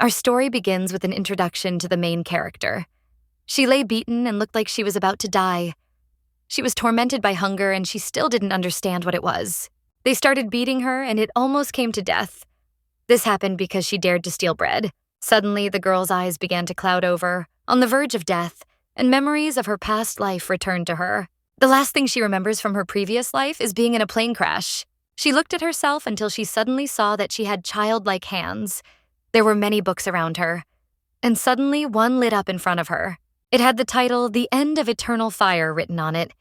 Our story begins with an introduction to the main character. She lay beaten and looked like she was about to die. She was tormented by hunger and she still didn't understand what it was. They started beating her and it almost came to death. This happened because she dared to steal bread. Suddenly, the girl's eyes began to cloud over, on the verge of death, and memories of her past life returned to her. The last thing she remembers from her previous life is being in a plane crash. She looked at herself until she suddenly saw that she had childlike hands. There were many books around her. And suddenly, one lit up in front of her. It had the title, The End of Eternal Fire, written on it.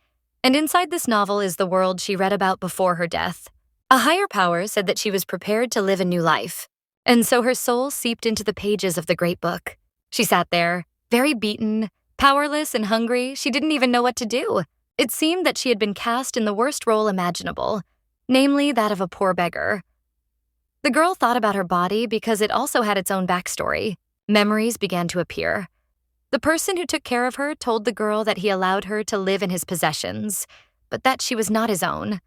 And inside this novel is the world she read about before her death. A higher power said that she was prepared to live a new life. And so her soul seeped into the pages of the great book. She sat there, very beaten, powerless and hungry. She didn't even know what to do. It seemed that she had been cast in the worst role imaginable, namely that of a poor beggar. The girl thought about her body because it also had its own backstory. Memories began to appear. The person who took care of her told the girl that he allowed her to live in his possessions, but that she was not his own.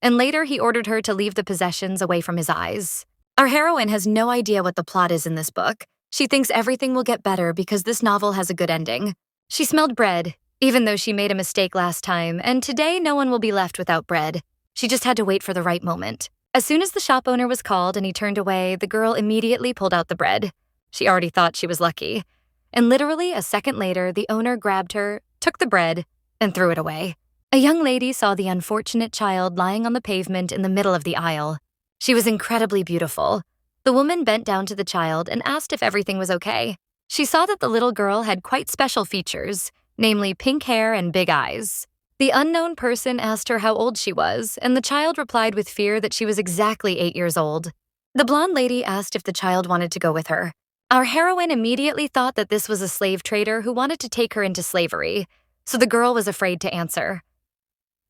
And later he ordered her to leave the possessions away from his eyes. Our heroine has no idea what the plot is in this book. She thinks everything will get better because this novel has a good ending. She smelled bread, even though she made a mistake last time, and today no one will be left without bread. She just had to wait for the right moment. As soon as the shop owner was called and he turned away, the girl immediately pulled out the bread. She already thought she was lucky. And literally a second later, the owner grabbed her, took the bread, and threw it away. A young lady saw the unfortunate child lying on the pavement in the middle of the aisle. She was incredibly beautiful. The woman bent down to the child and asked if everything was okay. She saw that the little girl had quite special features, namely pink hair and big eyes. The unknown person asked her how old she was, and the child replied with fear that she was exactly 8 years old. The blonde lady asked if the child wanted to go with her. Our heroine immediately thought that this was a slave trader who wanted to take her into slavery, so the girl was afraid to answer.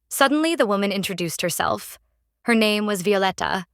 Suddenly, the woman introduced herself. Her name was Violetta,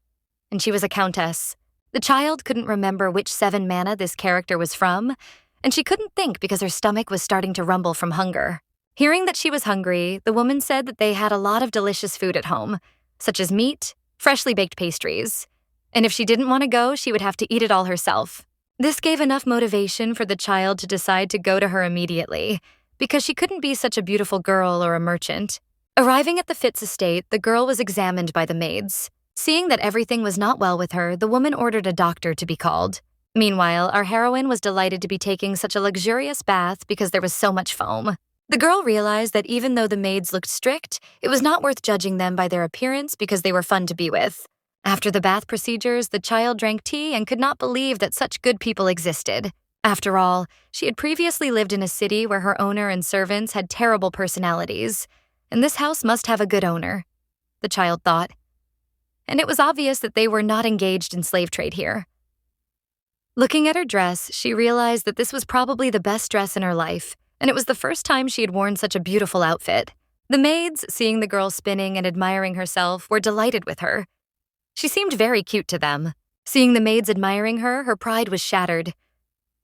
and she was a countess. The child couldn't remember which 7 mana this character was from, and she couldn't think because her stomach was starting to rumble from hunger. Hearing that she was hungry, the woman said that they had a lot of delicious food at home, such as meat, freshly baked pastries, and if she didn't want to go, she would have to eat it all herself. This gave enough motivation for the child to decide to go to her immediately, because she couldn't be such a beautiful girl or a merchant. Arriving at the Fitz estate, the girl was examined by the maids. Seeing that everything was not well with her, the woman ordered a doctor to be called. Meanwhile, our heroine was delighted to be taking such a luxurious bath because there was so much foam. The girl realized that even though the maids looked strict, it was not worth judging them by their appearance because they were fun to be with. After the bath procedures, the child drank tea and could not believe that such good people existed. After all, she had previously lived in a city where her owner and servants had terrible personalities, and this house must have a good owner, the child thought. And it was obvious that they were not engaged in slave trade here. Looking at her dress, she realized that this was probably the best dress in her life, and it was the first time she had worn such a beautiful outfit. The maids, seeing the girl spinning and admiring herself, were delighted with her. She seemed very cute to them. Seeing the maids admiring her, her pride was shattered.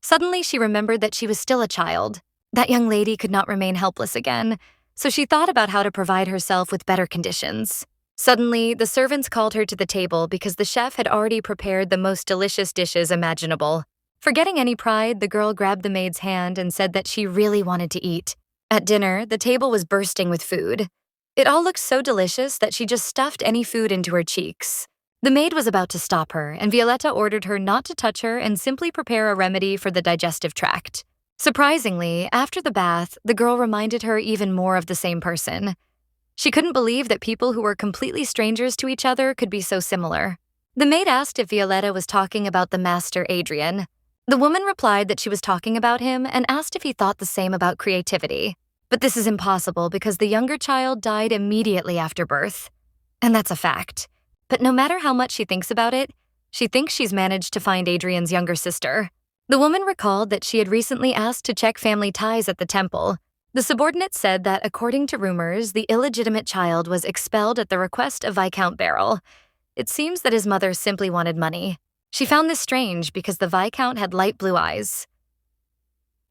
Suddenly, she remembered that she was still a child. That young lady could not remain helpless again, so she thought about how to provide herself with better conditions. Suddenly, the servants called her to the table because the chef had already prepared the most delicious dishes imaginable. Forgetting any pride, the girl grabbed the maid's hand and said that she really wanted to eat. At dinner, the table was bursting with food. It all looked so delicious that she just stuffed any food into her cheeks. The maid was about to stop her, and Violetta ordered her not to touch her and simply prepare a remedy for the digestive tract. Surprisingly, after the bath, the girl reminded her even more of the same person. She couldn't believe that people who were completely strangers to each other could be so similar. The maid asked if Violetta was talking about the master Adrian. The woman replied that she was talking about him and asked if he thought the same about creativity. But this is impossible because the younger child died immediately after birth. And that's a fact. But no matter how much she thinks about it, she thinks she's managed to find Adrian's younger sister. The woman recalled that she had recently asked to check family ties at the temple. The subordinate said that, according to rumors, the illegitimate child was expelled at the request of Viscount Beryl. It seems that his mother simply wanted money. She found this strange because the Viscount had light blue eyes.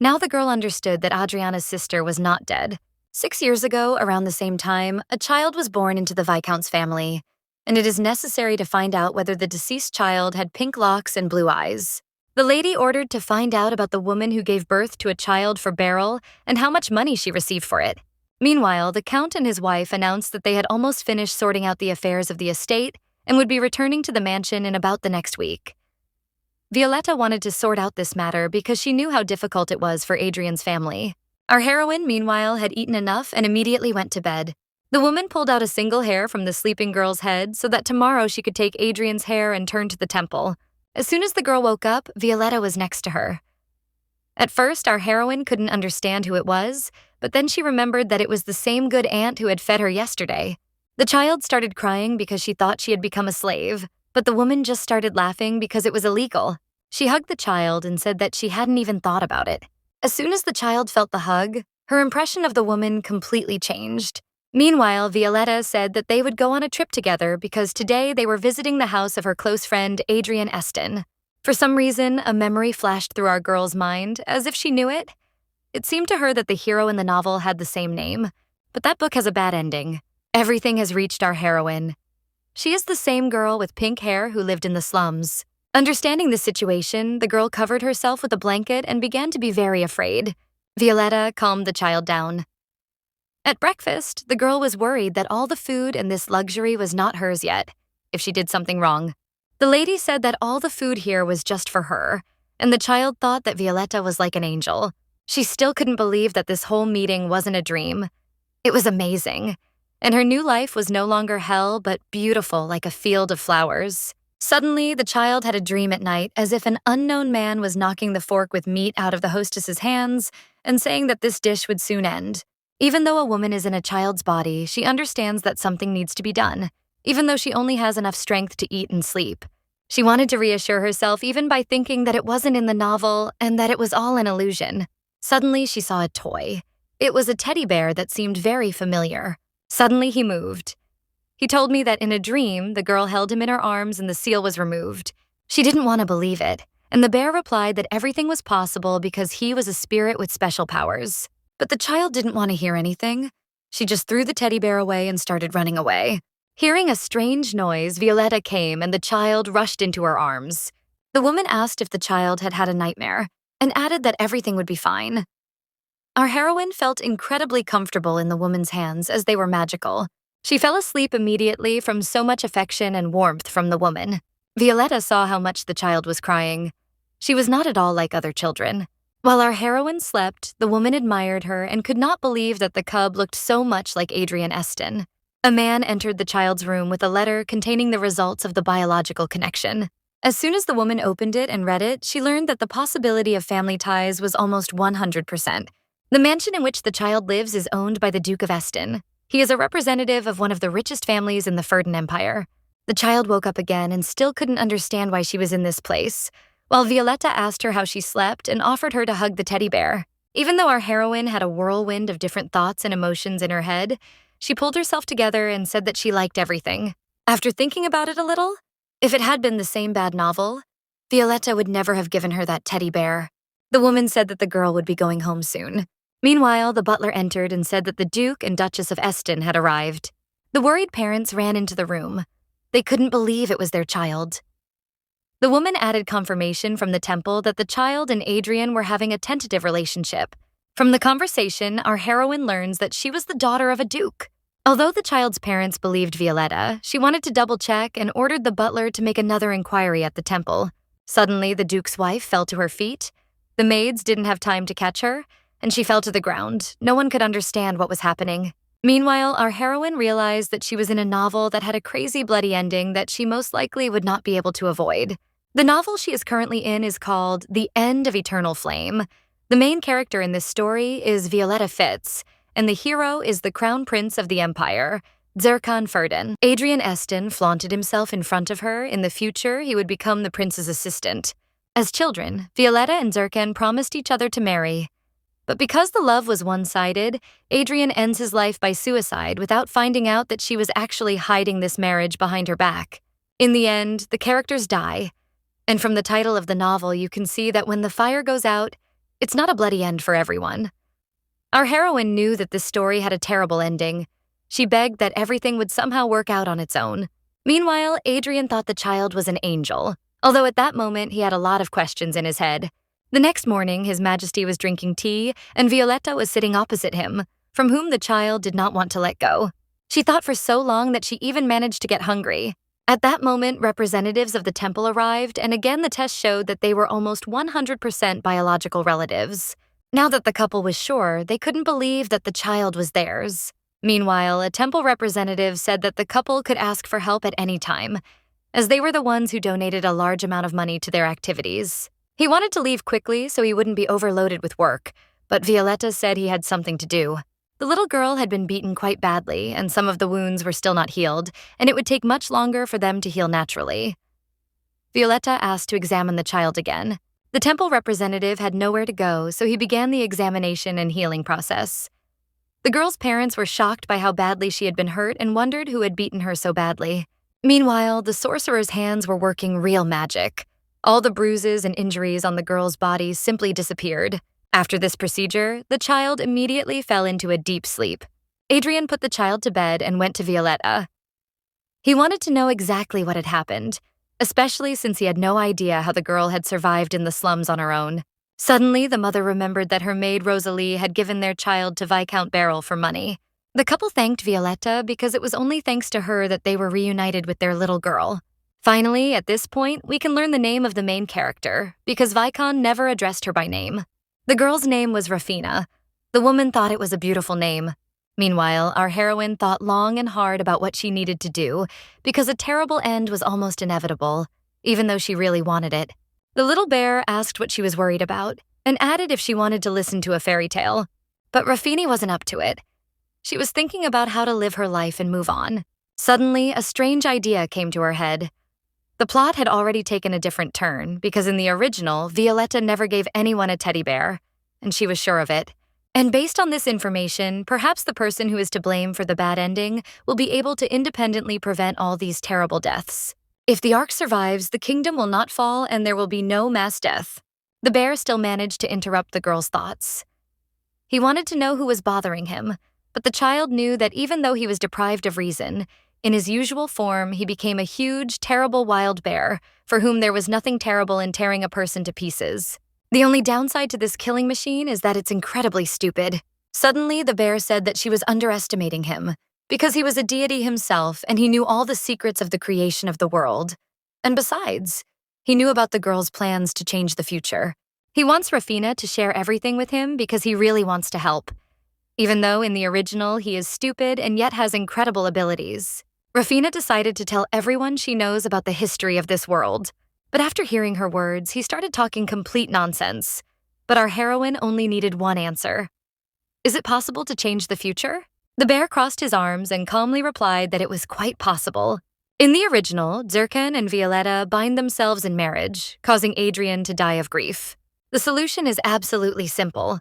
Now the girl understood that Adriana's sister was not dead. 6 years ago, around the same time, a child was born into the Viscount's family, and it is necessary to find out whether the deceased child had pink locks and blue eyes. The lady ordered to find out about the woman who gave birth to a child for Beryl and how much money she received for it. Meanwhile, the Count and his wife announced that they had almost finished sorting out the affairs of the estate and would be returning to the mansion in about the next week. Violetta wanted to sort out this matter because she knew how difficult it was for Adrian's family. Our heroine, meanwhile, had eaten enough and immediately went to bed. The woman pulled out a single hair from the sleeping girl's head so that tomorrow she could take Adrian's hair and turn to the temple. As soon as the girl woke up, Violetta was next to her. At first, our heroine couldn't understand who it was, but then she remembered that it was the same good aunt who had fed her yesterday. The child started crying because she thought she had become a slave, but the woman just started laughing because it was illegal. She hugged the child and said that she hadn't even thought about it. As soon as the child felt the hug, her impression of the woman completely changed. Meanwhile, Violetta said that they would go on a trip together because today they were visiting the house of her close friend Adrian Eston. For some reason, a memory flashed through our girl's mind, as if she knew it. It seemed to her that the hero in the novel had the same name, but that book has a bad ending. Everything has reached our heroine. She is the same girl with pink hair who lived in the slums. Understanding the situation, the girl covered herself with a blanket and began to be very afraid. Violetta calmed the child down. At breakfast, the girl was worried that all the food and this luxury was not hers yet, if she did something wrong. The lady said that all the food here was just for her, and the child thought that Violetta was like an angel. She still couldn't believe that this whole meeting wasn't a dream. It was amazing, and her new life was no longer hell but beautiful like a field of flowers. Suddenly, the child had a dream at night as if an unknown man was knocking the fork with meat out of the hostess's hands and saying that this dish would soon end. Even though a woman is in a child's body, she understands that something needs to be done, even though she only has enough strength to eat and sleep. She wanted to reassure herself even by thinking that it wasn't in the novel and that it was all an illusion. Suddenly, she saw a toy. It was a teddy bear that seemed very familiar. Suddenly, he moved. He told me that in a dream, the girl held him in her arms and the seal was removed. She didn't want to believe it, and the bear replied that everything was possible because he was a spirit with special powers. But the child didn't want to hear anything. She just threw the teddy bear away and started running away. Hearing a strange noise, Violetta came and the child rushed into her arms. The woman asked if the child had had a nightmare and added that everything would be fine. Our heroine felt incredibly comfortable in the woman's hands as they were magical. She fell asleep immediately from so much affection and warmth from the woman. Violetta saw how much the child was crying. She was not at all like other children. While our heroine slept, the woman admired her and could not believe that the cub looked so much like Adrian Eston. A man entered the child's room with a letter containing the results of the biological connection. As soon as the woman opened it and read it, she learned that the possibility of family ties was almost 100%. The mansion in which the child lives is owned by the Duke of Eston. He is a representative of one of the richest families in the Ferdinand Empire. The child woke up again and still couldn't understand why she was in this place, while Violetta asked her how she slept and offered her to hug the teddy bear. Even though our heroine had a whirlwind of different thoughts and emotions in her head, she pulled herself together and said that she liked everything. After thinking about it a little, if it had been the same bad novel, Violetta would never have given her that teddy bear. The woman said that the girl would be going home soon. Meanwhile, the butler entered and said that the Duke and Duchess of Eston had arrived. The worried parents ran into the room. They couldn't believe it was their child. The woman added confirmation from the temple that the child and Adrian were having a tentative relationship. From the conversation, our heroine learns that she was the daughter of a duke. Although the child's parents believed Violetta, she wanted to double-check and ordered the butler to make another inquiry at the temple. Suddenly, the duke's wife fell to her feet. The maids didn't have time to catch her, and she fell to the ground. No one could understand what was happening. Meanwhile, our heroine realized that she was in a novel that had a crazy bloody ending that she most likely would not be able to avoid. The novel she is currently in is called The End of Eternal Flame. The main character in this story is Violetta Fitz, and the hero is the Crown Prince of the Empire, Zircon Ferdin. Adrian Eston flaunted himself in front of her. In the future, he would become the prince's assistant. As children, Violetta and Zircon promised each other to marry. But because the love was one-sided, Adrian ends his life by suicide without finding out that she was actually hiding this marriage behind her back. In the end, the characters die. And from the title of the novel, you can see that when the fire goes out, it's not a bloody end for everyone. Our heroine knew that this story had a terrible ending. She begged that everything would somehow work out on its own. Meanwhile, Adrian thought the child was an angel. although at that moment he had a lot of questions in his head. The next morning, His Majesty was drinking tea, and Violetta was sitting opposite him, from whom the child did not want to let go. She thought for so long that she even managed to get hungry. At that moment, representatives of the temple arrived, and again the test showed that they were almost 100% biological relatives. Now that the couple was sure, they couldn't believe that the child was theirs. Meanwhile, a temple representative said that the couple could ask for help at any time, as they were the ones who donated a large amount of money to their activities. He wanted to leave quickly so he wouldn't be overloaded with work, but Violetta said he had something to do. The little girl had been beaten quite badly, and some of the wounds were still not healed, and it would take much longer for them to heal naturally. Violetta asked to examine the child again. The temple representative had nowhere to go, so he began the examination and healing process. The girl's parents were shocked by how badly she had been hurt and wondered who had beaten her so badly. Meanwhile, the sorcerer's hands were working real magic. All the bruises and injuries on the girl's body simply disappeared. After this procedure, the child immediately fell into a deep sleep. Adrian put the child to bed and went to Violetta. He wanted to know exactly what had happened, especially since he had no idea how the girl had survived in the slums on her own. Suddenly, the mother remembered that her maid Rosalie had given their child to Viscount Beryl for money. The couple thanked Violetta because it was only thanks to her that they were reunited with their little girl. Finally, at this point, we can learn the name of the main character, because Viscount never addressed her by name. The girl's name was Rafina. The woman thought it was a beautiful name. Meanwhile, our heroine thought long and hard about what she needed to do, because a terrible end was almost inevitable, even though she really wanted it. The little bear asked what she was worried about, and added if she wanted to listen to a fairy tale. But Rafini wasn't up to it. She was thinking about how to live her life and move on. Suddenly, a strange idea came to her head. The plot had already taken a different turn, because in the original, Violetta never gave anyone a teddy bear, and she was sure of it. And based on this information, perhaps the person who is to blame for the bad ending will be able to independently prevent all these terrible deaths. If the ark survives, the kingdom will not fall and there will be no mass death. The bear still managed to interrupt the girl's thoughts. He wanted to know who was bothering him, but the child knew that even though he was deprived of reason, in his usual form, he became a huge, terrible wild bear, for whom there was nothing terrible in tearing a person to pieces. The only downside to this killing machine is that it's incredibly stupid. Suddenly, the bear said that she was underestimating him, because he was a deity himself and he knew all the secrets of the creation of the world. And besides, he knew about the girl's plans to change the future. He wants Rafina to share everything with him because he really wants to help. Even though in the original he is stupid and yet has incredible abilities. Rafina decided to tell everyone she knows about the history of this world. But after hearing her words, he started talking complete nonsense. But our heroine only needed one answer. Is it possible to change the future? The bear crossed his arms and calmly replied that it was quite possible. In the original, Zirkan and Violetta bind themselves in marriage, causing Adrian to die of grief. The solution is absolutely simple.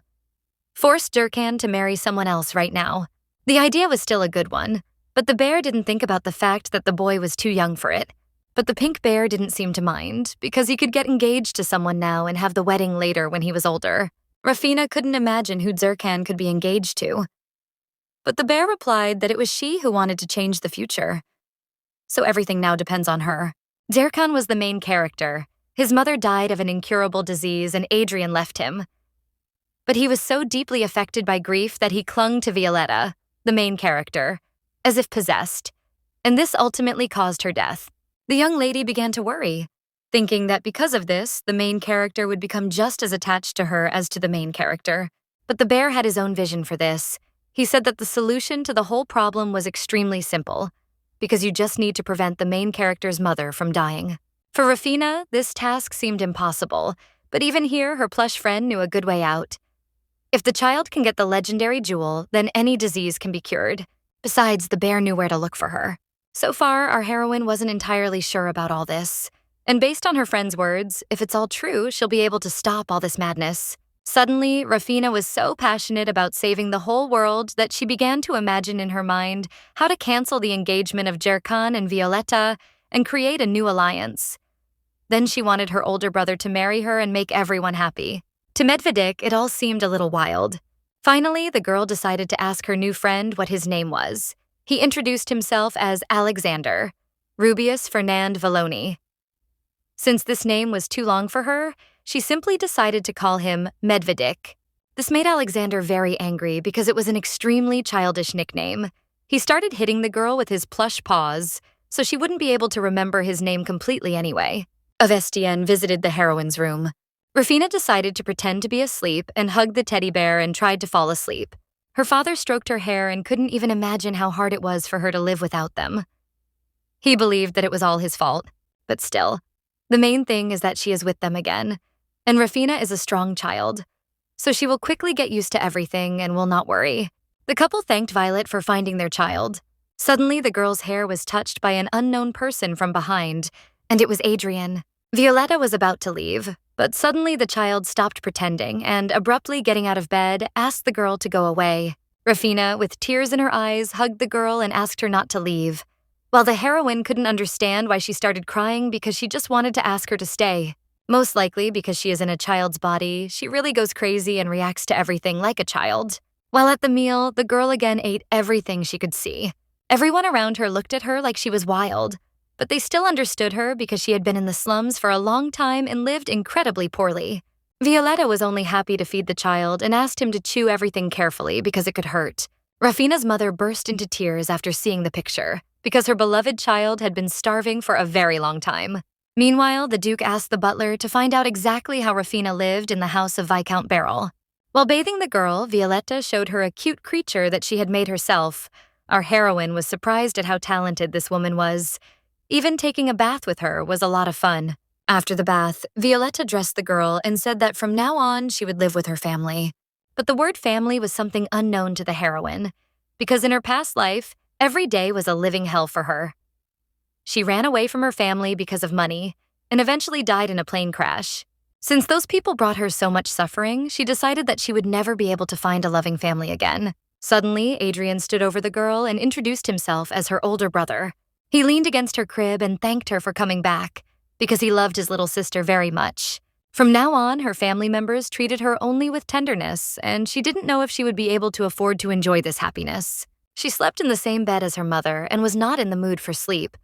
Force Zirkan to marry someone else right now. The idea was still a good one, but the bear didn't think about the fact that the boy was too young for it. But the pink bear didn't seem to mind, because he could get engaged to someone now and have the wedding later when he was older. Rafina couldn't imagine who Zirkan could be engaged to. But the bear replied that it was she who wanted to change the future. So everything now depends on her. Zirkan was the main character. His mother died of an incurable disease and Adrian left him. But he was so deeply affected by grief that he clung to Violetta, the main character, as if possessed, and this ultimately caused her death. The young lady began to worry, thinking that because of this, the main character would become just as attached to her as to the main character. But the bear had his own vision for this. He said that the solution to the whole problem was extremely simple, because you just need to prevent the main character's mother from dying. For Rafina, this task seemed impossible, but even here, her plush friend knew a good way out. If the child can get the legendary jewel, then any disease can be cured. Besides, the bear knew where to look for her. So far, our heroine wasn't entirely sure about all this. And based on her friend's words, if it's all true, she'll be able to stop all this madness. Suddenly, Rafina was so passionate about saving the whole world that she began to imagine in her mind how to cancel the engagement of Zirkan and Violetta and create a new alliance. Then she wanted her older brother to marry her and make everyone happy. To Medvedik, it all seemed a little wild. Finally, the girl decided to ask her new friend what his name was. He introduced himself as Alexander, Rubius Fernand Valloni. Since this name was too long for her, she simply decided to call him Medvedik. This made Alexander very angry because it was an extremely childish nickname. He started hitting the girl with his plush paws, so she wouldn't be able to remember his name completely anyway. Avestienne visited the heroine's room. Rafina decided to pretend to be asleep and hugged the teddy bear and tried to fall asleep. Her father stroked her hair and couldn't even imagine how hard it was for her to live without them. He believed that it was all his fault, but still, the main thing is that she is with them again, and Rafina is a strong child, so she will quickly get used to everything and will not worry. The couple thanked Violet for finding their child. Suddenly, the girl's hair was touched by an unknown person from behind, and it was Adrian. Violetta was about to leave, but suddenly the child stopped pretending and, abruptly getting out of bed, asked the girl to go away. Rafina, with tears in her eyes, hugged the girl and asked her not to leave, while the heroine couldn't understand why she started crying because she just wanted to ask her to stay. Most likely because she is in a child's body, she really goes crazy and reacts to everything like a child. While at the meal, the girl again ate everything she could see. Everyone around her looked at her like she was wild, but they still understood her because she had been in the slums for a long time and lived incredibly poorly. Violetta was only happy to feed the child and asked him to chew everything carefully because it could hurt. Rafina's mother burst into tears after seeing the picture because her beloved child had been starving for a very long time. Meanwhile, the Duke asked the butler to find out exactly how Rafina lived in the house of Viscount Beryl. While bathing the girl, Violetta showed her a cute creature that she had made herself. Our heroine was surprised at how talented this woman was. Even taking a bath with her was a lot of fun. After the bath, Violetta dressed the girl and said that from now on she would live with her family. But the word family was something unknown to the heroine, because in her past life, every day was a living hell for her. She ran away from her family because of money and eventually died in a plane crash. Since those people brought her so much suffering, she decided that she would never be able to find a loving family again. Suddenly, Adrian stood over the girl and introduced himself as her older brother. He leaned against her crib and thanked her for coming back, because he loved his little sister very much. From now on, her family members treated her only with tenderness, and she didn't know if she would be able to afford to enjoy this happiness. She slept in the same bed as her mother and was not in the mood for sleep,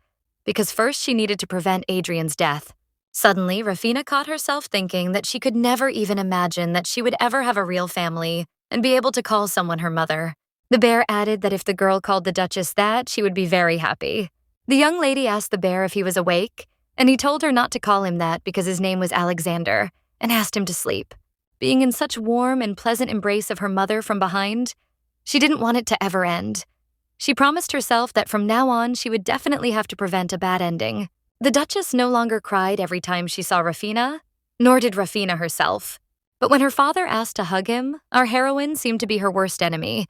because first she needed to prevent Adrian's death. Suddenly, Rafina caught herself thinking that she could never even imagine that she would ever have a real family and be able to call someone her mother. The bear added that if the girl called the Duchess that, she would be very happy. The young lady asked the bear if he was awake, and he told her not to call him that because his name was Alexander, and asked him to sleep. Being in such warm and pleasant embrace of her mother from behind, she didn't want it to ever end. She promised herself that from now on she would definitely have to prevent a bad ending. The Duchess no longer cried every time she saw Rafina, nor did Rafina herself. But when her father asked to hug him, our heroine seemed to be her worst enemy,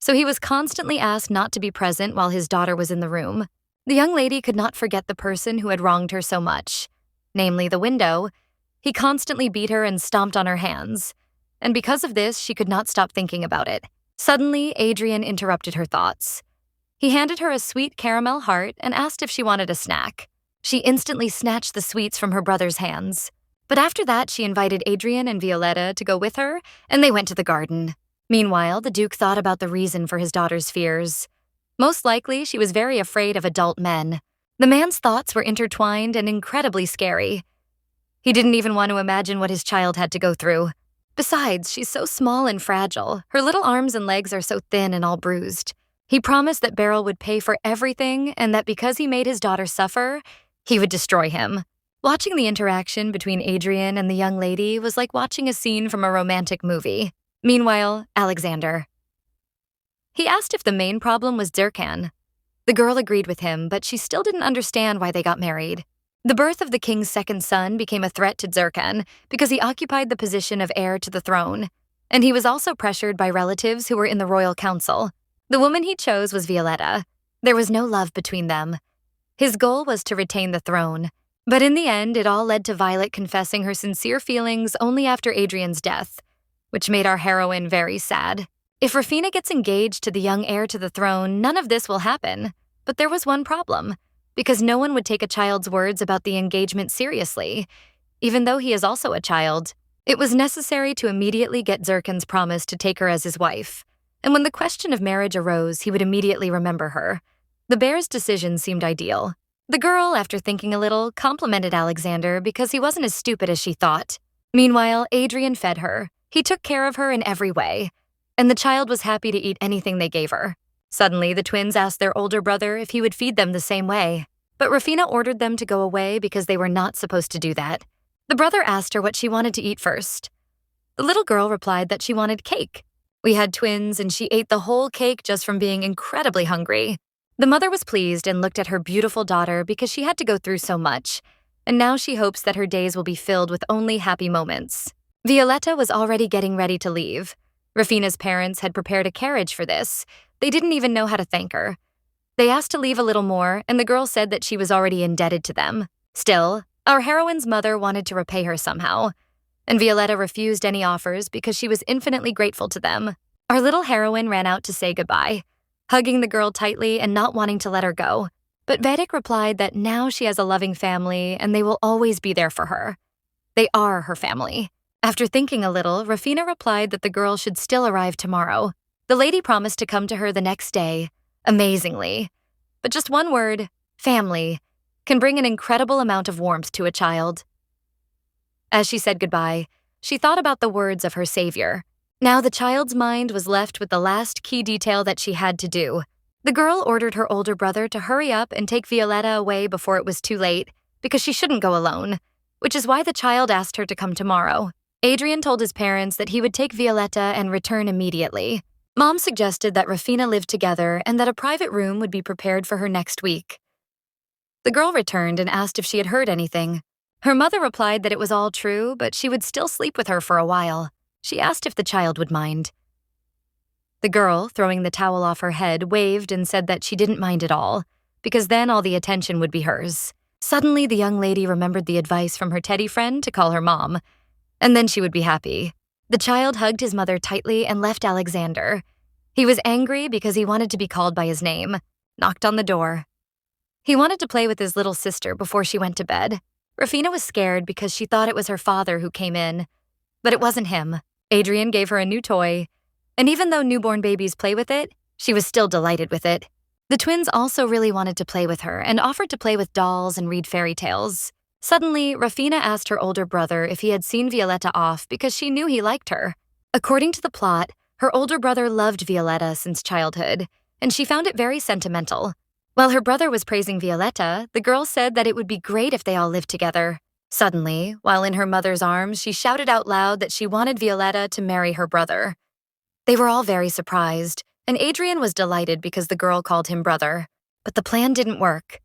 so he was constantly asked not to be present while his daughter was in the room. The young lady could not forget the person who had wronged her so much, namely the window. He constantly beat her and stomped on her hands, and because of this, she could not stop thinking about it. Suddenly, Adrian interrupted her thoughts. He handed her a sweet caramel heart and asked if she wanted a snack. She instantly snatched the sweets from her brother's hands. But after that, she invited Adrian and Violetta to go with her, and they went to the garden. Meanwhile, the Duke thought about the reason for his daughter's fears. Most likely, she was very afraid of adult men. The man's thoughts were intertwined and incredibly scary. He didn't even want to imagine what his child had to go through. Besides, she's so small and fragile. Her little arms and legs are so thin and all bruised. He promised that Beryl would pay for everything and that because he made his daughter suffer, he would destroy him. Watching the interaction between Adrian and the young lady was like watching a scene from a romantic movie. Meanwhile, Alexander. He asked if the main problem was Zirkan. The girl agreed with him, but she still didn't understand why they got married. The birth of the king's second son became a threat to Zirkan because he occupied the position of heir to the throne, and he was also pressured by relatives who were in the royal council. The woman he chose was Violetta. There was no love between them. His goal was to retain the throne, but in the end, it all led to Violet confessing her sincere feelings only after Adrian's death, which made our heroine very sad. If Rafina gets engaged to the young heir to the throne, none of this will happen. But there was one problem, because no one would take a child's words about the engagement seriously, even though he is also a child. It was necessary to immediately get Zirkan's promise to take her as his wife. And when the question of marriage arose, he would immediately remember her. The bear's decision seemed ideal. The girl, after thinking a little, complimented Alexander because he wasn't as stupid as she thought. Meanwhile, Adrian fed her. He took care of her in every way, and the child was happy to eat anything they gave her. Suddenly, the twins asked their older brother if he would feed them the same way, but Rafina ordered them to go away because they were not supposed to do that. The brother asked her what she wanted to eat first. The little girl replied that she wanted cake. We had twins, and she ate the whole cake just from being incredibly hungry. The mother was pleased and looked at her beautiful daughter because she had to go through so much, and now she hopes that her days will be filled with only happy moments. Violetta was already getting ready to leave. Rafina's parents had prepared a carriage for this. They didn't even know how to thank her. They asked to leave a little more, and the girl said that she was already indebted to them. Still, our heroine's mother wanted to repay her somehow, and Violetta refused any offers because she was infinitely grateful to them. Our little heroine ran out to say goodbye, hugging the girl tightly and not wanting to let her go. But Vedic replied that now she has a loving family and they will always be there for her. They are her family. After thinking a little, Rafina replied that the girl should still arrive tomorrow. The lady promised to come to her the next day, amazingly. But just one word, family, can bring an incredible amount of warmth to a child. As she said goodbye, she thought about the words of her savior. Now the child's mind was left with the last key detail that she had to do. The girl ordered her older brother to hurry up and take Violetta away before it was too late, because she shouldn't go alone, which is why the child asked her to come tomorrow. Adrian told his parents that he would take Violetta and return immediately. Mom suggested that Rafina live together and that a private room would be prepared for her next week. The girl returned and asked if she had heard anything. Her mother replied that it was all true, but she would still sleep with her for a while. She asked if the child would mind. The girl, throwing the towel off her head, waved and said that she didn't mind at all, because then all the attention would be hers. Suddenly, the young lady remembered the advice from her teddy friend to call her mom, and then she would be happy. The child hugged his mother tightly and left Alexander. He was angry because he wanted to be called by his name, knocked on the door. He wanted to play with his little sister before she went to bed. Rafina was scared because she thought it was her father who came in, but it wasn't him. Adrian gave her a new toy, and even though newborn babies play with it, she was still delighted with it. The twins also really wanted to play with her and offered to play with dolls and read fairy tales. Suddenly, Rafina asked her older brother if he had seen Violetta off because she knew he liked her. According to the plot, her older brother loved Violetta since childhood, and she found it very sentimental. While her brother was praising Violetta, the girl said that it would be great if they all lived together. Suddenly, while in her mother's arms, she shouted out loud that she wanted Violetta to marry her brother. They were all very surprised, and Adrian was delighted because the girl called him brother. But the plan didn't work.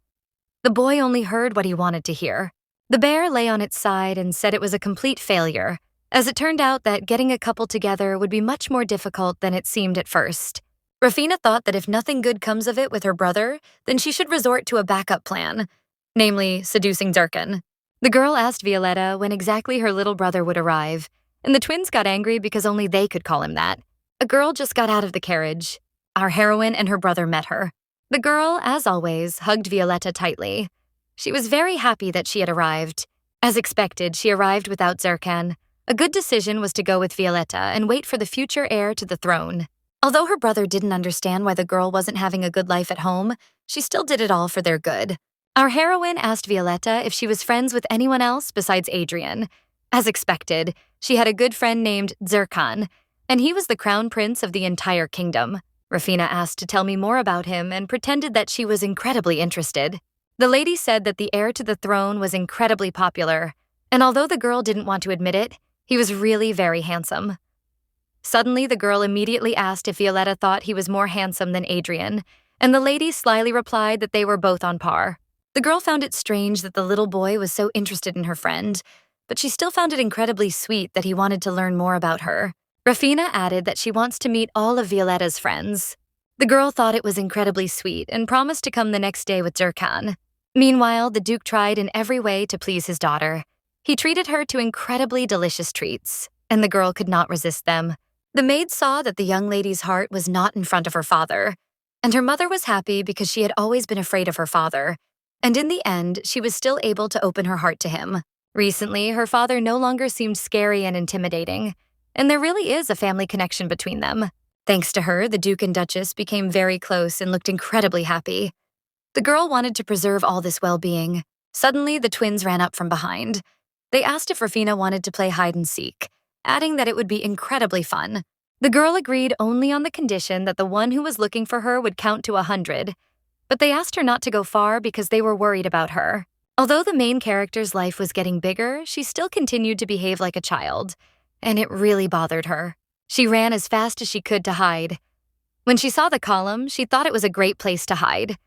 The boy only heard what he wanted to hear. The bear lay on its side and said it was a complete failure, as it turned out that getting a couple together would be much more difficult than it seemed at first. Rafina thought that if nothing good comes of it with her brother, then she should resort to a backup plan, namely seducing Zircon. The girl asked Violetta when exactly her little brother would arrive, and the twins got angry because only they could call him that. A girl just got out of the carriage. Our heroine and her brother met her. The girl, as always, hugged Violetta tightly. She was very happy that she had arrived. As expected, she arrived without Zircon. A good decision was to go with Violetta and wait for the future heir to the throne. Although her brother didn't understand why the girl wasn't having a good life at home, she still did it all for their good. Our heroine asked Violetta if she was friends with anyone else besides Adrian. As expected, she had a good friend named Zircon, and he was the crown prince of the entire kingdom. Rafina asked to tell me more about him and pretended that she was incredibly interested. The lady said that the heir to the throne was incredibly popular, and although the girl didn't want to admit it, he was really very handsome. Suddenly, the girl immediately asked if Violetta thought he was more handsome than Adrian, and the lady slyly replied that they were both on par. The girl found it strange that the little boy was so interested in her friend, but she still found it incredibly sweet that he wanted to learn more about her. Rafina added that she wants to meet all of Violetta's friends. The girl thought it was incredibly sweet and promised to come the next day with Zircon. Meanwhile, the Duke tried in every way to please his daughter. He treated her to incredibly delicious treats, and the girl could not resist them. The maid saw that the young lady's heart was not in front of her father, and her mother was happy because she had always been afraid of her father, and in the end, she was still able to open her heart to him. Recently, her father no longer seemed scary and intimidating, and there really is a family connection between them. Thanks to her, the Duke and Duchess became very close and looked incredibly happy. The girl wanted to preserve all this well-being. Suddenly, the twins ran up from behind. They asked if Rafina wanted to play hide-and-seek, adding that it would be incredibly fun. The girl agreed only on the condition that the one who was looking for her would count to 100, but they asked her not to go far because they were worried about her. Although the main character's life was getting bigger, she still continued to behave like a child, and it really bothered her. She ran as fast as she could to hide. When she saw the column, she thought it was a great place to hide.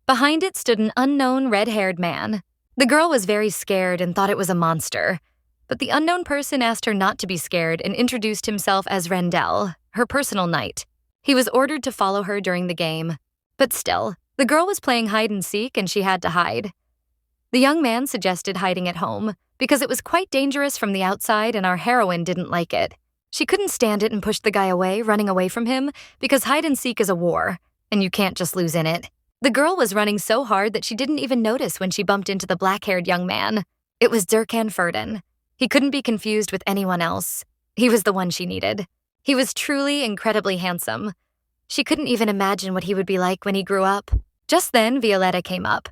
Behind it stood an unknown red-haired man. The girl was very scared and thought it was a monster, but the unknown person asked her not to be scared and introduced himself as Rendell, her personal knight. He was ordered to follow her during the game. But still, the girl was playing hide-and-seek and she had to hide. The young man suggested hiding at home because it was quite dangerous from the outside and our heroine didn't like it. She couldn't stand it and pushed the guy away, running away from him, because hide-and-seek is a war, and you can't just lose in it. The girl was running so hard that she didn't even notice when she bumped into the black-haired young man. It was Durkan Ferdin. He couldn't be confused with anyone else. He was the one she needed. He was truly incredibly handsome. She couldn't even imagine what he would be like when he grew up. Just then, Violetta came up.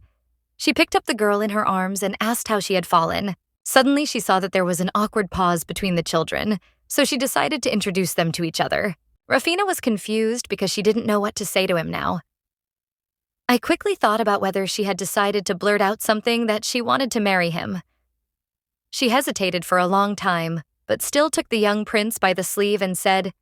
She picked up the girl in her arms and asked how she had fallen. Suddenly, she saw that there was an awkward pause between the children, so she decided to introduce them to each other. Rafina was confused because she didn't know what to say to him now. I quickly thought about whether she had decided to blurt out something that she wanted to marry him. She hesitated for a long time, but still took the young prince by the sleeve and said,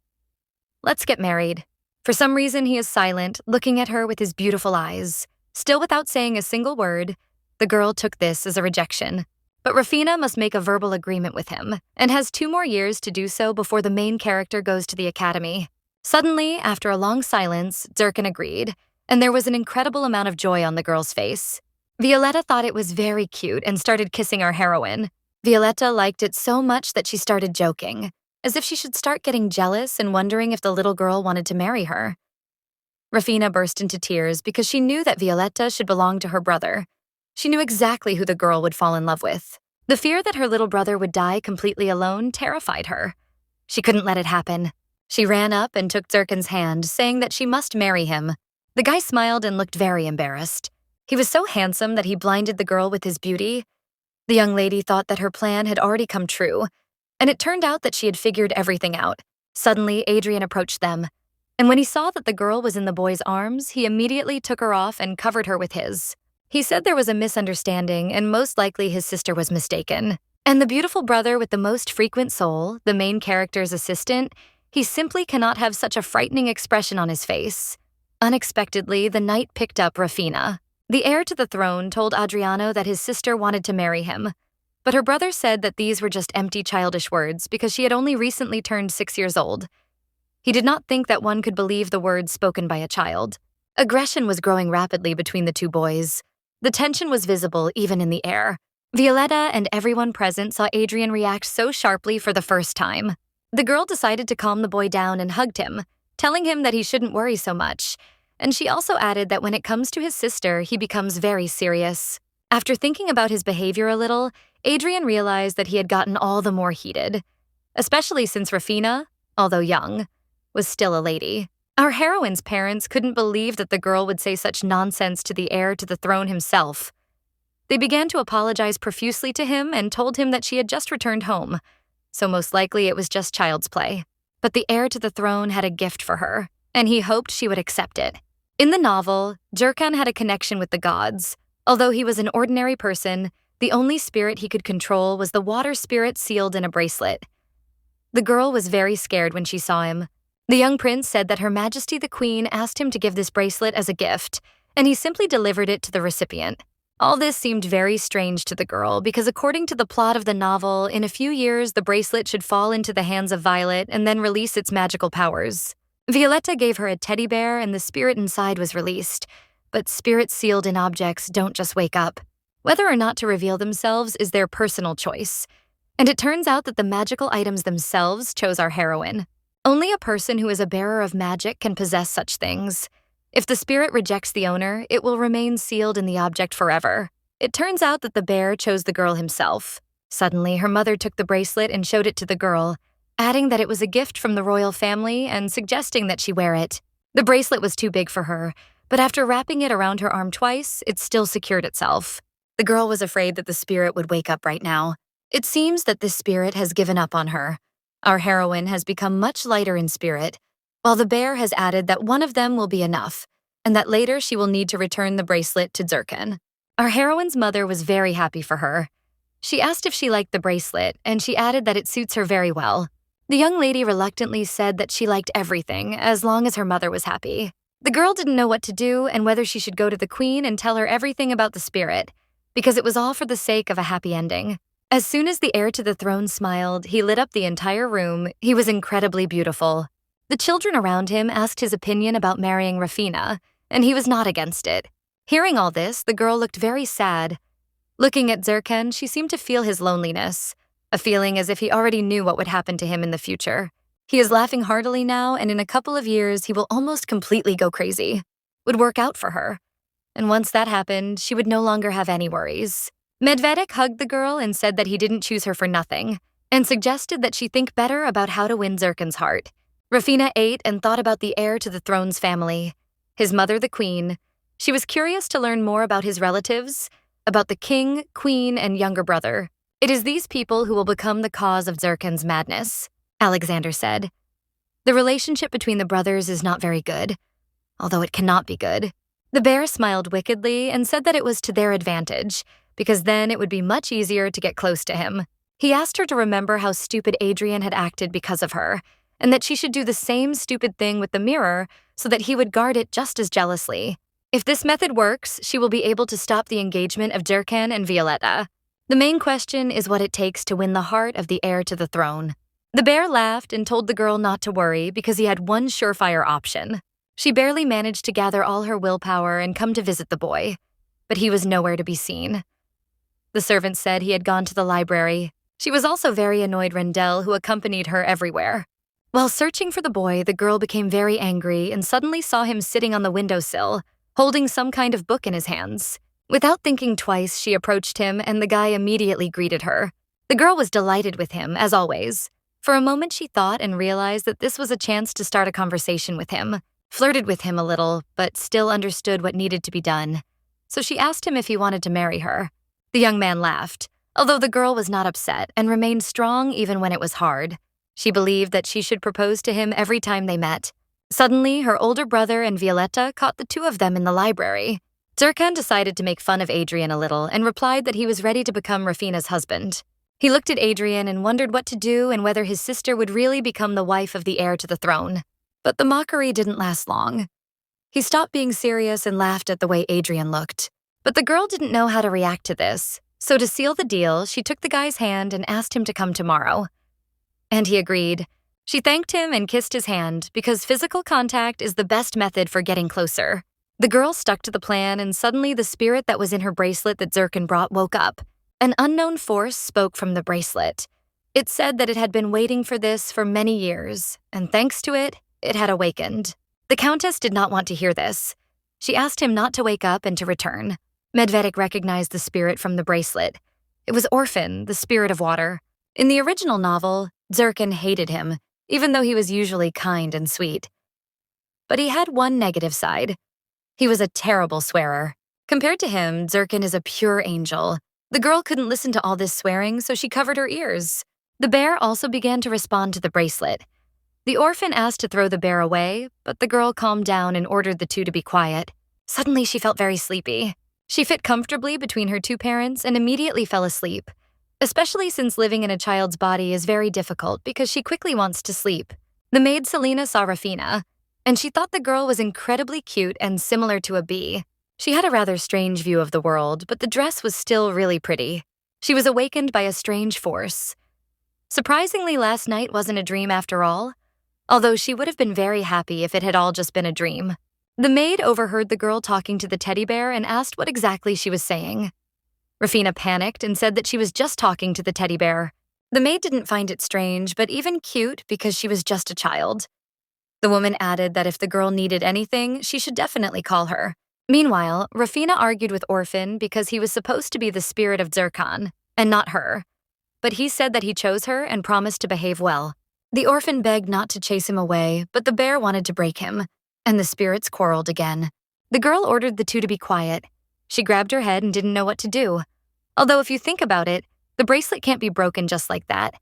"Let's get married." For some reason, he is silent, looking at her with his beautiful eyes. Still without saying a single word, the girl took this as a rejection. But Rafina must make a verbal agreement with him, and has 2 more years to do so before the main character goes to the academy. Suddenly, after a long silence, Durkan agreed, and there was an incredible amount of joy on the girl's face. Violetta thought it was very cute and started kissing our heroine. Violetta liked it so much that she started joking, as if she should start getting jealous and wondering if the little girl wanted to marry her. Rafina burst into tears because she knew that Violetta should belong to her brother. She knew exactly who the girl would fall in love with. The fear that her little brother would die completely alone terrified her. She couldn't let it happen. She ran up and took Durkan's hand, saying that she must marry him. The guy smiled and looked very embarrassed. He was so handsome that he blinded the girl with his beauty. The young lady thought that her plan had already come true, and it turned out that she had figured everything out. Suddenly, Adrian approached them, and when he saw that the girl was in the boy's arms, he immediately took her off and covered her with his. He said there was a misunderstanding and most likely his sister was mistaken. And the beautiful brother with the most frequent soul, the main character's assistant, he simply cannot have such a frightening expression on his face. Unexpectedly, the knight picked up Rafina. The heir to the throne told Adriano that his sister wanted to marry him, but her brother said that these were just empty childish words because she had only recently turned 6 years old. He did not think that one could believe the words spoken by a child. Aggression was growing rapidly between the two boys. The tension was visible even in the air. Violetta and everyone present saw Adrian react so sharply for the first time. The girl decided to calm the boy down and hugged him, telling him that he shouldn't worry so much. And she also added that when it comes to his sister, he becomes very serious. After thinking about his behavior a little, Adrian realized that he had gotten all the more heated, especially since Rafina, although young, was still a lady. Our heroine's parents couldn't believe that the girl would say such nonsense to the heir to the throne himself. They began to apologize profusely to him and told him that she had just returned home, so most likely it was just child's play. But the heir to the throne had a gift for her, and he hoped she would accept it. In the novel, Durkan had a connection with the gods. Although he was an ordinary person, the only spirit he could control was the water spirit sealed in a bracelet. The girl was very scared when she saw him. The young prince said that Her Majesty the Queen asked him to give this bracelet as a gift, and he simply delivered it to the recipient. All this seemed very strange to the girl because according to the plot of the novel, in a few years the bracelet should fall into the hands of Violet and then release its magical powers. Violetta gave her a teddy bear and the spirit inside was released, but spirits sealed in objects don't just wake up. Whether or not to reveal themselves is their personal choice, and it turns out that the magical items themselves chose our heroine. Only a person who is a bearer of magic can possess such things. If the spirit rejects the owner, it will remain sealed in the object forever. It turns out that the bear chose the girl himself. Suddenly, her mother took the bracelet and showed it to the girl, adding that it was a gift from the royal family and suggesting that she wear it. The bracelet was too big for her, but after wrapping it around her arm twice, it still secured itself. The girl was afraid that the spirit would wake up right now. It seems that this spirit has given up on her. Our heroine has become much lighter in spirit, while the bear has added that one of them will be enough, and that later she will need to return the bracelet to Zircon. Our heroine's mother was very happy for her. She asked if she liked the bracelet, and she added that it suits her very well. The young lady reluctantly said that she liked everything, as long as her mother was happy. The girl didn't know what to do and whether she should go to the queen and tell her everything about the spirit, because it was all for the sake of a happy ending. As soon as the heir to the throne smiled, he lit up the entire room. He was incredibly beautiful. The children around him asked his opinion about marrying Rafina, and he was not against it. Hearing all this, the girl looked very sad. Looking at Zircon, she seemed to feel his loneliness, a feeling as if he already knew what would happen to him in the future. He is laughing heartily now, and in a couple of years, he will almost completely go crazy. Would work out for her. And once that happened, she would no longer have any worries. Medvedik hugged the girl and said that he didn't choose her for nothing, and suggested that she think better about how to win Zircon's heart. Rafina ate and thought about the heir to the throne's family, his mother the queen. She was curious to learn more about his relatives, about the king, queen, and younger brother. It is these people who will become the cause of Zircon's madness, Alexander said. The relationship between the brothers is not very good, although it cannot be good. The bear smiled wickedly and said that it was to their advantage, because then it would be much easier to get close to him. He asked her to remember how stupid Adrian had acted because of her, and that she should do the same stupid thing with the mirror so that he would guard it just as jealously. If this method works, she will be able to stop the engagement of Zircon and Violetta. The main question is what it takes to win the heart of the heir to the throne. The bear laughed and told the girl not to worry because he had one surefire option. She barely managed to gather all her willpower and come to visit the boy, but he was nowhere to be seen. The servant said he had gone to the library. She was also very annoyed Rendell, who accompanied her everywhere. While searching for the boy, the girl became very angry and suddenly saw him sitting on the windowsill, holding some kind of book in his hands. Without thinking twice, she approached him, and the guy immediately greeted her. The girl was delighted with him, as always. For a moment, she thought and realized that this was a chance to start a conversation with him, flirted with him a little, but still understood what needed to be done. So she asked him if he wanted to marry her. The young man laughed, although the girl was not upset and remained strong even when it was hard. She believed that she should propose to him every time they met. Suddenly, her older brother and Violetta caught the two of them in the library. Zircon decided to make fun of Adrian a little and replied that he was ready to become Rafina's husband. He looked at Adrian and wondered what to do and whether his sister would really become the wife of the heir to the throne. But the mockery didn't last long. He stopped being serious and laughed at the way Adrian looked. But the girl didn't know how to react to this, so to seal the deal, she took the guy's hand and asked him to come tomorrow. And he agreed. She thanked him and kissed his hand because physical contact is the best method for getting closer. The girl stuck to the plan, and suddenly the spirit that was in her bracelet that Zircon brought woke up. An unknown force spoke from the bracelet. It said that it had been waiting for this for many years, and thanks to it, it had awakened. The Countess did not want to hear this. She asked him not to wake up and to return. Medvedik recognized the spirit from the bracelet. It was Orphan, the spirit of water. In the original novel, Zircon hated him, even though he was usually kind and sweet. But he had one negative side. He was a terrible swearer. Compared to him, Zircon is a pure angel. The girl couldn't listen to all this swearing, so she covered her ears. The bear also began to respond to the bracelet. The orphan asked to throw the bear away, but the girl calmed down and ordered the two to be quiet. Suddenly, she felt very sleepy. She fit comfortably between her two parents and immediately fell asleep, especially since living in a child's body is very difficult because she quickly wants to sleep. The maid Selena saw Rafina, and she thought the girl was incredibly cute and similar to a bee. She had a rather strange view of the world, but the dress was still really pretty. She was awakened by a strange force. Surprisingly, last night wasn't a dream after all, although she would have been very happy if it had all just been a dream. The maid overheard the girl talking to the teddy bear and asked what exactly she was saying. Rafina panicked and said that she was just talking to the teddy bear. The maid didn't find it strange, but even cute because she was just a child. The woman added that if the girl needed anything, she should definitely call her. Meanwhile, Rafina argued with Orphan because he was supposed to be the spirit of Zircon, and not her. But he said that he chose her and promised to behave well. The orphan begged not to chase him away, but the bear wanted to break him, and the spirits quarreled again. The girl ordered the two to be quiet. She grabbed her head and didn't know what to do. Although if you think about it, the bracelet can't be broken just like that.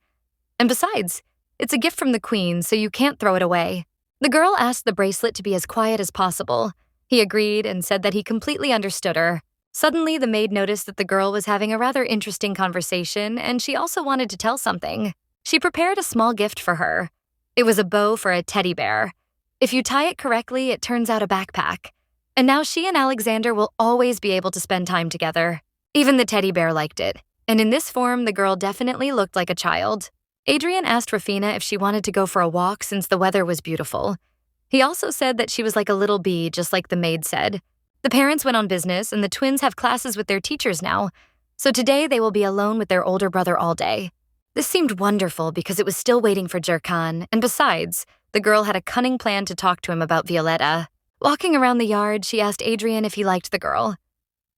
And besides, it's a gift from the queen, so you can't throw it away. The girl asked the bracelet to be as quiet as possible. He agreed and said that he completely understood her. Suddenly, the maid noticed that the girl was having a rather interesting conversation, and she also wanted to tell something. She prepared a small gift for her. It was a bow for a teddy bear. If you tie it correctly, it turns out a backpack. And now she and Alexander will always be able to spend time together. Even the teddy bear liked it. And in this form, the girl definitely looked like a child. Adrian asked Rafina if she wanted to go for a walk since the weather was beautiful. He also said that she was like a little bee, just like the maid said. The parents went on business, and the twins have classes with their teachers now, so today they will be alone with their older brother all day. This seemed wonderful because it was still waiting for Jerkan, and besides, the girl had a cunning plan to talk to him about Violetta. Walking around the yard, she asked Adrian if he liked the girl,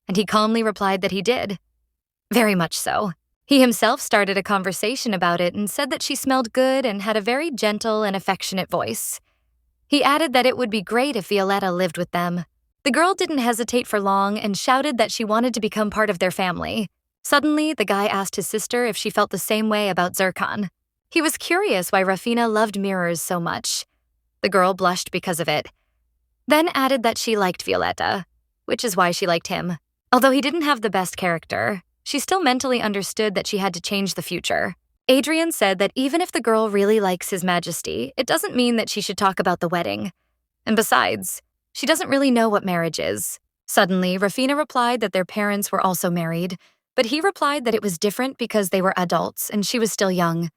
and he calmly replied that he did. Very much so. He himself started a conversation about it and said that she smelled good and had a very gentle and affectionate voice. He added that it would be great if Violetta lived with them. The girl didn't hesitate for long and shouted that she wanted to become part of their family. Suddenly, the guy asked his sister if she felt the same way about Zircon. He was curious why Rafina loved mirrors so much. The girl blushed because of it, then added that she liked Violetta, which is why she liked him. Although he didn't have the best character, she still mentally understood that she had to change the future. Adrian said that even if the girl really likes His Majesty, it doesn't mean that she should talk about the wedding. And besides, she doesn't really know what marriage is. Suddenly, Rafina replied that their parents were also married, but he replied that it was different because they were adults and she was still young.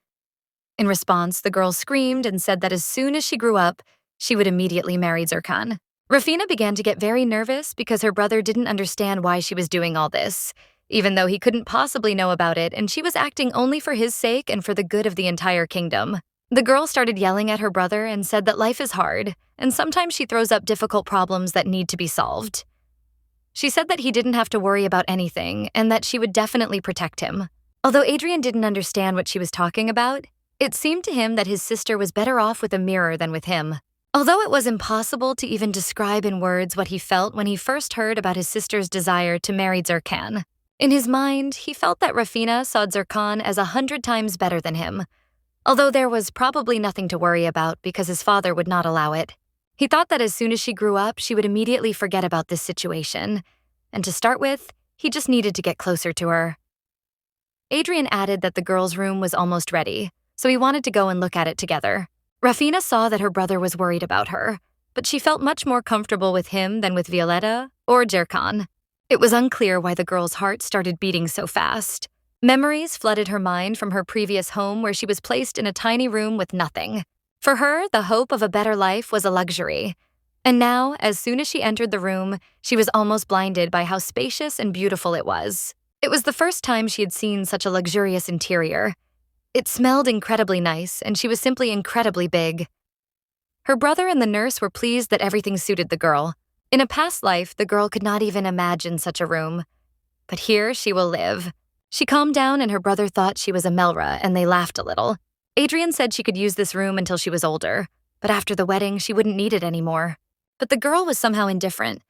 In response, the girl screamed and said that as soon as she grew up, she would immediately marry Zircon. Rafina began to get very nervous because her brother didn't understand why she was doing all this, even though he couldn't possibly know about it, and she was acting only for his sake and for the good of the entire kingdom. The girl started yelling at her brother and said that life is hard, and sometimes she throws up difficult problems that need to be solved. She said that he didn't have to worry about anything and that she would definitely protect him. Although Adrian didn't understand what she was talking about, it seemed to him that his sister was better off with a mirror than with him. Although it was impossible to even describe in words what he felt when he first heard about his sister's desire to marry Zirkan, in his mind, he felt that Rafina saw Zirkan as 100 times better than him, although there was probably nothing to worry about because his father would not allow it. He thought that as soon as she grew up, she would immediately forget about this situation, and to start with, he just needed to get closer to her. Adrian added that the girl's room was almost ready, so he wanted to go and look at it together. Rafina saw that her brother was worried about her, but she felt much more comfortable with him than with Violetta or Jerkan. It was unclear why the girl's heart started beating so fast. Memories flooded her mind from her previous home where she was placed in a tiny room with nothing. For her, the hope of a better life was a luxury. And now, as soon as she entered the room, she was almost blinded by how spacious and beautiful it was. It was the first time she had seen such a luxurious interior. It smelled incredibly nice, and she was simply incredibly big. Her brother and the nurse were pleased that everything suited the girl. In a past life, the girl could not even imagine such a room. But here she will live. She calmed down and her brother thought she was a Melra, and they laughed a little. Adrian said she could use this room until she was older, but after the wedding, she wouldn't need it anymore. But the girl was somehow indifferent.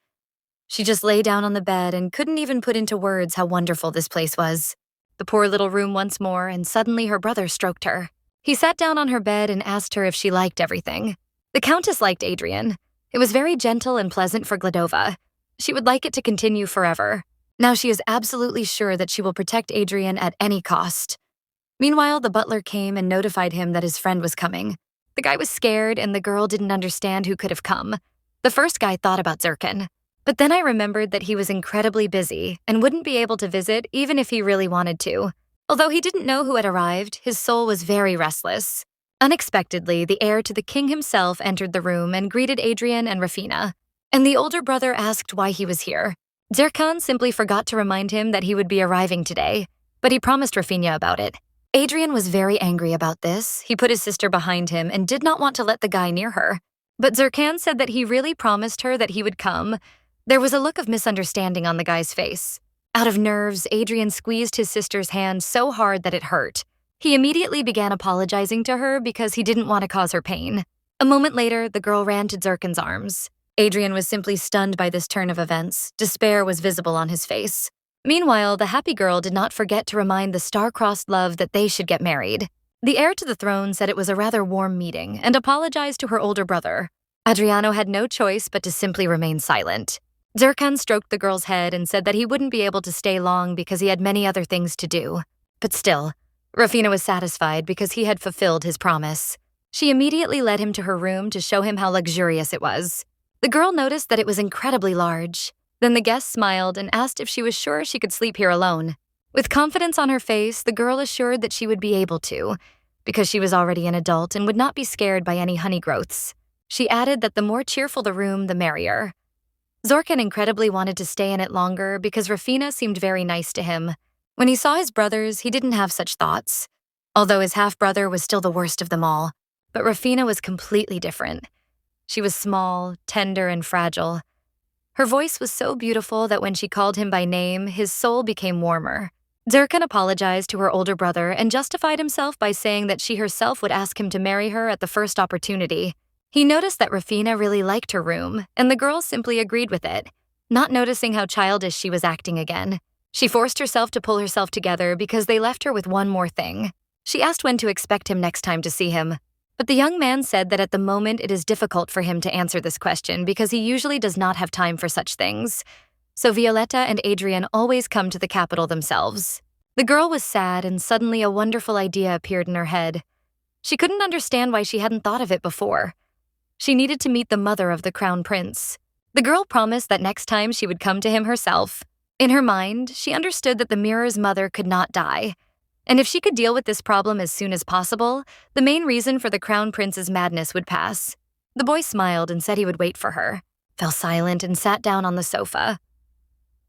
She just lay down on the bed and couldn't even put into words how wonderful this place was. The poor little room once more, and suddenly her brother stroked her. He sat down on her bed and asked her if she liked everything. The Countess liked Adrian. It was very gentle and pleasant for Gladova. She would like it to continue forever. Now she is absolutely sure that she will protect Adrian at any cost. Meanwhile, the butler came and notified him that his friend was coming. The guy was scared, and the girl didn't understand who could have come. The first guy thought about Zirkan. But then I remembered that he was incredibly busy and wouldn't be able to visit even if he really wanted to. Although he didn't know who had arrived, his soul was very restless. Unexpectedly, the heir to the king himself entered the room and greeted Adrian and Rafina. And the older brother asked why he was here. Zirkan simply forgot to remind him that he would be arriving today, but he promised Rafina about it. Adrian was very angry about this. He put his sister behind him and did not want to let the guy near her. But Zirkan said that he really promised her that he would come. There was a look of misunderstanding on the guy's face. Out of nerves, Adrian squeezed his sister's hand so hard that it hurt. He immediately began apologizing to her because he didn't want to cause her pain. A moment later, the girl ran to Zirkan's arms. Adrian was simply stunned by this turn of events. Despair was visible on his face. Meanwhile, the happy girl did not forget to remind the star-crossed love that they should get married. The heir to the throne said it was a rather warm meeting and apologized to her older brother. Adriano had no choice but to simply remain silent. Zirkan stroked the girl's head and said that he wouldn't be able to stay long because he had many other things to do. But still, Rafina was satisfied because he had fulfilled his promise. She immediately led him to her room to show him how luxurious it was. The girl noticed that it was incredibly large. Then the guest smiled and asked if she was sure she could sleep here alone. With confidence on her face, the girl assured that she would be able to, because she was already an adult and would not be scared by any honey growths. She added that the more cheerful the room, the merrier. Zorkan incredibly wanted to stay in it longer because Rafina seemed very nice to him. When he saw his brothers, he didn't have such thoughts, although his half-brother was still the worst of them all. But Rafina was completely different. She was small, tender, and fragile. Her voice was so beautiful that when she called him by name, his soul became warmer. Zirkan apologized to her older brother and justified himself by saying that she herself would ask him to marry her at the first opportunity. He noticed that Rafina really liked her room, and the girl simply agreed with it, not noticing how childish she was acting again. She forced herself to pull herself together because they left her with one more thing. She asked when to expect him next time to see him. But the young man said that at the moment it is difficult for him to answer this question because he usually does not have time for such things. So Violetta and Adrian always come to the capital themselves. The girl was sad and suddenly a wonderful idea appeared in her head. She couldn't understand why she hadn't thought of it before. She needed to meet the mother of the crown prince. The girl promised that next time she would come to him herself. In her mind, she understood that the mirror's mother could not die. And if she could deal with this problem as soon as possible, the main reason for the crown prince's madness would pass. The boy smiled and said he would wait for her, fell silent and sat down on the sofa.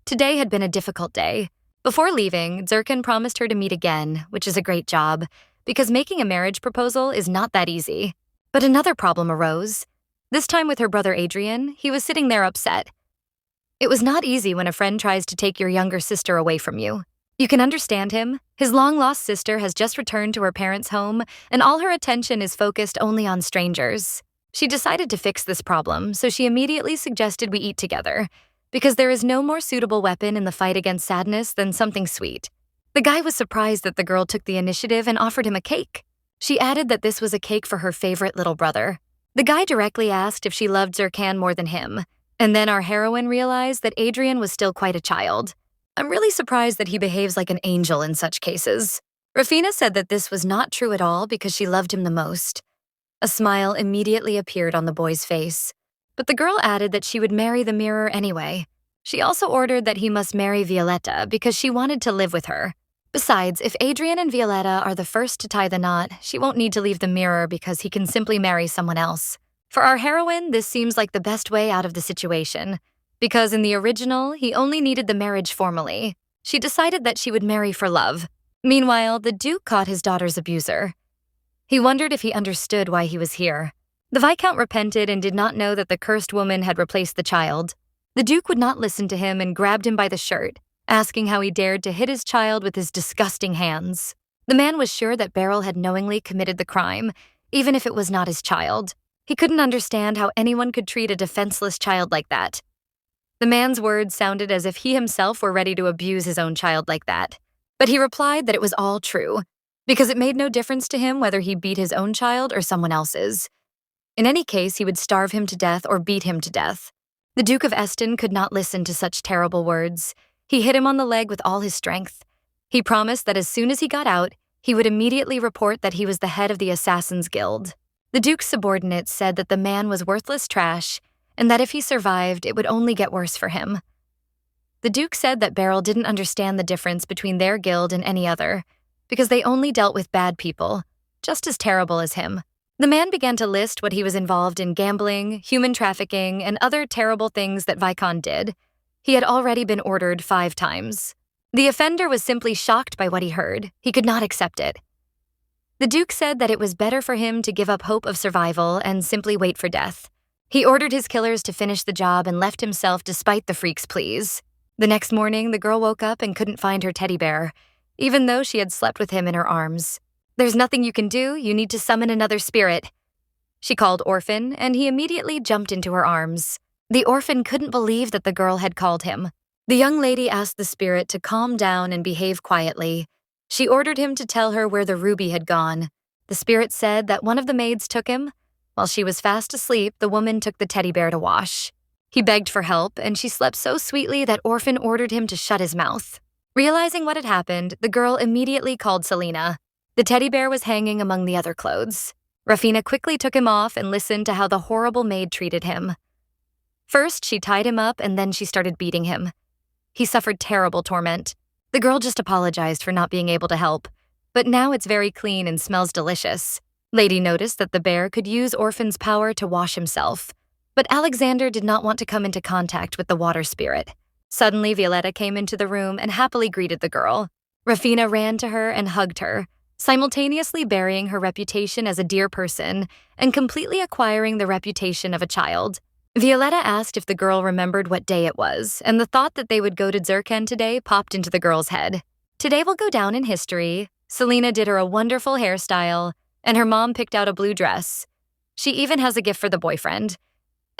Today had been a difficult day. Before leaving, Zirkan promised her to meet again, which is a great job, because making a marriage proposal is not that easy. But another problem arose. This time with her brother Adrian, he was sitting there upset. It was not easy when a friend tries to take your younger sister away from you. You can understand him. His long-lost sister has just returned to her parents' home, and all her attention is focused only on strangers. She decided to fix this problem, so she immediately suggested we eat together, because there is no more suitable weapon in the fight against sadness than something sweet. The guy was surprised that the girl took the initiative and offered him a cake. She added that this was a cake for her favorite little brother. The guy directly asked if she loved Zirkan more than him, and then our heroine realized that Adrian was still quite a child. I'm really surprised that he behaves like an angel in such cases. Rafina said that this was not true at all because she loved him the most. A smile immediately appeared on the boy's face, but the girl added that she would marry the mirror anyway. She also ordered that he must marry Violetta because she wanted to live with her. Besides, if Adrian and Violetta are the first to tie the knot, she won't need to leave the mirror because he can simply marry someone else. For our heroine, this seems like the best way out of the situation. Because in the original, he only needed the marriage formally. She decided that she would marry for love. Meanwhile, the Duke caught his daughter's abuser. He wondered if he understood why he was here. The Viscount repented and did not know that the cursed woman had replaced the child. The Duke would not listen to him and grabbed him by the shirt, asking how he dared to hit his child with his disgusting hands. The man was sure that Beryl had knowingly committed the crime, even if it was not his child. He couldn't understand how anyone could treat a defenseless child like that. The man's words sounded as if he himself were ready to abuse his own child like that. But he replied that it was all true, because it made no difference to him whether he beat his own child or someone else's. In any case, he would starve him to death or beat him to death. The Duke of Eston could not listen to such terrible words. He hit him on the leg with all his strength. He promised that as soon as he got out, he would immediately report that he was the head of the Assassin's Guild. The Duke's subordinates said that the man was worthless trash, and that if he survived, it would only get worse for him. The Duke said that Beryl didn't understand the difference between their guild and any other, because they only dealt with bad people, just as terrible as him. The man began to list what he was involved in: gambling, human trafficking, and other terrible things that Viscount did. He had already been ordered 5 times. The offender was simply shocked by what he heard. He could not accept it. The Duke said that it was better for him to give up hope of survival and simply wait for death. He ordered his killers to finish the job and left himself despite the freak's pleas. The next morning, the girl woke up and couldn't find her teddy bear, even though she had slept with him in her arms. "There's nothing you can do, you need to summon another spirit." She called Orphan, and he immediately jumped into her arms. The orphan couldn't believe that the girl had called him. The young lady asked the spirit to calm down and behave quietly. She ordered him to tell her where the ruby had gone. The spirit said that one of the maids took him. While she was fast asleep, the woman took the teddy bear to wash. He begged for help, and she slept so sweetly that Orphan ordered him to shut his mouth. Realizing what had happened, the girl immediately called Selena. The teddy bear was hanging among the other clothes. Rafina quickly took him off and listened to how the horrible maid treated him. First, she tied him up, and then she started beating him. He suffered terrible torment. The girl just apologized for not being able to help, but now it's very clean and smells delicious. Lady noticed that the bear could use Orphan's power to wash himself, but Alexander did not want to come into contact with the water spirit. Suddenly, Violetta came into the room and happily greeted the girl. Rafina ran to her and hugged her, simultaneously burying her reputation as a dear person and completely acquiring the reputation of a child. Violetta asked if the girl remembered what day it was, and the thought that they would go to Zirkan today popped into the girl's head. Today will go down in history. Selena did her a wonderful hairstyle, and her mom picked out a blue dress. She even has a gift for the boyfriend.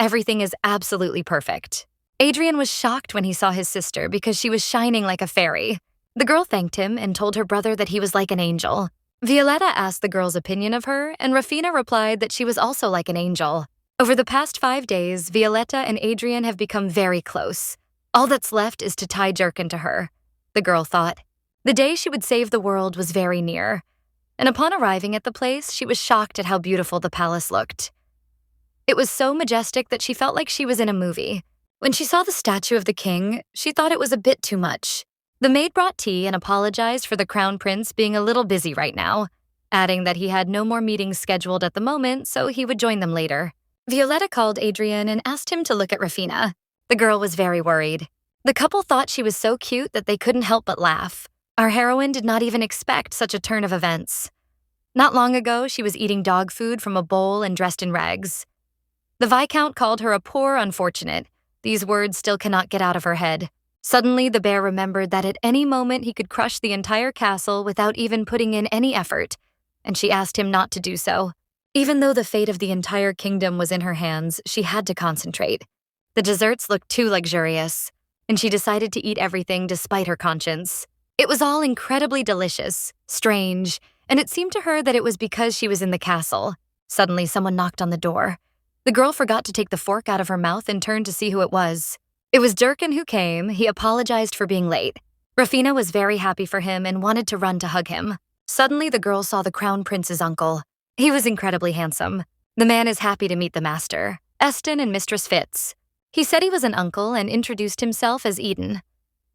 Everything is absolutely perfect. Adrian was shocked when he saw his sister because she was shining like a fairy. The girl thanked him and told her brother that he was like an angel. Violetta asked the girl's opinion of her, and Rafina replied that she was also like an angel. Over the past 5 days, Violetta and Adrian have become very close. All that's left is to tie Jerkin to her, the girl thought. The day she would save the world was very near, and upon arriving at the place, she was shocked at how beautiful the palace looked. It was so majestic that she felt like she was in a movie. When she saw the statue of the king, she thought it was a bit too much. The maid brought tea and apologized for the crown prince being a little busy right now, adding that he had no more meetings scheduled at the moment, so he would join them later. Violetta called Adrian and asked him to look at Rafina. The girl was very worried. The couple thought she was so cute that they couldn't help but laugh. Our heroine did not even expect such a turn of events. Not long ago, she was eating dog food from a bowl and dressed in rags. The Viscount called her a poor unfortunate. These words still cannot get out of her head. Suddenly, the bear remembered that at any moment he could crush the entire castle without even putting in any effort, and she asked him not to do so. Even though the fate of the entire kingdom was in her hands, she had to concentrate. The desserts looked too luxurious, and she decided to eat everything despite her conscience. It was all incredibly delicious, strange, and it seemed to her that it was because she was in the castle. Suddenly, someone knocked on the door. The girl forgot to take the fork out of her mouth and turned to see who it was. It was Durkin who came. He apologized for being late. Rafina was very happy for him and wanted to run to hug him. Suddenly, the girl saw the crown prince's uncle. He was incredibly handsome. The man is happy to meet the master, Eston and Mistress Fitz. He said he was an uncle and introduced himself as Eden.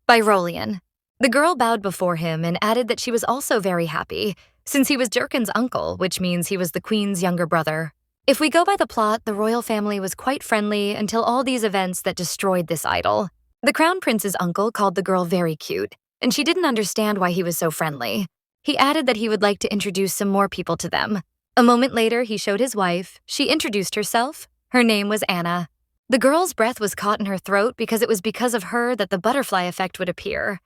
Byrolian. The girl bowed before him and added that she was also very happy, since he was Durkin's uncle, which means he was the queen's younger brother. If we go by the plot, the royal family was quite friendly until all these events that destroyed this idol. The crown prince's uncle called the girl very cute, and she didn't understand why he was so friendly. He added that he would like to introduce some more people to them. A moment later, he showed his wife. She introduced herself. Her name was Anna. The girl's breath was caught in her throat because it was because of her that the butterfly effect would appear.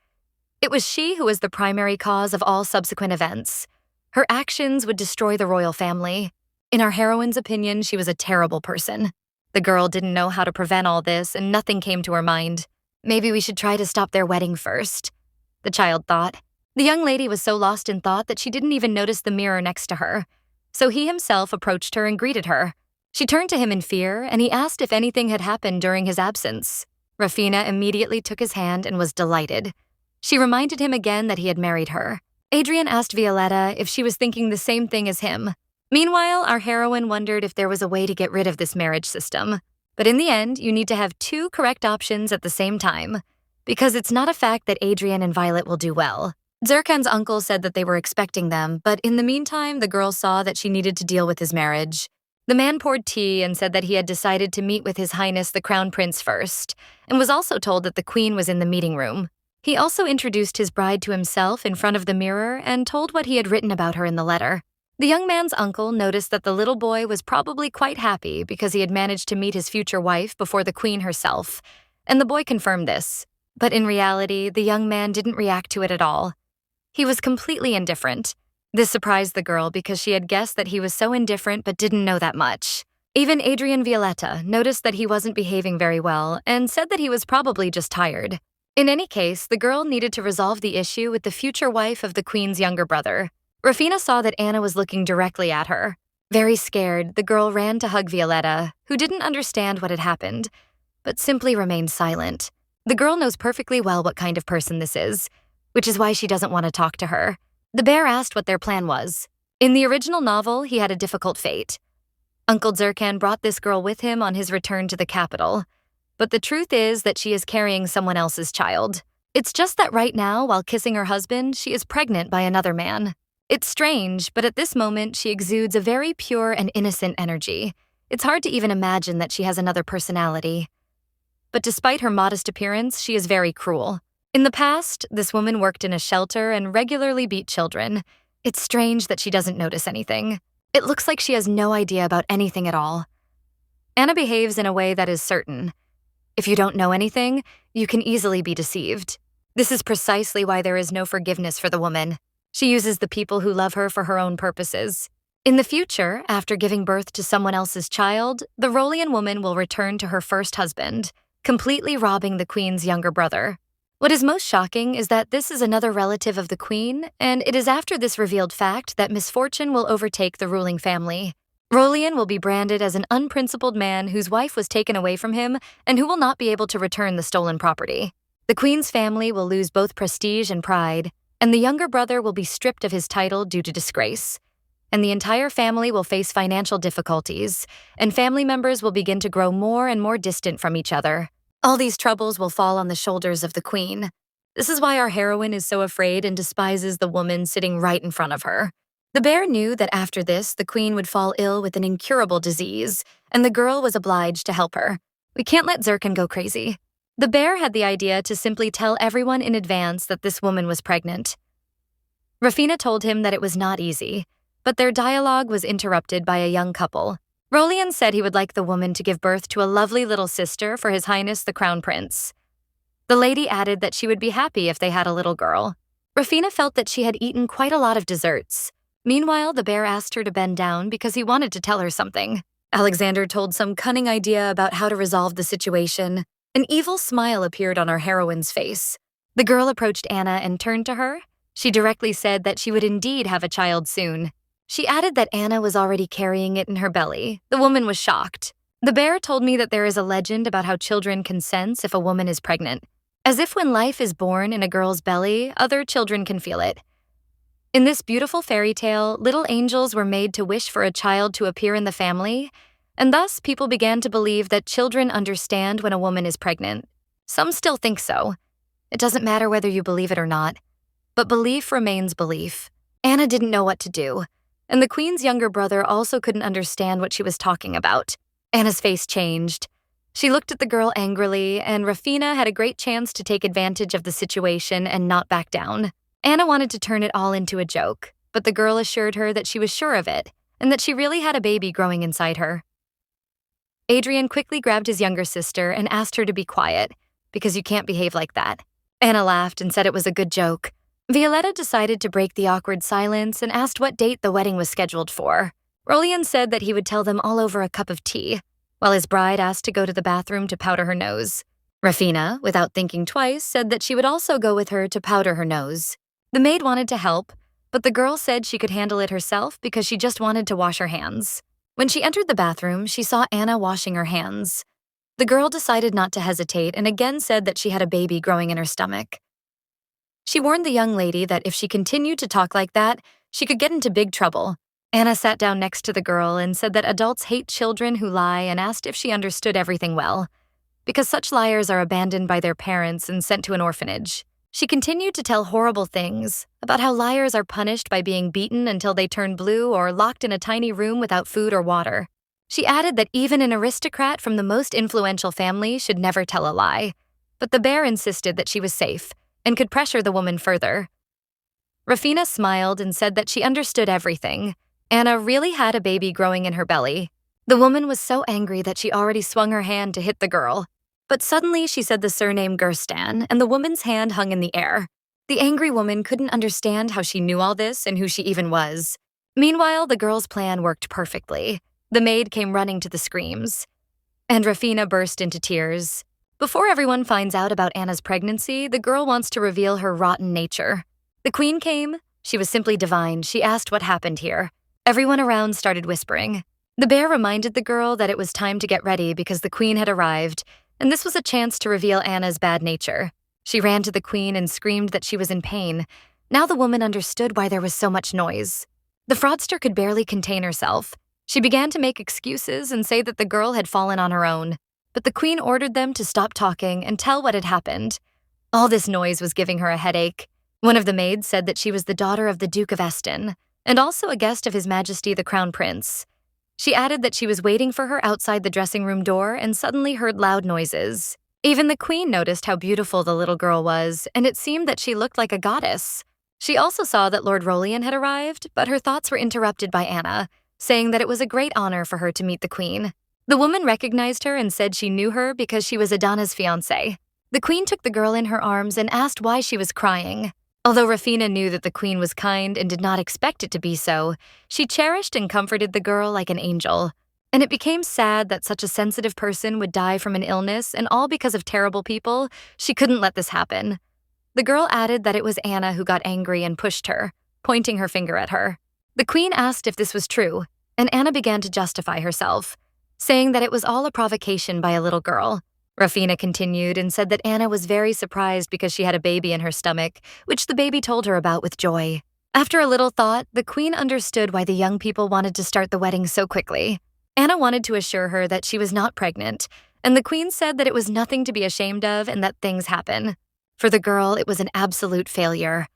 It was she who was the primary cause of all subsequent events. Her actions would destroy the royal family. In our heroine's opinion, she was a terrible person. The girl didn't know how to prevent all this, and nothing came to her mind. Maybe we should try to stop their wedding first, the child thought. The young lady was so lost in thought that she didn't even notice the mirror next to her. So he himself approached her and greeted her. She turned to him in fear, and he asked if anything had happened during his absence. Rafina immediately took his hand and was delighted. She reminded him again that he had married her. Adrian asked Violetta if she was thinking the same thing as him. Meanwhile, our heroine wondered if there was a way to get rid of this marriage system. But in the end, you need to have 2 correct options at the same time, because it's not a fact that Adrian and Violet will do well. Zirkan's uncle said that they were expecting them, but in the meantime, the girl saw that she needed to deal with his marriage. The man poured tea and said that he had decided to meet with His Highness the Crown Prince first, and was also told that the Queen was in the meeting room. He also introduced his bride to himself in front of the mirror and told what he had written about her in the letter. The young man's uncle noticed that the little boy was probably quite happy because he had managed to meet his future wife before the Queen herself, and the boy confirmed this. But in reality, the young man didn't react to it at all. He was completely indifferent. This surprised the girl because she had guessed that he was so indifferent but didn't know that much. Even Adrian Violetta noticed that he wasn't behaving very well and said that he was probably just tired. In any case, the girl needed to resolve the issue with the future wife of the queen's younger brother. Rafina saw that Anna was looking directly at her. Very scared, the girl ran to hug Violetta, who didn't understand what had happened, but simply remained silent. The girl knows perfectly well what kind of person this is, which is why she doesn't want to talk to her. The bear asked what their plan was. In the original novel, he had a difficult fate. Uncle Zirkan brought this girl with him on his return to the capital, but the truth is that she is carrying someone else's child. It's just that right now, while kissing her husband, she is pregnant by another man. It's strange, but at this moment, she exudes a very pure and innocent energy. It's hard to even imagine that she has another personality. But despite her modest appearance, she is very cruel. In the past, this woman worked in a shelter and regularly beat children. It's strange that she doesn't notice anything. It looks like she has no idea about anything at all. Anna behaves in a way that is certain. If you don't know anything, you can easily be deceived. This is precisely why there is no forgiveness for the woman. She uses the people who love her for her own purposes. In the future, after giving birth to someone else's child, the Rolian woman will return to her first husband, completely robbing the queen's younger brother. What is most shocking is that this is another relative of the queen, and it is after this revealed fact that misfortune will overtake the ruling family. Rolian will be branded as an unprincipled man whose wife was taken away from him and who will not be able to return the stolen property. The queen's family will lose both prestige and pride, and the younger brother will be stripped of his title due to disgrace. And the entire family will face financial difficulties, and family members will begin to grow more and more distant from each other. All these troubles will fall on the shoulders of the queen. This is why our heroine is so afraid and despises the woman sitting right in front of her. The bear knew that after this, the queen would fall ill with an incurable disease, and the girl was obliged to help her. We can't let Zirkan go crazy. The bear had the idea to simply tell everyone in advance that this woman was pregnant. Rafina told him that it was not easy, but their dialogue was interrupted by a young couple. Rolian said he would like the woman to give birth to a lovely little sister for His Highness the Crown Prince. The lady added that she would be happy if they had a little girl. Rafina felt that she had eaten quite a lot of desserts. Meanwhile, the bear asked her to bend down because he wanted to tell her something. Alexander told some cunning idea about how to resolve the situation. An evil smile appeared on our heroine's face. The girl approached Anna and turned to her. She directly said that she would indeed have a child soon. She added that Anna was already carrying it in her belly. The woman was shocked. The bear told me that there is a legend about how children can sense if a woman is pregnant, as if when life is born in a girl's belly, other children can feel it. In this beautiful fairy tale, little angels were made to wish for a child to appear in the family, and thus people began to believe that children understand when a woman is pregnant. Some still think so. It doesn't matter whether you believe it or not, but belief remains belief. Anna didn't know what to do, and the queen's younger brother also couldn't understand what she was talking about. Anna's face changed. She looked at the girl angrily, and Rafina had a great chance to take advantage of the situation and not back down. Anna wanted to turn it all into a joke, but the girl assured her that she was sure of it, and that she really had a baby growing inside her. Adrian quickly grabbed his younger sister and asked her to be quiet, because you can't behave like that. Anna laughed and said it was a good joke. Violetta decided to break the awkward silence and asked what date the wedding was scheduled for. Rolian said that he would tell them all over a cup of tea, while his bride asked to go to the bathroom to powder her nose. Rafina, without thinking twice, said that she would also go with her to powder her nose. The maid wanted to help, but the girl said she could handle it herself because she just wanted to wash her hands. When she entered the bathroom, she saw Anna washing her hands. The girl decided not to hesitate and again said that she had a baby growing in her stomach. She warned the young lady that if she continued to talk like that, she could get into big trouble. Anna sat down next to the girl and said that adults hate children who lie and asked if she understood everything well, because such liars are abandoned by their parents and sent to an orphanage. She continued to tell horrible things about how liars are punished by being beaten until they turn blue or locked in a tiny room without food or water. She added that even an aristocrat from the most influential family should never tell a lie, but the bear insisted that she was safe and could pressure the woman further. Rafina smiled and said that she understood everything. Anna really had a baby growing in her belly. The woman was so angry that she already swung her hand to hit the girl. But suddenly she said the surname Gerstan, and the woman's hand hung in the air. The angry woman couldn't understand how she knew all this and who she even was. Meanwhile, the girl's plan worked perfectly. The maid came running to the screams, and Rafina burst into tears. Before everyone finds out about Anna's pregnancy, the girl wants to reveal her rotten nature. The queen came. She was simply divine. She asked what happened here. Everyone around started whispering. The bear reminded the girl that it was time to get ready because the queen had arrived, and this was a chance to reveal Anna's bad nature. She ran to the queen and screamed that she was in pain. Now the woman understood why there was so much noise. The fraudster could barely contain herself. She began to make excuses and say that the girl had fallen on her own, but the queen ordered them to stop talking and tell what had happened. All this noise was giving her a headache. One of the maids said that she was the daughter of the Duke of Eston, and also a guest of His Majesty the Crown Prince. She added that she was waiting for her outside the dressing room door and suddenly heard loud noises. Even the queen noticed how beautiful the little girl was, and it seemed that she looked like a goddess. She also saw that Lord Rolian had arrived, but her thoughts were interrupted by Anna, saying that it was a great honor for her to meet the queen. The woman recognized her and said she knew her because she was Adana's fiancée. The queen took the girl in her arms and asked why she was crying. Although Rafina knew that the queen was kind and did not expect it to be so, she cherished and comforted the girl like an angel. And it became sad that such a sensitive person would die from an illness, and all because of terrible people. She couldn't let this happen. The girl added that it was Anna who got angry and pushed her, pointing her finger at her. The queen asked if this was true, and Anna began to justify herself, saying that it was all a provocation by a little girl. Rafina continued and said that Anna was very surprised because she had a baby in her stomach, which the baby told her about with joy. After a little thought, the queen understood why the young people wanted to start the wedding so quickly. Anna wanted to assure her that she was not pregnant, and the queen said that it was nothing to be ashamed of and that things happen. For the girl, it was an absolute failure.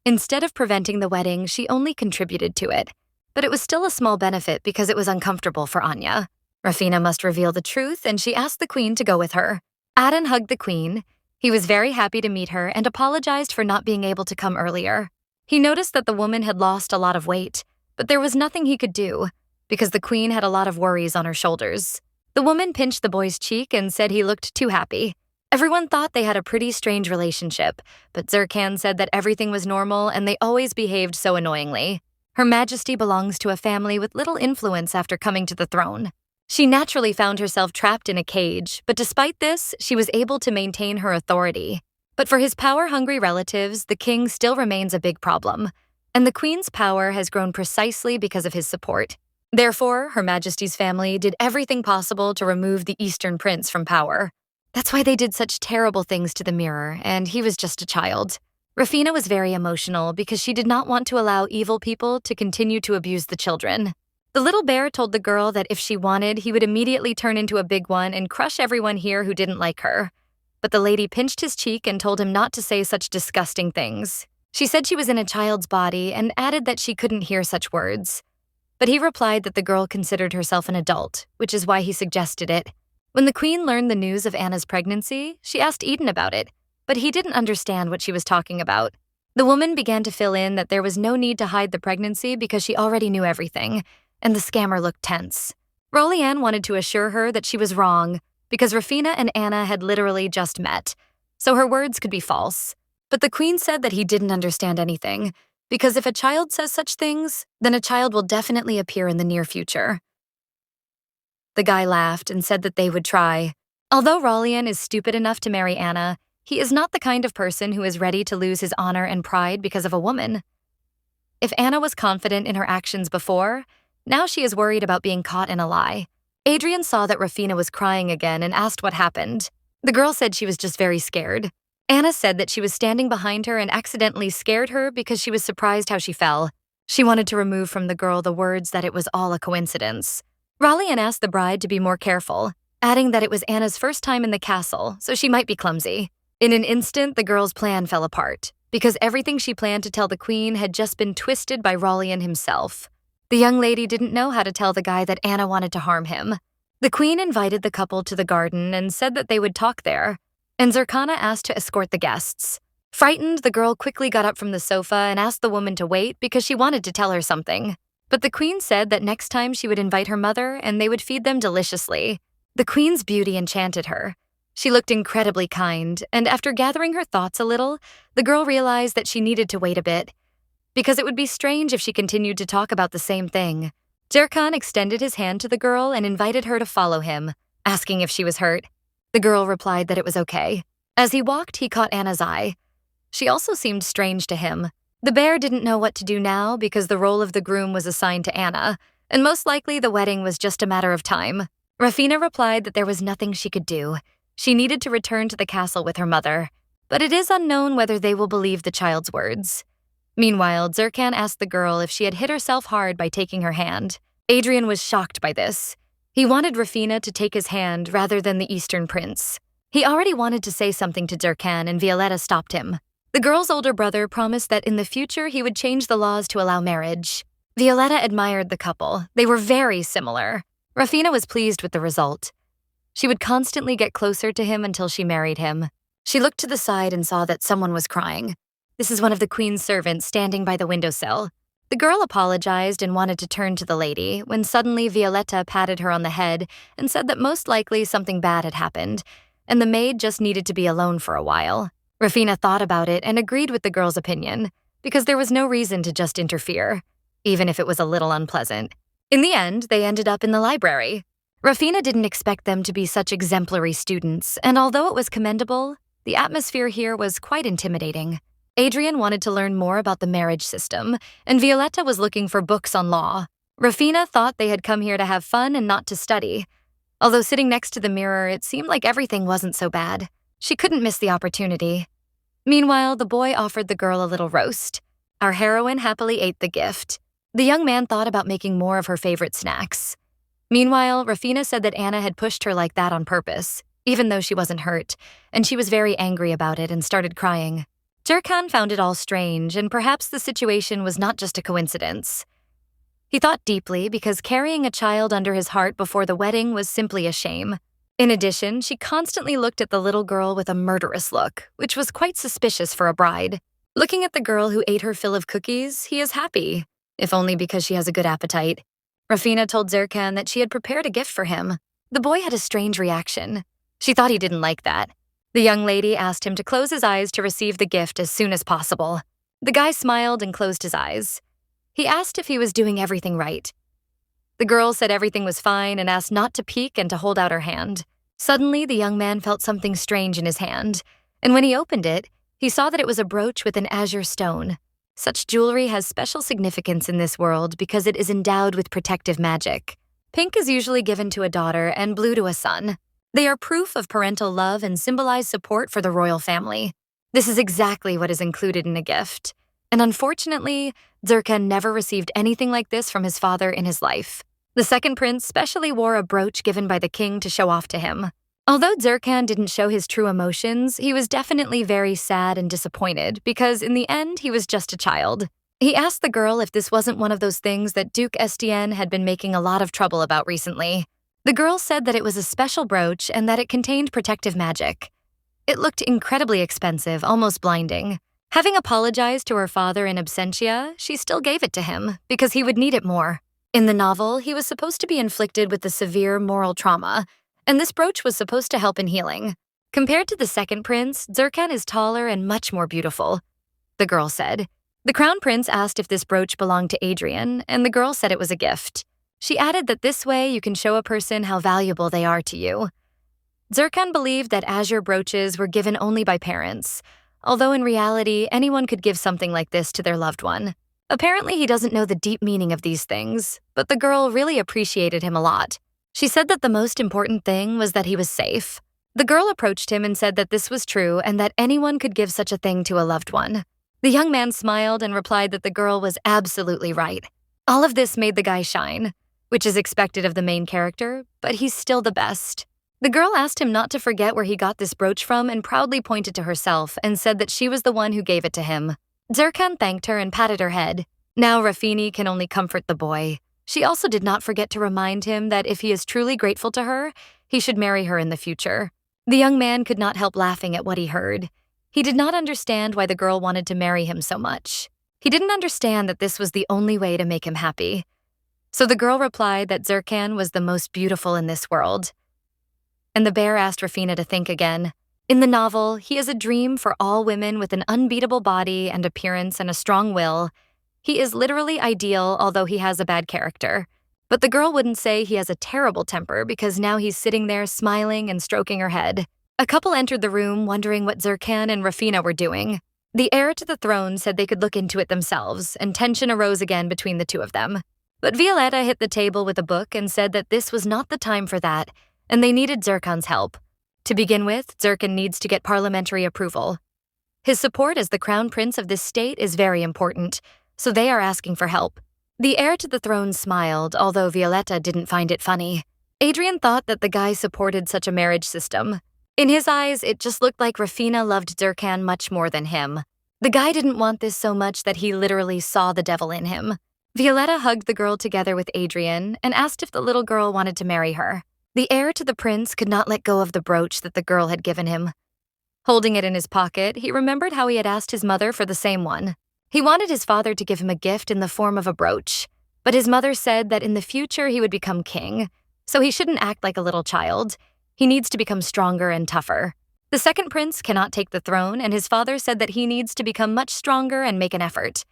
Instead of preventing the wedding, she only contributed to it. But it was still a small benefit because it was uncomfortable for Anya. Rafina must reveal the truth, and she asked the queen to go with her. Adan hugged the queen. He was very happy to meet her and apologized for not being able to come earlier. He noticed that the woman had lost a lot of weight, but there was nothing he could do because the queen had a lot of worries on her shoulders. The woman pinched the boy's cheek and said he looked too happy. Everyone thought they had a pretty strange relationship, but Zirkan said that everything was normal and they always behaved so annoyingly. Her Majesty belongs to a family with little influence after coming to the throne. She naturally found herself trapped in a cage, but despite this, she was able to maintain her authority. But for his power-hungry relatives, the king still remains a big problem, and the queen's power has grown precisely because of his support. Therefore, Her Majesty's family did everything possible to remove the Eastern Prince from power. That's why they did such terrible things to the mirror, and he was just a child. Rafina was very emotional because she did not want to allow evil people to continue to abuse the children. The little bear told the girl that if she wanted, he would immediately turn into a big one and crush everyone here who didn't like her. But the lady pinched his cheek and told him not to say such disgusting things. She said she was in a child's body and added that she couldn't hear such words. But he replied that the girl considered herself an adult, which is why he suggested it. When the queen learned the news of Anna's pregnancy, she asked Eden about it, but he didn't understand what she was talking about. The woman began to fill in that there was no need to hide the pregnancy because she already knew everything, and the scammer looked tense. Rolian wanted to assure her that she was wrong because Rafina and Anna had literally just met, so her words could be false. But the queen said that he didn't understand anything, because if a child says such things, then a child will definitely appear in the near future. The guy laughed and said that they would try. Although Rolian is stupid enough to marry Anna, he is not the kind of person who is ready to lose his honor and pride because of a woman. If Anna was confident in her actions before, now she is worried about being caught in a lie. Adrian saw that Rafina was crying again and asked what happened. The girl said she was just very scared. Anna said that she was standing behind her and accidentally scared her because she was surprised how she fell. She wanted to remove from the girl the words that it was all a coincidence. Rolian asked the bride to be more careful, adding that it was Anna's first time in the castle, so she might be clumsy. In an instant, the girl's plan fell apart, because everything she planned to tell the queen had just been twisted by Rolian himself. The young lady didn't know how to tell the guy that Anna wanted to harm him. The queen invited the couple to the garden and said that they would talk there, and Zirkana asked to escort the guests. Frightened, the girl quickly got up from the sofa and asked the woman to wait because she wanted to tell her something. But the queen said that next time she would invite her mother and they would feed them deliciously. The queen's beauty enchanted her. She looked incredibly kind, and after gathering her thoughts a little, the girl realized that she needed to wait a bit, because it would be strange if she continued to talk about the same thing. Zircon extended his hand to the girl and invited her to follow him, asking if she was hurt. The girl replied that it was okay. As he walked, he caught Anna's eye. She also seemed strange to him. The bear didn't know what to do now because the role of the groom was assigned to Anna, and most likely the wedding was just a matter of time. Rafina replied that there was nothing she could do. She needed to return to the castle with her mother, but it is unknown whether they will believe the child's words. Meanwhile, Zircon asked the girl if she had hit herself hard by taking her hand. Adrian was shocked by this. He wanted Rafina to take his hand rather than the Eastern Prince. He already wanted to say something to Zircon, and Violetta stopped him. The girl's older brother promised that in the future he would change the laws to allow marriage. Violetta admired the couple. They were very similar. Rafina was pleased with the result. She would constantly get closer to him until she married him. She looked to the side and saw that someone was crying. This is one of the queen's servants standing by the windowsill. The girl apologized and wanted to turn to the lady when suddenly Violetta patted her on the head and said that most likely something bad had happened, and the maid just needed to be alone for a while. Rafina thought about it and agreed with the girl's opinion, because there was no reason to just interfere, even if it was a little unpleasant. In the end, they ended up in the library. Rafina didn't expect them to be such exemplary students, and although it was commendable, the atmosphere here was quite intimidating. Adrian wanted to learn more about the marriage system, and Violetta was looking for books on law. Rafina thought they had come here to have fun and not to study. Although sitting next to the mirror, it seemed like everything wasn't so bad. She couldn't miss the opportunity. Meanwhile, the boy offered the girl a little roast. Our heroine happily ate the gift. The young man thought about making more of her favorite snacks. Meanwhile, Rafina said that Anna had pushed her like that on purpose, even though she wasn't hurt, and she was very angry about it and started crying. Zircon found it all strange, and perhaps the situation was not just a coincidence. He thought deeply because carrying a child under his heart before the wedding was simply a shame. In addition, she constantly looked at the little girl with a murderous look, which was quite suspicious for a bride. Looking at the girl who ate her fill of cookies, he is happy, if only because she has a good appetite. Rafina told Zircon that she had prepared a gift for him. The boy had a strange reaction. She thought he didn't like that. The young lady asked him to close his eyes to receive the gift as soon as possible. The guy smiled and closed his eyes. He asked if he was doing everything right. The girl said everything was fine and asked not to peek and to hold out her hand. Suddenly, the young man felt something strange in his hand, and when he opened it, he saw that it was a brooch with an azure stone. Such jewelry has special significance in this world because it is endowed with protective magic. Pink is usually given to a daughter and blue to a son. They are proof of parental love and symbolize support for the royal family. This is exactly what is included in a gift. And unfortunately, Zircon never received anything like this from his father in his life. The second prince specially wore a brooch given by the king to show off to him. Although Zircon didn't show his true emotions, he was definitely very sad and disappointed because in the end, he was just a child. He asked the girl if this wasn't one of those things that Duke Estienne had been making a lot of trouble about recently. The girl said that it was a special brooch and that it contained protective magic. It looked incredibly expensive, almost blinding. Having apologized to her father in absentia, she still gave it to him because he would need it more. In the novel, he was supposed to be inflicted with a severe moral trauma, and this brooch was supposed to help in healing. Compared to the second prince, Zircon is taller and much more beautiful, the girl said. The crown prince asked if this brooch belonged to Adrian, and the girl said it was a gift. She added that this way you can show a person how valuable they are to you. Zircon believed that azure brooches were given only by parents, although in reality, anyone could give something like this to their loved one. Apparently, he doesn't know the deep meaning of these things, but the girl really appreciated him a lot. She said that the most important thing was that he was safe. The girl approached him and said that this was true and that anyone could give such a thing to a loved one. The young man smiled and replied that the girl was absolutely right. All of this made the guy shine, which is expected of the main character, but he's still the best. The girl asked him not to forget where he got this brooch from and proudly pointed to herself and said that she was the one who gave it to him. Zircon thanked her and patted her head. Now Rafini can only comfort the boy. She also did not forget to remind him that if he is truly grateful to her, he should marry her in the future. The young man could not help laughing at what he heard. He did not understand why the girl wanted to marry him so much. He didn't understand that this was the only way to make him happy. So the girl replied that Zircon was the most beautiful in this world. And the bear asked Rafina to think again. In the novel, he is a dream for all women with an unbeatable body and appearance and a strong will. He is literally ideal, although he has a bad character. But the girl wouldn't say he has a terrible temper because now he's sitting there smiling and stroking her head. A couple entered the room wondering what Zirkan and Rafina were doing. The heir to the throne said they could look into it themselves, and tension arose again between the two of them. But Violetta hit the table with a book and said that this was not the time for that, and they needed Zirkan's help. To begin with, Zirkan needs to get parliamentary approval. His support as the crown prince of this state is very important, so they are asking for help. The heir to the throne smiled, although Violetta didn't find it funny. Adrian thought that the guy supported such a marriage system. In his eyes, it just looked like Rafina loved Zirkan much more than him. The guy didn't want this so much that he literally saw the devil in him. Violetta hugged the girl together with Adrian and asked if the little girl wanted to marry her. The heir to the prince could not let go of the brooch that the girl had given him. Holding it in his pocket, he remembered how he had asked his mother for the same one. He wanted his father to give him a gift in the form of a brooch, but his mother said that in the future he would become king, so he shouldn't act like a little child. He needs to become stronger and tougher. The second prince cannot take the throne, and his father said that he needs to become much stronger and make an effort.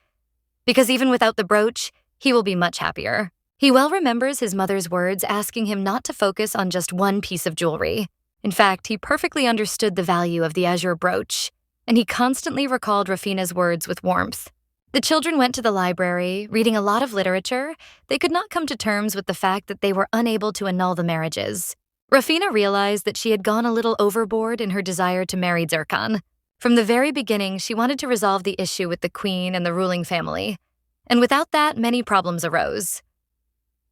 Because even without the brooch, he will be much happier. He well remembers his mother's words asking him not to focus on just one piece of jewelry. In fact, he perfectly understood the value of the azure brooch, and he constantly recalled Rafina's words with warmth. The children went to the library, reading a lot of literature. They could not come to terms with the fact that they were unable to annul the marriages. Rafina realized that she had gone a little overboard in her desire to marry Zirkan. From the very beginning, she wanted to resolve the issue with the queen and the ruling family, and without that, many problems arose.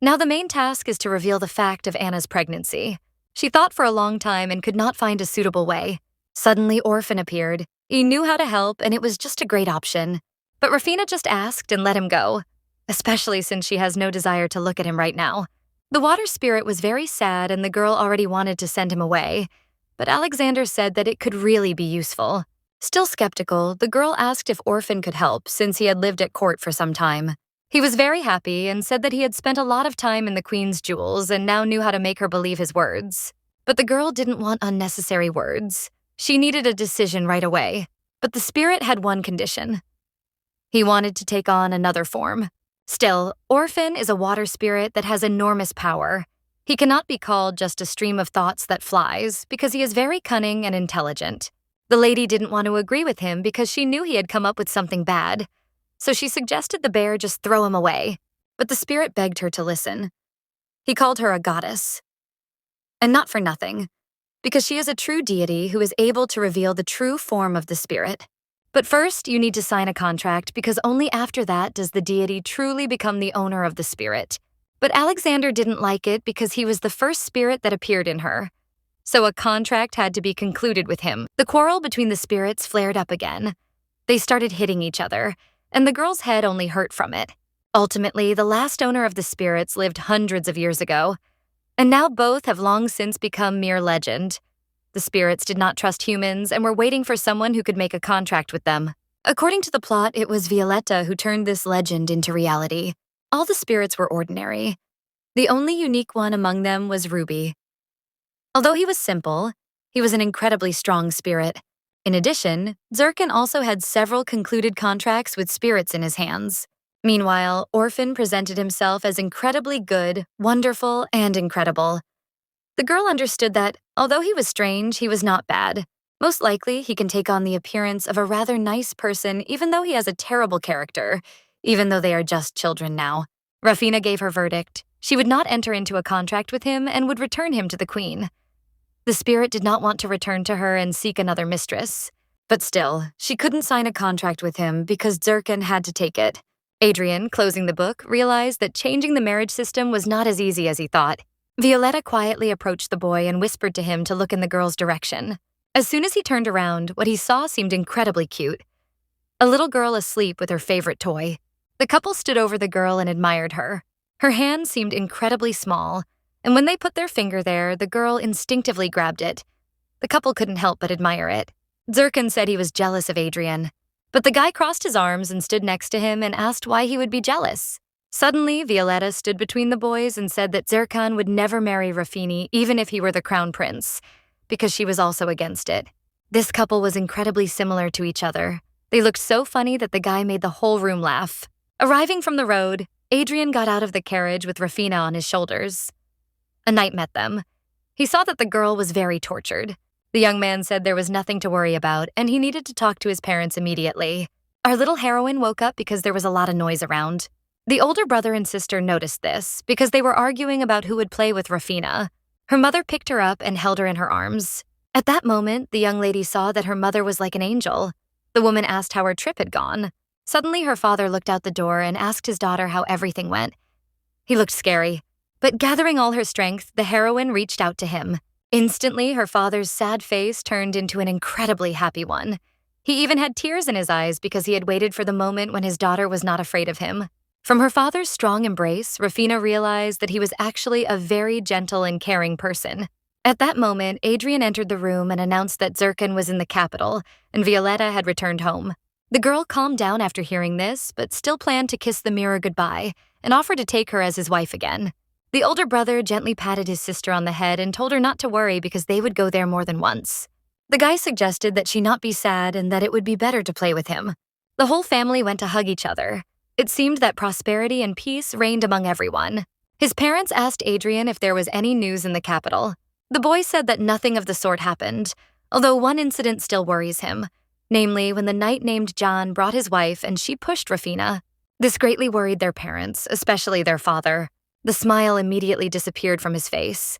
Now the main task is to reveal the fact of Anna's pregnancy. She thought for a long time and could not find a suitable way. Suddenly, Orphan appeared. He knew how to help, and it was just a great option. But Rafina just asked and let him go, especially since she has no desire to look at him right now. The water spirit was very sad, and the girl already wanted to send him away, but Alexander said that it could really be useful. Still skeptical, the girl asked if Orphan could help since he had lived at court for some time. He was very happy and said that he had spent a lot of time in the queen's jewels and now knew how to make her believe his words. But the girl didn't want unnecessary words. She needed a decision right away. But the spirit had one condition. He wanted to take on another form. Still, Orphan is a water spirit that has enormous power. He cannot be called just a stream of thoughts that flies because he is very cunning and intelligent. The lady didn't want to agree with him because she knew he had come up with something bad. So she suggested the bear just throw him away, but the spirit begged her to listen. He called her a goddess. And not for nothing, because she is a true deity who is able to reveal the true form of the spirit. But first, you need to sign a contract because only after that does the deity truly become the owner of the spirit. But Alexander didn't like it because he was the first spirit that appeared in her. So a contract had to be concluded with him. The quarrel between the spirits flared up again. They started hitting each other, and the girl's head only hurt from it. Ultimately, the last owner of the spirits lived hundreds of years ago, and now both have long since become mere legend. The spirits did not trust humans and were waiting for someone who could make a contract with them. According to the plot, it was Violetta who turned this legend into reality. All the spirits were ordinary. The only unique one among them was Ruby. Although he was simple, he was an incredibly strong spirit. In addition, Zirkan also had several concluded contracts with spirits in his hands. Meanwhile, Orphan presented himself as incredibly good, wonderful, and incredible. The girl understood that, although he was strange, he was not bad. Most likely, he can take on the appearance of a rather nice person even though he has a terrible character, even though they are just children now. Rafina gave her verdict. She would not enter into a contract with him and would return him to the queen. The spirit did not want to return to her and seek another mistress. But still, she couldn't sign a contract with him because Zirkan had to take it. Adrian, closing the book, realized that changing the marriage system was not as easy as he thought. Violetta quietly approached the boy and whispered to him to look in the girl's direction. As soon as he turned around, what he saw seemed incredibly cute. A little girl asleep with her favorite toy. The couple stood over the girl and admired her. Her hand seemed incredibly small, and when they put their finger there, the girl instinctively grabbed it. The couple couldn't help but admire it. Zirkan said he was jealous of Adrian, but the guy crossed his arms and stood next to him and asked why he would be jealous. Suddenly, Violetta stood between the boys and said that Zirkan would never marry Rafini even if he were the crown prince, because she was also against it. This couple was incredibly similar to each other. They looked so funny that the guy made the whole room laugh. Arriving from the road, Adrian got out of the carriage with Rafina on his shoulders. A knight met them. He saw that the girl was very tortured. The young man said there was nothing to worry about, and he needed to talk to his parents immediately. Our little heroine woke up because there was a lot of noise around. The older brother and sister noticed this because they were arguing about who would play with Rafina. Her mother picked her up and held her in her arms. At that moment, the young lady saw that her mother was like an angel. The woman asked how her trip had gone. Suddenly, her father looked out the door and asked his daughter how everything went. He looked scary, but gathering all her strength, the heroine reached out to him. Instantly, her father's sad face turned into an incredibly happy one. He even had tears in his eyes because he had waited for the moment when his daughter was not afraid of him. From her father's strong embrace, Rafina realized that he was actually a very gentle and caring person. At that moment, Adrian entered the room and announced that Zircon was in the capital and Violetta had returned home. The girl calmed down after hearing this, but still planned to kiss the mirror goodbye and offered to take her as his wife again. The older brother gently patted his sister on the head and told her not to worry because they would go there more than once. The guy suggested that she not be sad and that it would be better to play with him. The whole family went to hug each other. It seemed that prosperity and peace reigned among everyone. His parents asked Adrian if there was any news in the capital. The boy said that nothing of the sort happened, although one incident still worries him, namely when the knight named John brought his wife and she pushed Rafina. This greatly worried their parents, especially their father. The smile immediately disappeared from his face.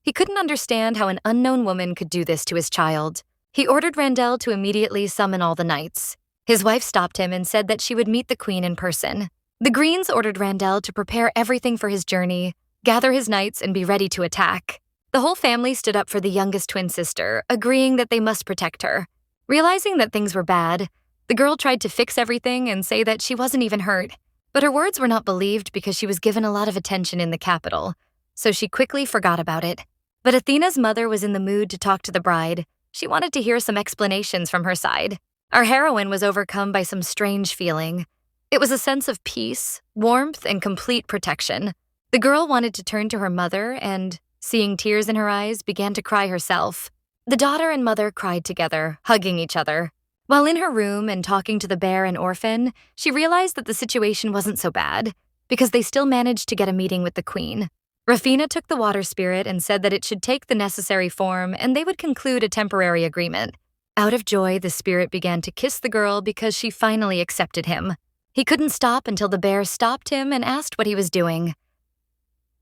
He couldn't understand how an unknown woman could do this to his child. He ordered Randell to immediately summon all the knights. His wife stopped him and said that she would meet the queen in person. The Greens ordered Randell to prepare everything for his journey, gather his knights, and be ready to attack. The whole family stood up for the youngest twin sister, agreeing that they must protect her. Realizing that things were bad, the girl tried to fix everything and say that she wasn't even hurt. But her words were not believed because she was given a lot of attention in the capital, so she quickly forgot about it. But Athena's mother was in the mood to talk to the bride. She wanted to hear some explanations from her side. Our heroine was overcome by some strange feeling. It was a sense of peace, warmth, and complete protection. The girl wanted to turn to her mother and, seeing tears in her eyes, began to cry herself. The daughter and mother cried together, hugging each other. While in her room and talking to the bear and Orphan, she realized that the situation wasn't so bad, because they still managed to get a meeting with the queen. Rafina took the water spirit and said that it should take the necessary form and they would conclude a temporary agreement. Out of joy, the spirit began to kiss the girl because she finally accepted him. He couldn't stop until the bear stopped him and asked what he was doing.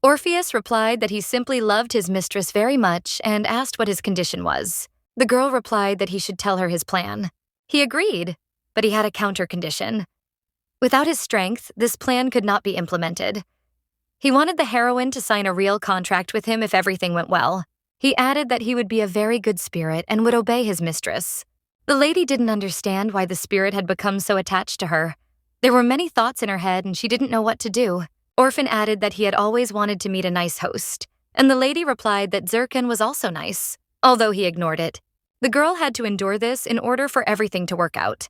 Orpheus replied that he simply loved his mistress very much and asked what his condition was. The girl replied that he should tell her his plan. He agreed, but he had a counter condition. Without his strength, this plan could not be implemented. He wanted the heroine to sign a real contract with him if everything went well. He added that he would be a very good spirit and would obey his mistress. The lady didn't understand why the spirit had become so attached to her. There were many thoughts in her head and she didn't know what to do. Orphan added that he had always wanted to meet a nice host, and the lady replied that Zircon was also nice, although he ignored it. The girl had to endure this in order for everything to work out.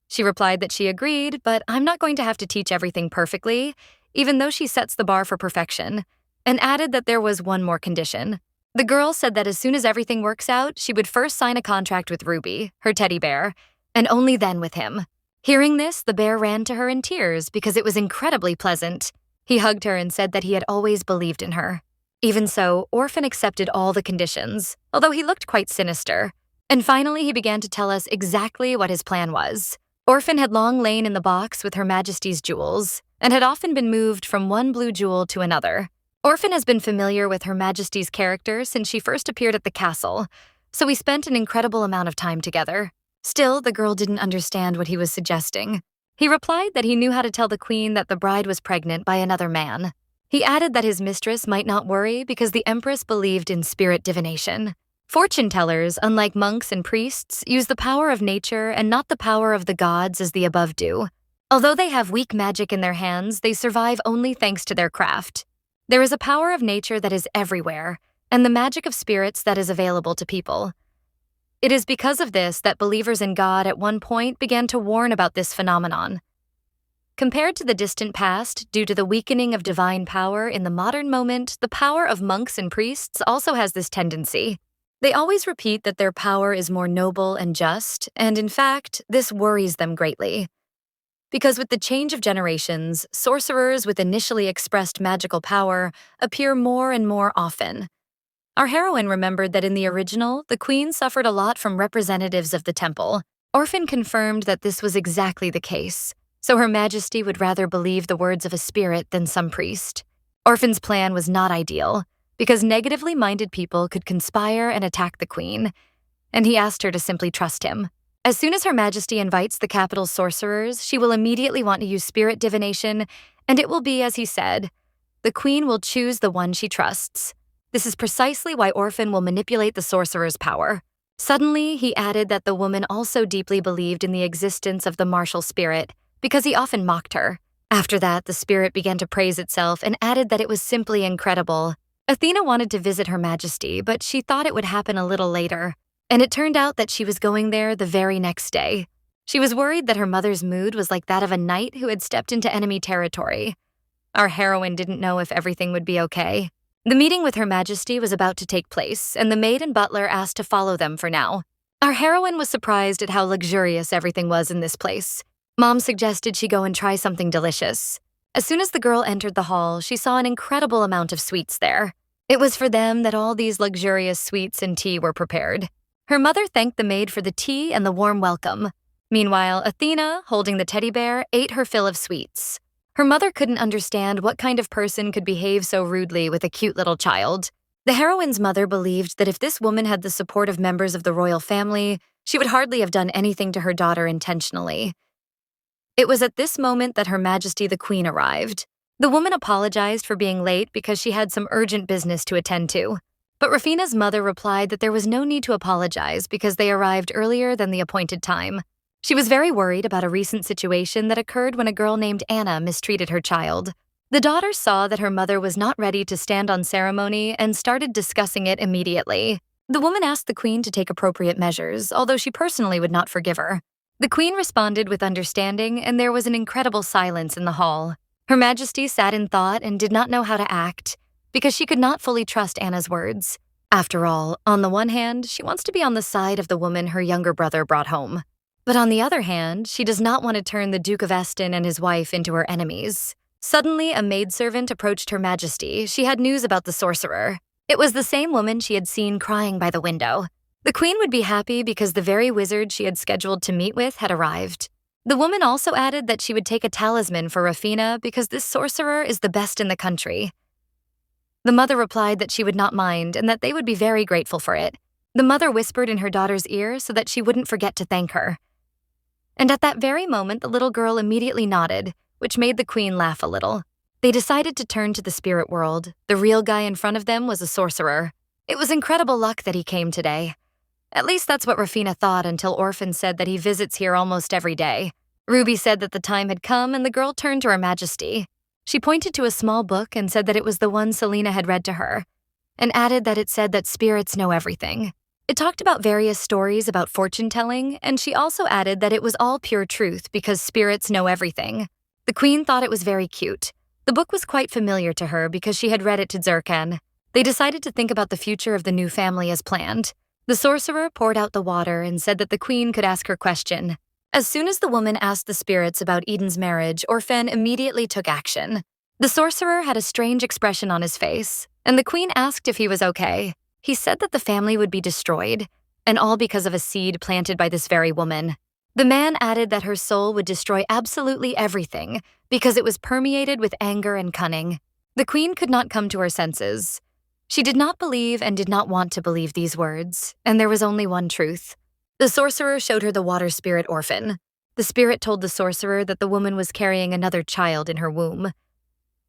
She replied that she agreed, but I'm not going to have to teach everything perfectly, even though she sets the bar for perfection, and added that there was one more condition. The girl said that as soon as everything works out, she would first sign a contract with Ruby, her teddy bear, and only then with him. Hearing this, the bear ran to her in tears because it was incredibly pleasant. He hugged her and said that he had always believed in her. Even so, Orphan accepted all the conditions, although he looked quite sinister. And finally, he began to tell us exactly what his plan was. Orphan had long lain in the box with Her Majesty's jewels, and had often been moved from one blue jewel to another. Orphan has been familiar with Her Majesty's character since she first appeared at the castle, so we spent an incredible amount of time together. Still, the girl didn't understand what he was suggesting. He replied that he knew how to tell the queen that the bride was pregnant by another man. He added that his mistress might not worry because the empress believed in spirit divination. Fortune tellers, unlike monks and priests, use the power of nature and not the power of the gods as the above do. Although they have weak magic in their hands, they survive only thanks to their craft. There is a power of nature that is everywhere, and the magic of spirits that is available to people. It is because of this that believers in God at one point began to warn about this phenomenon. Compared to the distant past, due to the weakening of divine power in the modern moment, the power of monks and priests also has this tendency. They always repeat that their power is more noble and just, and in fact, this worries them greatly. because with the change of generations, sorcerers with initially expressed magical power appear more and more often. Our heroine remembered that in the original, the queen suffered a lot from representatives of the temple. Orphan confirmed that this was exactly the case, so Her Majesty would rather believe the words of a spirit than some priest. Orphan's plan was not ideal, because negatively minded people could conspire and attack the queen, and he asked her to simply trust him. As soon as Her Majesty invites the capital's sorcerers, she will immediately want to use spirit divination, and it will be as he said. The queen will choose the one she trusts. This is precisely why Orphan will manipulate the sorcerer's power. Suddenly, he added that the woman also deeply believed in the existence of the martial spirit, because he often mocked her. After that, the spirit began to praise itself and added that it was simply incredible. Athena wanted to visit Her Majesty, but she thought it would happen a little later, and it turned out that she was going there the very next day. She was worried that her mother's mood was like that of a knight who had stepped into enemy territory. Our heroine didn't know if everything would be okay. The meeting with Her Majesty was about to take place, and the maid and butler asked to follow them for now. Our heroine was surprised at how luxurious everything was in this place. Mom suggested she go and try something delicious. As soon as the girl entered the hall, she saw an incredible amount of sweets there. It was for them that all these luxurious sweets and tea were prepared. Her mother thanked the maid for the tea and the warm welcome. Meanwhile, Athena, holding the teddy bear, ate her fill of sweets. Her mother couldn't understand what kind of person could behave so rudely with a cute little child. The heroine's mother believed that if this woman had the support of members of the royal family, she would hardly have done anything to her daughter intentionally. It was at this moment that Her Majesty the Queen arrived. The woman apologized for being late because she had some urgent business to attend to. But Rafina's mother replied that there was no need to apologize because they arrived earlier than the appointed time. She was very worried about a recent situation that occurred when a girl named Anna mistreated her child. The daughter saw that her mother was not ready to stand on ceremony and started discussing it immediately. The woman asked the queen to take appropriate measures, although she personally would not forgive her. The queen responded with understanding, and there was an incredible silence in the hall. Her Majesty sat in thought and did not know how to act, because she could not fully trust Anna's words. After all, on the one hand, she wants to be on the side of the woman her younger brother brought home. But on the other hand, she does not want to turn the Duke of Eston and his wife into her enemies. Suddenly, a maidservant approached Her Majesty. She had news about the sorcerer. It was the same woman she had seen crying by the window. The queen would be happy because the very wizard she had scheduled to meet with had arrived. The woman also added that she would take a talisman for Rafina because this sorcerer is the best in the country. The mother replied that she would not mind and that they would be very grateful for it. The mother whispered in her daughter's ear so that she wouldn't forget to thank her. And at that very moment, the little girl immediately nodded, which made the queen laugh a little. They decided to turn to the spirit world. The real guy in front of them was a sorcerer. It was incredible luck that he came today. At least that's what Rafina thought until Orphan said that he visits here almost every day. Ruby said that the time had come and the girl turned to Her Majesty. She pointed to a small book and said that it was the one Selena had read to her, and added that it said that spirits know everything. It talked about various stories about fortune-telling, and she also added that it was all pure truth because spirits know everything. The queen thought it was very cute. The book was quite familiar to her because she had read it to Zurkan. They decided to think about the future of the new family as planned. The sorcerer poured out the water and said that the queen could ask her question. As soon as the woman asked the spirits about Eden's marriage, Orphan immediately took action. The sorcerer had a strange expression on his face, and the queen asked if he was okay. He said that the family would be destroyed, and all because of a seed planted by this very woman. The man added that her soul would destroy absolutely everything because it was permeated with anger and cunning. The queen could not come to her senses. She did not believe and did not want to believe these words, and there was only one truth. The sorcerer showed her the water spirit Orphan. The spirit told the sorcerer that the woman was carrying another child in her womb,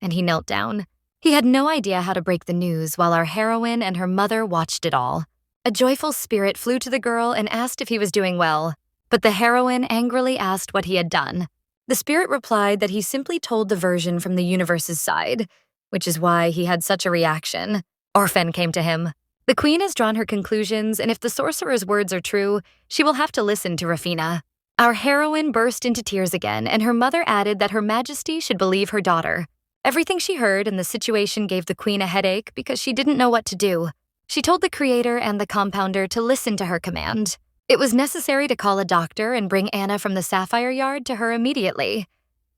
and he knelt down. He had no idea how to break the news while our heroine and her mother watched it all. A joyful spirit flew to the girl and asked if he was doing well, but the heroine angrily asked what he had done. The spirit replied that he simply told the version from the universe's side, which is why he had such a reaction. Orphan came to him. The queen has drawn her conclusions, and if the sorcerer's words are true, she will have to listen to Rafina. Our heroine burst into tears again, and her mother added that Her Majesty should believe her daughter. Everything she heard and the situation gave the queen a headache because she didn't know what to do. She told the creator and the compounder to listen to her command. It was necessary to call a doctor and bring Anna from the Sapphire Yard to her immediately.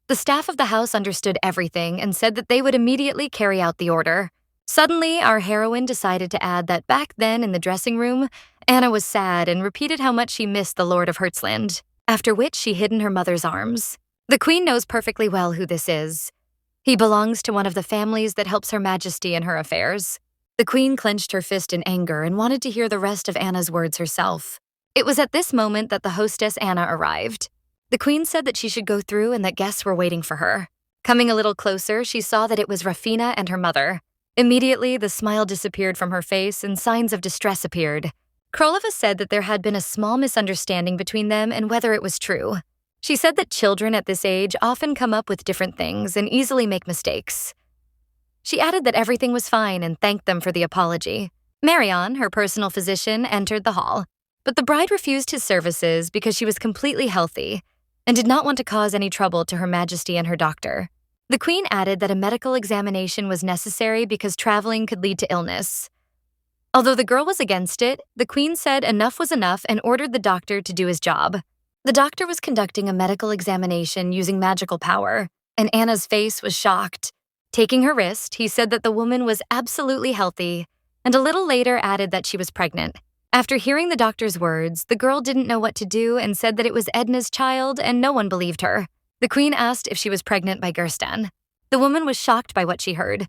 The staff of the house understood everything and said that they would immediately carry out the order. Suddenly, our heroine decided to add that back then in the dressing room, Anna was sad and repeated how much she missed the Lord of Hertzland, after which she hid in her mother's arms. The Queen knows perfectly well who this is. He belongs to one of the families that helps Her Majesty in her affairs. The Queen clenched her fist in anger and wanted to hear the rest of Anna's words herself. It was at this moment that the hostess Anna arrived. The Queen said that she should go through and that guests were waiting for her. Coming a little closer, she saw that it was Rafina and her mother. Immediately, the smile disappeared from her face and signs of distress appeared. Krolova said that there had been a small misunderstanding between them and whether it was true. She said that children at this age often come up with different things and easily make mistakes. She added that everything was fine and thanked them for the apology. Marion, her personal physician, entered the hall, but the bride refused his services because she was completely healthy and did not want to cause any trouble to Her Majesty and her doctor. The Queen added that a medical examination was necessary because traveling could lead to illness. Although the girl was against it, the Queen said enough was enough and ordered the doctor to do his job. The doctor was conducting a medical examination using magical power, and Anna's face was shocked. Taking her wrist, he said that the woman was absolutely healthy, and a little later added that she was pregnant. After hearing the doctor's words, the girl didn't know what to do and said that it was Edna's child and no one believed her. The Queen asked if she was pregnant by Gerstan. The woman was shocked by what she heard.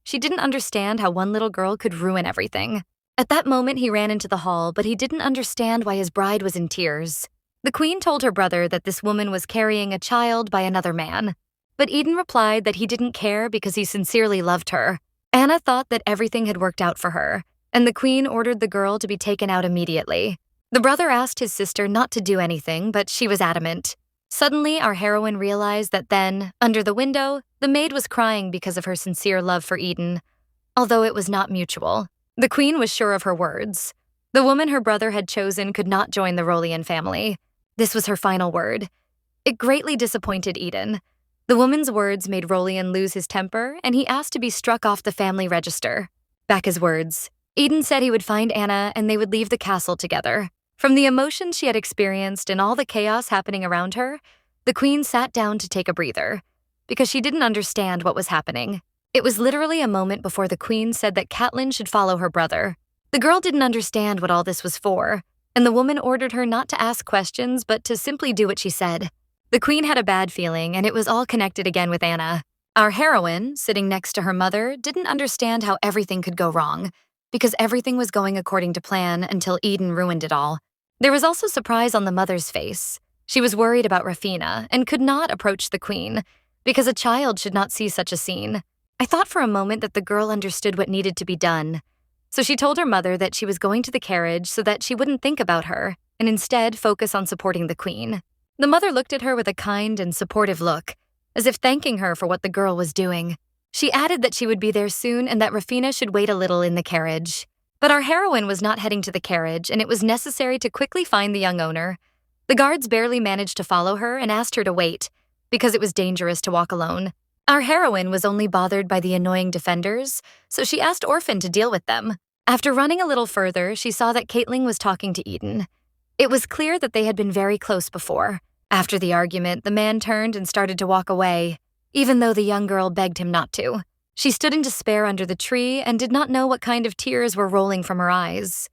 She didn't understand how one little girl could ruin everything. At that moment, he ran into the hall, but he didn't understand why his bride was in tears. The Queen told her brother that this woman was carrying a child by another man, but Eden replied that he didn't care because he sincerely loved her. Anna thought that everything had worked out for her, and the Queen ordered the girl to be taken out immediately. The brother asked his sister not to do anything, but she was adamant. Suddenly, our heroine realized that then, under the window, the maid was crying because of her sincere love for Eden, although it was not mutual. The Queen was sure of her words. The woman her brother had chosen could not join the Rolian family. This was her final word. It greatly disappointed Eden. The woman's words made Rolian lose his temper, and he asked to be struck off the family register. Back his words. Eden said he would find Anna and they would leave the castle together. From the emotions she had experienced and all the chaos happening around her, the Queen sat down to take a breather, because she didn't understand what was happening. It was literally a moment before the Queen said that Catelyn should follow her brother. The girl didn't understand what all this was for, and the woman ordered her not to ask questions but to simply do what she said. The Queen had a bad feeling, and it was all connected again with Anna. Our heroine, sitting next to her mother, didn't understand how everything could go wrong, because everything was going according to plan until Eden ruined it all. There was also surprise on the mother's face. She was worried about Rafina and could not approach the Queen, because a child should not see such a scene. I thought for a moment that the girl understood what needed to be done, so she told her mother that she was going to the carriage so that she wouldn't think about her, and instead focus on supporting the Queen. The mother looked at her with a kind and supportive look, as if thanking her for what the girl was doing. She added that she would be there soon and that Rafina should wait a little in the carriage. But our heroine was not heading to the carriage, and it was necessary to quickly find the young owner. The guards barely managed to follow her and asked her to wait, because it was dangerous to walk alone. Our heroine was only bothered by the annoying defenders, so she asked Orphan to deal with them. After running a little further, she saw that Catelyn was talking to Eden. It was clear that they had been very close before. After the argument, the man turned and started to walk away, even though the young girl begged him not to. She stood in despair under the tree and did not know what kind of tears were rolling from her eyes.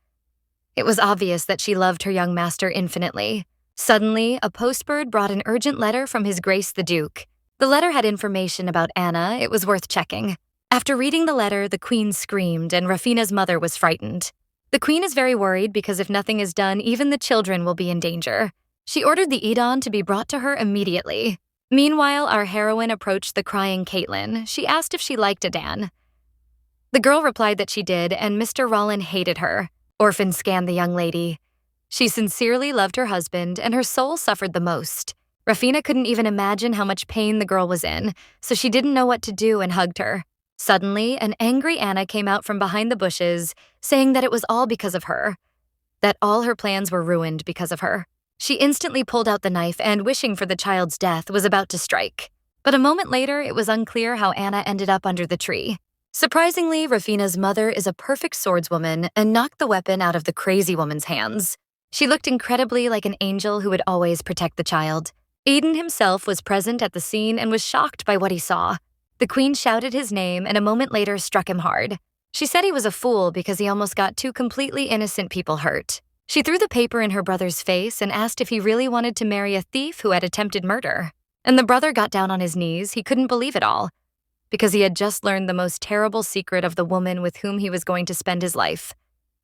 It was obvious that she loved her young master infinitely. Suddenly, a postbird brought an urgent letter from His Grace the Duke. The letter had information about Anna. It was worth checking. After reading the letter, the Queen screamed, and Rafina's mother was frightened. The Queen is very worried because if nothing is done, even the children will be in danger. She ordered the Edon to be brought to her immediately. Meanwhile, our heroine approached the crying Catelyn. She asked if she liked Adan. The girl replied that she did, and Mr. Rollin hated her. Orphan scanned the young lady. She sincerely loved her husband, and her soul suffered the most. Rafina couldn't even imagine how much pain the girl was in, so she didn't know what to do and hugged her. Suddenly, an angry Anna came out from behind the bushes, saying that it was all because of her, that all her plans were ruined because of her. She instantly pulled out the knife and, wishing for the child's death, was about to strike. But a moment later, it was unclear how Anna ended up under the tree. Surprisingly, Rafina's mother is a perfect swordswoman and knocked the weapon out of the crazy woman's hands. She looked incredibly like an angel who would always protect the child. Aiden himself was present at the scene and was shocked by what he saw. The queen shouted his name and a moment later struck him hard. She said he was a fool because he almost got two completely innocent people hurt. She threw the paper in her brother's face and asked if he really wanted to marry a thief who had attempted murder. And the brother got down on his knees. He couldn't believe it all, because he had just learned the most terrible secret of the woman with whom he was going to spend his life,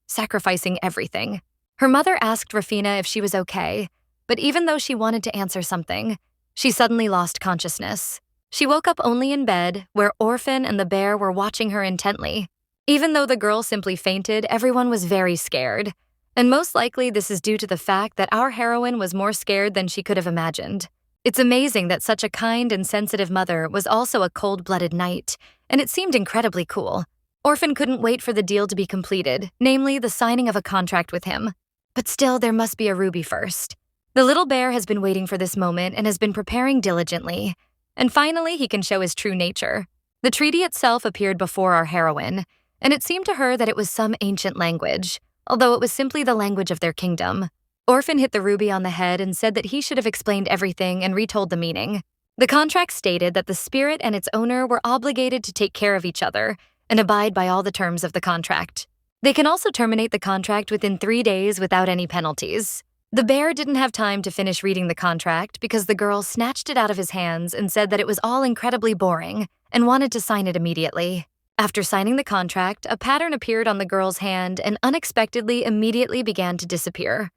sacrificing everything. Her mother asked Rafina if she was okay, but even though she wanted to answer something, she suddenly lost consciousness. She woke up only in bed, where Orphan and the bear were watching her intently. Even though the girl simply fainted, everyone was very scared. And most likely this is due to the fact that our heroine was more scared than she could have imagined. It's amazing that such a kind and sensitive mother was also a cold-blooded knight, and it seemed incredibly cool. Orphan couldn't wait for the deal to be completed, namely the signing of a contract with him. But still, there must be a ruby first. The little bear has been waiting for this moment and has been preparing diligently. And finally, he can show his true nature. The treaty itself appeared before our heroine, and it seemed to her that it was some ancient language, although it was simply the language of their kingdom. Orphan hit the ruby on the head and said that he should have explained everything and retold the meaning. The contract stated that the spirit and its owner were obligated to take care of each other and abide by all the terms of the contract. They can also terminate the contract within 3 days without any penalties. The bear didn't have time to finish reading the contract because the girl snatched it out of his hands and said that it was all incredibly boring and wanted to sign it immediately. After signing the contract, a pattern appeared on the girl's hand and unexpectedly immediately began to disappear.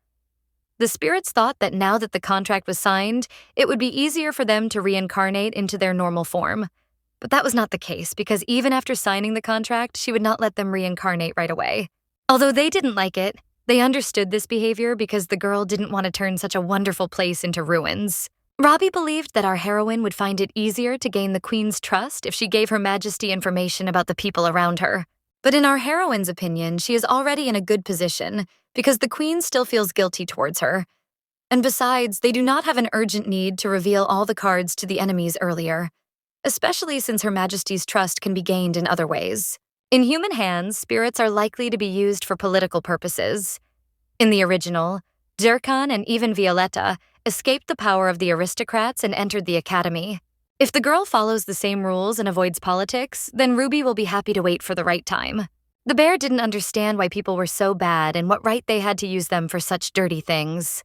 The spirits thought that now that the contract was signed, it would be easier for them to reincarnate into their normal form. But that was not the case because even after signing the contract, she would not let them reincarnate right away. Although they didn't like it, they understood this behavior because the girl didn't want to turn such a wonderful place into ruins. Robbie believed that our heroine would find it easier to gain the queen's trust if she gave Her Majesty information about the people around her. But in our heroine's opinion, she is already in a good position because the queen still feels guilty towards her. And besides, they do not have an urgent need to reveal all the cards to the enemies earlier, especially since Her Majesty's trust can be gained in other ways. In human hands, spirits are likely to be used for political purposes. In the original, Durkan and even Violetta escaped the power of the aristocrats and entered the academy. If the girl follows the same rules and avoids politics, then Ruby will be happy to wait for the right time. The bear didn't understand why people were so bad and what right they had to use them for such dirty things.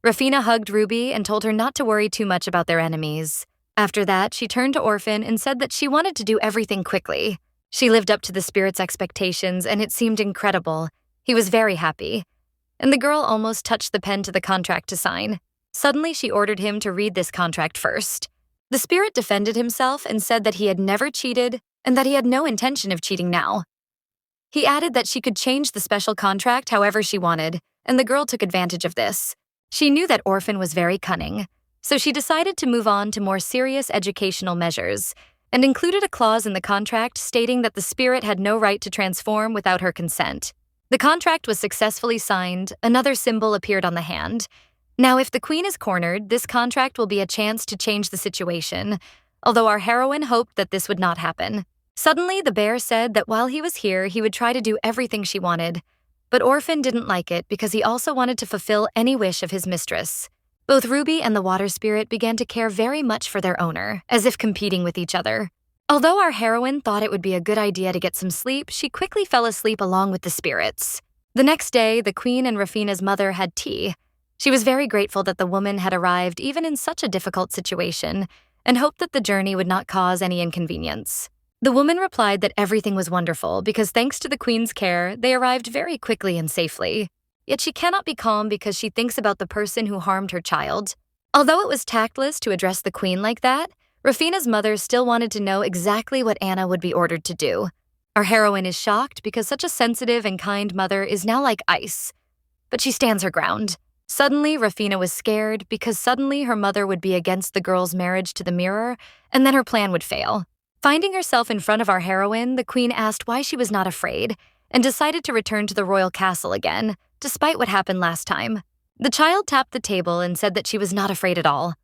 Rafina hugged Ruby and told her not to worry too much about their enemies. After that, she turned to Orphan and said that she wanted to do everything quickly. She lived up to the spirit's expectations, and it seemed incredible. He was very happy. And the girl almost touched the pen to the contract to sign. Suddenly, she ordered him to read this contract first. The spirit defended himself and said that he had never cheated and that he had no intention of cheating now. He added that she could change the special contract however she wanted, and the girl took advantage of this. She knew that Orphan was very cunning, so she decided to move on to more serious educational measures and included a clause in the contract stating that the spirit had no right to transform without her consent. The contract was successfully signed. Another symbol appeared on the hand. Now, if the queen is cornered, this contract will be a chance to change the situation, although our heroine hoped that this would not happen. Suddenly, the bear said that while he was here, he would try to do everything she wanted. But Orphan didn't like it because he also wanted to fulfill any wish of his mistress. Both Ruby and the water spirit began to care very much for their owner, as if competing with each other. Although our heroine thought it would be a good idea to get some sleep, she quickly fell asleep along with the spirits. The next day, the queen and Rafina's mother had tea. She was very grateful that the woman had arrived even in such a difficult situation, and hoped that the journey would not cause any inconvenience. The woman replied that everything was wonderful because thanks to the queen's care, they arrived very quickly and safely. Yet she cannot be calm because she thinks about the person who harmed her child. Although it was tactless to address the queen like that, Rafina's mother still wanted to know exactly what Anna would be ordered to do. Our heroine is shocked because such a sensitive and kind mother is now like ice. But she stands her ground. Suddenly, Rafina was scared because suddenly her mother would be against the girl's marriage to the mirror, and then her plan would fail. Finding herself in front of our heroine, the queen asked why she was not afraid, and decided to return to the royal castle again, despite what happened last time. The child tapped the table and said that she was not afraid at all.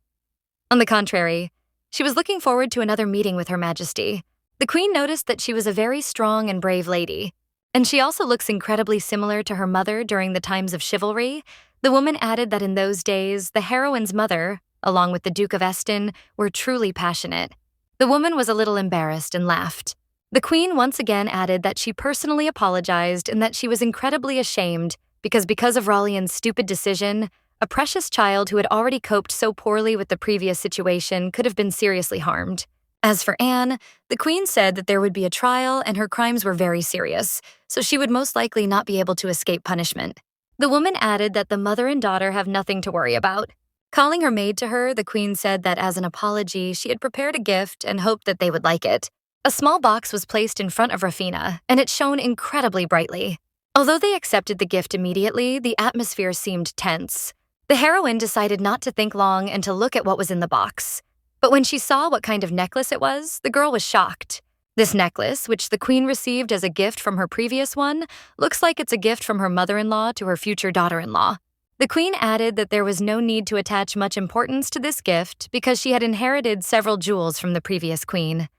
On the contrary, she was looking forward to another meeting with Her Majesty. The queen noticed that she was a very strong and brave lady. And she also looks incredibly similar to her mother during the times of chivalry. The woman added that in those days, the heroine's mother, along with the Duke of Eston, were truly passionate. The woman was a little embarrassed and laughed. The queen once again added that she personally apologized and that she was incredibly ashamed because of Rallian's stupid decision, a precious child who had already coped so poorly with the previous situation could have been seriously harmed. As for Anne, the queen said that there would be a trial and her crimes were very serious, so she would most likely not be able to escape punishment. The woman added that the mother and daughter have nothing to worry about. Calling her maid to her, the queen said that as an apology, she had prepared a gift and hoped that they would like it. A small box was placed in front of Rafina, and it shone incredibly brightly. Although they accepted the gift immediately, the atmosphere seemed tense. The heroine decided not to think long and to look at what was in the box. But when she saw what kind of necklace it was, the girl was shocked. This necklace, which the queen received as a gift from her previous one, looks like it's a gift from her mother-in-law to her future daughter-in-law. The queen added that there was no need to attach much importance to this gift because she had inherited several jewels from the previous queen.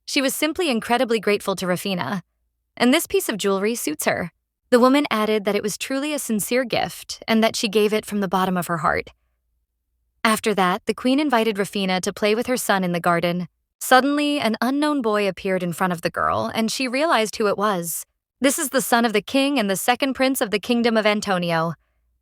She was simply incredibly grateful to Rafina, and this piece of jewelry suits her. The woman added that it was truly a sincere gift and that she gave it from the bottom of her heart. After that, the queen invited Rafina to play with her son in the garden. Suddenly, an unknown boy appeared in front of the girl, and she realized who it was. This is the son of the king and the second prince of the kingdom of Antonio.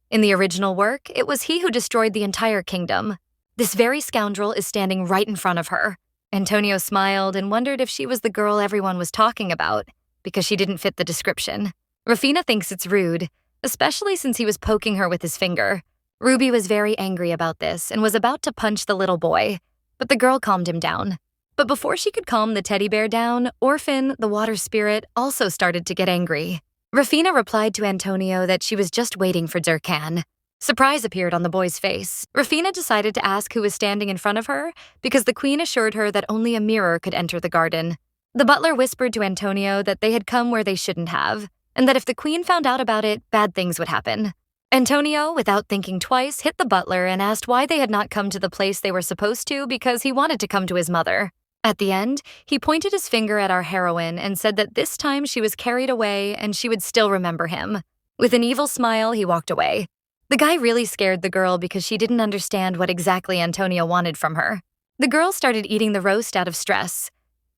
In the original work, it was he who destroyed the entire kingdom. This very scoundrel is standing right in front of her. Antonio smiled and wondered if she was the girl everyone was talking about, because she didn't fit the description. Rafina thinks it's rude, especially since he was poking her with his finger. Ruby was very angry about this and was about to punch the little boy, but the girl calmed him down. But before she could calm the teddy bear down, Orphan, the water spirit, also started to get angry. Rafina replied to Antonio that she was just waiting for Zirkan. Surprise appeared on the boy's face. Rafina decided to ask who was standing in front of her because the queen assured her that only a mirror could enter the garden. The butler whispered to Antonio that they had come where they shouldn't have, and that if the queen found out about it, bad things would happen. Antonio, without thinking twice, hit the butler and asked why they had not come to the place they were supposed to because he wanted to come to his mother. At the end, he pointed his finger at our heroine and said that this time she was carried away and she would still remember him. With an evil smile, he walked away. The guy really scared the girl because she didn't understand what exactly Antonio wanted from her. The girl started eating the roast out of stress.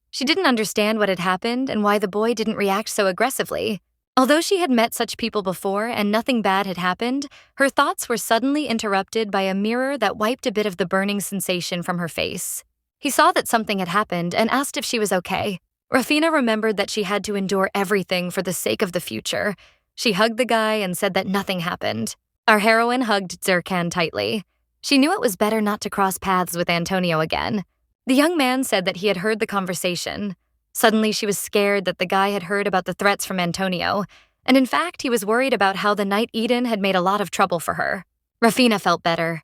She didn't understand what had happened and why the boy didn't react so aggressively. Although she had met such people before and nothing bad had happened, her thoughts were suddenly interrupted by a mirror that wiped a bit of the burning sensation from her face. He saw that something had happened and asked if she was okay. Rafina remembered that she had to endure everything for the sake of the future. She hugged the guy and said that nothing happened. Our heroine hugged Zirkan tightly. She knew it was better not to cross paths with Antonio again. The young man said that he had heard the conversation. Suddenly, she was scared that the guy had heard about the threats from Antonio, and in fact, he was worried about how the Night Eden had made a lot of trouble for her. Rafina felt better.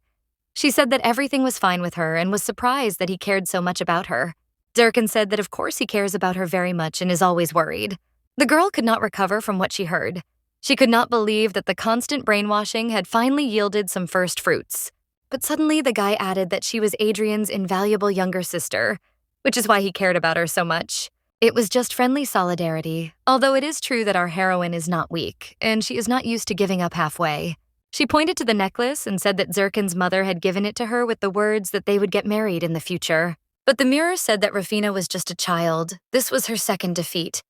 She said that everything was fine with her and was surprised that he cared so much about her. Zirkan said that of course he cares about her very much and is always worried. The girl could not recover from what she heard. She could not believe that the constant brainwashing had finally yielded some first fruits. But suddenly, the guy added that she was Adrian's invaluable younger sister, which is why he cared about her so much. It was just friendly solidarity, although it is true that our heroine is not weak, and she is not used to giving up halfway. She pointed to the necklace and said that Zirkan's mother had given it to her with the words that they would get married in the future. But the mirror said that Rafina was just a child. This was her second defeat.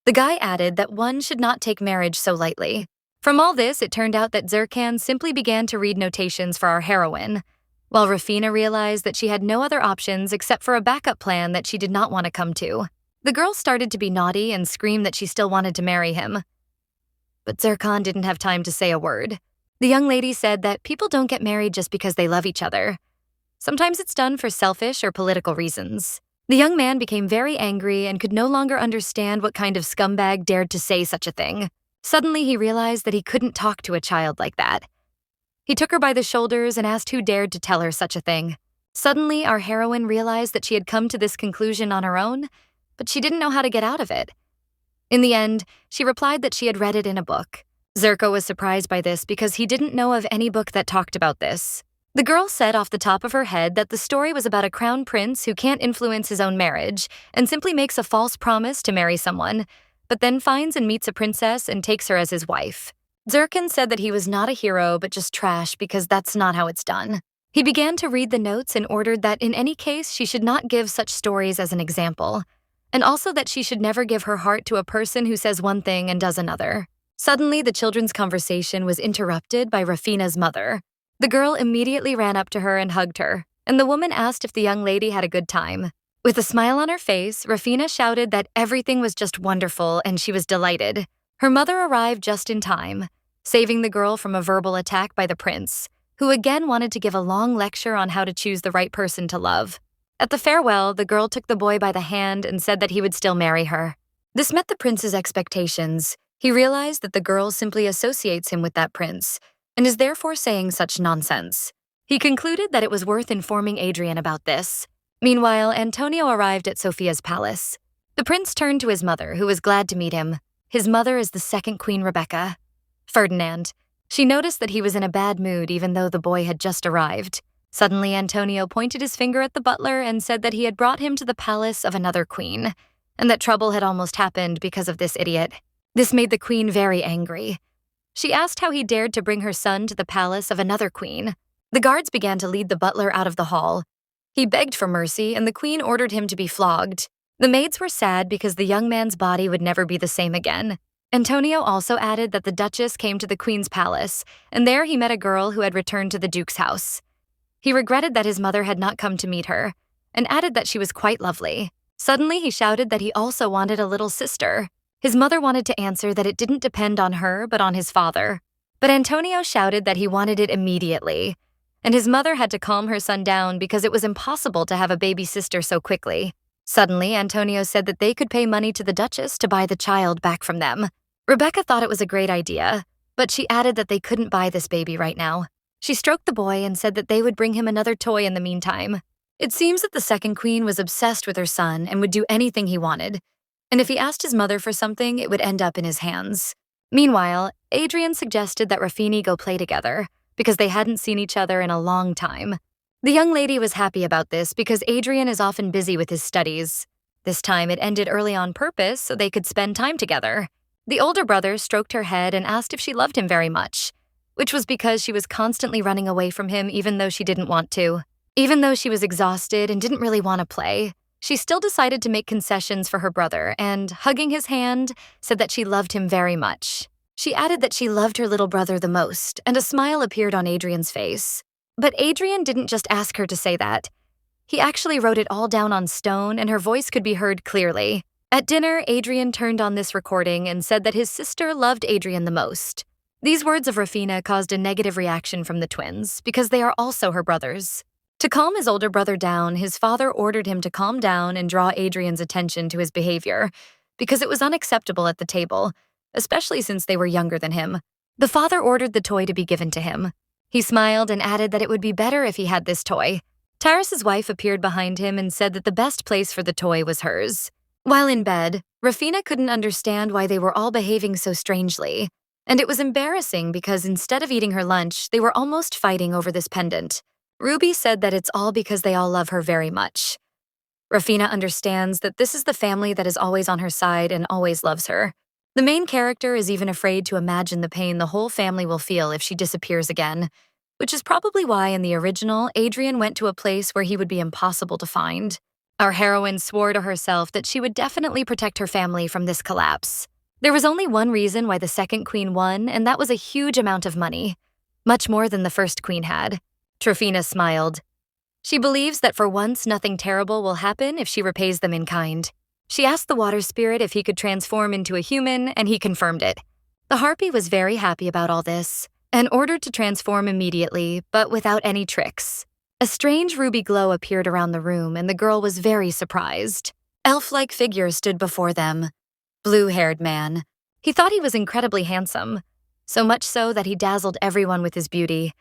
The guy added that one should not take marriage so lightly. From all this, it turned out that Zirkan simply began to read notations for our heroine, while Rafina realized that she had no other options except for a backup plan that she did not want to come to. The girl started to be naughty and screamed that she still wanted to marry him. But Zirkan didn't have time to say a word. The young lady said that people don't get married just because they love each other. Sometimes it's done for selfish or political reasons. The young man became very angry and could no longer understand what kind of scumbag dared to say such a thing. Suddenly, he realized that he couldn't talk to a child like that. He took her by the shoulders and asked who dared to tell her such a thing. Suddenly, our heroine realized that she had come to this conclusion on her own, but she didn't know how to get out of it. In the end, she replied that she had read it in a book. Zirko was surprised by this because he didn't know of any book that talked about this. The girl said off the top of her head that the story was about a crown prince who can't influence his own marriage and simply makes a false promise to marry someone, but then finds and meets a princess and takes her as his wife. Zirkin said that he was not a hero but just trash because that's not how it's done. He began to read the notes and ordered that in any case she should not give such stories as an example, and also that she should never give her heart to a person who says one thing and does another. Suddenly, the children's conversation was interrupted by Rafina's mother. The girl immediately ran up to her and hugged her, and the woman asked if the young lady had a good time. With a smile on her face, Rafina shouted that everything was just wonderful and she was delighted. Her mother arrived just in time, saving the girl from a verbal attack by the prince, who again wanted to give a long lecture on how to choose the right person to love. At the farewell, the girl took the boy by the hand and said that he would still marry her. This met the prince's expectations. He realized that the girl simply associates him with that prince, and is therefore saying such nonsense. He concluded that it was worth informing Adrian about this. Meanwhile, Antonio arrived at Sophia's palace. The prince turned to his mother, who was glad to meet him. His mother is the second Queen Rebecca. Ferdinand. She noticed that he was in a bad mood even though the boy had just arrived. Suddenly, Antonio pointed his finger at the butler and said that he had brought him to the palace of another queen, and that trouble had almost happened because of this idiot. This made the queen very angry. She asked how he dared to bring her son to the palace of another queen. The guards began to lead the butler out of the hall. He begged for mercy, and the queen ordered him to be flogged. The maids were sad because the young man's body would never be the same again. Antonio also added that the duchess came to the queen's palace, and there he met a girl who had returned to the duke's house. He regretted that his mother had not come to meet her, and added that she was quite lovely. Suddenly, he shouted that he also wanted a little sister. His mother wanted to answer that it didn't depend on her, but on his father. But Antonio shouted that he wanted it immediately, and his mother had to calm her son down because it was impossible to have a baby sister so quickly. Suddenly, Antonio said that they could pay money to the duchess to buy the child back from them. Rebecca thought it was a great idea, but she added that they couldn't buy this baby right now. She stroked the boy and said that they would bring him another toy in the meantime. It seems that the second queen was obsessed with her son and would do anything he wanted, and if he asked his mother for something, it would end up in his hands. Meanwhile, Adrian suggested that Ruffini go play together, because they hadn't seen each other in a long time. The young lady was happy about this because Adrian is often busy with his studies. This time it ended early on purpose so they could spend time together. The older brother stroked her head and asked if she loved him very much, which was because she was constantly running away from him even though she didn't want to. Even though she was exhausted and didn't really want to play, she still decided to make concessions for her brother and, hugging his hand, said that she loved him very much. She added that she loved her little brother the most, and a smile appeared on Adrian's face. But Adrian didn't just ask her to say that. He actually wrote it all down on stone, and her voice could be heard clearly. At dinner, Adrian turned on this recording and said that his sister loved Adrian the most. These words of Rafina caused a negative reaction from the twins, because they are also her brothers. To calm his older brother down, his father ordered him to calm down and draw Adrian's attention to his behavior, because it was unacceptable at the table, especially since they were younger than him. The father ordered the toy to be given to him. He smiled and added that it would be better if he had this toy. Tyrus's wife appeared behind him and said that the best place for the toy was hers. While in bed, Rafina couldn't understand why they were all behaving so strangely, and it was embarrassing because instead of eating her lunch, they were almost fighting over this pendant. Ruby said that it's all because they all love her very much. Rafina understands that this is the family that is always on her side and always loves her. The main character is even afraid to imagine the pain the whole family will feel if she disappears again, which is probably why in the original, Adrian went to a place where he would be impossible to find. Our heroine swore to herself that she would definitely protect her family from this collapse. There was only one reason why the second queen won, and that was a huge amount of money, much more than the first queen had. Rafina smiled. She believes that for once nothing terrible will happen if she repays them in kind. She asked the water spirit if he could transform into a human, and he confirmed it. The harpy was very happy about all this, and ordered to transform immediately, but without any tricks. A strange ruby glow appeared around the room, and the girl was very surprised. Elf-like figure stood before them. Blue-haired man. He thought he was incredibly handsome, so much so that he dazzled everyone with his beauty.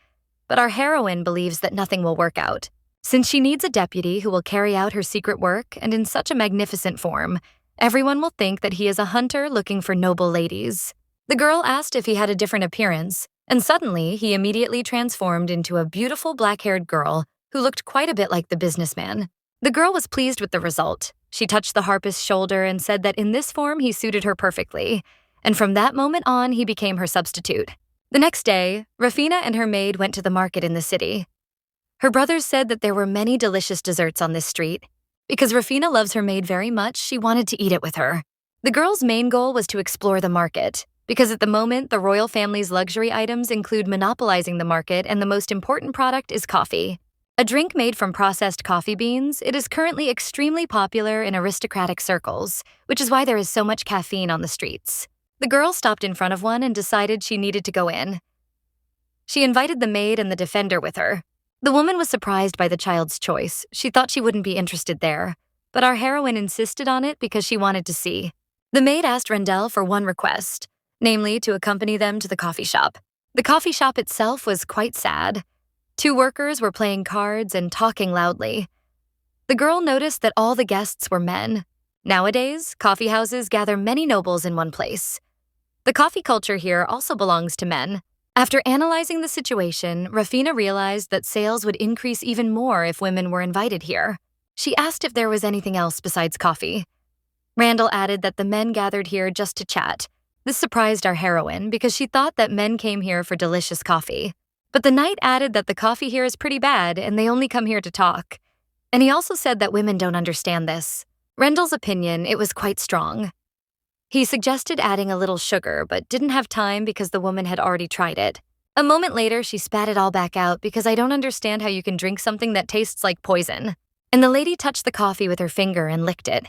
But our heroine believes that nothing will work out, since she needs a deputy who will carry out her secret work, and in such a magnificent form, everyone will think that he is a hunter looking for noble ladies. The girl asked if he had a different appearance, and suddenly he immediately transformed into a beautiful black-haired girl who looked quite a bit like the businessman. The girl was pleased with the result. She touched the harpist's shoulder and said that in this form he suited her perfectly, and from that moment on he became her substitute. The next day, Rafina and her maid went to the market in the city. Her brothers said that there were many delicious desserts on this street. Because Rafina loves her maid very much, she wanted to eat it with her. The girl's main goal was to explore the market, because at the moment, the royal family's luxury items include monopolizing the market, and the most important product is coffee. A drink made from processed coffee beans, it is currently extremely popular in aristocratic circles, which is why there is so much caffeine on the streets. The girl stopped in front of one and decided she needed to go in. She invited the maid and the defender with her. The woman was surprised by the child's choice. She thought she wouldn't be interested there, but our heroine insisted on it because she wanted to see. The maid asked Rendell for one request, namely to accompany them to the coffee shop. The coffee shop itself was quite sad. 2 workers were playing cards and talking loudly. The girl noticed that all the guests were men. Nowadays, coffee houses gather many nobles in one place. The coffee culture here also belongs to men. After analyzing the situation, Rafina realized that sales would increase even more if women were invited here. She asked if there was anything else besides coffee. Randall added that the men gathered here just to chat. This surprised our heroine because she thought that men came here for delicious coffee. But the knight added that the coffee here is pretty bad and they only come here to talk. And he also said that women don't understand this. Rendell's opinion, it was quite strong. He suggested adding a little sugar, but didn't have time because the woman had already tried it. A moment later, she spat it all back out because I don't understand how you can drink something that tastes like poison. And the lady touched the coffee with her finger and licked it.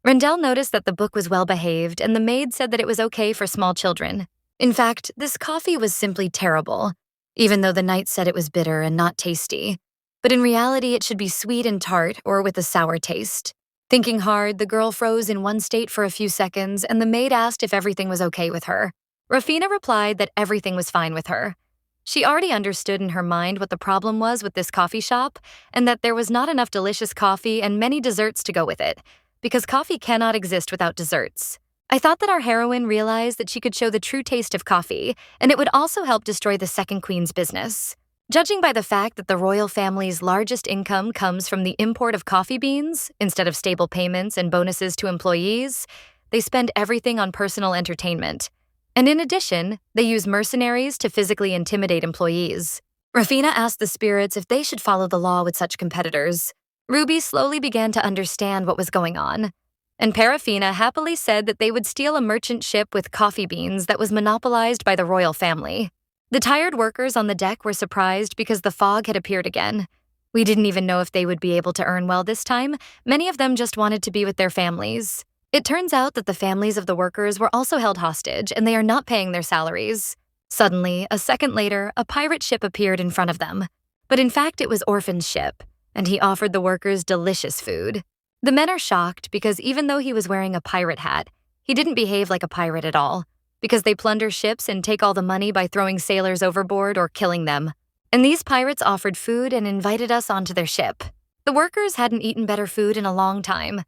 Rendell noticed that the book was well behaved, and the maid said that it was okay for small children. In fact, this coffee was simply terrible, even though the knight said it was bitter and not tasty. But in reality, it should be sweet and tart or with a sour taste. Thinking hard, the girl froze in one state for a few seconds, and the maid asked if everything was okay with her. Rafina replied that everything was fine with her. She already understood in her mind what the problem was with this coffee shop, and that there was not enough delicious coffee and many desserts to go with it, because coffee cannot exist without desserts. I thought that our heroine realized that she could show the true taste of coffee, and it would also help destroy the second queen's business. Judging by the fact that the royal family's largest income comes from the import of coffee beans, instead of stable payments and bonuses to employees, they spend everything on personal entertainment. And in addition, they use mercenaries to physically intimidate employees. Rafina asked the spirits if they should follow the law with such competitors. Ruby slowly began to understand what was going on, and Parafina happily said that they would steal a merchant ship with coffee beans that was monopolized by the royal family. The tired workers on the deck were surprised because the fog had appeared again. We didn't even know if they would be able to earn well this time. Many of them just wanted to be with their families. It turns out that the families of the workers were also held hostage and they are not paying their salaries. Suddenly, a second later, a pirate ship appeared in front of them. But in fact, it was Orphan's ship, and he offered the workers delicious food. The men are shocked because even though he was wearing a pirate hat, he didn't behave like a pirate at all, because they plunder ships and take all the money by throwing sailors overboard or killing them. And these pirates offered food and invited us onto their ship. The workers hadn't eaten better food in a long time.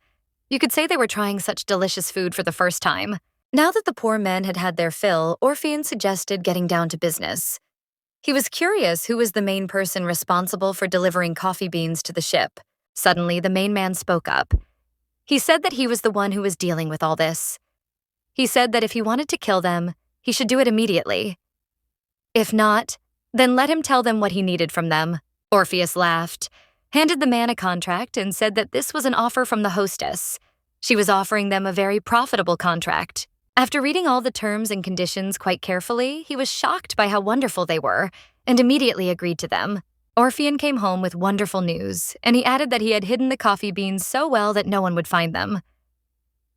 You could say they were trying such delicious food for the first time. Now that the poor men had had their fill, Orphan suggested getting down to business. He was curious who was the main person responsible for delivering coffee beans to the ship. Suddenly, the main man spoke up. He said that he was the one who was dealing with all this. He said that if he wanted to kill them, he should do it immediately. If not, then let him tell them what he needed from them. Orpheus laughed, handed the man a contract, and said that this was an offer from the hostess. She was offering them a very profitable contract. After reading all the terms and conditions quite carefully, he was shocked by how wonderful they were, and immediately agreed to them. Orphan came home with wonderful news, and he added that he had hidden the coffee beans so well that no one would find them.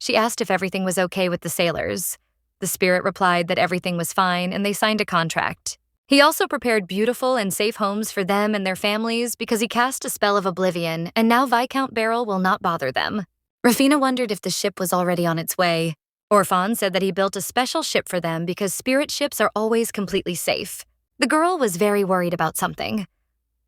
She asked if everything was okay with the sailors. The spirit replied that everything was fine, and they signed a contract. He also prepared beautiful and safe homes for them and their families because he cast a spell of oblivion, and now Viscount Beryl will not bother them. Rafina wondered if the ship was already on its way. Orphan said that he built a special ship for them because spirit ships are always completely safe. The girl was very worried about something.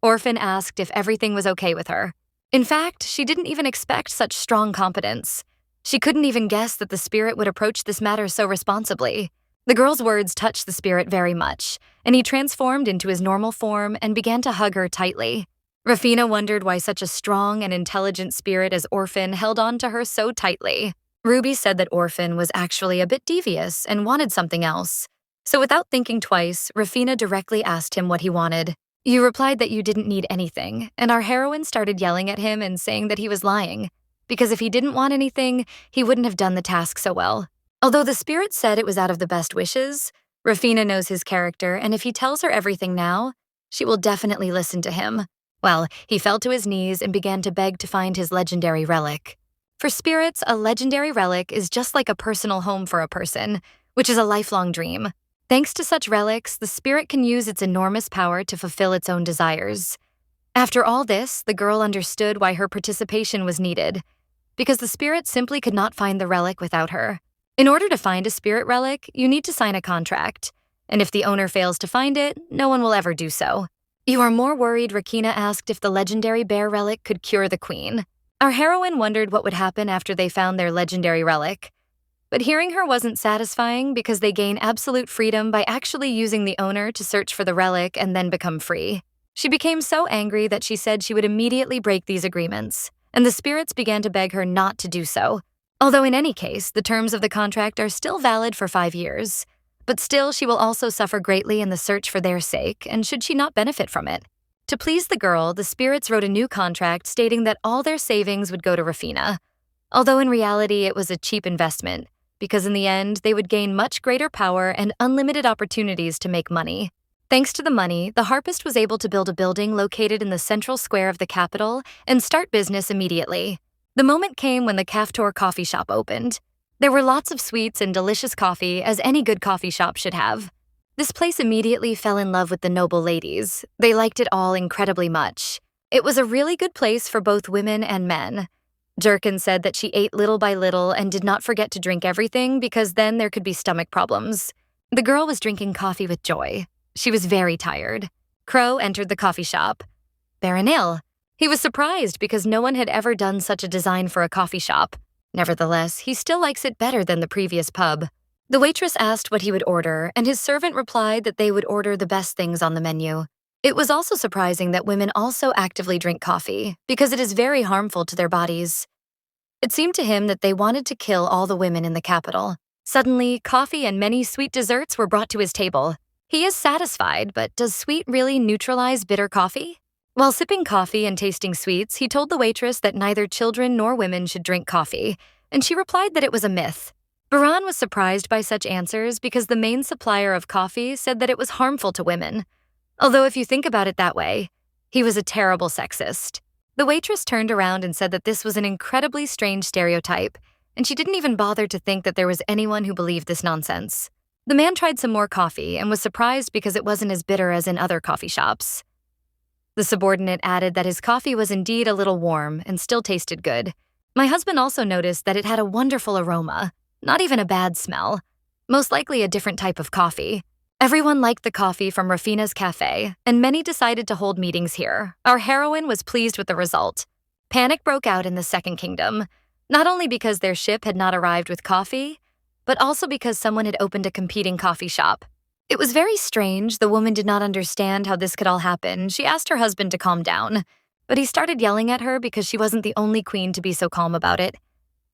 Orphan asked if everything was okay with her. In fact, she didn't even expect such strong competence. She couldn't even guess that the spirit would approach this matter so responsibly. The girl's words touched the spirit very much, and he transformed into his normal form and began to hug her tightly. Rafina wondered why such a strong and intelligent spirit as Orphan held on to her so tightly. Ruby said that Orphan was actually a bit devious and wanted something else. So without thinking twice, Rafina directly asked him what he wanted. You replied that you didn't need anything, and our heroine started yelling at him and saying that he was lying, because if he didn't want anything, he wouldn't have done the task so well. Although the spirit said it was out of the best wishes, Rafina knows his character, and if he tells her everything now, she will definitely listen to him. Well, he fell to his knees and began to beg to find his legendary relic. For spirits, a legendary relic is just like a personal home for a person, which is a lifelong dream. Thanks to such relics, the spirit can use its enormous power to fulfill its own desires. After all this, the girl understood why her participation was needed, because the spirit simply could not find the relic without her. In order to find a spirit relic, you need to sign a contract, and if the owner fails to find it, no one will ever do so. You are more worried, Rakina asked if the legendary bear relic could cure the queen. Our heroine wondered what would happen after they found their legendary relic. But hearing her wasn't satisfying because they gain absolute freedom by actually using the owner to search for the relic and then become free. She became so angry that she said she would immediately break these agreements, and the spirits began to beg her not to do so. Although in any case, the terms of the contract are still valid for 5 years. But still, she will also suffer greatly in the search for their sake, and should she not benefit from it? To please the girl, the spirits wrote a new contract stating that all their savings would go to Rafina. Although in reality it was a cheap investment, because in the end, they would gain much greater power and unlimited opportunities to make money. Thanks to the money, the harpist was able to build a building located in the central square of the capital and start business immediately. The moment came when the Kaftor coffee shop opened. There were lots of sweets and delicious coffee, as any good coffee shop should have. This place immediately fell in love with the noble ladies. They liked it all incredibly much. It was a really good place for both women and men. Jerkin said that she ate little by little and did not forget to drink everything because then there could be stomach problems. The girl was drinking coffee with joy. She was very tired. Crow entered the coffee shop. Baronil. He was surprised because no one had ever done such a design for a coffee shop. Nevertheless, he still likes it better than the previous pub. The waitress asked what he would order, and his servant replied that they would order the best things on the menu. It was also surprising that women also actively drink coffee, because it is very harmful to their bodies. It seemed to him that they wanted to kill all the women in the capital. Suddenly, coffee and many sweet desserts were brought to his table. He is satisfied, but does sweet really neutralize bitter coffee? While sipping coffee and tasting sweets, he told the waitress that neither children nor women should drink coffee, and she replied that it was a myth. Baran was surprised by such answers because the main supplier of coffee said that it was harmful to women. Although if you think about it that way, he was a terrible sexist. The waitress turned around and said that this was an incredibly strange stereotype, and she didn't even bother to think that there was anyone who believed this nonsense. The man tried some more coffee and was surprised because it wasn't as bitter as in other coffee shops. The subordinate added that his coffee was indeed a little warm and still tasted good. My husband also noticed that it had a wonderful aroma, not even a bad smell, most likely a different type of coffee. Everyone liked the coffee from Rafina's cafe, and many decided to hold meetings here. Our heroine was pleased with the result. Panic broke out in the Second Kingdom, not only because their ship had not arrived with coffee, but also because someone had opened a competing coffee shop. It was very strange. The woman did not understand how this could all happen. She asked her husband to calm down, but he started yelling at her because she wasn't the only queen to be so calm about it.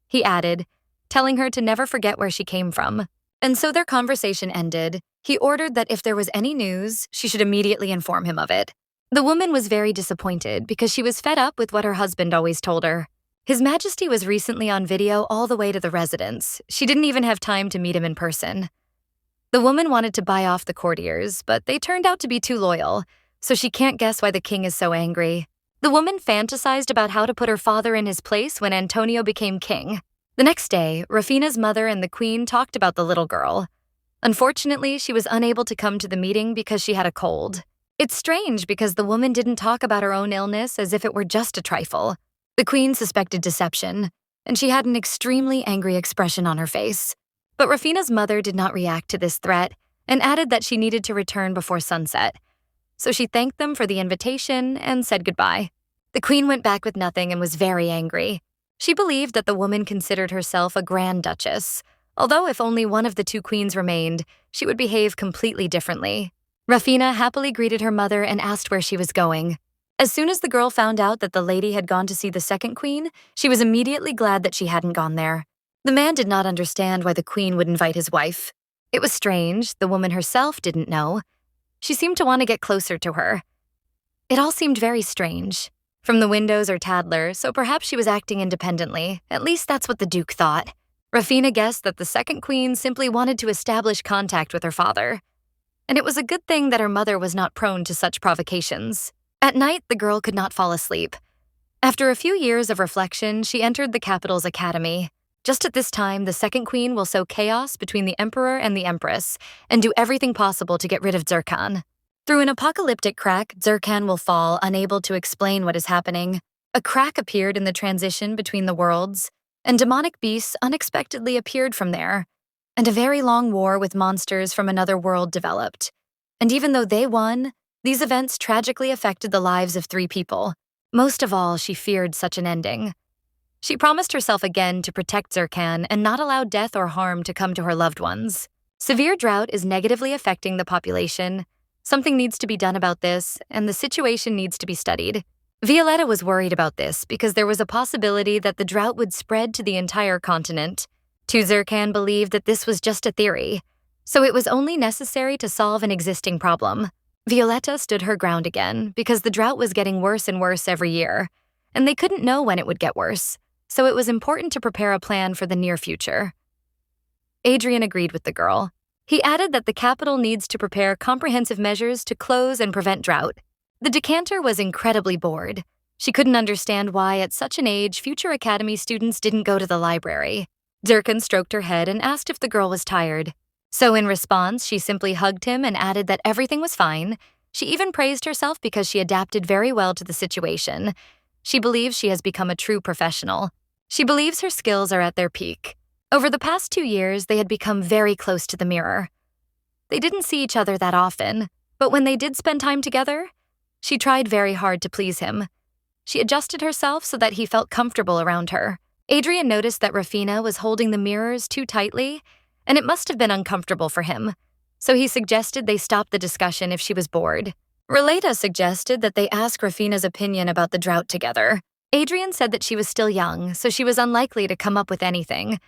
He added, telling her to never forget where she came from. And so their conversation ended. He ordered that if there was any news, she should immediately inform him of it. The woman was very disappointed because she was fed up with what her husband always told her. His Majesty was recently on video all the way to the residence. She didn't even have time to meet him in person. The woman wanted to buy off the courtiers, but they turned out to be too loyal, so she can't guess why the king is so angry. The woman fantasized about how to put her father in his place when Antonio became king. The next day, Rafina's mother and the queen talked about the little girl. Unfortunately, she was unable to come to the meeting because she had a cold. It's strange because the woman didn't talk about her own illness as if it were just a trifle. The queen suspected deception, and she had an extremely angry expression on her face. But Rafina's mother did not react to this threat and added that she needed to return before sunset. So she thanked them for the invitation and said goodbye. The queen went back with nothing and was very angry. She believed that the woman considered herself a grand duchess, although if only one of the two queens remained, she would behave completely differently. Rafina happily greeted her mother and asked where she was going. As soon as the girl found out that the lady had gone to see the second queen, she was immediately glad that she hadn't gone there. The man did not understand why the queen would invite his wife. It was strange, the woman herself didn't know. She seemed to want to get closer to her. It all seemed very strange. From the windows or Tadler, so perhaps she was acting independently. At least that's what the Duke thought. Rafina guessed that the second queen simply wanted to establish contact with her father. And it was a good thing that her mother was not prone to such provocations. At night, the girl could not fall asleep. After a few years of reflection, she entered the capital's academy. Just at this time, the second queen will sow chaos between the emperor and the empress and do everything possible to get rid of Zirkan. Through an apocalyptic crack, Zirkan will fall, unable to explain what is happening. A crack appeared in the transition between the worlds, and demonic beasts unexpectedly appeared from there. And a very long war with monsters from another world developed. And even though they won, these events tragically affected the lives of 3 people. Most of all, she feared such an ending. She promised herself again to protect Zirkan and not allow death or harm to come to her loved ones. Severe drought is negatively affecting the population. Something needs to be done about this, and the situation needs to be studied. Violetta was worried about this because there was a possibility that the drought would spread to the entire continent. Zirkan believed that this was just a theory, so it was only necessary to solve an existing problem. Violetta stood her ground again because the drought was getting worse and worse every year, and they couldn't know when it would get worse, so it was important to prepare a plan for the near future. Adrian agreed with the girl. He added that the capital needs to prepare comprehensive measures to close and prevent drought. The decanter was incredibly bored. She couldn't understand why, at such an age, future academy students didn't go to the library. Zirkan stroked her head and asked if the girl was tired. So in response, she simply hugged him and added that everything was fine. She even praised herself because she adapted very well to the situation. She believes she has become a true professional. She believes her skills are at their peak. Over the past 2 years, they had become very close to the mirror. They didn't see each other that often, but when they did spend time together, she tried very hard to please him. She adjusted herself so that he felt comfortable around her. Adrian noticed that Rafina was holding the mirrors too tightly, and it must have been uncomfortable for him, so he suggested they stop the discussion if she was bored. Relata suggested that they ask Rafina's opinion about the drought together. Adrian said that she was still young, so she was unlikely to come up with anything.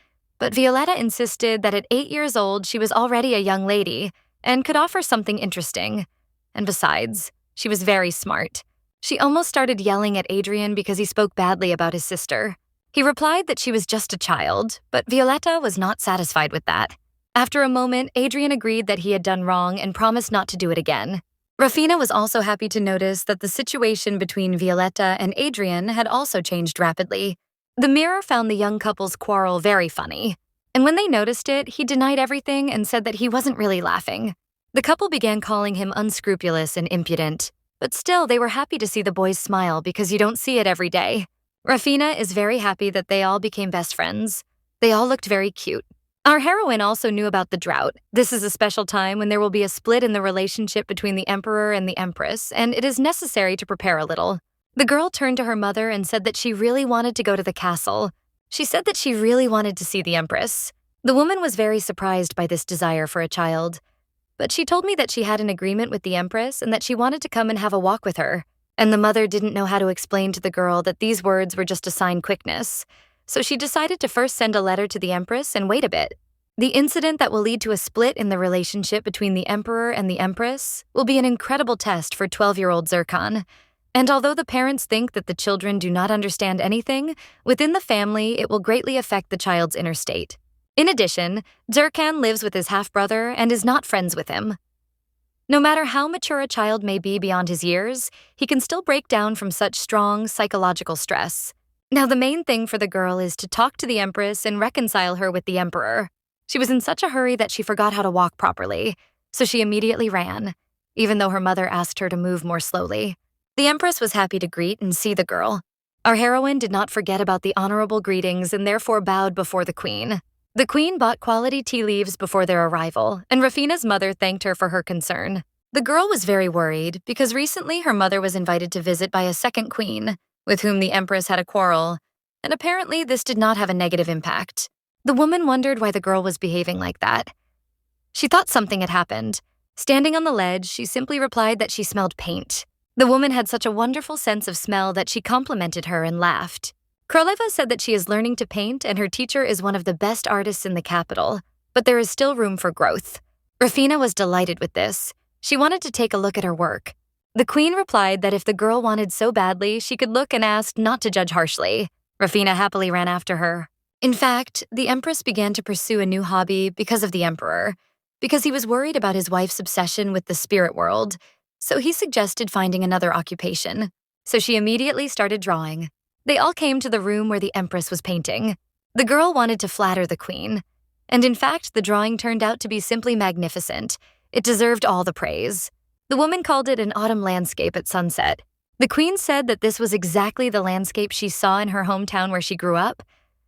But Violetta insisted that at 8 years old, she was already a young lady and could offer something interesting. And besides, she was very smart. She almost started yelling at Adrian because he spoke badly about his sister. He replied that she was just a child, but Violetta was not satisfied with that. After a moment, Adrian agreed that he had done wrong and promised not to do it again. Rafina was also happy to notice that the situation between Violetta and Adrian had also changed rapidly. The mirror found the young couple's quarrel very funny, and when they noticed it, he denied everything and said that he wasn't really laughing. The couple began calling him unscrupulous and impudent, but still they were happy to see the boys smile because you don't see it every day. Rafina is very happy that they all became best friends. They all looked very cute. Our heroine also knew about the drought. This is a special time when there will be a split in the relationship between the emperor and the empress, and it is necessary to prepare a little. The girl turned to her mother and said that she really wanted to go to the castle. She said that she really wanted to see the empress. The woman was very surprised by this desire for a child, but she told me that she had an agreement with the empress and that she wanted to come and have a walk with her. And the mother didn't know how to explain to the girl that these words were just a sign quickness, so she decided to first send a letter to the empress and wait a bit. The incident that will lead to a split in the relationship between the emperor and the empress will be an incredible test for 12-year-old Zirkan. And although the parents think that the children do not understand anything, within the family it will greatly affect the child's inner state. In addition, Zirkan lives with his half-brother and is not friends with him. No matter how mature a child may be beyond his years, he can still break down from such strong psychological stress. Now the main thing for the girl is to talk to the empress and reconcile her with the emperor. She was in such a hurry that she forgot how to walk properly, so she immediately ran, even though her mother asked her to move more slowly. The empress was happy to greet and see the girl. Our heroine did not forget about the honorable greetings and therefore bowed before the queen. The queen bought quality tea leaves before their arrival, and Rafina's mother thanked her for her concern. The girl was very worried because recently her mother was invited to visit by a second queen, with whom the empress had a quarrel, and apparently this did not have a negative impact. The woman wondered why the girl was behaving like that. She thought something had happened. Standing on the ledge, she simply replied that she smelled paint. The woman had such a wonderful sense of smell that she complimented her and laughed. Kroleva said that she is learning to paint and her teacher is one of the best artists in the capital, but there is still room for growth. Rafina was delighted with this. She wanted to take a look at her work. The queen replied that if the girl wanted so badly, she could look and asked not to judge harshly. Rafina happily ran after her. In fact, the empress began to pursue a new hobby because of the emperor, because he was worried about his wife's obsession with the spirit world, so he suggested finding another occupation. So she immediately started drawing. They all came to the room where the empress was painting. The girl wanted to flatter the queen, and in fact, the drawing turned out to be simply magnificent. It deserved all the praise. The woman called it an autumn landscape at sunset. The queen said that this was exactly the landscape she saw in her hometown where she grew up.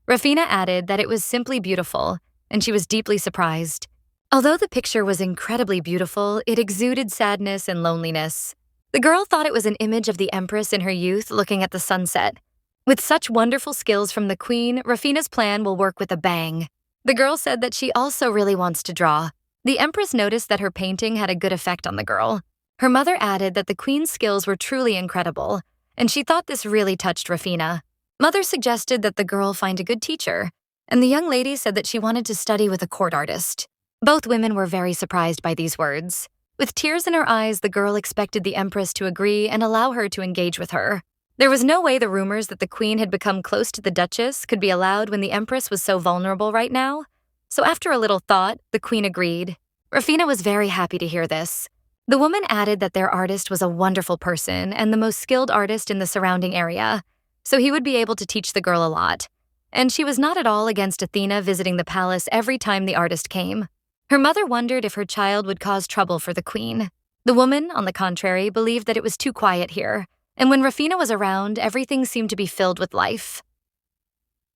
Rafina added that it was simply beautiful, and she was deeply surprised. Although the picture was incredibly beautiful, it exuded sadness and loneliness. The girl thought it was an image of the empress in her youth looking at the sunset. With such wonderful skills from the queen, Rafina's plan will work with a bang. The girl said that she also really wants to draw. The empress noticed that her painting had a good effect on the girl. Her mother added that the queen's skills were truly incredible, and she thought this really touched Rafina. Mother suggested that the girl find a good teacher, and the young lady said that she wanted to study with a court artist. Both women were very surprised by these words. With tears in her eyes, the girl expected the empress to agree and allow her to engage with her. There was no way the rumors that the queen had become close to the duchess could be allowed when the empress was so vulnerable right now. So after a little thought, the queen agreed. Rafina was very happy to hear this. The woman added that their artist was a wonderful person and the most skilled artist in the surrounding area, so he would be able to teach the girl a lot. And she was not at all against Athena visiting the palace every time the artist came. Her mother wondered if her child would cause trouble for the queen. The woman, on the contrary, believed that it was too quiet here, and when Rafina was around, everything seemed to be filled with life.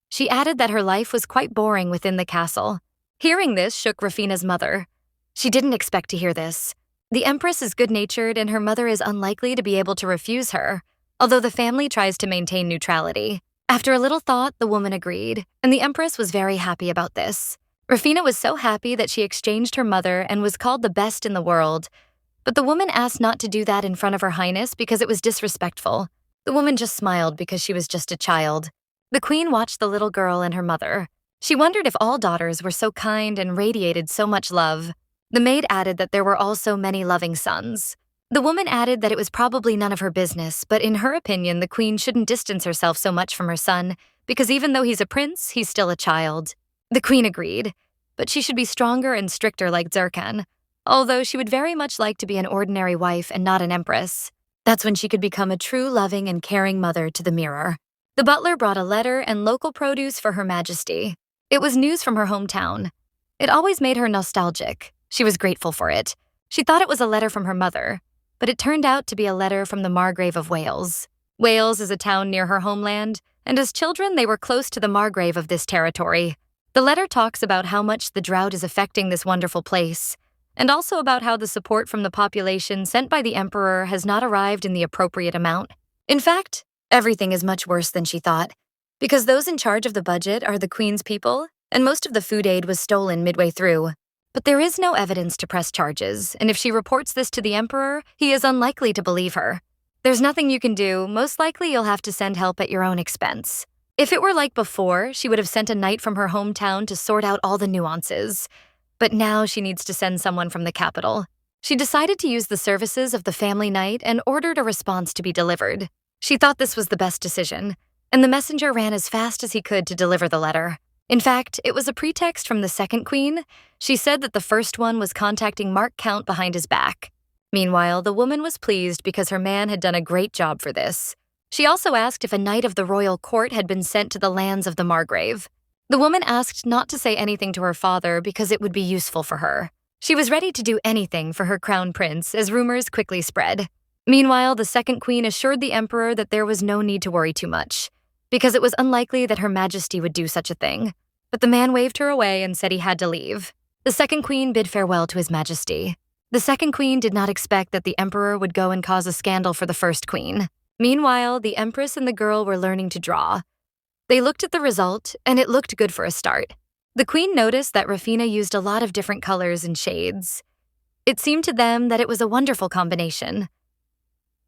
She added that her life was quite boring within the castle. Hearing this shook Rafina's mother. She didn't expect to hear this. The empress is good-natured and her mother is unlikely to be able to refuse her, although the family tries to maintain neutrality. After a little thought, the woman agreed, and the empress was very happy about this. Rafina was so happy that she exchanged her mother and was called the best in the world, but the woman asked not to do that in front of her highness because it was disrespectful. The woman just smiled because she was just a child. The queen watched the little girl and her mother. She wondered if all daughters were so kind and radiated so much love. The maid added that there were also many loving sons. The woman added that it was probably none of her business, but in her opinion, the queen shouldn't distance herself so much from her son, because even though he's a prince, he's still a child. The queen agreed, but she should be stronger and stricter like Zerkan, although she would very much like to be an ordinary wife and not an empress. That's when she could become a true loving and caring mother to the mirror. The butler brought a letter and local produce for Her Majesty. It was news from her hometown. It always made her nostalgic. She was grateful for it. She thought it was a letter from her mother, but it turned out to be a letter from the Margrave of Wales. Wales is a town near her homeland, and as children they were close to the Margrave of this territory. The letter talks about how much the drought is affecting this wonderful place, and also about how the support from the population sent by the emperor has not arrived in the appropriate amount. In fact, everything is much worse than she thought, because those in charge of the budget are the queen's people, and most of the food aid was stolen midway through. But there is no evidence to press charges, and if she reports this to the emperor, he is unlikely to believe her. There's nothing you can do. Most likely you'll have to send help at your own expense. If it were like before, she would have sent a knight from her hometown to sort out all the nuances. But now she needs to send someone from the capital. She decided to use the services of the family knight and ordered a response to be delivered. She thought this was the best decision, and the messenger ran as fast as he could to deliver the letter. In fact, it was a pretext from the second queen. She said that the first one was contacting Mark Count behind his back. Meanwhile, the woman was pleased because her man had done a great job for this. She also asked if a knight of the royal court had been sent to the lands of the Margrave. The woman asked not to say anything to her father because it would be useful for her. She was ready to do anything for her crown prince as rumors quickly spread. Meanwhile, the second queen assured the emperor that there was no need to worry too much, because it was unlikely that Her Majesty would do such a thing. But the man waved her away and said he had to leave. The second queen bid farewell to His Majesty. The second queen did not expect that the emperor would go and cause a scandal for the first queen. Meanwhile, the empress and the girl were learning to draw. They looked at the result, and it looked good for a start. The queen noticed that Rafina used a lot of different colors and shades. It seemed to them that it was a wonderful combination.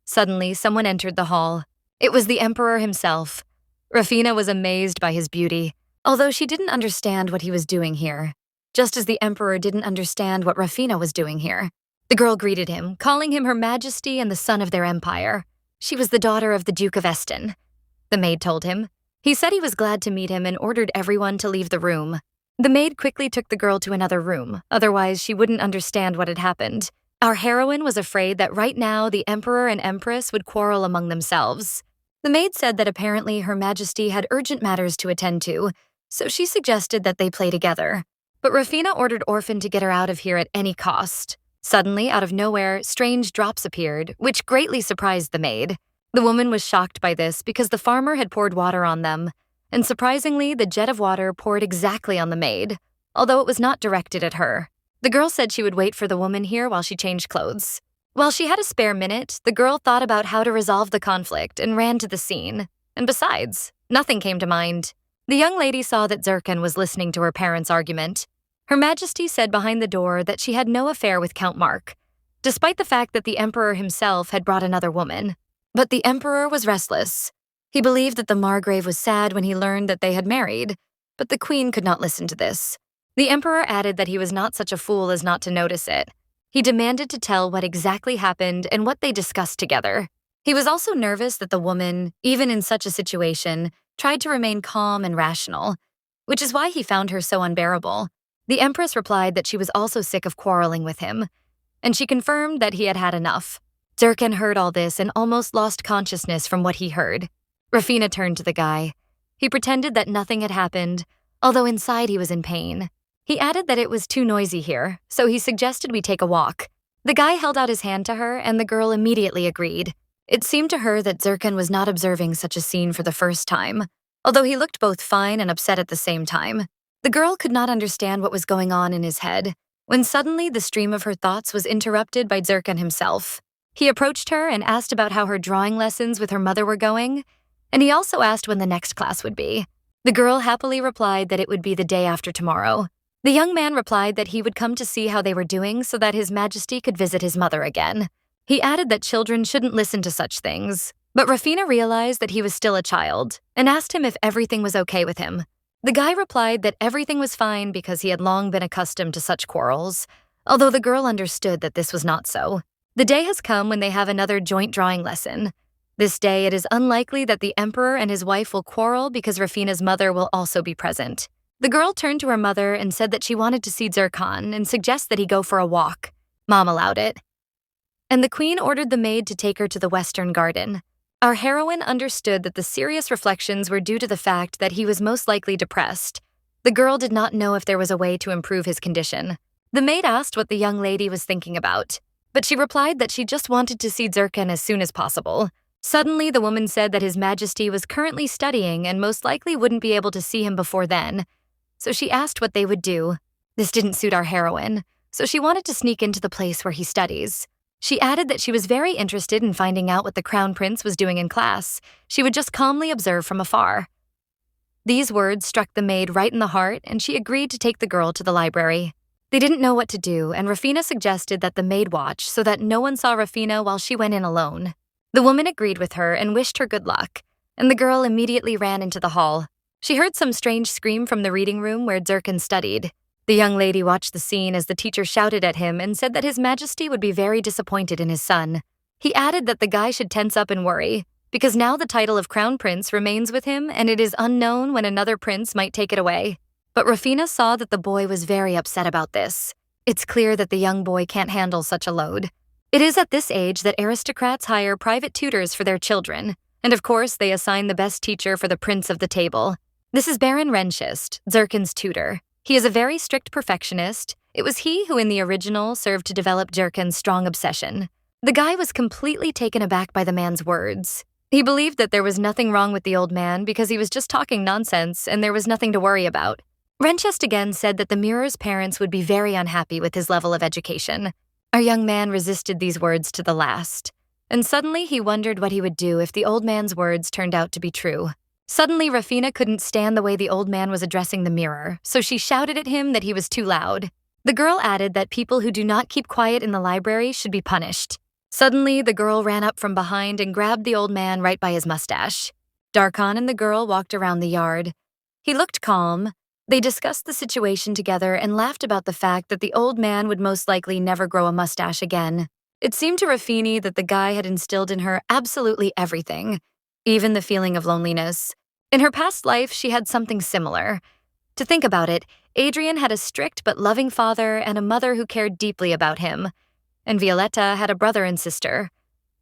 Suddenly, someone entered the hall. It was the Emperor himself. Rafina was amazed by his beauty, although she didn't understand what he was doing here, just as the Emperor didn't understand what Rafina was doing here. The girl greeted him, calling him Her Majesty and the son of their empire. She was the daughter of the Duke of Eston. The maid told him. He said he was glad to meet him and ordered everyone to leave the room. The maid quickly took the girl to another room, otherwise she wouldn't understand what had happened. Our heroine was afraid that right now the Emperor and Empress would quarrel among themselves. The maid said that apparently Her Majesty had urgent matters to attend to, so she suggested that they play together. But Rafina ordered Orphan to get her out of here at any cost. Suddenly, out of nowhere, strange drops appeared, which greatly surprised the maid. The woman was shocked by this because the farmer had poured water on them, and surprisingly, the jet of water poured exactly on the maid, although it was not directed at her. The girl said she would wait for the woman here while she changed clothes. While she had a spare minute, the girl thought about how to resolve the conflict and ran to the scene. And besides, nothing came to mind. The young lady saw that Zircon was listening to her parents' argument. Her Majesty said behind the door that she had no affair with Count Mark, despite the fact that the Emperor himself had brought another woman. But the Emperor was restless. He believed that the Margrave was sad when he learned that they had married, but the Queen could not listen to this. The Emperor added that he was not such a fool as not to notice it. He demanded to tell what exactly happened and what they discussed together. He was also nervous that the woman, even in such a situation, tried to remain calm and rational, which is why he found her so unbearable. The Empress replied that she was also sick of quarreling with him, and she confirmed that he had had enough. Zircon heard all this and almost lost consciousness from what he heard. Rafina turned to the guy. He pretended that nothing had happened, although inside he was in pain. He added that it was too noisy here, so he suggested we take a walk. The guy held out his hand to her, and the girl immediately agreed. It seemed to her that Zircon was not observing such a scene for the first time, although he looked both fine and upset at the same time. The girl could not understand what was going on in his head, when suddenly the stream of her thoughts was interrupted by Zircon himself. He approached her and asked about how her drawing lessons with her mother were going, and he also asked when the next class would be. The girl happily replied that it would be the day after tomorrow. The young man replied that he would come to see how they were doing so that His Majesty could visit his mother again. He added that children shouldn't listen to such things, but Rafina realized that he was still a child and asked him if everything was okay with him. The guy replied that everything was fine because he had long been accustomed to such quarrels, although the girl understood that this was not so. The day has come when they have another joint drawing lesson. This day, it is unlikely that the Emperor and his wife will quarrel because Rafina's mother will also be present. The girl turned to her mother and said that she wanted to see Zircon and suggest that he go for a walk. Mom allowed it. And the Queen ordered the maid to take her to the Western Garden. Our heroine understood that the serious reflections were due to the fact that he was most likely depressed. The girl did not know if there was a way to improve his condition. The maid asked what the young lady was thinking about, but she replied that she just wanted to see Zircon as soon as possible. Suddenly, the woman said that His Majesty was currently studying and most likely wouldn't be able to see him before then, so she asked what they would do. This didn't suit our heroine, so she wanted to sneak into the place where he studies. She added that she was very interested in finding out what the Crown Prince was doing in class. She would just calmly observe from afar. These words struck the maid right in the heart, and she agreed to take the girl to the library. They didn't know what to do, and Rafina suggested that the maid watch so that no one saw Rafina while she went in alone. The woman agreed with her and wished her good luck, and the girl immediately ran into the hall. She heard some strange scream from the reading room where Zircon studied. The young lady watched the scene as the teacher shouted at him and said that His Majesty would be very disappointed in his son. He added that the guy should tense up and worry, because now the title of Crown Prince remains with him and it is unknown when another prince might take it away. But Rafina saw that the boy was very upset about this. It's clear that the young boy can't handle such a load. It is at this age that aristocrats hire private tutors for their children, and of course they assign the best teacher for the prince of the table. This is Baron Renchist, Zircon's tutor. He is a very strict perfectionist. It was he who in the original served to develop Zircon's strong obsession. The guy was completely taken aback by the man's words. He believed that there was nothing wrong with the old man because he was just talking nonsense and there was nothing to worry about. Renchist again said that the mirror's parents would be very unhappy with his level of education. Our young man resisted these words to the last, and suddenly he wondered what he would do if the old man's words turned out to be true. Suddenly, Rafina couldn't stand the way the old man was addressing the mirror, so she shouted at him that he was too loud. The girl added that people who do not keep quiet in the library should be punished. Suddenly, the girl ran up from behind and grabbed the old man right by his mustache. Darkon and the girl walked around the yard. He looked calm. They discussed the situation together and laughed about the fact that the old man would most likely never grow a mustache again. It seemed to Rafini that the guy had instilled in her absolutely everything, even the feeling of loneliness. In her past life, she had something similar. To think about it, Adrian had a strict but loving father and a mother who cared deeply about him. And Violetta had a brother and sister.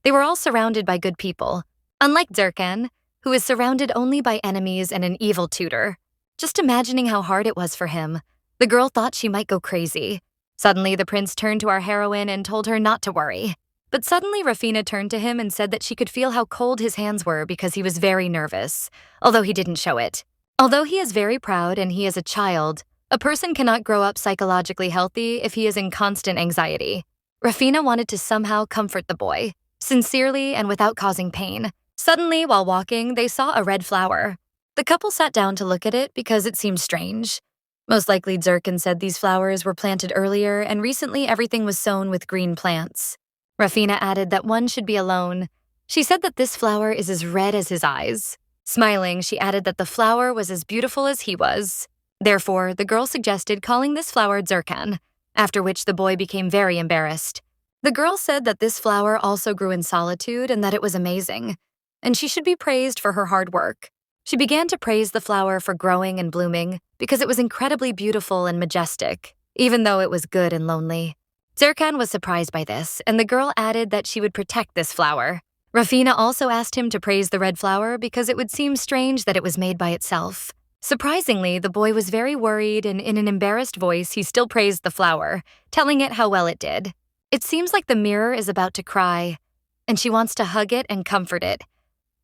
They were all surrounded by good people, unlike Zerkan, who is surrounded only by enemies and an evil tutor. Just imagining how hard it was for him, the girl thought she might go crazy. Suddenly, the prince turned to our heroine and told her not to worry. But suddenly, Rafina turned to him and said that she could feel how cold his hands were because he was very nervous, although he didn't show it. Although he is very proud and he is a child, a person cannot grow up psychologically healthy if he is in constant anxiety. Rafina wanted to somehow comfort the boy, sincerely and without causing pain. Suddenly, while walking, they saw a red flower. The couple sat down to look at it because it seemed strange. Most likely, Zerkan said these flowers were planted earlier and recently everything was sown with green plants. Rafina added that one should be alone. She said that this flower is as red as his eyes. Smiling, she added that the flower was as beautiful as he was. Therefore, the girl suggested calling this flower Zerkan, after which the boy became very embarrassed. The girl said that this flower also grew in solitude and that it was amazing, and she should be praised for her hard work. She began to praise the flower for growing and blooming because it was incredibly beautiful and majestic, even though it was good and lonely. Zerkan was surprised by this, and the girl added that she would protect this flower. Rafina also asked him to praise the red flower because it would seem strange that it was made by itself. Surprisingly, the boy was very worried, and in an embarrassed voice, he still praised the flower, telling it how well it did. It seems like the mirror is about to cry, and she wants to hug it and comfort it,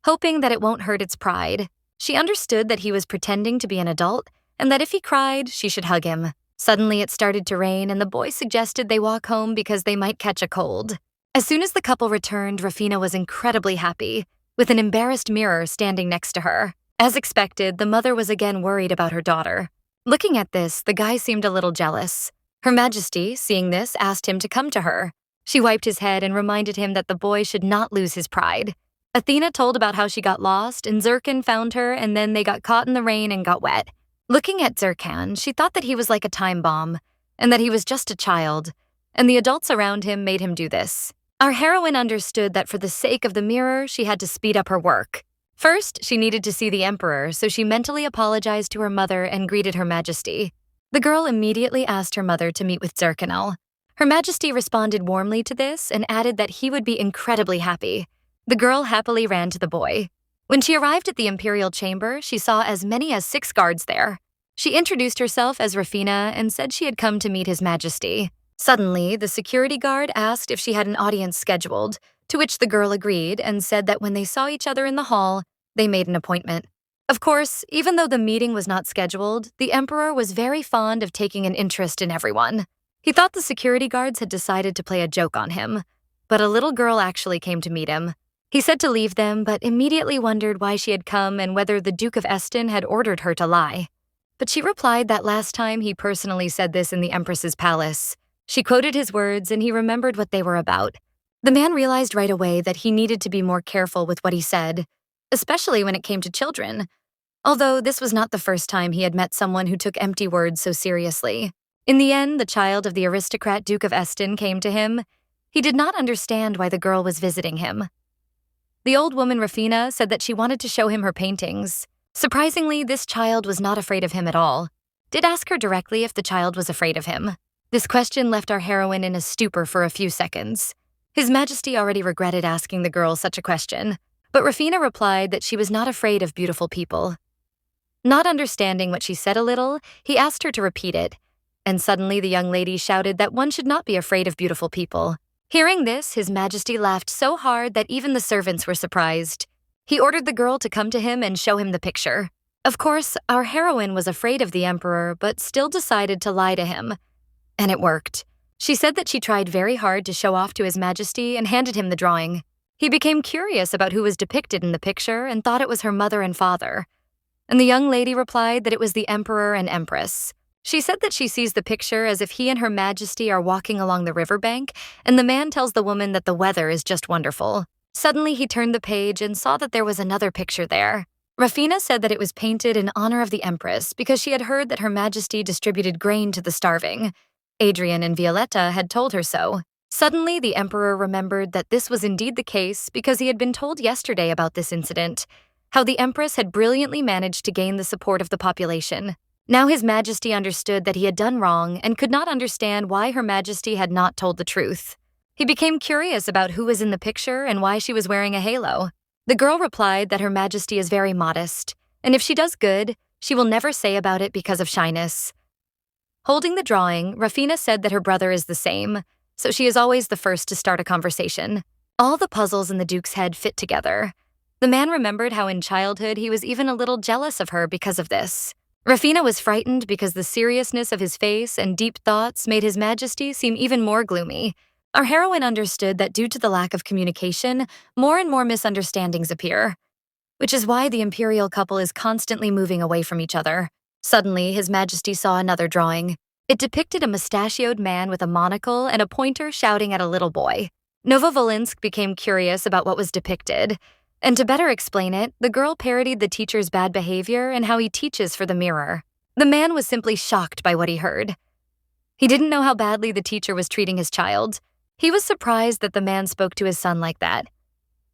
hoping that it won't hurt its pride. She understood that he was pretending to be an adult, and that if he cried, she should hug him. Suddenly, it started to rain, and the boy suggested they walk home because they might catch a cold. As soon as the couple returned, Rafina was incredibly happy, with an embarrassed mirror standing next to her. As expected, the mother was again worried about her daughter. Looking at this, the guy seemed a little jealous. Her Majesty, seeing this, asked him to come to her. She wiped his head and reminded him that the boy should not lose his pride. Athena told about how she got lost, and Zerkan found her, and then they got caught in the rain and got wet. Looking at Zerkan, she thought that he was like a time bomb, and that he was just a child, and the adults around him made him do this. Our heroine understood that for the sake of the mirror, she had to speed up her work. First, she needed to see the emperor, so she mentally apologized to her mother and greeted Her Majesty. The girl immediately asked her mother to meet with Zerkanel. Her Majesty responded warmly to this and added that he would be incredibly happy. The girl happily ran to the boy. When she arrived at the Imperial chamber, she saw as many as 6 guards there. She introduced herself as Rafina and said she had come to meet His Majesty. Suddenly, the security guard asked if she had an audience scheduled, to which the girl agreed and said that when they saw each other in the hall, they made an appointment. Of course, even though the meeting was not scheduled, the emperor was very fond of taking an interest in everyone. He thought the security guards had decided to play a joke on him, but a little girl actually came to meet him. He said to leave them, but immediately wondered why she had come and whether the Duke of Eston had ordered her to lie. But she replied that last time he personally said this in the Empress's palace. She quoted his words, and he remembered what they were about. The man realized right away that he needed to be more careful with what he said, especially when it came to children, although this was not the first time he had met someone who took empty words so seriously. In the end, the child of the aristocrat Duke of Eston came to him. He did not understand why the girl was visiting him. The old woman Rafina said that she wanted to show him her paintings. Surprisingly, this child was not afraid of him at all. Did ask her directly if the child was afraid of him. This question left our heroine in a stupor for a few seconds. His Majesty already regretted asking the girl such a question, but Rafina replied that she was not afraid of beautiful people. Not understanding what she said a little, he asked her to repeat it, and suddenly the young lady shouted that one should not be afraid of beautiful people. Hearing this, His Majesty laughed so hard that even the servants were surprised. He ordered the girl to come to him and show him the picture. Of course, our heroine was afraid of the emperor, but still decided to lie to him. And it worked. She said that she tried very hard to show off to His Majesty and handed him the drawing. He became curious about who was depicted in the picture and thought it was her mother and father. And the young lady replied that it was the emperor and empress. She said that she sees the picture as if he and Her Majesty are walking along the riverbank, and the man tells the woman that the weather is just wonderful. Suddenly, he turned the page and saw that there was another picture there. Rafina said that it was painted in honor of the Empress because she had heard that Her Majesty distributed grain to the starving. Adrian and Violetta had told her so. Suddenly, the Emperor remembered that this was indeed the case because he had been told yesterday about this incident, how the Empress had brilliantly managed to gain the support of the population. Now His Majesty understood that he had done wrong and could not understand why Her Majesty had not told the truth. He became curious about who was in the picture and why she was wearing a halo. The girl replied that Her Majesty is very modest, and if she does good, she will never say about it because of shyness. Holding the drawing, Rafina said that her brother is the same, so she is always the first to start a conversation. All the puzzles in the Duke's head fit together. The man remembered how in childhood he was even a little jealous of her because of this. Rafina was frightened because the seriousness of his face and deep thoughts made His Majesty seem even more gloomy. Our heroine understood that due to the lack of communication, more and more misunderstandings appear, which is why the Imperial couple is constantly moving away from each other. Suddenly, His Majesty saw another drawing. It depicted a mustachioed man with a monocle and a pointer shouting at a little boy. Novovolinsk became curious about what was depicted, and to better explain it, the girl parodied the teacher's bad behavior and how he teaches for the mirror. The man was simply shocked by what he heard. He didn't know how badly the teacher was treating his child. He was surprised that the man spoke to his son like that.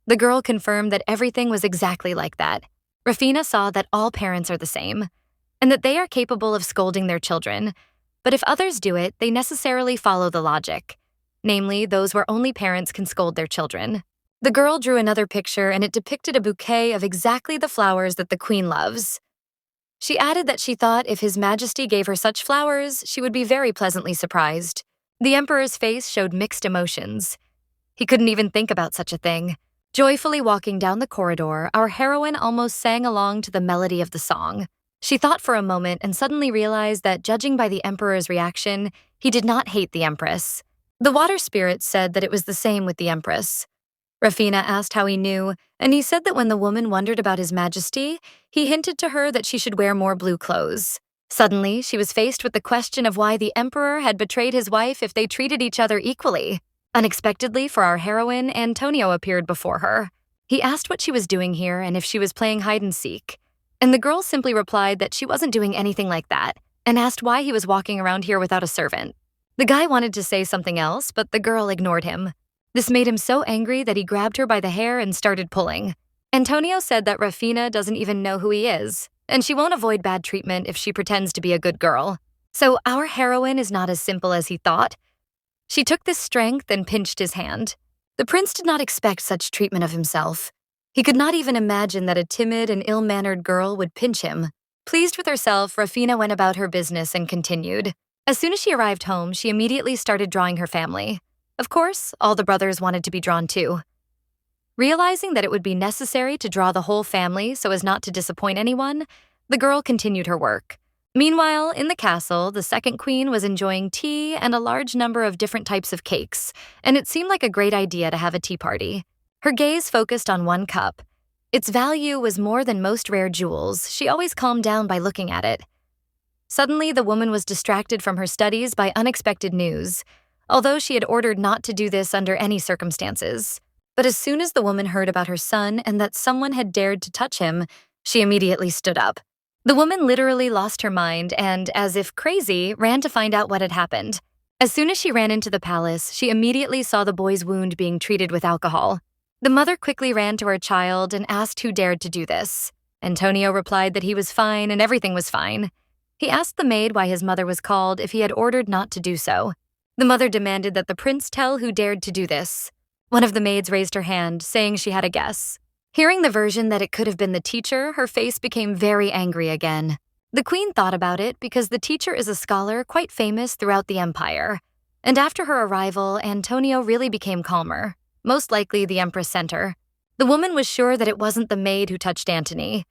The girl confirmed that everything was exactly like that. Rafina saw that all parents are the same, and that they are capable of scolding their children, but if others do it, they necessarily follow the logic, namely those where only parents can scold their children. The girl drew another picture and it depicted a bouquet of exactly the flowers that the Queen loves. She added that she thought if His Majesty gave her such flowers, she would be very pleasantly surprised. The Emperor's face showed mixed emotions. He couldn't even think about such a thing. Joyfully walking down the corridor, our heroine almost sang along to the melody of the song. She thought for a moment and suddenly realized that, judging by the Emperor's reaction, he did not hate the Empress. The water spirit said that it was the same with the Empress. Rafina asked how he knew, and he said that when the woman wondered about His Majesty, he hinted to her that she should wear more blue clothes. Suddenly, she was faced with the question of why the Emperor had betrayed his wife if they treated each other equally. Unexpectedly for our heroine, Antonio appeared before her. He asked what she was doing here and if she was playing hide-and-seek, and the girl simply replied that she wasn't doing anything like that, and asked why he was walking around here without a servant. The guy wanted to say something else, but the girl ignored him. This made him so angry that he grabbed her by the hair and started pulling. Antonio said that Rafina doesn't even know who he is, and she won't avoid bad treatment if she pretends to be a good girl. So our heroine is not as simple as he thought. She took this strength and pinched his hand. The prince did not expect such treatment of himself. He could not even imagine that a timid and ill-mannered girl would pinch him. Pleased with herself, Rafina went about her business and continued. As soon as she arrived home, she immediately started drawing her family. Of course, all the brothers wanted to be drawn too. Realizing that it would be necessary to draw the whole family so as not to disappoint anyone, the girl continued her work. Meanwhile, in the castle, the second queen was enjoying tea and a large number of different types of cakes, and it seemed like a great idea to have a tea party. Her gaze focused on one cup. Its value was more than most rare jewels. She always calmed down by looking at it. Suddenly, the woman was distracted from her studies by unexpected news, although she had ordered not to do this under any circumstances. But as soon as the woman heard about her son and that someone had dared to touch him, she immediately stood up. The woman literally lost her mind and, as if crazy, ran to find out what had happened. As soon as she ran into the palace, she immediately saw the boy's wound being treated with alcohol. The mother quickly ran to her child and asked who dared to do this. Antonio replied that he was fine and everything was fine. He asked the maid why his mother was called if he had ordered not to do so. The mother demanded that the prince tell who dared to do this. One of the maids raised her hand, saying she had a guess. Hearing the version that it could have been the teacher, her face became very angry again. The queen thought about it because the teacher is a scholar quite famous throughout the empire. And after her arrival, Antonio really became calmer. Most likely the Empress sent her. The woman was sure that it wasn't the maid who touched Antony,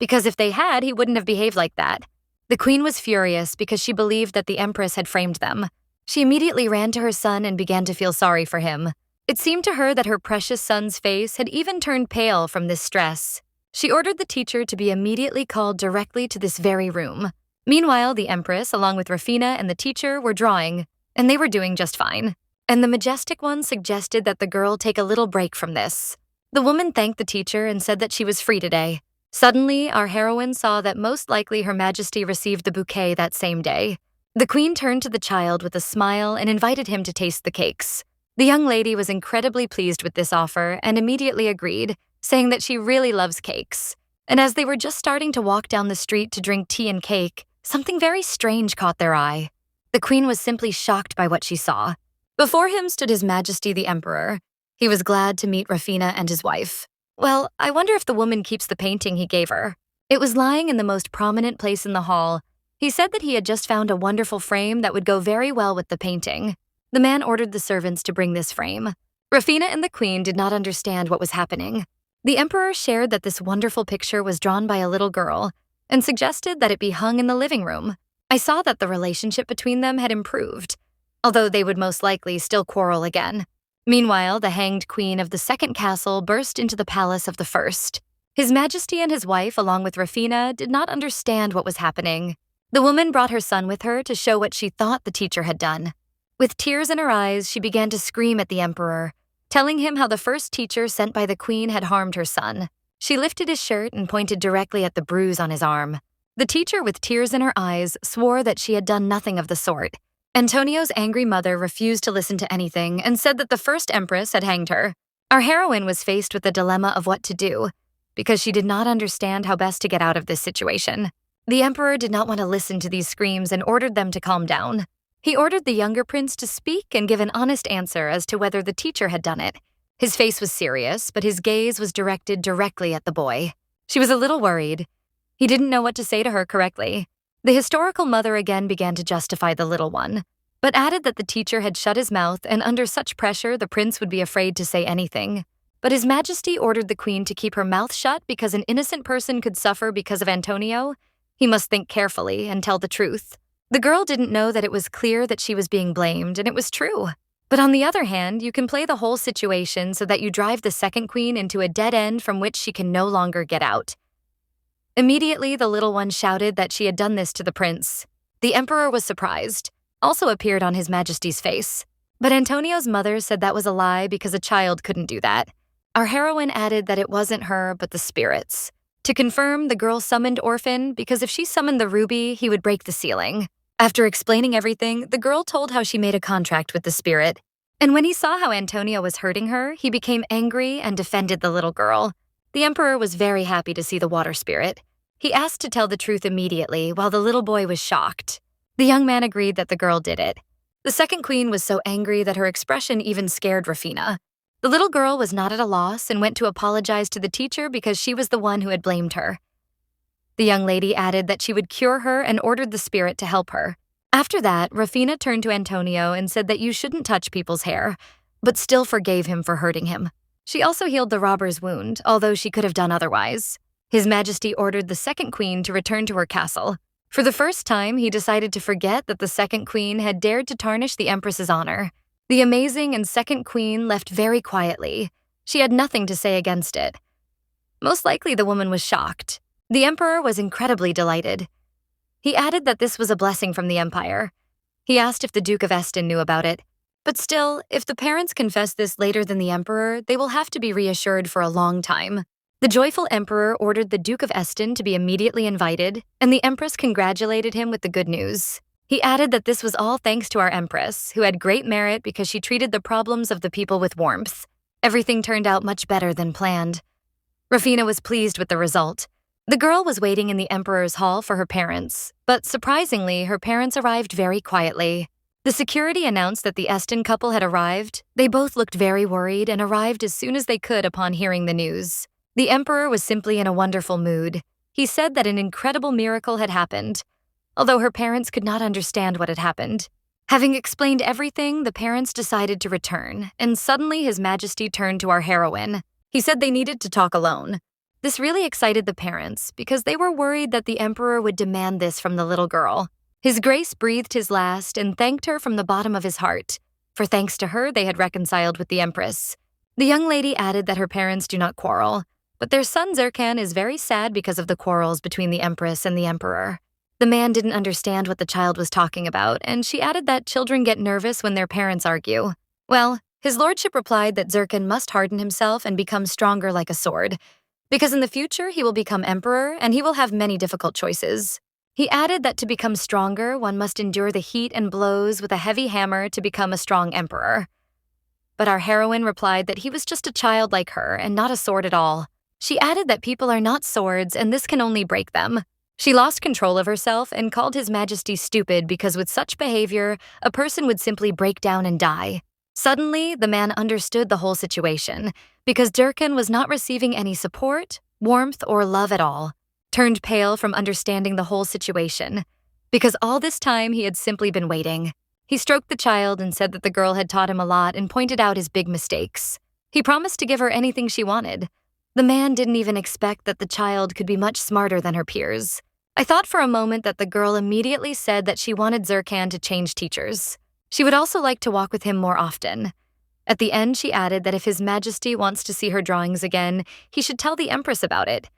because if they had, he wouldn't have behaved like that. The queen was furious because she believed that the Empress had framed them. She immediately ran to her son and began to feel sorry for him. It seemed to her that her precious son's face had even turned pale from this stress. She ordered the teacher to be immediately called directly to this very room. Meanwhile, the Empress, along with Rafina and the teacher, were drawing, and they were doing just fine. And the majestic one suggested that the girl take a little break from this. The woman thanked the teacher and said that she was free today. Suddenly, our heroine saw that most likely Her Majesty received the bouquet that same day. The queen turned to the child with a smile and invited him to taste the cakes. The young lady was incredibly pleased with this offer and immediately agreed, saying that she really loves cakes. And as they were just starting to walk down the street to drink tea and cake, something very strange caught their eye. The queen was simply shocked by what she saw. Before him stood His Majesty the Emperor. He was glad to meet Rafina and his wife. Well, I wonder if the woman keeps the painting he gave her. It was lying in the most prominent place in the hall. He said that he had just found a wonderful frame that would go very well with the painting. The man ordered the servants to bring this frame. Rafina and the queen did not understand what was happening. The emperor shared that this wonderful picture was drawn by a little girl and suggested that it be hung in the living room. I saw that the relationship between them had improved, although they would most likely still quarrel again. Meanwhile, the hanged queen of the second castle burst into the palace of the first. His Majesty and his wife, along with Rafina, did not understand what was happening. The woman brought her son with her to show what she thought the teacher had done. With tears in her eyes, she began to scream at the emperor, telling him how the first teacher sent by the queen had harmed her son. She lifted his shirt and pointed directly at the bruise on his arm. The teacher, with tears in her eyes, swore that she had done nothing of the sort. Antonio's angry mother refused to listen to anything and said that the first empress had hanged her. Our heroine was faced with the dilemma of what to do, because she did not understand how best to get out of this situation. The emperor did not want to listen to these screams and ordered them to calm down. He ordered the younger prince to speak and give an honest answer as to whether the teacher had done it. His face was serious, but his gaze was directed directly at the boy. She was a little worried. He didn't know what to say to her correctly. The historical mother again began to justify the little one, but added that the teacher had shut his mouth and under such pressure the prince would be afraid to say anything. But His Majesty ordered the queen to keep her mouth shut because an innocent person could suffer because of Antonio. He must think carefully and tell the truth. The girl didn't know that it was clear that she was being blamed, and it was true. But on the other hand, you can play the whole situation so that you drive the second queen into a dead end from which she can no longer get out. Immediately, the little one shouted that she had done this to the prince. The emperor was surprised, also appeared on His Majesty's face. But Antonio's mother said that was a lie because a child couldn't do that. Our heroine added that it wasn't her, but the spirits. To confirm, the girl summoned Orphan because if she summoned the ruby, he would break the ceiling. After explaining everything, the girl told how she made a contract with the spirit. And when he saw how Antonio was hurting her, he became angry and defended the little girl. The emperor was very happy to see the water spirit. He asked to tell the truth immediately, while the little boy was shocked. The young man agreed that the girl did it. The second queen was so angry that her expression even scared Rafina. The little girl was not at a loss and went to apologize to the teacher because she was the one who had blamed her. The young lady added that she would cure her and ordered the spirit to help her. After that, Rafina turned to Antonio and said that you shouldn't touch people's hair, but still forgave him for hurting him. She also healed the robber's wound, although she could have done otherwise. His Majesty ordered the second queen to return to her castle. For the first time, he decided to forget that the second queen had dared to tarnish the empress's honor. The amazing and second queen left very quietly. She had nothing to say against it. Most likely the woman was shocked. The emperor was incredibly delighted. He added that this was a blessing from the empire. He asked if the Duke of Eston knew about it. But still, if the parents confess this later than the emperor, they will have to be reassured for a long time. The joyful emperor ordered the Duke of Eston to be immediately invited, and the empress congratulated him with the good news. He added that this was all thanks to our empress, who had great merit because she treated the problems of the people with warmth. Everything turned out much better than planned. Rafina was pleased with the result. The girl was waiting in the emperor's hall for her parents, but surprisingly, her parents arrived very quietly. The security announced that the Eston couple had arrived. They both looked very worried and arrived as soon as they could upon hearing the news. The emperor was simply in a wonderful mood. He said that an incredible miracle had happened, although her parents could not understand what had happened. Having explained everything, the parents decided to return, and suddenly His Majesty turned to our heroine. He said they needed to talk alone. This really excited the parents because they were worried that the emperor would demand this from the little girl. His Grace breathed his last and thanked her from the bottom of his heart, for thanks to her they had reconciled with the empress. The young lady added that her parents do not quarrel, but their son Zerkan is very sad because of the quarrels between the empress and the emperor. The man didn't understand what the child was talking about, and she added that children get nervous when their parents argue. Well, his lordship replied that Zircon must harden himself and become stronger like a sword, because in the future he will become emperor and he will have many difficult choices. He added that to become stronger, one must endure the heat and blows with a heavy hammer to become a strong emperor. But our heroine replied that he was just a child like her and not a sword at all. She added that people are not swords and this can only break them. She lost control of herself and called His Majesty stupid because with such behavior, a person would simply break down and die. Suddenly, the man understood the whole situation because Durkan was not receiving any support, warmth, or love at all. Turned pale from understanding the whole situation, because all this time he had simply been waiting. He stroked the child and said that the girl had taught him a lot and pointed out his big mistakes. He promised to give her anything she wanted. The man didn't even expect that the child could be much smarter than her peers. I thought for a moment that the girl immediately said that she wanted Zirkan to change teachers. She would also like to walk with him more often. At the end, she added that if His Majesty wants to see her drawings again, he should tell the Empress about it,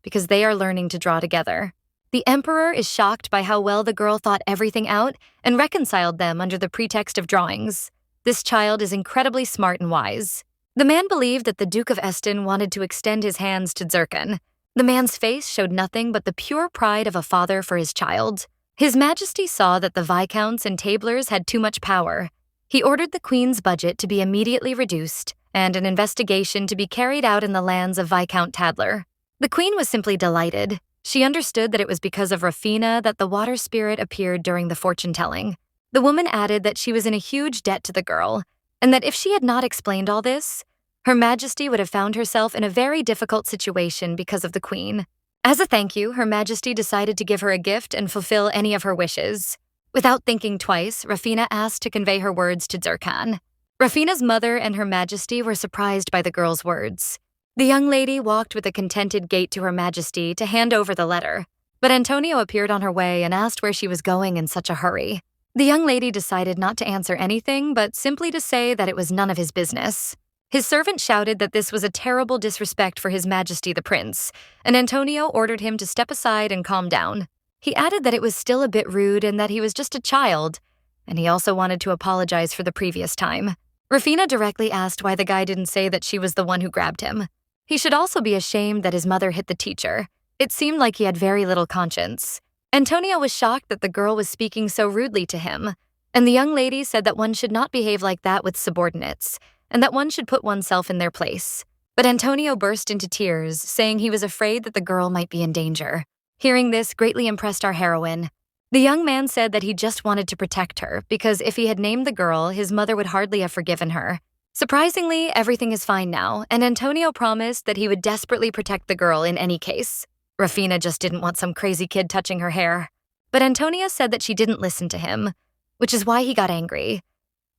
because they are learning to draw together. The Emperor is shocked by how well the girl thought everything out and reconciled them under the pretext of drawings. This child is incredibly smart and wise. The man believed that the Duke of Eston wanted to extend his hands to Zircon. The man's face showed nothing but the pure pride of a father for his child. His Majesty saw that the Viscounts and Tablers had too much power. He ordered the Queen's budget to be immediately reduced and an investigation to be carried out in the lands of Viscount Tadler. The Queen was simply delighted. She understood that it was because of Rafina that the water spirit appeared during the fortune-telling. The woman added that she was in a huge debt to the girl, and that if she had not explained all this, Her Majesty would have found herself in a very difficult situation because of the Queen. As a thank you, Her Majesty decided to give her a gift and fulfill any of her wishes. Without thinking twice, Rafina asked to convey her words to Zircon. Rafina's mother and Her Majesty were surprised by the girl's words. The young lady walked with a contented gait to Her Majesty to hand over the letter, but Antonio appeared on her way and asked where she was going in such a hurry. The young lady decided not to answer anything, but simply to say that it was none of his business. His servant shouted that this was a terrible disrespect for His Majesty the Prince, and Antonio ordered him to step aside and calm down. He added that it was still a bit rude and that he was just a child, and he also wanted to apologize for the previous time. Rafina directly asked why the guy didn't say that she was the one who grabbed him. He should also be ashamed that his mother hit the teacher. It seemed like he had very little conscience. Antonio was shocked that the girl was speaking so rudely to him, and the young lady said that one should not behave like that with subordinates, and that one should put oneself in their place. But Antonio burst into tears, saying he was afraid that the girl might be in danger. Hearing this greatly impressed our heroine. The young man said that he just wanted to protect her, because if he had named the girl, his mother would hardly have forgiven her. Surprisingly, everything is fine now, and Antonio promised that he would desperately protect the girl in any case. Rafina just didn't want some crazy kid touching her hair. But Antonia said that she didn't listen to him, which is why he got angry.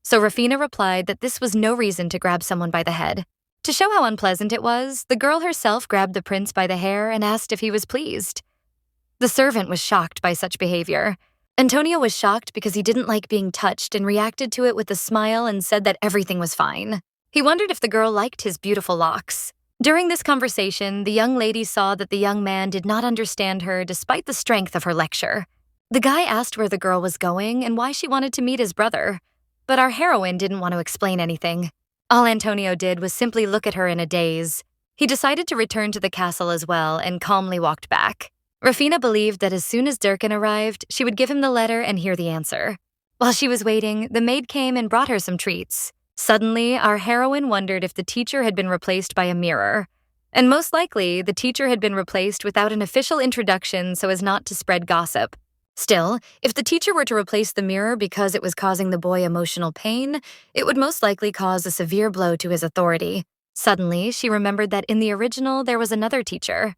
So Rafina replied that this was no reason to grab someone by the head. To show how unpleasant it was, the girl herself grabbed the prince by the hair and asked if he was pleased. The servant was shocked by such behavior. Antonio was shocked because he didn't like being touched and reacted to it with a smile and said that everything was fine. He wondered if the girl liked his beautiful locks. During this conversation, the young lady saw that the young man did not understand her despite the strength of her lecture. The guy asked where the girl was going and why she wanted to meet his brother, but our heroine didn't want to explain anything. All Antonio did was simply look at her in a daze. He decided to return to the castle as well and calmly walked back. Rafina believed that as soon as Durkan arrived, she would give him the letter and hear the answer. While she was waiting, the maid came and brought her some treats. Suddenly, our heroine wondered if the teacher had been replaced by a mirror. And most likely, the teacher had been replaced without an official introduction so as not to spread gossip. Still, if the teacher were to replace the mirror because it was causing the boy emotional pain, it would most likely cause a severe blow to his authority. Suddenly, she remembered that in the original there was another teacher.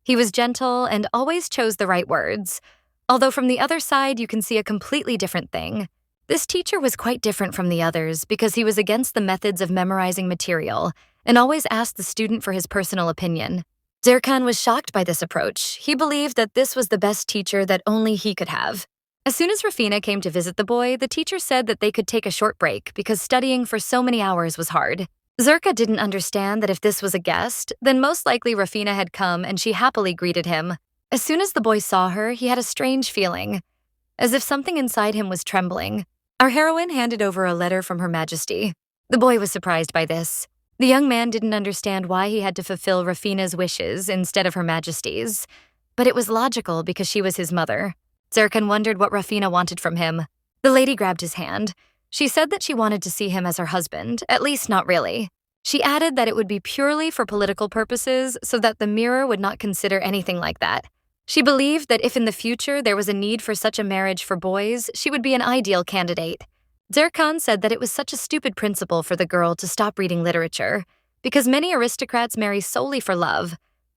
He was gentle and always chose the right words, although from the other side you can see a completely different thing. This teacher was quite different from the others because he was against the methods of memorizing material and always asked the student for his personal opinion. Zircon was shocked by this approach. He believed that this was the best teacher that only he could have. As soon as Rafina came to visit the boy, the teacher said that they could take a short break because studying for so many hours was hard. Zirka didn't understand that if this was a guest, then most likely Rafina had come and she happily greeted him. As soon as the boy saw her, he had a strange feeling, as if something inside him was trembling. Our heroine handed over a letter from Her Majesty. The boy was surprised by this. The young man didn't understand why he had to fulfill Rafina's wishes instead of Her Majesty's, but it was logical because she was his mother. Zircon wondered what Rafina wanted from him. The lady grabbed his hand. She said that she wanted to see him as her husband, at least not really. She added that it would be purely for political purposes so that the mirror would not consider anything like that. She believed that if in the future there was a need for such a marriage for boys, she would be an ideal candidate. Zircon said that it was such a stupid principle for the girl to stop reading literature, because many aristocrats marry solely for love,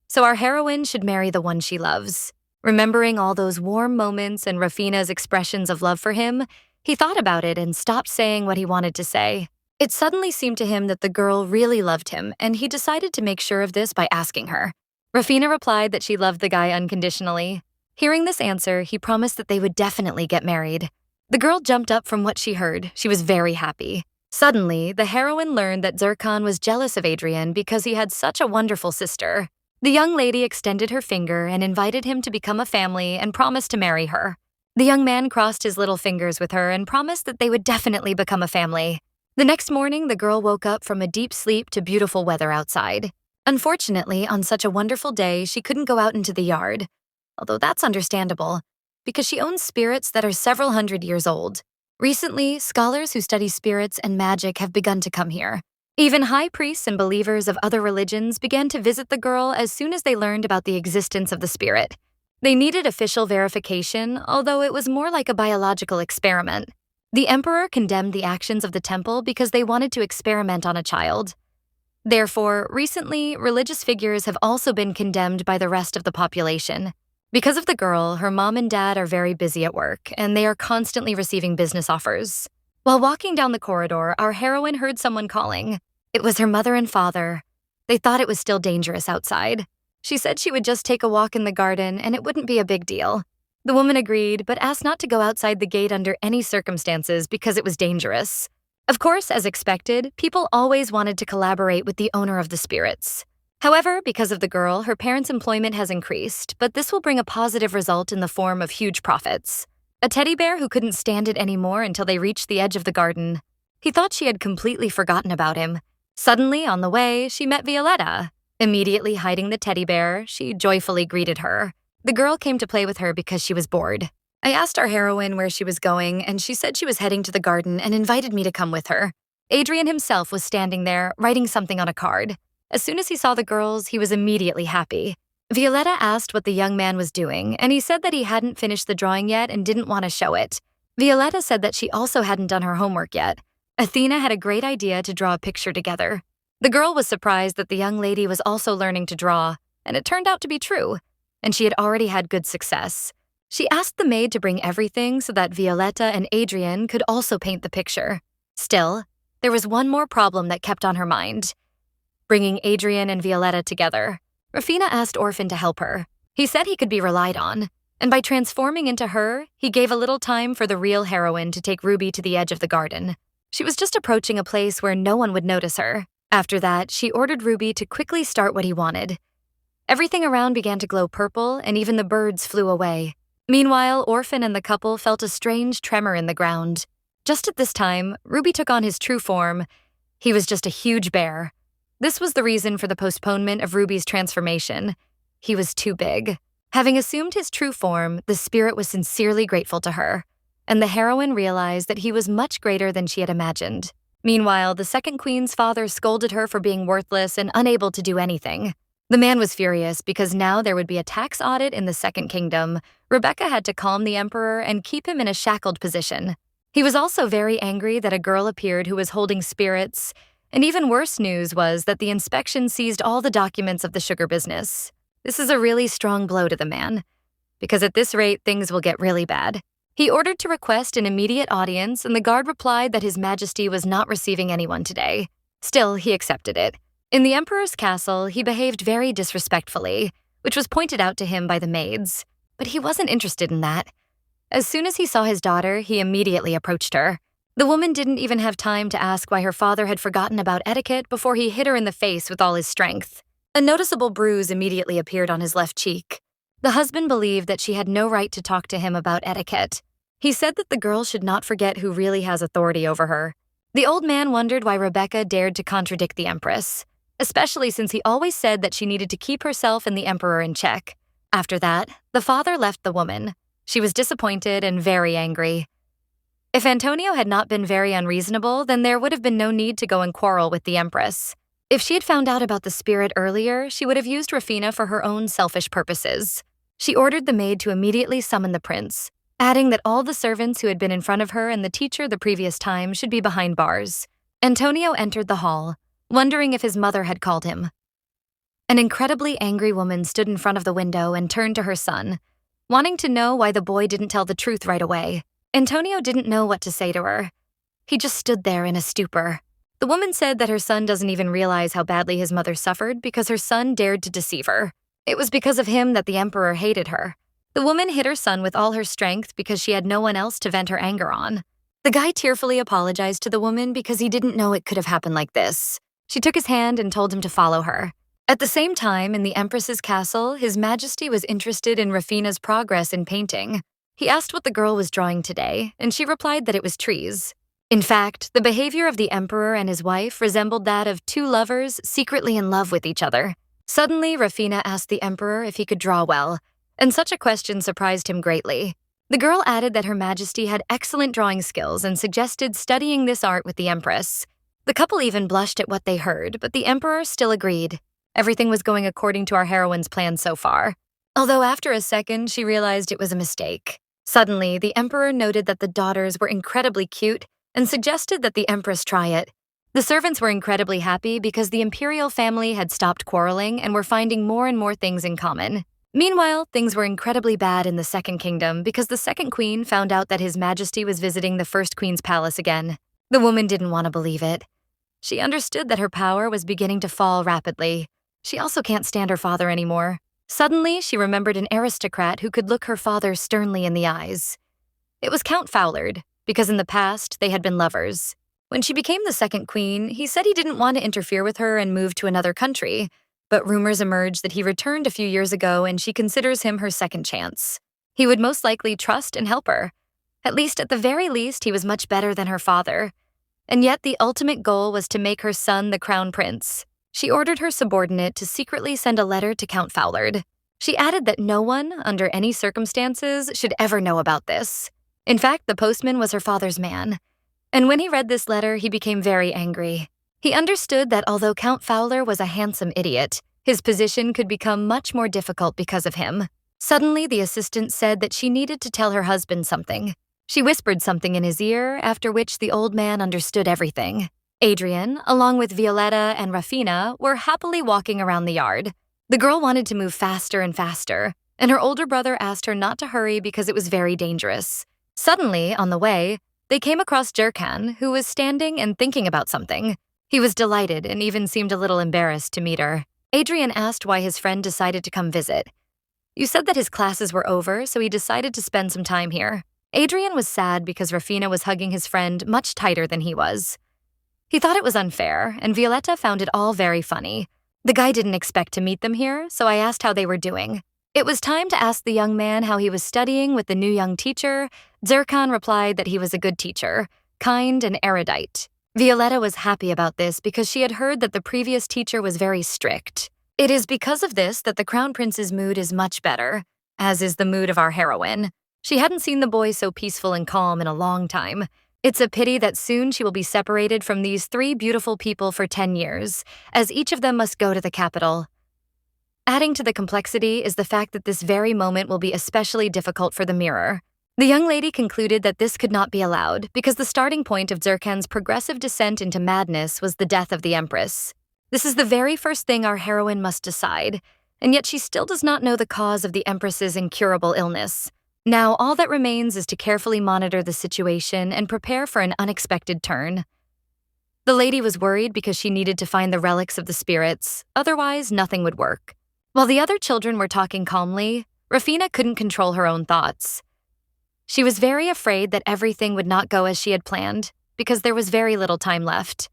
so our heroine should marry the one she loves. Remembering all those warm moments and Rafina's expressions of love for him, he thought about it and stopped saying what he wanted to say. It suddenly seemed to him that the girl really loved him, and he decided to make sure of this by asking her. Rafina replied that she loved the guy unconditionally. Hearing this answer, he promised that they would definitely get married. The girl jumped up from what she heard. She was very happy. Suddenly, the heroine learned that Zircon was jealous of Adrian because he had such a wonderful sister. The young lady extended her finger and invited him to become a family and promised to marry her. The young man crossed his little fingers with her and promised that they would definitely become a family. The next morning, the girl woke up from a deep sleep to beautiful weather outside. Unfortunately, on such a wonderful day, she couldn't go out into the yard, although that's understandable, because she owns spirits that are several hundred years old. Recently, scholars who study spirits and magic have begun to come here. Even high priests and believers of other religions began to visit the girl as soon as they learned about the existence of the spirit. They needed official verification, although it was more like a biological experiment. The emperor condemned the actions of the temple because they wanted to experiment on a child. Therefore, recently, religious figures have also been condemned by the rest of the population. Because of the girl, her mom and dad are very busy at work, and they are constantly receiving business offers. While walking down the corridor, our heroine heard someone calling. It was her mother and father. They thought it was still dangerous outside. She said she would just take a walk in the garden and it wouldn't be a big deal. The woman agreed, but asked not to go outside the gate under any circumstances because it was dangerous. Of course, as expected, people always wanted to collaborate with the owner of the spirits. However, because of the girl, her parents' employment has increased, but this will bring a positive result in the form of huge profits. A teddy bear who couldn't stand it anymore until they reached the edge of the garden. He thought she had completely forgotten about him. Suddenly, on the way, she met Violetta. Immediately hiding the teddy bear, she joyfully greeted her. The girl came to play with her because she was bored. I asked our heroine where she was going, and she said she was heading to the garden and invited me to come with her. Adrian himself was standing there, writing something on a card. As soon as he saw the girls, he was immediately happy. Violetta asked what the young man was doing, and he said that he hadn't finished the drawing yet and didn't want to show it. Violetta said that she also hadn't done her homework yet. Athena had a great idea to draw a picture together. The girl was surprised that the young lady was also learning to draw, and it turned out to be true, and she had already had good success. She asked the maid to bring everything so that Violetta and Adrian could also paint the picture. Still, there was one more problem that kept on her mind: bringing Adrian and Violetta together. Rafina asked Orphan to help her. He said he could be relied on, and by transforming into her, he gave a little time for the real heroine to take Ruby to the edge of the garden. She was just approaching a place where no one would notice her. After that, she ordered Ruby to quickly start what he wanted. Everything around began to glow purple, and even the birds flew away. Meanwhile, Orphan and the couple felt a strange tremor in the ground. Just at this time, Ruby took on his true form. He was just a huge bear. This was the reason for the postponement of Ruby's transformation. He was too big. Having assumed his true form, the spirit was sincerely grateful to her, and the heroine realized that he was much greater than she had imagined. Meanwhile, the second queen's father scolded her for being worthless and unable to do anything. The man was furious because now there would be a tax audit in the Second Kingdom. Rebecca had to calm the emperor and keep him in a shackled position. He was also very angry that a girl appeared who was holding spirits, and even worse news was that the inspection seized all the documents of the sugar business. This is a really strong blow to the man, because at this rate, things will get really bad. He ordered to request an immediate audience, and the guard replied that His Majesty was not receiving anyone today. Still, he accepted it. In the emperor's castle, he behaved very disrespectfully, which was pointed out to him by the maids, but he wasn't interested in that. As soon as he saw his daughter, he immediately approached her. The woman didn't even have time to ask why her father had forgotten about etiquette before he hit her in the face with all his strength. A noticeable bruise immediately appeared on his left cheek. The husband believed that she had no right to talk to him about etiquette. He said that the girl should not forget who really has authority over her. The old man wondered why Rebecca dared to contradict the Empress, especially since he always said that she needed to keep herself and the Emperor in check. After that, the father left the woman. She was disappointed and very angry. If Antonio had not been very unreasonable, then there would have been no need to go and quarrel with the Empress. If she had found out about the spirit earlier, she would have used Rufina for her own selfish purposes. She ordered the maid to immediately summon the prince, adding that all the servants who had been in front of her and the teacher the previous time should be behind bars. Antonio entered the hall, wondering if his mother had called him. An incredibly angry woman stood in front of the window and turned to her son, wanting to know why the boy didn't tell the truth right away. Antonio didn't know what to say to her. He just stood there in a stupor. The woman said that her son doesn't even realize how badly his mother suffered because her son dared to deceive her. It was because of him that the Emperor hated her. The woman hit her son with all her strength because she had no one else to vent her anger on. The guy tearfully apologized to the woman because he didn't know it could have happened like this. She took his hand and told him to follow her. At the same time, in the Empress's castle, His Majesty was interested in Rufina's progress in painting. He asked what the girl was drawing today, and she replied that it was trees. In fact, the behavior of the Emperor and his wife resembled that of two lovers secretly in love with each other. Suddenly, Rufina asked the Emperor if he could draw well, and such a question surprised him greatly. The girl added that Her Majesty had excellent drawing skills and suggested studying this art with the Empress. The couple even blushed at what they heard, but the Emperor still agreed. Everything was going according to our heroine's plan so far, although after a second she realized it was a mistake. Suddenly, the Emperor noted that the daughters were incredibly cute and suggested that the Empress try it. The servants were incredibly happy because the Imperial family had stopped quarreling and were finding more and more things in common. Meanwhile, things were incredibly bad in the Second Kingdom because the second queen found out that His Majesty was visiting the first queen's palace again. The woman didn't want to believe it. She understood that her power was beginning to fall rapidly. She also can't stand her father anymore. Suddenly, she remembered an aristocrat who could look her father sternly in the eyes. It was Count Foulard, because in the past, they had been lovers. When she became the second queen, he said he didn't want to interfere with her and move to another country, but rumors emerged that he returned a few years ago and she considers him her second chance. He would most likely trust and help her. At the very least, he was much better than her father. And yet the ultimate goal was to make her son the crown prince. She ordered her subordinate to secretly send a letter to Count Foulard. She added that no one, under any circumstances, should ever know about this. In fact, the postman was her father's man. And when he read this letter, he became very angry. He understood that although Count Foulard was a handsome idiot, his position could become much more difficult because of him. Suddenly, the assistant said that she needed to tell her husband something. She whispered something in his ear, after which the old man understood everything. Adrian, along with Violetta and Rufina, were happily walking around the yard. The girl wanted to move faster and faster, and her older brother asked her not to hurry because it was very dangerous. Suddenly, on the way, they came across Jerkan, who was standing and thinking about something. He was delighted and even seemed a little embarrassed to meet her. Adrian asked why his friend decided to come visit. You said that his classes were over, so he decided to spend some time here. Adrian was sad because Rufina was hugging his friend much tighter than he was. He thought it was unfair, and Violetta found it all very funny. The guy didn't expect to meet them here, so I asked how they were doing. It was time to ask the young man how he was studying with the new young teacher. Zerkan replied that he was a good teacher, kind and erudite. Violetta was happy about this because she had heard that the previous teacher was very strict. It is because of this that the Crown Prince's mood is much better, as is the mood of our heroine. She hadn't seen the boy so peaceful and calm in a long time. It's a pity that soon she will be separated from these three beautiful people for 10 years, as each of them must go to the capital. Adding to the complexity is the fact that this very moment will be especially difficult for the mirror. The young lady concluded that this could not be allowed because the starting point of Zerkan's progressive descent into madness was the death of the Empress. This is the very first thing our heroine must decide, and yet she still does not know the cause of the Empress's incurable illness. Now all that remains is to carefully monitor the situation and prepare for an unexpected turn. The lady was worried because she needed to find the relics of the spirits, otherwise nothing would work. While the other children were talking calmly, Rufina couldn't control her own thoughts. She was very afraid that everything would not go as she had planned, because there was very little time left.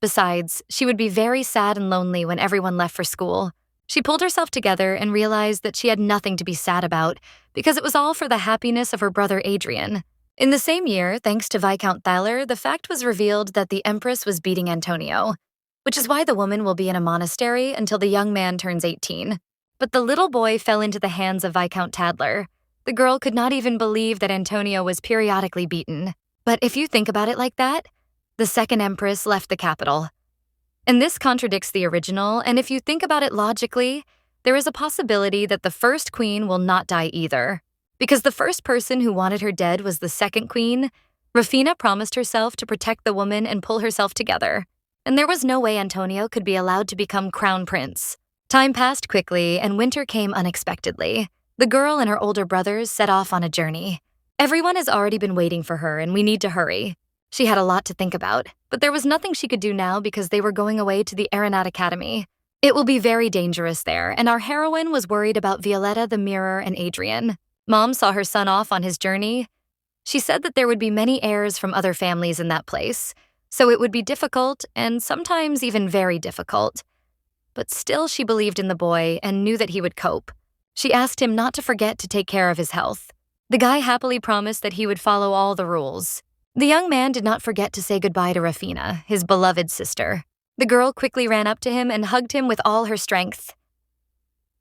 Besides, she would be very sad and lonely when everyone left for school. She pulled herself together and realized that she had nothing to be sad about because it was all for the happiness of her brother Adrian. In the same year, thanks to Viscount Thaler, the fact was revealed that the Empress was beating Antonio, which is why the woman will be in a monastery until the young man turns 18. But the little boy fell into the hands of Viscount Tadler. The girl could not even believe that Antonio was periodically beaten. But if you think about it like that, the second Empress left the capital. And this contradicts the original, and if you think about it logically, there is a possibility that the first queen will not die either. Because the first person who wanted her dead was the second queen, Rufina promised herself to protect the woman and pull herself together. And there was no way Antonio could be allowed to become crown prince. Time passed quickly, and winter came unexpectedly. The girl and her older brothers set off on a journey. Everyone has already been waiting for her, and we need to hurry. She had a lot to think about, but there was nothing she could do now because they were going away to the Aeronaut Academy. It will be very dangerous there, and our heroine was worried about Violetta, the Mirror, and Adrian. Mom saw her son off on his journey. She said that there would be many heirs from other families in that place, so it would be difficult and sometimes even very difficult. But still she believed in the boy and knew that he would cope. She asked him not to forget to take care of his health. The guy happily promised that he would follow all the rules. The young man did not forget to say goodbye to Rufina, his beloved sister. The girl quickly ran up to him and hugged him with all her strength.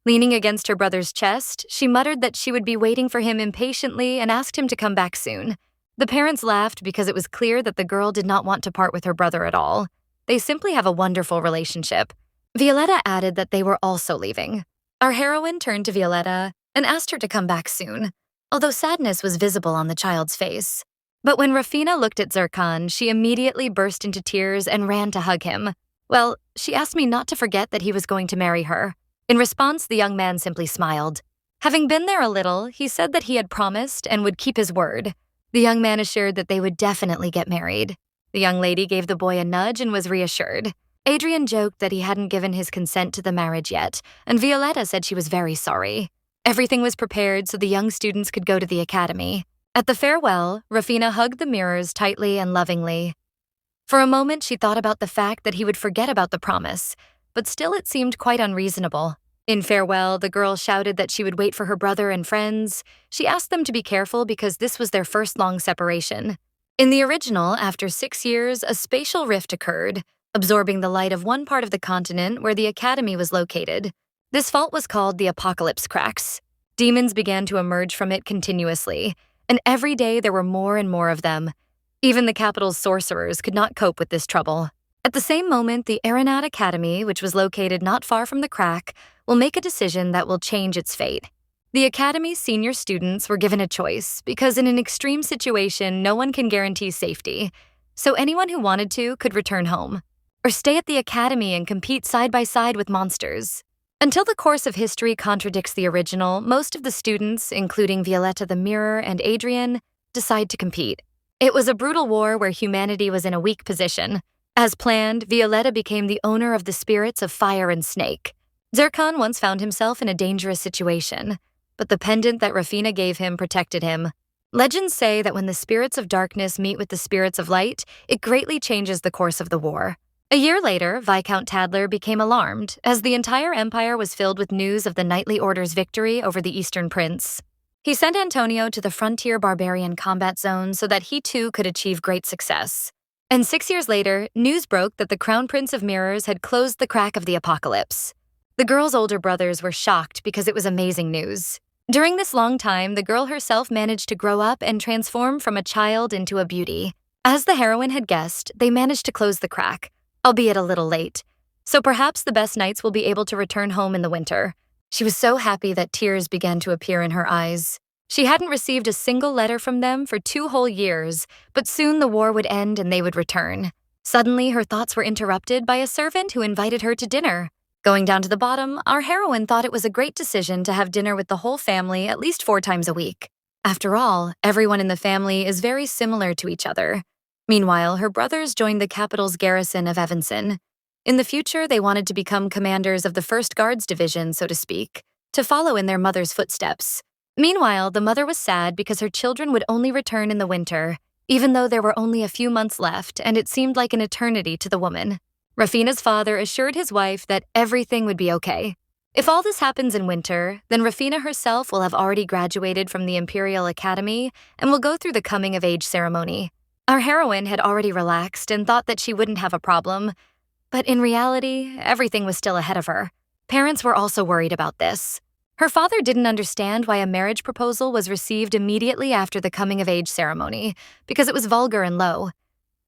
Leaning against her brother's chest, she muttered that she would be waiting for him impatiently and asked him to come back soon. The parents laughed because it was clear that the girl did not want to part with her brother at all. They simply have a wonderful relationship. Violetta added that they were also leaving. Our heroine turned to Violetta and asked her to come back soon, although sadness was visible on the child's face. But when Rufina looked at Zircon, she immediately burst into tears and ran to hug him. Well, she asked me not to forget that he was going to marry her. In response, the young man simply smiled. Having been there a little, he said that he had promised and would keep his word. The young man assured that they would definitely get married. The young lady gave the boy a nudge and was reassured. Adrian joked that he hadn't given his consent to the marriage yet, and Violetta said she was very sorry. Everything was prepared so the young students could go to the academy. At the farewell, Rufina hugged the mirrors tightly and lovingly. For a moment, she thought about the fact that he would forget about the promise, but still it seemed quite unreasonable. In farewell, the girl shouted that she would wait for her brother and friends. She asked them to be careful because this was their first long separation. In the original, after 6 years, a spatial rift occurred, absorbing the light of one part of the continent where the academy was located. This fault was called the Apocalypse Cracks. Demons began to emerge from it continuously, and every day there were more and more of them. Even the capital's sorcerers could not cope with this trouble. At the same moment, the Aeronaut Academy, which was located not far from the crack, will make a decision that will change its fate. The Academy's senior students were given a choice because in an extreme situation, no one can guarantee safety. So anyone who wanted to could return home, or stay at the Academy and compete side by side with monsters. Until the course of history contradicts the original, most of the students, including Violetta the Mirror and Adrian, decide to compete. It was a brutal war where humanity was in a weak position. As planned, Violetta became the owner of the spirits of fire and snake. Zircon once found himself in a dangerous situation, but the pendant that Rufina gave him protected him. Legends say that when the spirits of darkness meet with the spirits of light, it greatly changes the course of the war. A year later, Viscount Tadler became alarmed, as the entire empire was filled with news of the Knightly Order's victory over the Eastern Prince. He sent Antonio to the frontier barbarian combat zone so that he too could achieve great success. And 6 years later, news broke that the Crown Prince of Mirrors had closed the crack of the apocalypse. The girl's older brothers were shocked because it was amazing news. During this long time, the girl herself managed to grow up and transform from a child into a beauty. As the heroine had guessed, they managed to close the crack, albeit a little late. So perhaps the best knights will be able to return home in the winter. She was so happy that tears began to appear in her eyes. She hadn't received a single letter from them for 2 whole years, but soon the war would end and they would return. Suddenly, her thoughts were interrupted by a servant who invited her to dinner. Going down to the bottom, our heroine thought it was a great decision to have dinner with the whole family at least 4 times a week. After all, everyone in the family is very similar to each other. Meanwhile, her brothers joined the capital's garrison of Evanston. In the future, they wanted to become commanders of the 1st Guards Division, so to speak, to follow in their mother's footsteps. Meanwhile, the mother was sad because her children would only return in the winter, even though there were only a few months left and it seemed like an eternity to the woman. Rufina's father assured his wife that everything would be okay. If all this happens in winter, then Rafina herself will have already graduated from the Imperial Academy and will go through the coming-of-age ceremony. Our heroine had already relaxed and thought that she wouldn't have a problem, but in reality, everything was still ahead of her. Parents were also worried about this. Her father didn't understand why a marriage proposal was received immediately after the coming-of-age ceremony, because it was vulgar and low,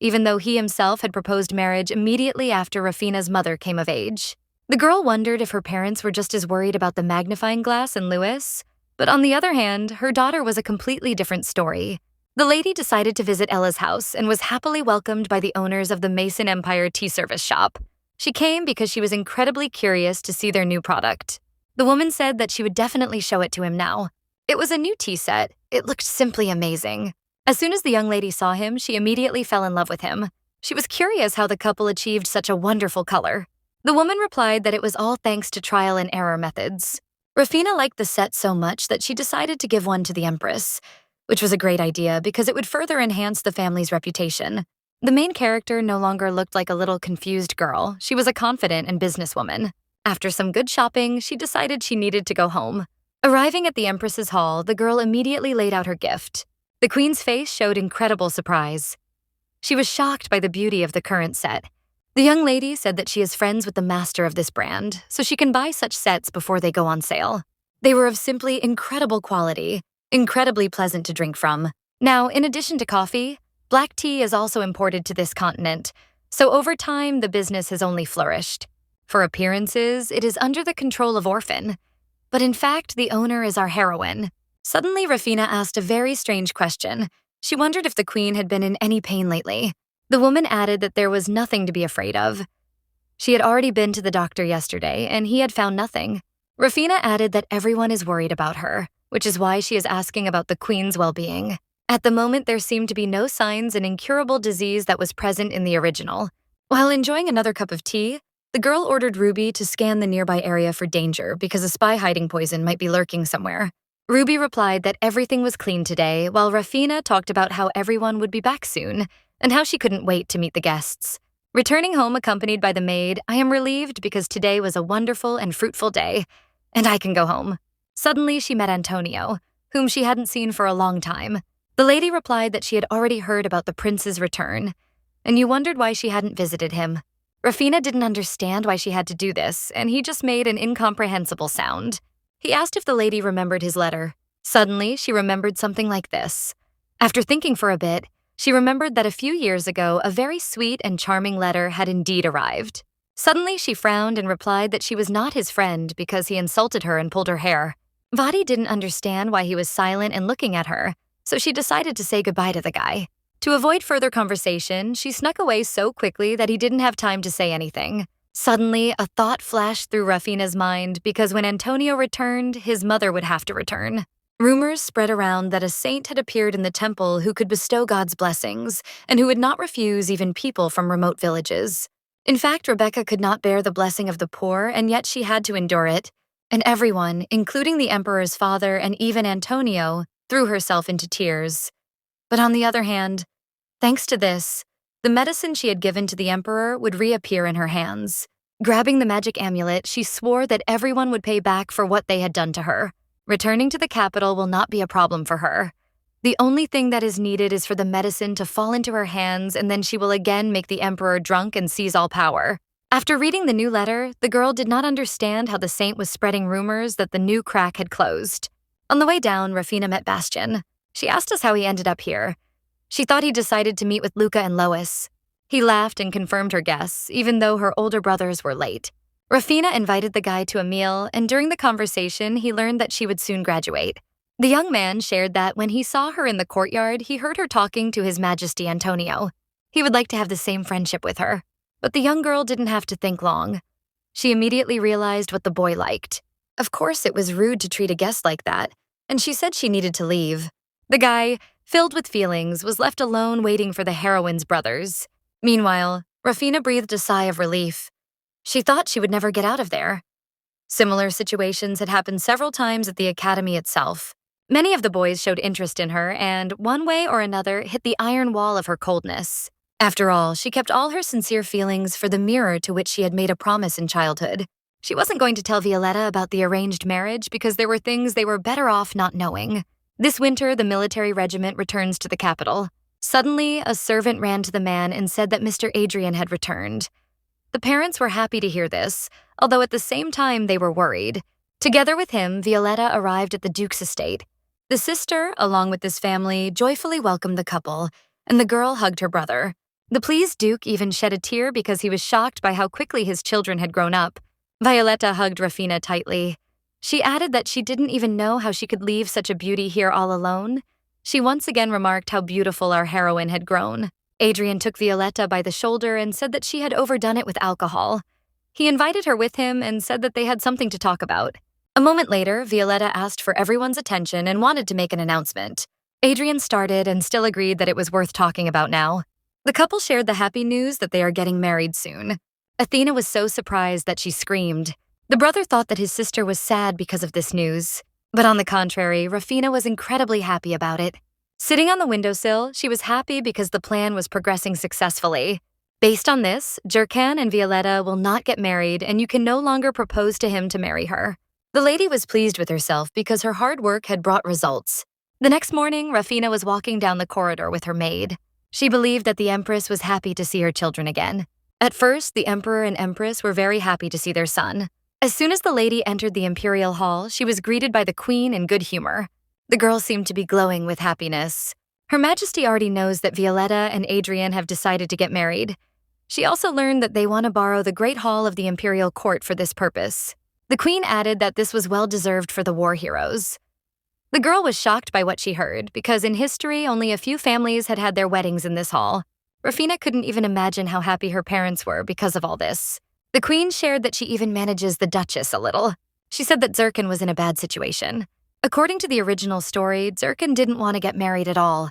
even though he himself had proposed marriage immediately after Rafina's mother came of age. The girl wondered if her parents were just as worried about the magnifying glass and Louis, but on the other hand, her daughter was a completely different story. The lady decided to visit Ella's house and was happily welcomed by the owners of the Mason Empire tea service shop. She came because she was incredibly curious to see their new product. The woman said that she would definitely show it to him now. It was a new tea set. It looked simply amazing. As soon as the young lady saw him, she immediately fell in love with him. She was curious how the couple achieved such a wonderful color. The woman replied that it was all thanks to trial and error methods. Rafina liked the set so much that she decided to give one to the Empress, which was a great idea because it would further enhance the family's reputation. The main character no longer looked like a little confused girl. She was a confident and businesswoman. After some good shopping, she decided she needed to go home. Arriving at the Empress's hall, the girl immediately laid out her gift. The queen's face showed incredible surprise. She was shocked by the beauty of the current set. The young lady said that she is friends with the master of this brand, so she can buy such sets before they go on sale. They were of simply incredible quality, incredibly pleasant to drink from. Now, in addition to coffee, black tea is also imported to this continent, so over time the business has only flourished. For appearances, it is under the control of Orphan, but in fact the owner is our heroine. Suddenly, Rafina asked a very strange question. She wondered if the queen had been in any pain lately. The woman added that there was nothing to be afraid of. She had already been to the doctor yesterday, and he had found nothing. Rafina added that everyone is worried about her, which is why she is asking about the queen's well-being. At the moment, there seemed to be no signs an incurable disease that was present in the original. While enjoying another cup of tea, the girl ordered Ruby to scan the nearby area for danger because a spy hiding poison might be lurking somewhere. Ruby replied that everything was clean today, while Rafina talked about how everyone would be back soon and how she couldn't wait to meet the guests. Returning home accompanied by the maid, I am relieved because today was a wonderful and fruitful day, and I can go home. Suddenly, she met Antonio, whom she hadn't seen for a long time. The lady replied that she had already heard about the prince's return, and you wondered why she hadn't visited him. Rafina didn't understand why she had to do this, and he just made an incomprehensible sound. He asked if the lady remembered his letter. Suddenly, she remembered something like this. After thinking for a bit, she remembered that a few years ago, a very sweet and charming letter had indeed arrived. Suddenly, she frowned and replied that she was not his friend because he insulted her and pulled her hair. Vadi didn't understand why he was silent and looking at her, so she decided to say goodbye to the guy. To avoid further conversation, she snuck away so quickly that he didn't have time to say anything. Suddenly, a thought flashed through Rafina's mind because when Antonio returned, his mother would have to return. Rumors spread around that a saint had appeared in the temple who could bestow God's blessings and who would not refuse even people from remote villages. In fact, Rebecca could not bear the blessing of the poor, and yet she had to endure it. And everyone, including the emperor's father and even Antonio, threw herself into tears. But on the other hand, thanks to this, the medicine she had given to the emperor would reappear in her hands. Grabbing the magic amulet, she swore that everyone would pay back for what they had done to her. Returning to the capital will not be a problem for her. The only thing that is needed is for the medicine to fall into her hands, and then she will again make the emperor drunk and seize all power. After reading the new letter, the girl did not understand how the saint was spreading rumors that the new crack had closed. On the way down, Rafina met Bastian. She asked us how he ended up here. She thought he decided to meet with Luca and Lois. He laughed and confirmed her guess, even though her older brothers were late. Rafina invited the guy to a meal, and during the conversation, he learned that she would soon graduate. The young man shared that when he saw her in the courtyard, he heard her talking to His Majesty Antonio. He would like to have the same friendship with her. But the young girl didn't have to think long. She immediately realized what the boy liked. Of course, it was rude to treat a guest like that, and she said she needed to leave. The guy, filled with feelings, was left alone waiting for the heroine's brothers. Meanwhile, Rafina breathed a sigh of relief. She thought she would never get out of there. Similar situations had happened several times at the academy itself. Many of the boys showed interest in her and, one way or another, hit the iron wall of her coldness. After all, she kept all her sincere feelings for the mirror to which she had made a promise in childhood. She wasn't going to tell Violetta about the arranged marriage because there were things they were better off not knowing. This winter, the military regiment returns to the capital. Suddenly, a servant ran to the man and said that Mr. Adrian had returned. The parents were happy to hear this, although at the same time they were worried. Together with him, Violetta arrived at the Duke's estate. The sister, along with this family, joyfully welcomed the couple, and the girl hugged her brother. The pleased Duke even shed a tear because he was shocked by how quickly his children had grown up. Violetta hugged Rafina tightly. She added that she didn't even know how she could leave such a beauty here all alone. She once again remarked how beautiful our heroine had grown. Adrian took Violetta by the shoulder and said that she had overdone it with alcohol. He invited her with him and said that they had something to talk about. A moment later, Violetta asked for everyone's attention and wanted to make an announcement. Adrian started and still agreed that it was worth talking about now. The couple shared the happy news that they are getting married soon. Athena was so surprised that she screamed. The brother thought that his sister was sad because of this news. But on the contrary, Rafina was incredibly happy about it. Sitting on the windowsill, she was happy because the plan was progressing successfully. Based on this, Jurkan and Violetta will not get married, and you can no longer propose to him to marry her. The lady was pleased with herself because her hard work had brought results. The next morning, Rafina was walking down the corridor with her maid. She believed that the Empress was happy to see her children again. At first, the Emperor and Empress were very happy to see their son. As soon as the lady entered the Imperial Hall, she was greeted by the Queen in good humor. The girl seemed to be glowing with happiness. Her Majesty already knows that Violetta and Adrian have decided to get married. She also learned that they want to borrow the Great Hall of the Imperial Court for this purpose. The Queen added that this was well-deserved for the war heroes. The girl was shocked by what she heard, because in history, only a few families had had their weddings in this hall. Rafina couldn't even imagine how happy her parents were because of all this. The Queen shared that she even manages the Duchess a little. She said that Zirkin was in a bad situation. According to the original story, Zirkin didn't want to get married at all,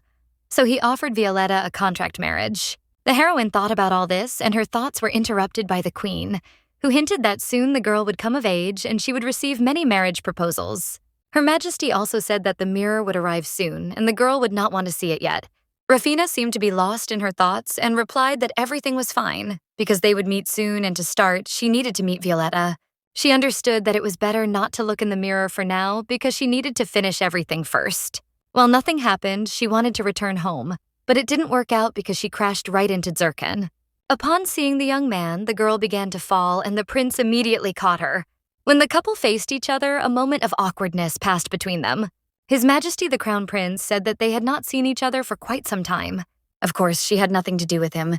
so he offered Violetta a contract marriage. The heroine thought about all this, and her thoughts were interrupted by the Queen, who hinted that soon the girl would come of age and she would receive many marriage proposals. Her Majesty also said that the mirror would arrive soon, and the girl would not want to see it yet. Rafina seemed to be lost in her thoughts and replied that everything was fine, because they would meet soon, and to start, she needed to meet Violetta. She understood that it was better not to look in the mirror for now because she needed to finish everything first. While nothing happened, she wanted to return home, but it didn't work out because she crashed right into Zirkin. Upon seeing the young man, the girl began to fall, and the prince immediately caught her. When the couple faced each other, a moment of awkwardness passed between them. His Majesty the Crown Prince said that they had not seen each other for quite some time. Of course, she had nothing to do with him.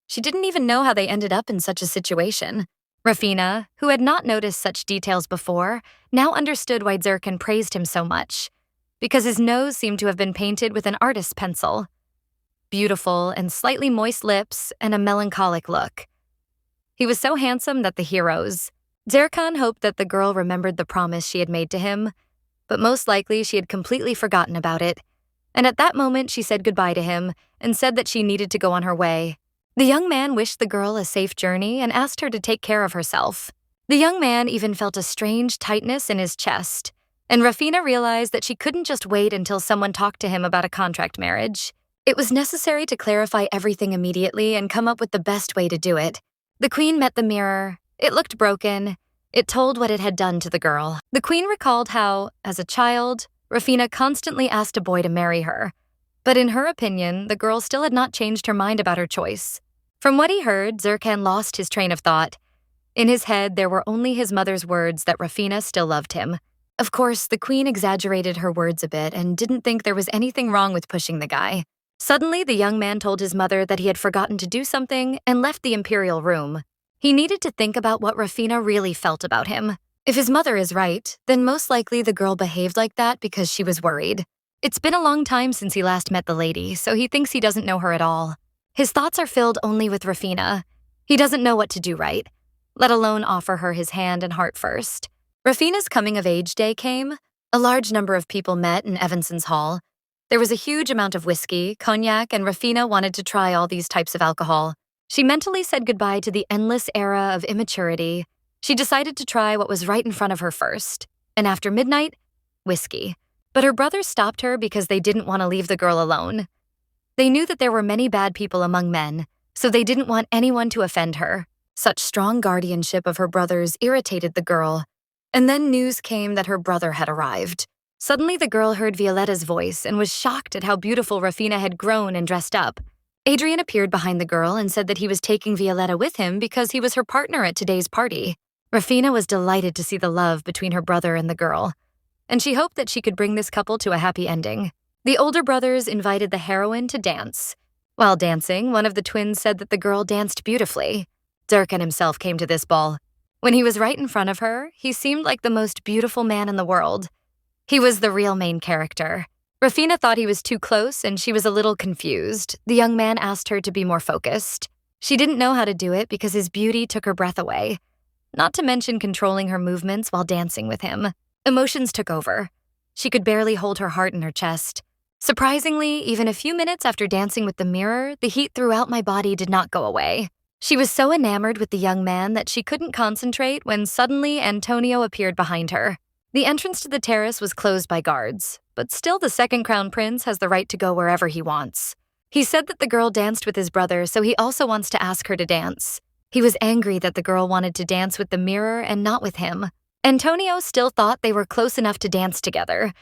She didn't even know how they ended up in such a situation. Rafina, who had not noticed such details before, now understood why Zirkin praised him so much, because his nose seemed to have been painted with an artist's pencil. Beautiful and slightly moist lips and a melancholic look. He was so handsome that the heroes. Zirkan hoped that the girl remembered the promise she had made to him, but most likely she had completely forgotten about it. And at that moment she said goodbye to him and said that she needed to go on her way. The young man wished the girl a safe journey and asked her to take care of herself. The young man even felt a strange tightness in his chest, and Rafina realized that she couldn't just wait until someone talked to him about a contract marriage. It was necessary to clarify everything immediately and come up with the best way to do it. The Queen met the mirror. It looked broken. It told what it had done to the girl. The Queen recalled how, as a child, Rafina constantly asked a boy to marry her. But in her opinion, the girl still had not changed her mind about her choice. From what he heard, Zirkan lost his train of thought. In his head, there were only his mother's words that Rafina still loved him. Of course, the Queen exaggerated her words a bit and didn't think there was anything wrong with pushing the guy. Suddenly, the young man told his mother that he had forgotten to do something and left the Imperial room. He needed to think about what Rafina really felt about him. If his mother is right, then most likely the girl behaved like that because she was worried. It's been a long time since he last met the lady, so he thinks he doesn't know her at all. His thoughts are filled only with Rafina. He doesn't know what to do right, let alone offer her his hand and heart first. Rafina's coming-of-age day came. A large number of people met in Evanson's hall. There was a huge amount of whiskey, cognac, and Rafina wanted to try all these types of alcohol. She mentally said goodbye to the endless era of immaturity. She decided to try what was right in front of her first, and after midnight, whiskey. But her brothers stopped her because they didn't want to leave the girl alone. They knew that there were many bad people among men, so they didn't want anyone to offend her. Such strong guardianship of her brothers irritated the girl, and then news came that her brother had arrived. Suddenly, the girl heard Violetta's voice and was shocked at how beautiful Rafina had grown and dressed up. Adrian appeared behind the girl and said that he was taking Violetta with him because he was her partner at today's party. Rafina was delighted to see the love between her brother and the girl, and she hoped that she could bring this couple to a happy ending. The older brothers invited the heroine to dance. While dancing, one of the twins said that the girl danced beautifully. Durkan himself came to this ball. When he was right in front of her, he seemed like the most beautiful man in the world. He was the real main character. Rafina thought he was too close and she was a little confused. The young man asked her to be more focused. She didn't know how to do it because his beauty took her breath away, not to mention controlling her movements while dancing with him. Emotions took over. She could barely hold her heart in her chest. Surprisingly, even a few minutes after dancing with the mirror, the heat throughout my body did not go away. She was so enamored with the young man that she couldn't concentrate when suddenly Antonio appeared behind her. The entrance to the terrace was closed by guards, but still the second crown prince has the right to go wherever he wants. He said that the girl danced with his brother, so he also wants to ask her to dance. He was angry that the girl wanted to dance with the mirror and not with him. Antonio still thought they were close enough to dance together.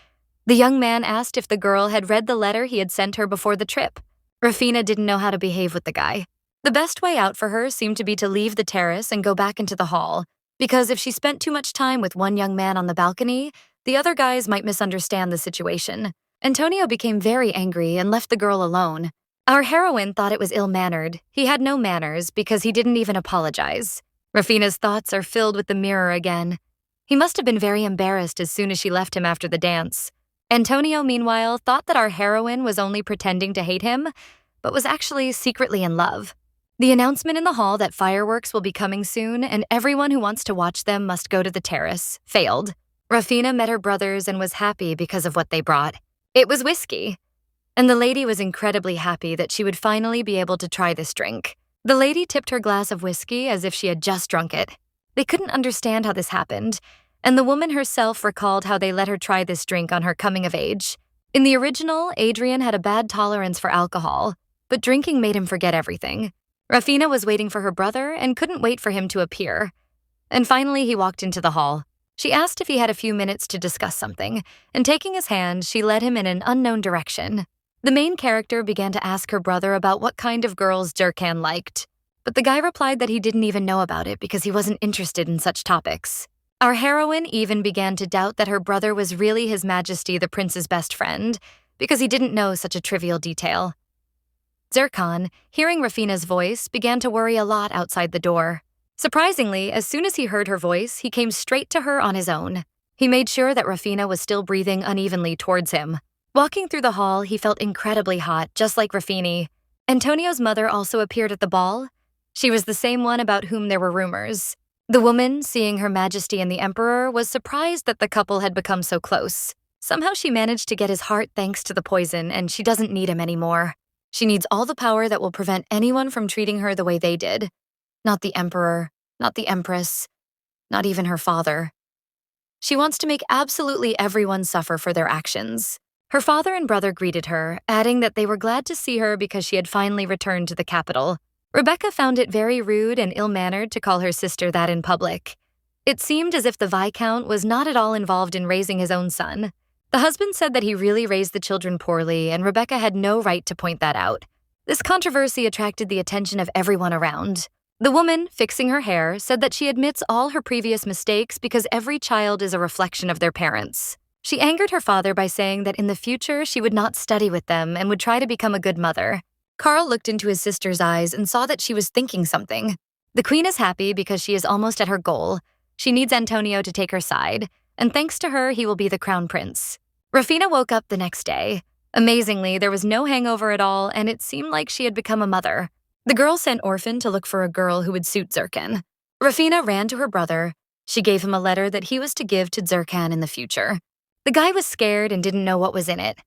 The young man asked if the girl had read the letter he had sent her before the trip. Rafina didn't know how to behave with the guy. The best way out for her seemed to be to leave the terrace and go back into the hall, because if she spent too much time with one young man on the balcony, the other guys might misunderstand the situation. Antonio became very angry and left the girl alone. Our heroine thought it was ill-mannered. He had no manners because he didn't even apologize. Rafina's thoughts are filled with the mirror again. He must have been very embarrassed as soon as she left him after the dance. Antonio, meanwhile, thought that our heroine was only pretending to hate him, but was actually secretly in love. The announcement in the hall that fireworks will be coming soon and everyone who wants to watch them must go to the terrace failed. Rafina met her brothers and was happy because of what they brought. It was whiskey. And the lady was incredibly happy that she would finally be able to try this drink. The lady tipped her glass of whiskey as if she had just drunk it. They couldn't understand how this happened, and the woman herself recalled how they let her try this drink on her coming of age. In the original, Adrian had a bad tolerance for alcohol, but drinking made him forget everything. Rafina was waiting for her brother and couldn't wait for him to appear. And finally, he walked into the hall. She asked if he had a few minutes to discuss something, and taking his hand, she led him in an unknown direction. The main character began to ask her brother about what kind of girls Durkan liked, but the guy replied that he didn't even know about it because he wasn't interested in such topics. Our heroine even began to doubt that her brother was really His Majesty the Prince's best friend because he didn't know such a trivial detail. Durkan, hearing Rafina's voice, began to worry a lot outside the door. Surprisingly, as soon as he heard her voice, he came straight to her on his own. He made sure that Rafina was still breathing unevenly towards him. Walking through the hall, he felt incredibly hot, just like Rafini. Antonio's mother also appeared at the ball. She was the same one about whom there were rumors. The woman, seeing Her Majesty and the Emperor, was surprised that the couple had become so close. Somehow she managed to get his heart thanks to the poison, and she doesn't need him anymore. She needs all the power that will prevent anyone from treating her the way they did. Not the Emperor, not the Empress, not even her father. She wants to make absolutely everyone suffer for their actions. Her father and brother greeted her, adding that they were glad to see her because she had finally returned to the capital. Rebecca found it very rude and ill-mannered to call her sister that in public. It seemed as if the Viscount was not at all involved in raising his own son. The husband said that he really raised the children poorly, and Rebecca had no right to point that out. This controversy attracted the attention of everyone around. The woman, fixing her hair, said that she admits all her previous mistakes because every child is a reflection of their parents. She angered her father by saying that in the future she would not study with them and would try to become a good mother. Carl looked into his sister's eyes and saw that she was thinking something. The queen is happy because she is almost at her goal. She needs Antonio to take her side, and thanks to her, he will be the crown prince. Rafina woke up the next day. Amazingly, there was no hangover at all, and it seemed like she had become a mother. The girl sent Orphan to look for a girl who would suit Durkan. Rafina ran to her brother. She gave him a letter that he was to give to Durkan in the future. The guy was scared and didn't know what was in it.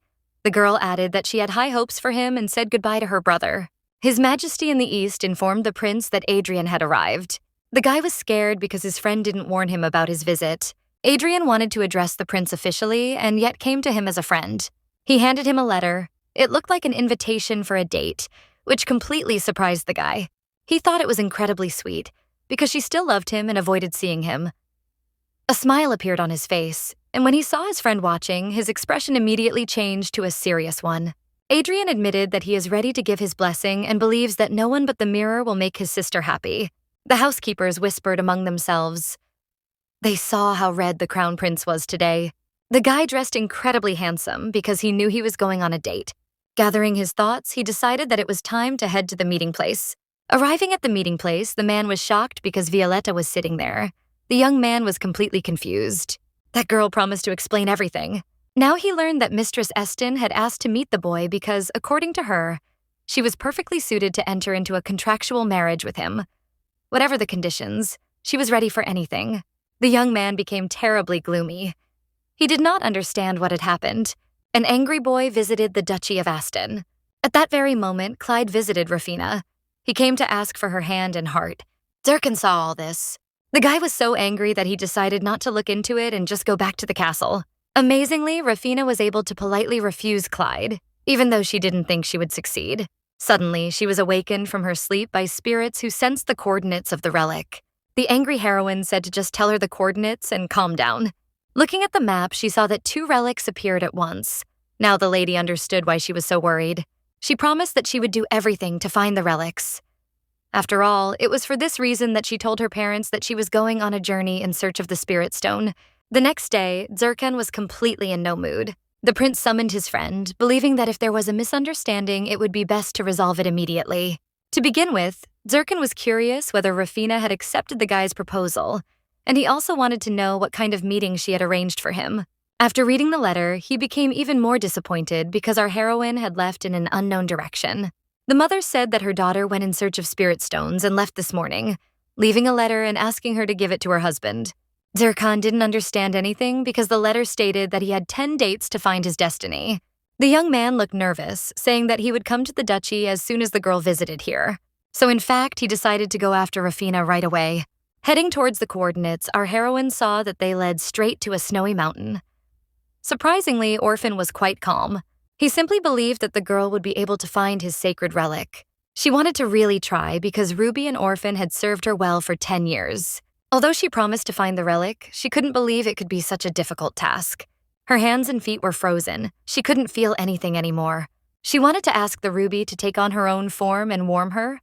The girl added that she had high hopes for him and said goodbye to her brother. His Majesty in the East informed the prince that Adrian had arrived. The guy was scared because his friend didn't warn him about his visit. Adrian wanted to address the prince officially and yet came to him as a friend. He handed him a letter. It looked like an invitation for a date, which completely surprised the guy. He thought it was incredibly sweet, because she still loved him and avoided seeing him. A smile appeared on his face, and when he saw his friend watching, his expression immediately changed to a serious one. Adrian admitted that he is ready to give his blessing and believes that no one but the mirror will make his sister happy. The housekeepers whispered among themselves. They saw how red the crown prince was today. The guy dressed incredibly handsome because he knew he was going on a date. Gathering his thoughts, he decided that it was time to head to the meeting place. Arriving at the meeting place, the man was shocked because Violetta was sitting there. The young man was completely confused. That girl promised to explain everything. Now he learned that Mistress Eston had asked to meet the boy because, according to her, she was perfectly suited to enter into a contractual marriage with him. Whatever the conditions, she was ready for anything. The young man became terribly gloomy. He did not understand what had happened. An angry boy visited the Duchy of Aston. At that very moment, Clyde visited Rufina. He came to ask for her hand and heart. Durkan saw all this. The guy was so angry that he decided not to look into it and just go back to the castle. Amazingly, Rufina was able to politely refuse Clyde, even though she didn't think she would succeed. Suddenly, she was awakened from her sleep by spirits who sensed the coordinates of the relic. The angry heroine said to just tell her the coordinates and calm down. Looking at the map, she saw that 2 relics appeared at once. Now the lady understood why she was so worried. She promised that she would do everything to find the relics. After all, it was for this reason that she told her parents that she was going on a journey in search of the Spirit Stone. The next day, Zurkan was completely in no mood. The prince summoned his friend, believing that if there was a misunderstanding, it would be best to resolve it immediately. To begin with, Zurkan was curious whether Rufina had accepted the guy's proposal, and he also wanted to know what kind of meeting she had arranged for him. After reading the letter, he became even more disappointed because our heroine had left in an unknown direction. The mother said that her daughter went in search of spirit stones and left this morning, leaving a letter and asking her to give it to her husband. Zurkan didn't understand anything because the letter stated that he had 10 dates to find his destiny. The young man looked nervous, saying that he would come to the duchy as soon as the girl visited here. So in fact, he decided to go after Rufina right away. Heading towards the coordinates, our heroine saw that they led straight to a snowy mountain. Surprisingly, Orphan was quite calm. He simply believed that the girl would be able to find his sacred relic. She wanted to really try because Ruby and Orphan had served her well for 10 years. Although she promised to find the relic, she couldn't believe it could be such a difficult task. Her hands and feet were frozen. She couldn't feel anything anymore. She wanted to ask the Ruby to take on her own form and warm her,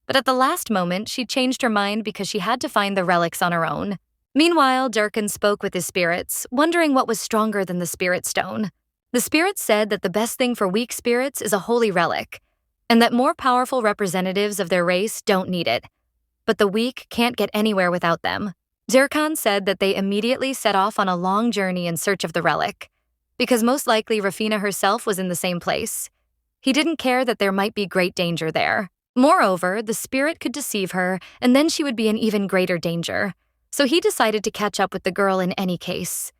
but at the last moment, she changed her mind because she had to find the relics on her own. Meanwhile, Durkan spoke with his spirits, wondering what was stronger than the Spirit Stone. The spirits said that the best thing for weak spirits is a holy relic, and that more powerful representatives of their race don't need it. But the weak can't get anywhere without them. Durkan said that they immediately set off on a long journey in search of the relic, because most likely Rufina herself was in the same place. He didn't care that there might be great danger there. Moreover, the spirit could deceive her, and then she would be in even greater danger. So he decided to catch up with the girl in any case.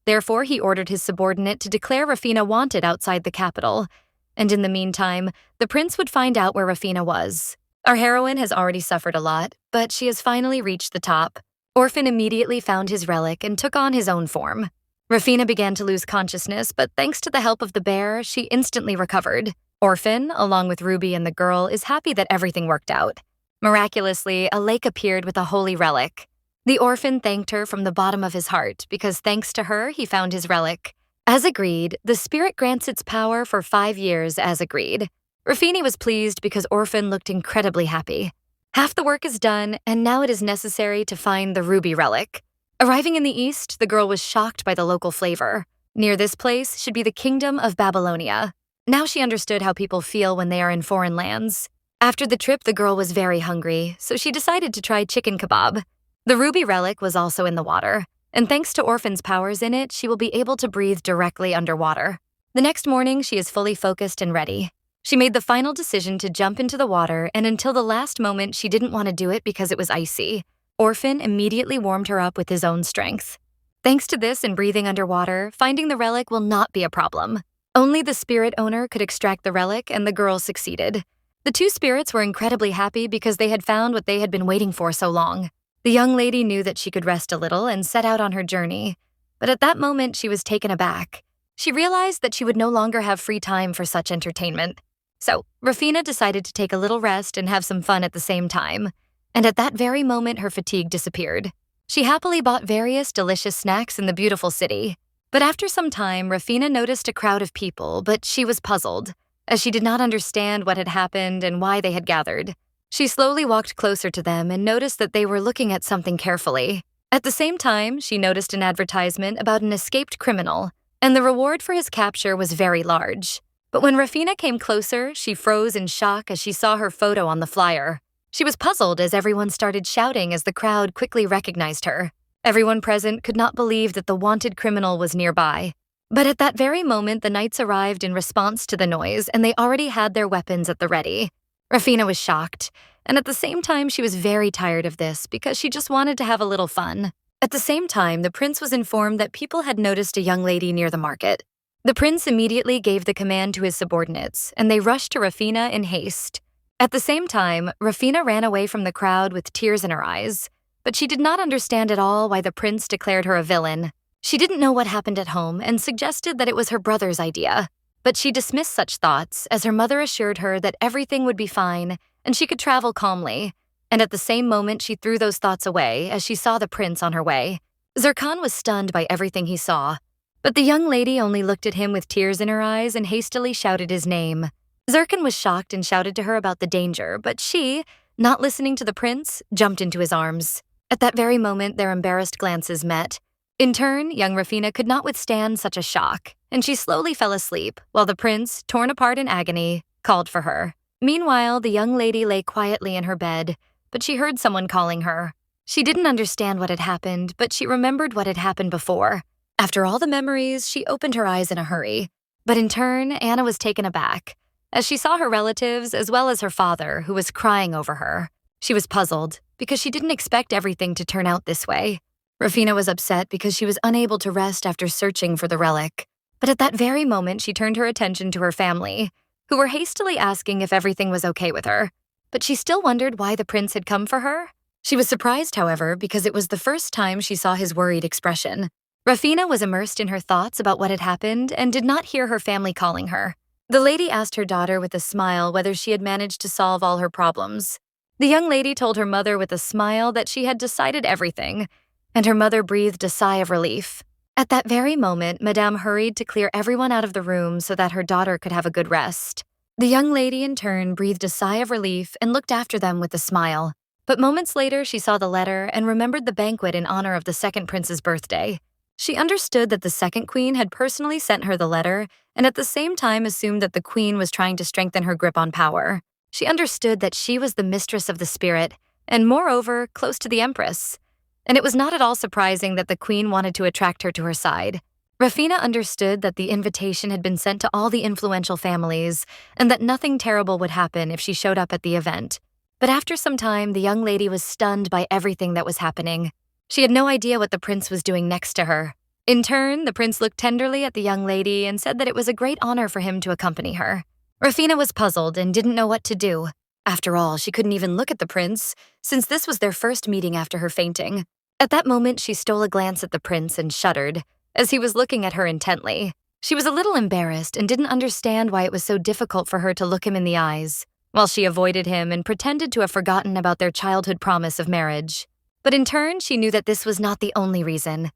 Therefore, he ordered his subordinate to declare Rufina wanted outside the capital, and in the meantime, the prince would find out where Rufina was. Our heroine has already suffered a lot, but she has finally reached the top. Orphan immediately found his relic and took on his own form. Rufina began to lose consciousness, but thanks to the help of the bear, she instantly recovered. Orphan, along with Ruby and the girl, is happy that everything worked out. Miraculously, a lake appeared with a holy relic. The orphan thanked her from the bottom of his heart because thanks to her, he found his relic. As agreed, the spirit grants its power for 5 years as agreed. Rufina was pleased because Orphan looked incredibly happy. Half the work is done, and now it is necessary to find the ruby relic. Arriving in the east, the girl was shocked by the local flavor. Near this place should be the kingdom of Babylonia. Now she understood how people feel when they are in foreign lands. After the trip, the girl was very hungry, so she decided to try chicken kebab. The ruby relic was also in the water, and thanks to Orphan's powers in it, she will be able to breathe directly underwater. The next morning, she is fully focused and ready. She made the final decision to jump into the water, and until the last moment, she didn't want to do it because it was icy. Orphan immediately warmed her up with his own strength. Thanks to this and breathing underwater, finding the relic will not be a problem. Only the spirit owner could extract the relic, and the girl succeeded. The 2 spirits were incredibly happy because they had found what they had been waiting for so long. The young lady knew that she could rest a little and set out on her journey, but at that moment she was taken aback. She realized that she would no longer have free time for such entertainment. So, Rufina decided to take a little rest and have some fun at the same time. and at that very moment her fatigue disappeared. She happily bought various delicious snacks in the beautiful city. But after some time, Rafina noticed a crowd of people, but she was puzzled, as she did not understand what had happened and why they had gathered. She slowly walked closer to them and noticed that they were looking at something carefully. At the same time, she noticed an advertisement about an escaped criminal, and the reward for his capture was very large. But when Rafina came closer, she froze in shock as she saw her photo on the flyer. She was puzzled as everyone started shouting as the crowd quickly recognized her. Everyone present could not believe that the wanted criminal was nearby. But at that very moment, the knights arrived in response to the noise, and they already had their weapons at the ready. Rafina was shocked, and at the same time she was very tired of this because she just wanted to have a little fun. At the same time, the prince was informed that people had noticed a young lady near the market. The prince immediately gave the command to his subordinates, and they rushed to Rafina in haste. At the same time, Rafina ran away from the crowd with tears in her eyes, but she did not understand at all why the prince declared her a villain. She didn't know what happened at home and suggested that it was her brother's idea, but she dismissed such thoughts as her mother assured her that everything would be fine and she could travel calmly, and at the same moment she threw those thoughts away as she saw the prince on her way. Zircon was stunned by everything he saw, but the young lady only looked at him with tears in her eyes and hastily shouted his name. Zircon was shocked and shouted to her about the danger, but she, not listening to the prince, jumped into his arms. At that very moment, their embarrassed glances met. In turn, young Rafina could not withstand such a shock, and she slowly fell asleep, while the prince, torn apart in agony, called for her. Meanwhile, the young lady lay quietly in her bed, but she heard someone calling her. She didn't understand what had happened, but she remembered what had happened before. After all the memories, she opened her eyes in a hurry. But in turn, Anna was taken aback, as she saw her relatives as well as her father, who was crying over her. She was puzzled, because she didn't expect everything to turn out this way. Rafina was upset because she was unable to rest after searching for the relic. But at that very moment, she turned her attention to her family, who were hastily asking if everything was okay with her. But she still wondered why the prince had come for her. She was surprised, however, because it was the first time she saw his worried expression. Rafina was immersed in her thoughts about what had happened and did not hear her family calling her. The lady asked her daughter with a smile whether she had managed to solve all her problems. The young lady told her mother with a smile that she had decided everything, and her mother breathed a sigh of relief. At that very moment, Madame hurried to clear everyone out of the room so that her daughter could have a good rest. The young lady, in turn, breathed a sigh of relief and looked after them with a smile. But moments later, she saw the letter and remembered the banquet in honor of the second prince's birthday. She understood that the second queen had personally sent her the letter and at the same time assumed that the queen was trying to strengthen her grip on power. She understood that she was the mistress of the spirit and, moreover, close to the empress. And it was not at all surprising that the queen wanted to attract her to her side. Rafina understood that the invitation had been sent to all the influential families and that nothing terrible would happen if she showed up at the event. But after some time, the young lady was stunned by everything that was happening. She had no idea what the prince was doing next to her. In turn, the prince looked tenderly at the young lady and said that it was a great honor for him to accompany her. Rafina was puzzled and didn't know what to do. After all, she couldn't even look at the prince, since this was their first meeting after her fainting. At that moment, she stole a glance at the prince and shuddered, as he was looking at her intently. She was a little embarrassed and didn't understand why it was so difficult for her to look him in the eyes, while she avoided him and pretended to have forgotten about their childhood promise of marriage. But in turn, she knew that this was not the only reason.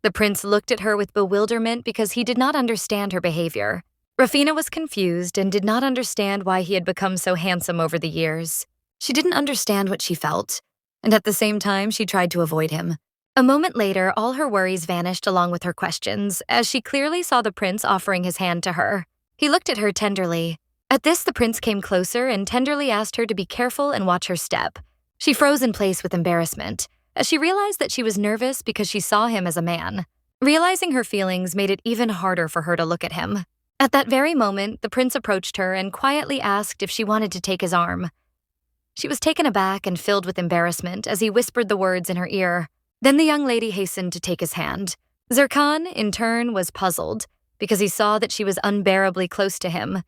The prince looked at her with bewilderment because he did not understand her behavior. Rafina was confused and did not understand why he had become so handsome over the years. She didn't understand what she felt, and at the same time, she tried to avoid him. A moment later, all her worries vanished along with her questions, as she clearly saw the prince offering his hand to her. He looked at her tenderly. At this, the prince came closer and tenderly asked her to be careful and watch her step. She froze in place with embarrassment, as she realized that she was nervous because she saw him as a man. Realizing her feelings made it even harder for her to look at him. At that very moment, the prince approached her and quietly asked if she wanted to take his arm. She was taken aback and filled with embarrassment as he whispered the words in her ear. Then the young lady hastened to take his hand. Zircon, in turn, was puzzled because he saw that she was unbearably close to him,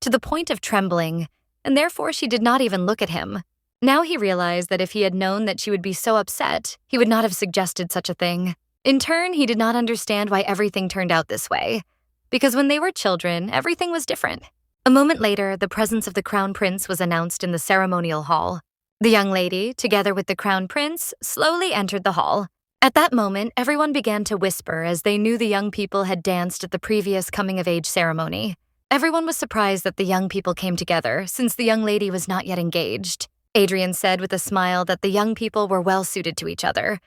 to the point of trembling, and therefore she did not even look at him. Now he realized that if he had known that she would be so upset, he would not have suggested such a thing. In turn, he did not understand why everything turned out this way, because when they were children, everything was different. A moment later, the presence of the crown prince was announced in the ceremonial hall. The young lady, together with the crown prince, slowly entered the hall. At that moment, everyone began to whisper as they knew the young people had danced at the previous coming-of-age ceremony. Everyone was surprised that the young people came together, since the young lady was not yet engaged. Adrian said with a smile that the young people were well suited to each other.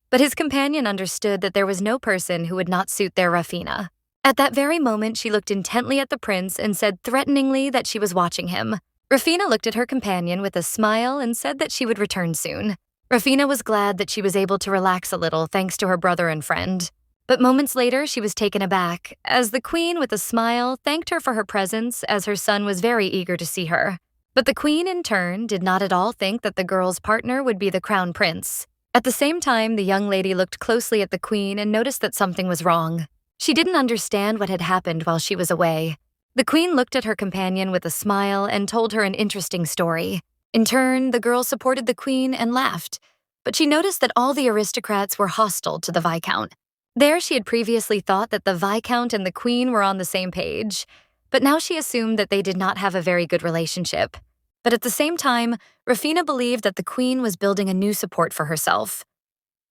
But his companion understood that there was no person who would not suit their Rafina. At that very moment, she looked intently at the prince and said threateningly that she was watching him. Rafina looked at her companion with a smile and said that she would return soon. Rafina was glad that she was able to relax a little thanks to her brother and friend. But moments later, she was taken aback, as the queen, with a smile, thanked her for her presence as her son was very eager to see her. But the queen, in turn, did not at all think that the girl's partner would be the crown prince. At the same time, the young lady looked closely at the queen and noticed that something was wrong. She didn't understand what had happened while she was away. The queen looked at her companion with a smile and told her an interesting story. In turn, the girl supported the queen and laughed, but she noticed that all the aristocrats were hostile to the Viscount. There, she had previously thought that the Viscount and the queen were on the same page, but now she assumed that they did not have a very good relationship. But at the same time, Rafina believed that the queen was building a new support for herself.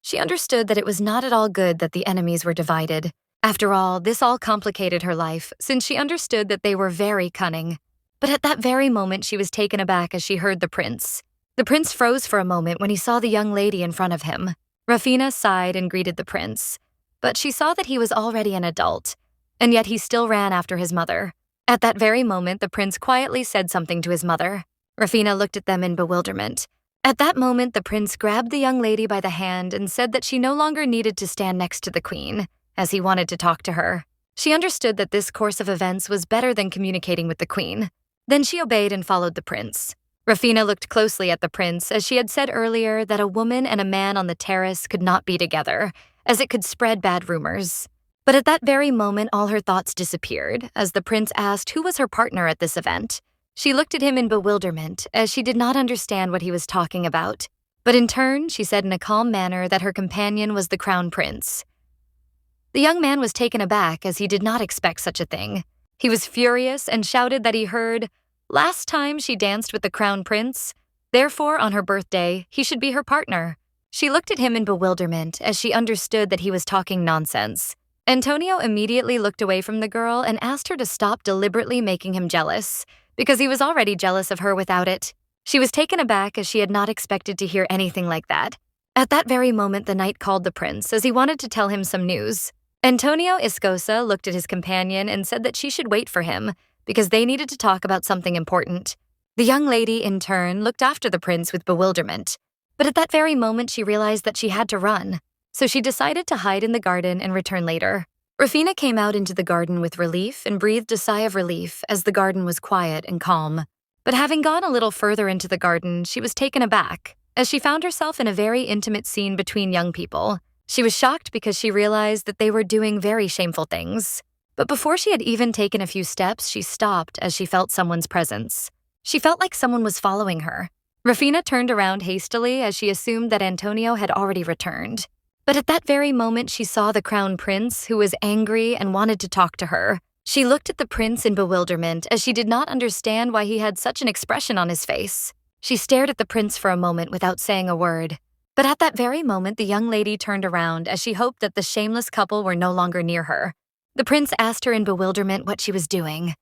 She understood that it was not at all good that the enemies were divided. After all, this all complicated her life, since she understood that they were very cunning. But at that very moment, she was taken aback as she heard the prince. The prince froze for a moment when he saw the young lady in front of him. Rafina sighed and greeted the prince, but she saw that he was already an adult, and yet he still ran after his mother. At that very moment, the prince quietly said something to his mother. Rafina looked at them in bewilderment. At that moment, the prince grabbed the young lady by the hand and said that she no longer needed to stand next to the queen, as he wanted to talk to her. She understood that this course of events was better than communicating with the queen. Then she obeyed and followed the prince. Rafina looked closely at the prince, as she had said earlier that a woman and a man on the terrace could not be together, as it could spread bad rumors. But at that very moment, all her thoughts disappeared, as the prince asked who was her partner at this event. She looked at him in bewilderment, as she did not understand what he was talking about. But in turn, she said in a calm manner that her companion was the crown prince. The young man was taken aback, as he did not expect such a thing. He was furious and shouted that he heard, "Last time she danced with the crown prince. Therefore, on her birthday, he should be her partner." She looked at him in bewilderment, as she understood that he was talking nonsense. Antonio immediately looked away from the girl and asked her to stop deliberately making him jealous, because he was already jealous of her without it. She was taken aback, as she had not expected to hear anything like that. At that very moment, the knight called the prince, as he wanted to tell him some news. Antonio Iscosa looked at his companion and said that she should wait for him, because they needed to talk about something important. The young lady, in turn, looked after the prince with bewilderment. But at that very moment, she realized that she had to run, so she decided to hide in the garden and return later. Rafina came out into the garden with relief and breathed a sigh of relief as the garden was quiet and calm. But having gone a little further into the garden, she was taken aback, as she found herself in a very intimate scene between young people. She was shocked because she realized that they were doing very shameful things. But before she had even taken a few steps, she stopped as she felt someone's presence. She felt like someone was following her. Rafina turned around hastily as she assumed that Antonio had already returned. But at that very moment, she saw the crown prince, who was angry and wanted to talk to her. She looked at the prince in bewilderment, as she did not understand why he had such an expression on his face. She stared at the prince for a moment without saying a word. But at that very moment, the young lady turned around, as she hoped that the shameless couple were no longer near her. The prince asked her in bewilderment what she was doing.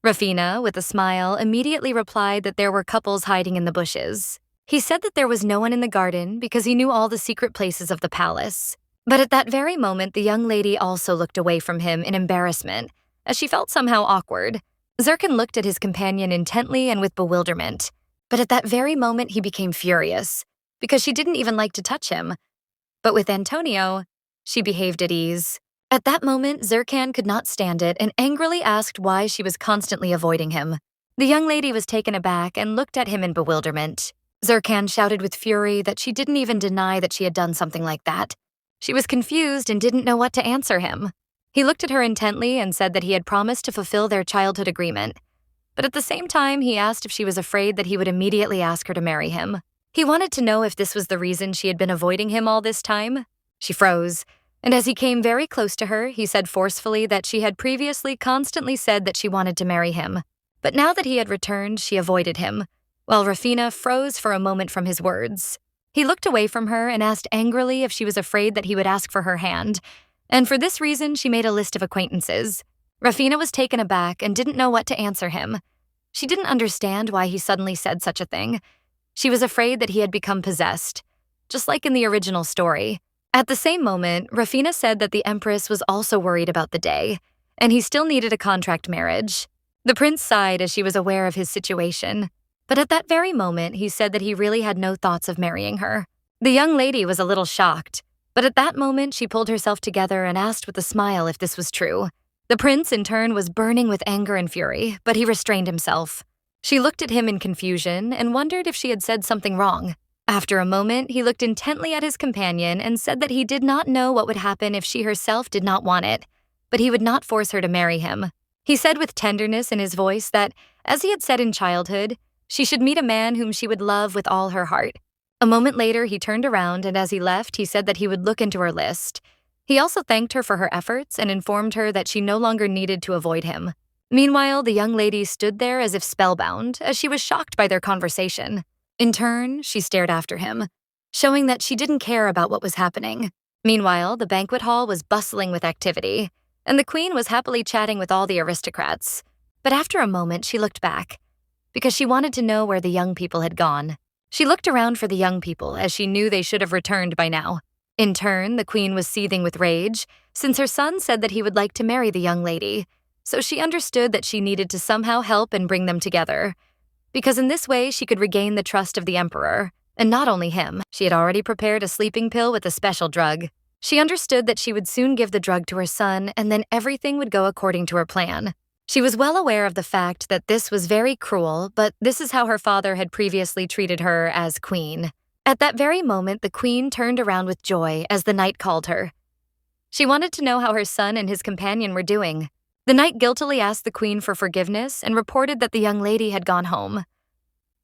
Rafina, with a smile, immediately replied that there were couples hiding in the bushes. He said that there was no one in the garden because he knew all the secret places of the palace. But at that very moment, the young lady also looked away from him in embarrassment, as she felt somehow awkward. Zirkin looked at his companion intently and with bewilderment. But at that very moment, he became furious, because she didn't even like to touch him. But with Antonio, she behaved at ease. At that moment, Zirkan could not stand it and angrily asked why she was constantly avoiding him. The young lady was taken aback and looked at him in bewilderment. Zirkan shouted with fury that she didn't even deny that she had done something like that. She was confused and didn't know what to answer him. He looked at her intently and said that he had promised to fulfill their childhood agreement. But at the same time, he asked if she was afraid that he would immediately ask her to marry him. He wanted to know if this was the reason she had been avoiding him all this time. She froze, and as he came very close to her, he said forcefully that she had previously constantly said that she wanted to marry him. But now that he had returned, she avoided him, while Rafina froze for a moment from his words. He looked away from her and asked angrily if she was afraid that he would ask for her hand, and for this reason she made a list of acquaintances. Rafina was taken aback and didn't know what to answer him. She didn't understand why he suddenly said such a thing. She was afraid that he had become possessed, just like in the original story. At the same moment, Rafina said that the Empress was also worried about the day, and he still needed a contract marriage. The prince sighed as she was aware of his situation, but at that very moment he said that he really had no thoughts of marrying her. The young lady was a little shocked, but at that moment she pulled herself together and asked with a smile if this was true. The prince, in turn, was burning with anger and fury, but he restrained himself. She looked at him in confusion and wondered if she had said something wrong. After a moment, he looked intently at his companion and said that he did not know what would happen if she herself did not want it, but he would not force her to marry him. He said with tenderness in his voice that, as he had said in childhood, she should meet a man whom she would love with all her heart. A moment later, he turned around, and as he left, he said that he would look into her list. He also thanked her for her efforts and informed her that she no longer needed to avoid him. Meanwhile, the young lady stood there as if spellbound, as she was shocked by their conversation. In turn, she stared after him, showing that she didn't care about what was happening. Meanwhile, the banquet hall was bustling with activity, and the queen was happily chatting with all the aristocrats. But after a moment, she looked back, because she wanted to know where the young people had gone. She looked around for the young people, as she knew they should have returned by now. In turn, the queen was seething with rage, since her son said that he would like to marry the young lady, so she understood that she needed to somehow help and bring them together, because in this way she could regain the trust of the emperor, and not only him. She had already prepared a sleeping pill with a special drug. She understood that she would soon give the drug to her son, and then everything would go according to her plan. She was well aware of the fact that this was very cruel, but this is how her father had previously treated her as queen. At that very moment, the queen turned around with joy as the knight called her. She wanted to know how her son and his companion were doing. The knight guiltily asked the queen for forgiveness and reported that the young lady had gone home.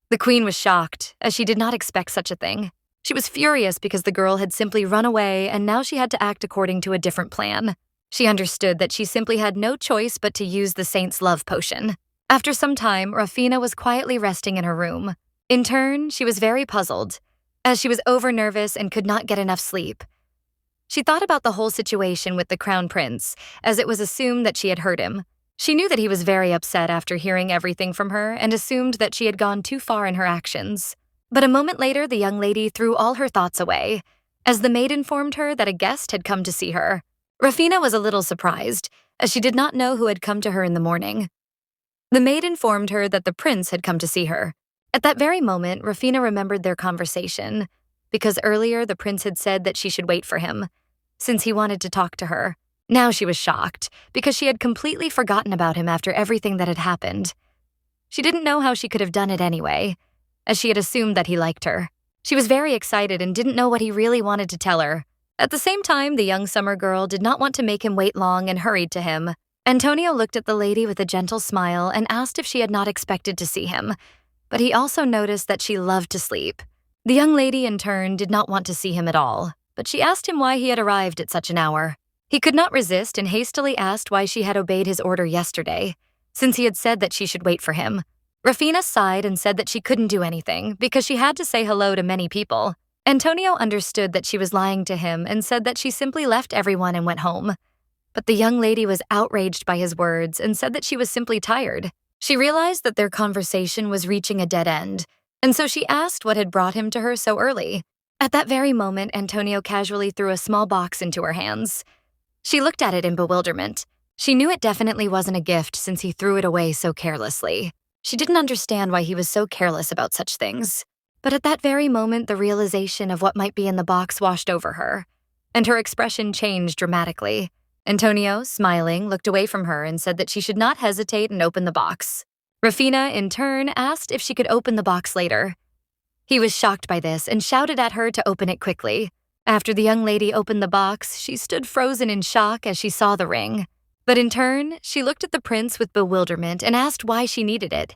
The queen was shocked, as she did not expect such a thing. She was furious because the girl had simply run away, and now she had to act according to a different plan. She understood that she simply had no choice but to use the saint's love potion. After some time, Rafina was quietly resting in her room. In turn, she was very puzzled, as she was over-nervous and could not get enough sleep. She thought about the whole situation with the crown prince, as it was assumed that she had hurt him. She knew that he was very upset after hearing everything from her and assumed that she had gone too far in her actions. But a moment later, the young lady threw all her thoughts away, as the maid informed her that a guest had come to see her. Rafina was a little surprised, as she did not know who had come to her in the morning. The maid informed her that the prince had come to see her. At that very moment, Rafina remembered their conversation, because earlier the prince had said that she should wait for him, since he wanted to talk to her. Now she was shocked, because she had completely forgotten about him after everything that had happened. She didn't know how she could have done it anyway, as she had assumed that he liked her. She was very excited and didn't know what he really wanted to tell her. At the same time, the young summer girl did not want to make him wait long and hurried to him. Antonio looked at the lady with a gentle smile and asked if she had not expected to see him, but he also noticed that she loved to sleep. The young lady, in turn, did not want to see him at all, but she asked him why he had arrived at such an hour. He could not resist and hastily asked why she had obeyed his order yesterday, since he had said that she should wait for him. Rafina sighed and said that she couldn't do anything because she had to say hello to many people. Antonio understood that she was lying to him and said that she simply left everyone and went home. But the young lady was outraged by his words and said that she was simply tired. She realized that their conversation was reaching a dead end, and so she asked what had brought him to her so early. At that very moment, Antonio casually threw a small box into her hands. She looked at it in bewilderment. She knew it definitely wasn't a gift since he threw it away so carelessly. She didn't understand why he was so careless about such things. But at that very moment, the realization of what might be in the box washed over her, and her expression changed dramatically. Antonio, smiling, looked away from her and said that she should not hesitate and open the box. Rafina, in turn, asked if she could open the box later. He was shocked by this and shouted at her to open it quickly. After the young lady opened the box, she stood frozen in shock as she saw the ring. But in turn, she looked at the prince with bewilderment and asked why she needed it.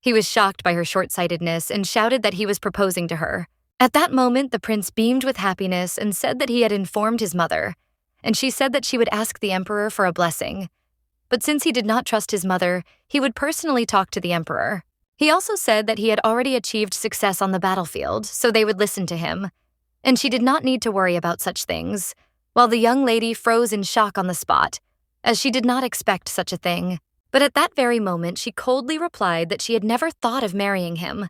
He was shocked by her short-sightedness and shouted that he was proposing to her. At that moment, the prince beamed with happiness and said that he had informed his mother, and she said that she would ask the emperor for a blessing. But since he did not trust his mother, he would personally talk to the emperor. He also said that he had already achieved success on the battlefield, so they would listen to him, and she did not need to worry about such things, while the young lady froze in shock on the spot, as she did not expect such a thing. But at that very moment, she coldly replied that she had never thought of marrying him.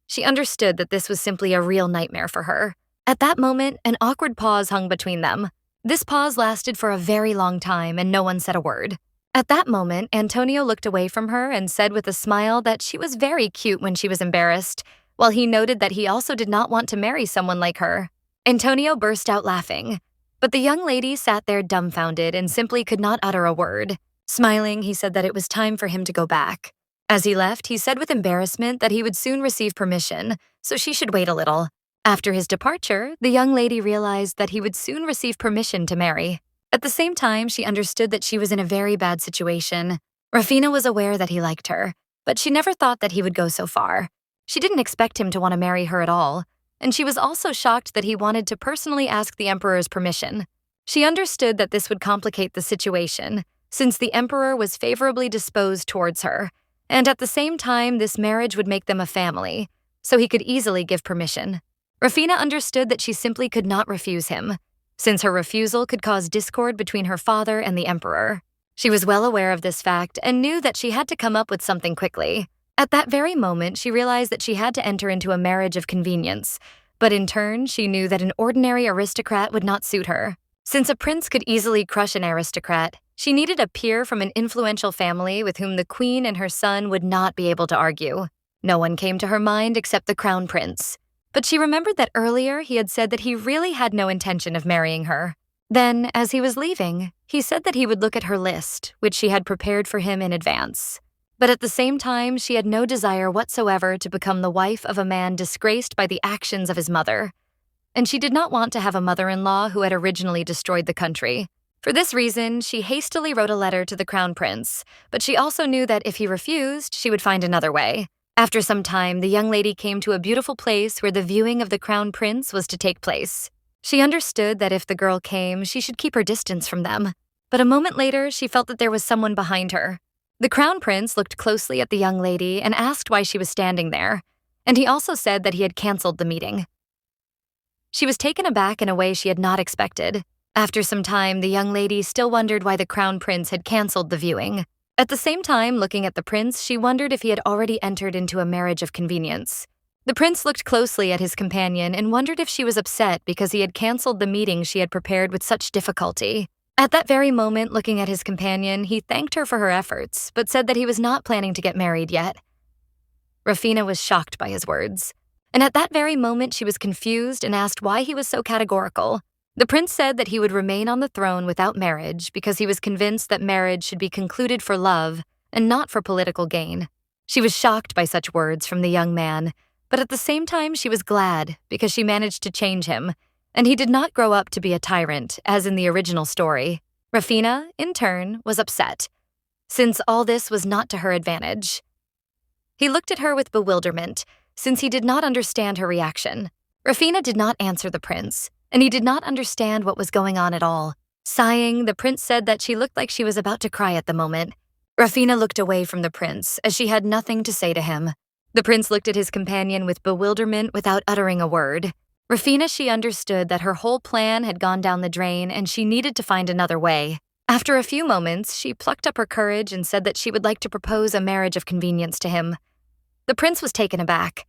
She understood that this was simply a real nightmare for her. At that moment, an awkward pause hung between them. This pause lasted for a very long time, and no one said a word. At that moment, Antonio looked away from her and said with a smile that she was very cute when she was embarrassed, while he noted that he also did not want to marry someone like her. Antonio burst out laughing, but the young lady sat there dumbfounded and simply could not utter a word. Smiling, he said that it was time for him to go back. As he left, he said with embarrassment that he would soon receive permission, so she should wait a little. After his departure, the young lady realized that he would soon receive permission to marry. At the same time, she understood that she was in a very bad situation. Rafina was aware that he liked her, but she never thought that he would go so far. She didn't expect him to want to marry her at all, and she was also shocked that he wanted to personally ask the emperor's permission. She understood that this would complicate the situation, since the emperor was favorably disposed towards her, and at the same time, this marriage would make them a family, so he could easily give permission. Rafina understood that she simply could not refuse him, since her refusal could cause discord between her father and the emperor. She was well aware of this fact and knew that she had to come up with something quickly. At that very moment, she realized that she had to enter into a marriage of convenience, but in turn, she knew that an ordinary aristocrat would not suit her. Since a prince could easily crush an aristocrat, she needed a peer from an influential family with whom the queen and her son would not be able to argue. No one came to her mind except the crown prince. But she remembered that earlier he had said that he really had no intention of marrying her. Then, as he was leaving, he said that he would look at her list, which she had prepared for him in advance. But at the same time, she had no desire whatsoever to become the wife of a man disgraced by the actions of his mother. And she did not want to have a mother-in-law who had originally destroyed the country. For this reason, she hastily wrote a letter to the crown prince, but she also knew that if he refused, she would find another way. After some time, the young lady came to a beautiful place where the viewing of the crown prince was to take place. She understood that if the girl came, she should keep her distance from them. But a moment later, she felt that there was someone behind her. The crown prince looked closely at the young lady and asked why she was standing there, and he also said that he had canceled the meeting. She was taken aback in a way she had not expected. After some time, the young lady still wondered why the crown prince had canceled the viewing. At the same time, looking at the prince, she wondered if he had already entered into a marriage of convenience. The prince looked closely at his companion and wondered if she was upset because he had canceled the meeting she had prepared with such difficulty. At that very moment, looking at his companion, he thanked her for her efforts, but said that he was not planning to get married yet. Rafina was shocked by his words, and at that very moment she was confused and asked why he was so categorical. The prince said that he would remain on the throne without marriage because he was convinced that marriage should be concluded for love and not for political gain. She was shocked by such words from the young man, but at the same time she was glad because she managed to change him, and he did not grow up to be a tyrant, as in the original story. Rafina, in turn, was upset, since all this was not to her advantage. He looked at her with bewilderment, since he did not understand her reaction. Rafina did not answer the prince, and he did not understand what was going on at all. Sighing, the prince said that she looked like she was about to cry at the moment. Rafina looked away from the prince, as she had nothing to say to him. The prince looked at his companion with bewilderment without uttering a word. Rafina, she understood that her whole plan had gone down the drain and she needed to find another way. After a few moments, she plucked up her courage and said that she would like to propose a marriage of convenience to him. The prince was taken aback,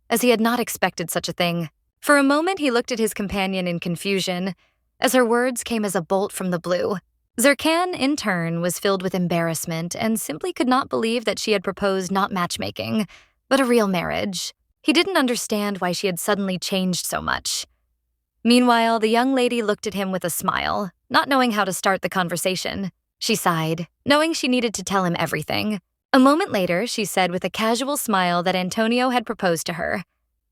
as he had not expected such a thing. For a moment, he looked at his companion in confusion, as her words came as a bolt from the blue. Zerkan, in turn, was filled with embarrassment and simply could not believe that she had proposed not matchmaking, but a real marriage. He didn't understand why she had suddenly changed so much. Meanwhile, the young lady looked at him with a smile, not knowing how to start the conversation. She sighed, knowing she needed to tell him everything. A moment later, she said with a casual smile that Antonio had proposed to her,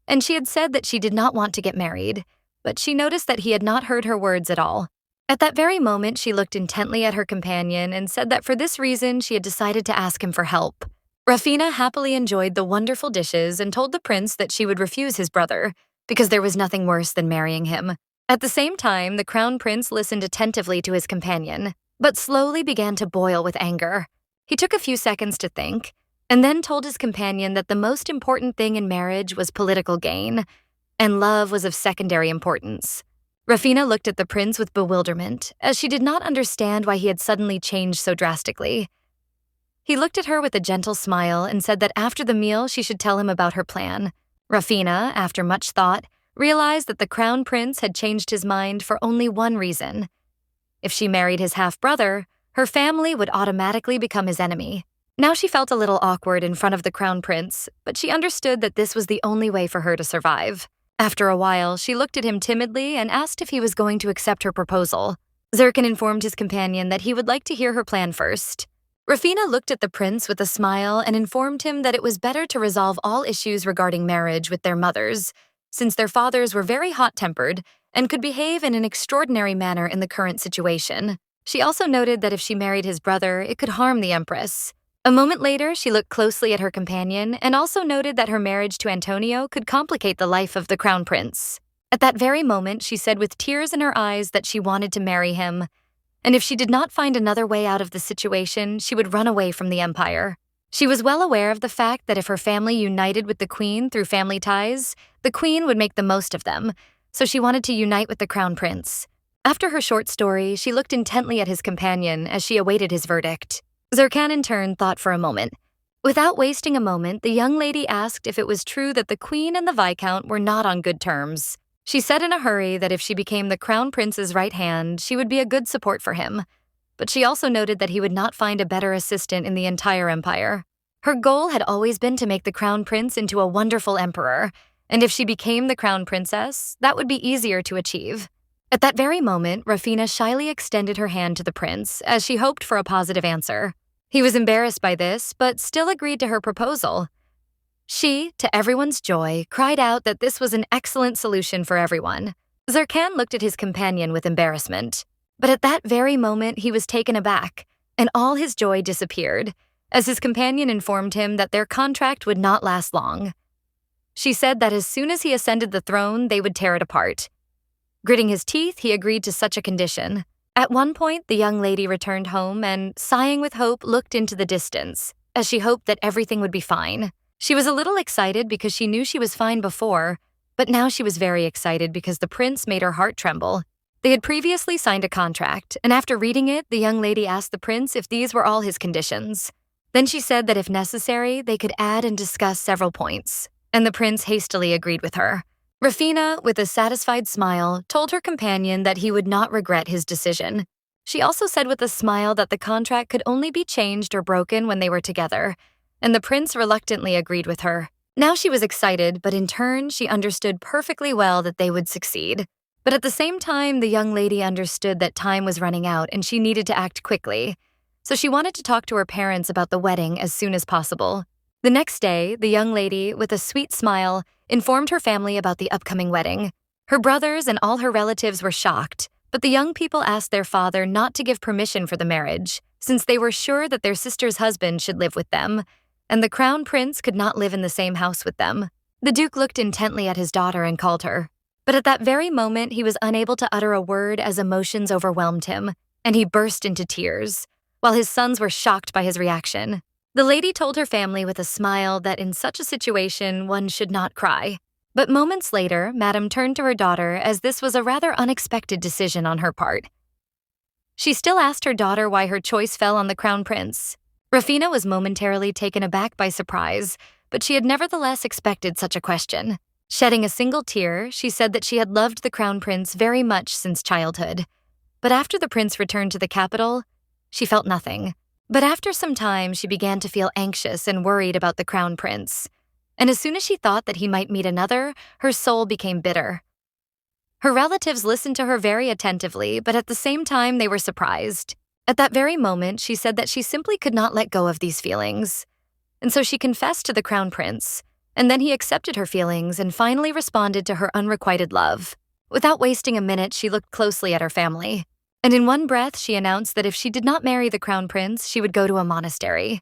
and she had said that she did not want to get married, but she noticed that he had not heard her words at all. At that very moment, she looked intently at her companion and said that for this reason she had decided to ask him for help. Rafina happily enjoyed the wonderful dishes and told the prince that she would refuse his brother, because there was nothing worse than marrying him. At the same time, the crown prince listened attentively to his companion, but slowly began to boil with anger. He took a few seconds to think, and then told his companion that the most important thing in marriage was political gain, and love was of secondary importance. Rafina looked at the prince with bewilderment, as she did not understand why he had suddenly changed so drastically. He looked at her with a gentle smile and said that after the meal she should tell him about her plan. Rafina, after much thought, realized that the crown prince had changed his mind for only one reason. If she married his half-brother, her family would automatically become his enemy. Now she felt a little awkward in front of the crown prince, but she understood that this was the only way for her to survive. After a while, she looked at him timidly and asked if he was going to accept her proposal. Zirkin informed his companion that he would like to hear her plan first. Rafina looked at the prince with a smile and informed him that it was better to resolve all issues regarding marriage with their mothers, since their fathers were very hot-tempered and could behave in an extraordinary manner in the current situation. She also noted that if she married his brother, it could harm the empress. A moment later, she looked closely at her companion and also noted that her marriage to Antonio could complicate the life of the crown prince. At that very moment, she said with tears in her eyes that she wanted to marry him, and if she did not find another way out of the situation, she would run away from the empire. She was well aware of the fact that if her family united with the queen through family ties, the queen would make the most of them, so she wanted to unite with the crown prince. After her short story, she looked intently at his companion as she awaited his verdict. Zirkan in turn thought for a moment. Without wasting a moment, the young lady asked if it was true that the queen and the viscount were not on good terms. She said in a hurry that if she became the crown prince's right hand, she would be a good support for him. But she also noted that he would not find a better assistant in the entire empire. Her goal had always been to make the crown prince into a wonderful emperor, and if she became the crown princess, that would be easier to achieve. At that very moment, Rafina shyly extended her hand to the prince, as she hoped for a positive answer. He was embarrassed by this, but still agreed to her proposal. She, to everyone's joy, cried out that this was an excellent solution for everyone. Zirkan looked at his companion with embarrassment, but at that very moment he was taken aback, and all his joy disappeared, as his companion informed him that their contract would not last long. She said that as soon as he ascended the throne, they would tear it apart. Gritting his teeth, he agreed to such a condition. At one point, the young lady returned home and, sighing with hope, looked into the distance, as she hoped that everything would be fine. She was a little excited because she knew she was fine before, but now she was very excited because the prince made her heart tremble. They had previously signed a contract, and after reading it, the young lady asked the prince if these were all his conditions. Then she said that if necessary, they could add and discuss several points, and the prince hastily agreed with her. Rafina, with a satisfied smile, told her companion that he would not regret his decision. She also said with a smile that the contract could only be changed or broken when they were together, and the prince reluctantly agreed with her. Now she was excited, but in turn, she understood perfectly well that they would succeed. But at the same time, the young lady understood that time was running out and she needed to act quickly. So she wanted to talk to her parents about the wedding as soon as possible. The next day, the young lady, with a sweet smile, informed her family about the upcoming wedding. Her brothers and all her relatives were shocked, but the young people asked their father not to give permission for the marriage, since they were sure that their sister's husband should live with them, and the crown prince could not live in the same house with them. The duke looked intently at his daughter and called her. But at that very moment, he was unable to utter a word as emotions overwhelmed him, and he burst into tears, while his sons were shocked by his reaction. The lady told her family with a smile that in such a situation, one should not cry. But moments later, Madame turned to her daughter as this was a rather unexpected decision on her part. She still asked her daughter why her choice fell on the crown prince. Rafina was momentarily taken aback by surprise, but she had nevertheless expected such a question. Shedding a single tear, she said that she had loved the crown prince very much since childhood. But after the prince returned to the capital, she felt nothing. But after some time, she began to feel anxious and worried about the crown prince. And as soon as she thought that he might meet another, her soul became bitter. Her relatives listened to her very attentively, but at the same time, they were surprised. At that very moment, she said that she simply could not let go of these feelings. And so she confessed to the crown prince, and then he accepted her feelings and finally responded to her unrequited love. Without wasting a minute, she looked closely at her family. And in one breath, she announced that if she did not marry the crown prince, she would go to a monastery.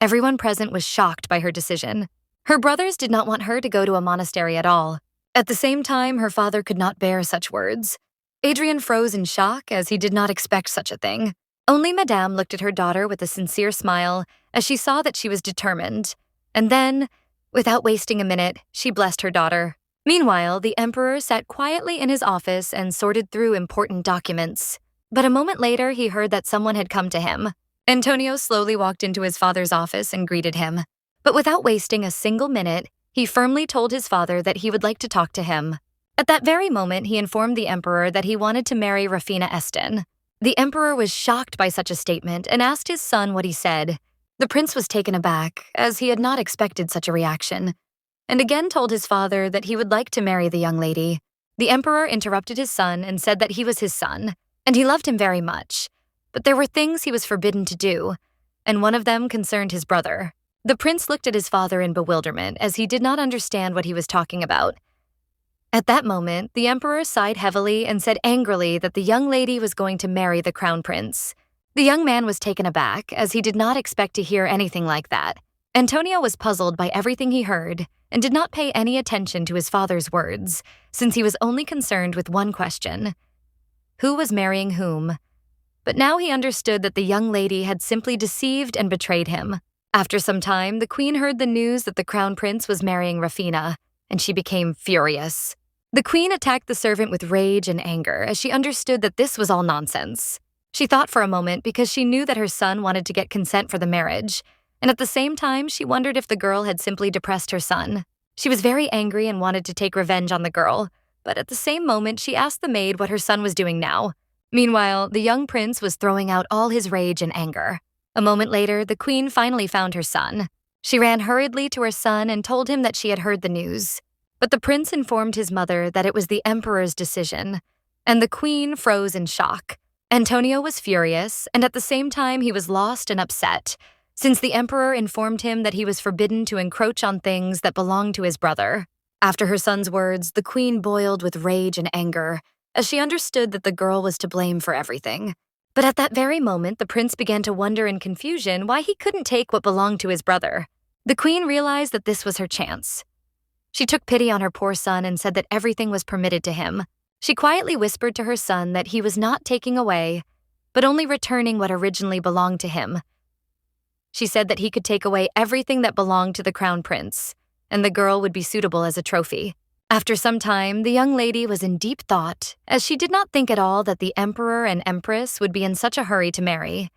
Everyone present was shocked by her decision. Her brothers did not want her to go to a monastery at all. At the same time, her father could not bear such words. Adrian froze in shock as he did not expect such a thing. Only Madame looked at her daughter with a sincere smile as she saw that she was determined. And then, without wasting a minute, she blessed her daughter. Meanwhile, the emperor sat quietly in his office and sorted through important documents. But a moment later, he heard that someone had come to him. Antonio slowly walked into his father's office and greeted him. But without wasting a single minute, he firmly told his father that he would like to talk to him. At that very moment, he informed the emperor that he wanted to marry Rafina Eston. The emperor was shocked by such a statement and asked his son what he said. The prince was taken aback, as he had not expected such a reaction, and again told his father that he would like to marry the young lady. The emperor interrupted his son and said that he was his son, and he loved him very much. But there were things he was forbidden to do, and one of them concerned his brother. The prince looked at his father in bewilderment, as he did not understand what he was talking about. At that moment, the emperor sighed heavily and said angrily that the young lady was going to marry the crown prince. The young man was taken aback, as he did not expect to hear anything like that. Antonio was puzzled by everything he heard and did not pay any attention to his father's words, since he was only concerned with one question: who was marrying whom? But now he understood that the young lady had simply deceived and betrayed him. After some time, the queen heard the news that the crown prince was marrying Rafina, and she became furious. The queen attacked the servant with rage and anger, as she understood that this was all nonsense. She thought for a moment, because she knew that her son wanted to get consent for the marriage, and at the same time, she wondered if the girl had simply depressed her son. She was very angry and wanted to take revenge on the girl, but at the same moment, she asked the maid what her son was doing now. Meanwhile, the young prince was throwing out all his rage and anger. A moment later, the queen finally found her son. She ran hurriedly to her son and told him that she had heard the news. But the prince informed his mother that it was the emperor's decision, and the queen froze in shock. Antonio was furious, and at the same time he was lost and upset, since the emperor informed him that he was forbidden to encroach on things that belonged to his brother. After her son's words, the queen boiled with rage and anger, as she understood that the girl was to blame for everything. But at that very moment, the prince began to wonder in confusion why he couldn't take what belonged to his brother. The queen realized that this was her chance. She took pity on her poor son and said that everything was permitted to him. She quietly whispered to her son that he was not taking away, but only returning what originally belonged to him. She said that he could take away everything that belonged to the crown prince, and the girl would be suitable as a trophy. After some time, the young lady was in deep thought, as she did not think at all that the emperor and empress would be in such a hurry to marry,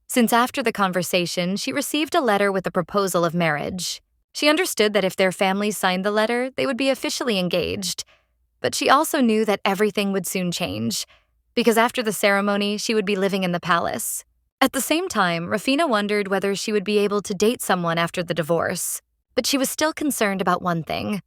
since after the conversation, she received a letter with a proposal of marriage. She understood that if their families signed the letter, they would be officially engaged. But she also knew that everything would soon change, because after the ceremony, she would be living in the palace. At the same time, Rafina wondered whether she would be able to date someone after the divorce, but she was still concerned about one thing.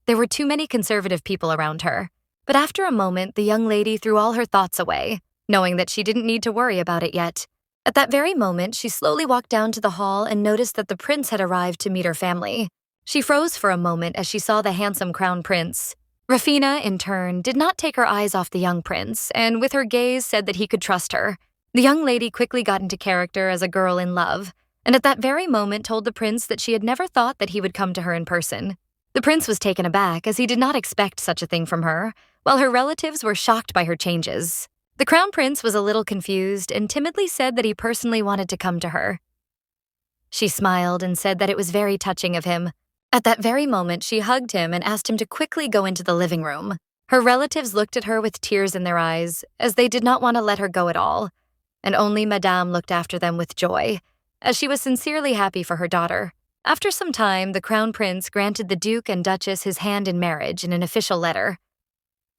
There were too many conservative people around her. But after a moment, the young lady threw all her thoughts away, knowing that she didn't need to worry about it yet. At that very moment, she slowly walked down to the hall and noticed that the prince had arrived to meet her family. She froze for a moment as she saw the handsome crown prince. Rafina, in turn, did not take her eyes off the young prince, and with her gaze said that he could trust her. The young lady quickly got into character as a girl in love, and at that very moment told the prince that she had never thought that he would come to her in person. The prince was taken aback, as he did not expect such a thing from her, while her relatives were shocked by her changes. The crown prince was a little confused and timidly said that he personally wanted to come to her. She smiled and said that it was very touching of him. At that very moment, she hugged him and asked him to quickly go into the living room. Her relatives looked at her with tears in their eyes, as they did not want to let her go at all, and only Madame looked after them with joy, as she was sincerely happy for her daughter. After some time, the crown prince granted the Duke and Duchess his hand in marriage in an official letter.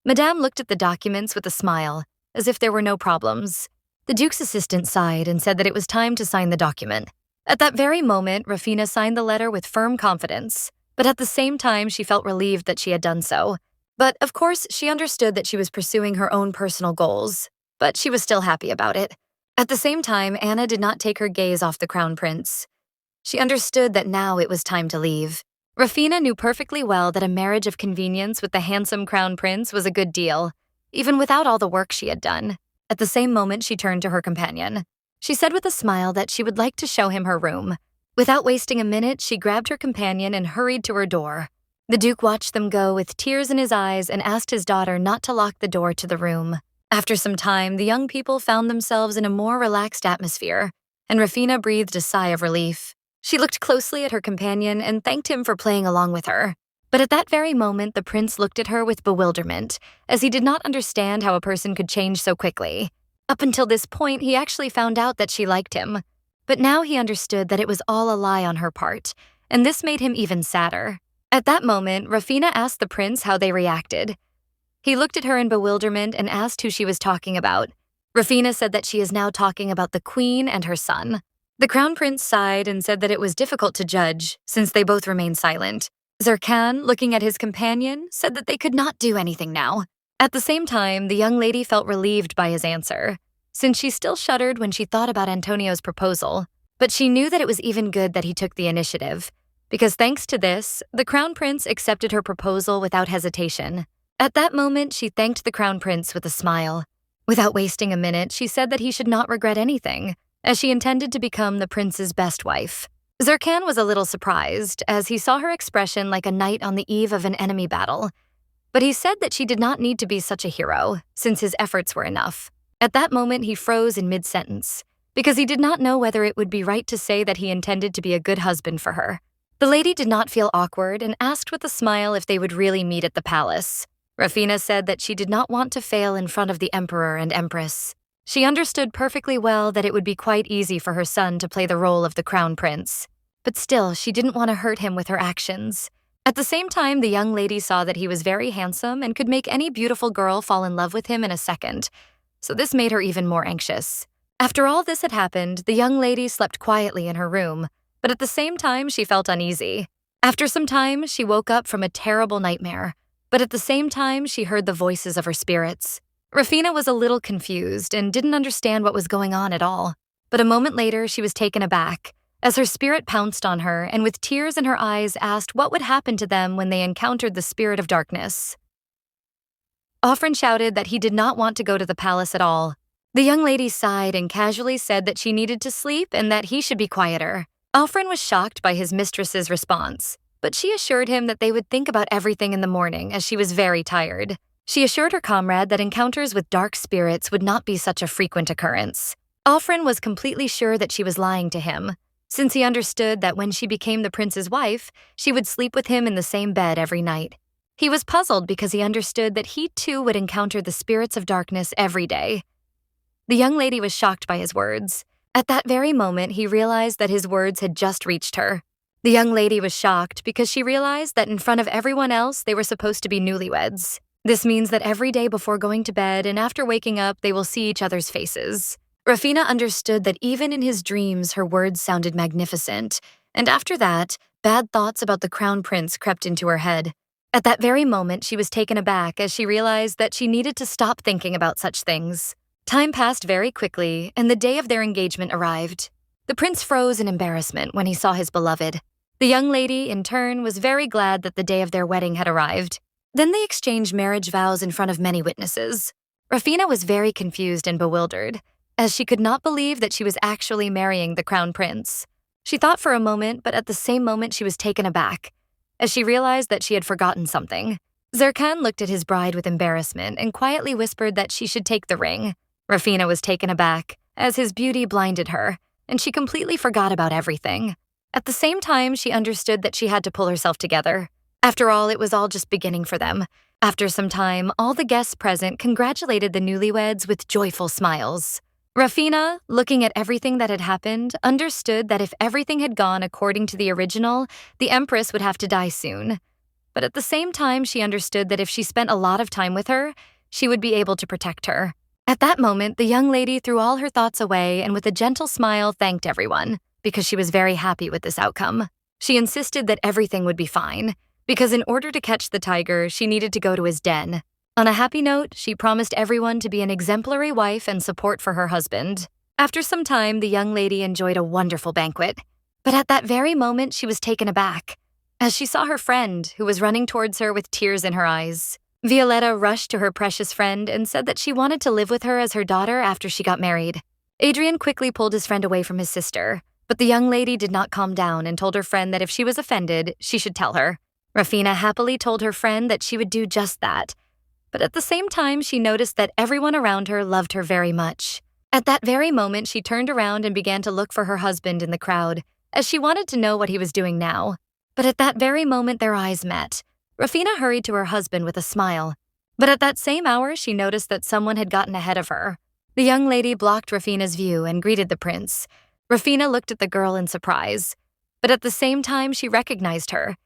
Madame looked at the documents with a smile, as if there were no problems. The Duke's assistant sighed and said that it was time to sign the document. At that very moment, Rafina signed the letter with firm confidence, but at the same time she felt relieved that she had done so. But of course, she understood that she was pursuing her own personal goals, but she was still happy about it. At the same time, Anna did not take her gaze off the crown prince. She understood that now it was time to leave. Rafina knew perfectly well that a marriage of convenience with the handsome crown prince was a good deal, even without all the work she had done. At the same moment, she turned to her companion. She said with a smile that she would like to show him her room. Without wasting a minute, she grabbed her companion and hurried to her door. The Duke watched them go with tears in his eyes and asked his daughter not to lock the door to the room. After some time, the young people found themselves in a more relaxed atmosphere, and Rafina breathed a sigh of relief. She looked closely at her companion and thanked him for playing along with her. But at that very moment, the prince looked at her with bewilderment, as he did not understand how a person could change so quickly. Up until this point, he actually found out that she liked him. But now he understood that it was all a lie on her part, and this made him even sadder. At that moment, Rafina asked the prince how they reacted. He looked at her in bewilderment and asked who she was talking about. Rafina said that she is now talking about the queen and her son. The crown prince sighed and said that it was difficult to judge, since they both remained silent. Zerkan, looking at his companion, said that they could not do anything now. At the same time, the young lady felt relieved by his answer, since she still shuddered when she thought about Antonio's proposal. But she knew that it was even good that he took the initiative, because thanks to this, the crown prince accepted her proposal without hesitation. At that moment, she thanked the crown prince with a smile. Without wasting a minute, she said that he should not regret anything, as she intended to become the prince's best wife. Zerkan was a little surprised, as he saw her expression like a knight on the eve of an enemy battle. But he said that she did not need to be such a hero, since his efforts were enough. At that moment, he froze in mid-sentence, because he did not know whether it would be right to say that he intended to be a good husband for her. The lady did not feel awkward and asked with a smile if they would really meet at the palace. Rafina said that she did not want to fail in front of the emperor and empress. She understood perfectly well that it would be quite easy for her son to play the role of the crown prince. But still, she didn't want to hurt him with her actions. At the same time, the young lady saw that he was very handsome and could make any beautiful girl fall in love with him in a second, so this made her even more anxious. After all this had happened, the young lady slept quietly in her room, but at the same time, she felt uneasy. After some time, she woke up from a terrible nightmare, but at the same time, she heard the voices of her spirits. Rafina was a little confused and didn't understand what was going on at all, but a moment later, she was taken aback, as her spirit pounced on her and with tears in her eyes asked what would happen to them when they encountered the spirit of darkness. Orphan shouted that he did not want to go to the palace at all. The young lady sighed and casually said that she needed to sleep and that he should be quieter. Orphan was shocked by his mistress's response, but she assured him that they would think about everything in the morning as she was very tired. She assured her comrade that encounters with dark spirits would not be such a frequent occurrence. Orphan was completely sure that she was lying to him, since he understood that when she became the prince's wife, she would sleep with him in the same bed every night. He was puzzled because he understood that he too would encounter the spirits of darkness every day. The young lady was shocked by his words. At that very moment, he realized that his words had just reached her. The young lady was shocked because she realized that in front of everyone else, they were supposed to be newlyweds. This means that every day before going to bed and after waking up, they will see each other's faces. Rafina understood that even in his dreams, her words sounded magnificent, and after that, bad thoughts about the crown prince crept into her head. At that very moment, she was taken aback as she realized that she needed to stop thinking about such things. Time passed very quickly, and the day of their engagement arrived. The prince froze in embarrassment when he saw his beloved. The young lady, in turn, was very glad that the day of their wedding had arrived. Then they exchanged marriage vows in front of many witnesses. Rafina was very confused and bewildered, as she could not believe that she was actually marrying the crown prince. She thought for a moment, but at the same moment she was taken aback, as she realized that she had forgotten something. Zerkan looked at his bride with embarrassment and quietly whispered that she should take the ring. Rafina was taken aback, as his beauty blinded her, and she completely forgot about everything. At the same time, she understood that she had to pull herself together. After all, it was all just beginning for them. After some time, all the guests present congratulated the newlyweds with joyful smiles. Rafina, looking at everything that had happened, understood that if everything had gone according to the original, the Empress would have to die soon. But at the same time, she understood that if she spent a lot of time with her, she would be able to protect her. At that moment, the young lady threw all her thoughts away and with a gentle smile thanked everyone, because she was very happy with this outcome. She insisted that everything would be fine, because in order to catch the tiger, she needed to go to his den. On a happy note, she promised everyone to be an exemplary wife and support for her husband. After some time, the young lady enjoyed a wonderful banquet. But at that very moment, she was taken aback, as she saw her friend, who was running towards her with tears in her eyes. Violetta rushed to her precious friend and said that she wanted to live with her as her daughter after she got married. Adrian quickly pulled his friend away from his sister, but the young lady did not calm down and told her friend that if she was offended, she should tell her. Rafina happily told her friend that she would do just that. But at the same time, she noticed that everyone around her loved her very much. At that very moment, she turned around and began to look for her husband in the crowd, as she wanted to know what he was doing now. But at that very moment, their eyes met. Rafina hurried to her husband with a smile. But at that same hour, she noticed that someone had gotten ahead of her. The young lady blocked Rafina's view and greeted the prince. Rafina looked at the girl in surprise. But at the same time, she recognized her.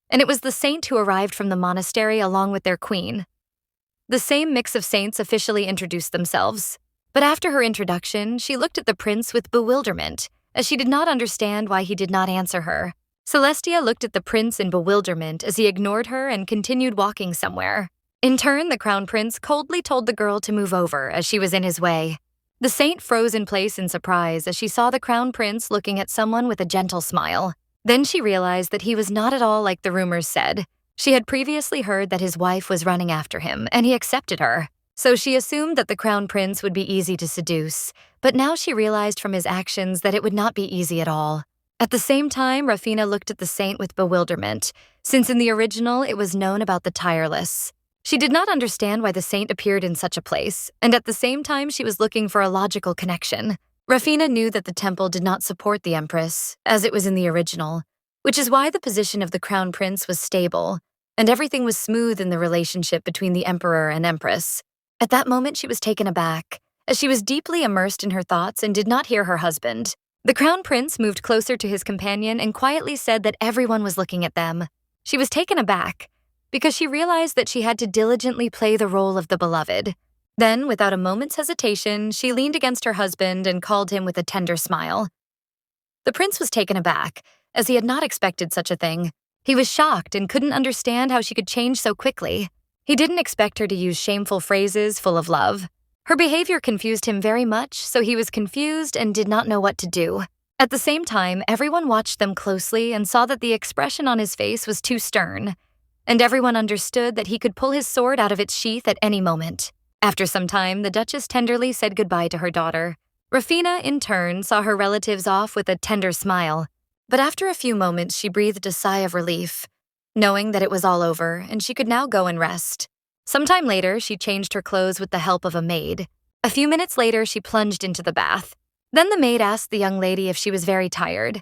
And it was the saint who arrived from the monastery along with their queen. The same mix of saints officially introduced themselves. But after her introduction, she looked at the prince with bewilderment, as she did not understand why he did not answer her. Celestia looked at the prince in bewilderment as he ignored her and continued walking somewhere. In turn, the crown prince coldly told the girl to move over as she was in his way. The saint froze in place in surprise as she saw the crown prince looking at someone with a gentle smile. Then she realized that he was not at all like the rumors said. She had previously heard that his wife was running after him, and he accepted her. So she assumed that the crown prince would be easy to seduce, but now she realized from his actions that it would not be easy at all. At the same time, Rafina looked at the saint with bewilderment, since in the original it was known about the tireless. She did not understand why the saint appeared in such a place, and at the same time she was looking for a logical connection. Rafina knew that the temple did not support the empress, as it was in the original, which is why the position of the crown prince was stable, and everything was smooth in the relationship between the emperor and empress. At that moment, she was taken aback, as she was deeply immersed in her thoughts and did not hear her husband. The crown prince moved closer to his companion and quietly said that everyone was looking at them. She was taken aback, because she realized that she had to diligently play the role of the beloved. Then, without a moment's hesitation, she leaned against her husband and called him with a tender smile. The prince was taken aback, as he had not expected such a thing. He was shocked and couldn't understand how she could change so quickly. He didn't expect her to use shameful phrases full of love. Her behavior confused him very much, so he was confused and did not know what to do. At the same time, everyone watched them closely and saw that the expression on his face was too stern, and everyone understood that he could pull his sword out of its sheath at any moment. After some time, the Duchess tenderly said goodbye to her daughter. Rafina, in turn, saw her relatives off with a tender smile, but after a few moments she breathed a sigh of relief, knowing that it was all over and she could now go and rest. Sometime later, she changed her clothes with the help of a maid. A few minutes later, she plunged into the bath. Then the maid asked the young lady if she was very tired.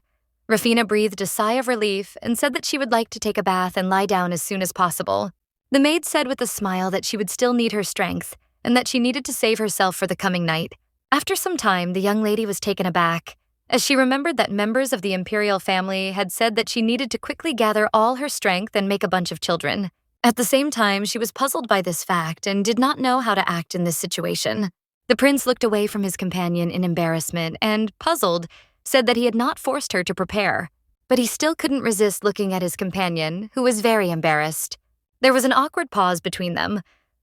Rafina breathed a sigh of relief and said that she would like to take a bath and lie down as soon as possible. The maid said with a smile that she would still need her strength and that she needed to save herself for the coming night. After some time, the young lady was taken aback, as she remembered that members of the Imperial family had said that she needed to quickly gather all her strength and make a bunch of children. At the same time, she was puzzled by this fact and did not know how to act in this situation. The prince looked away from his companion in embarrassment and, puzzled, said that he had not forced her to prepare. But he still couldn't resist looking at his companion, who was very embarrassed. There was an awkward pause between them,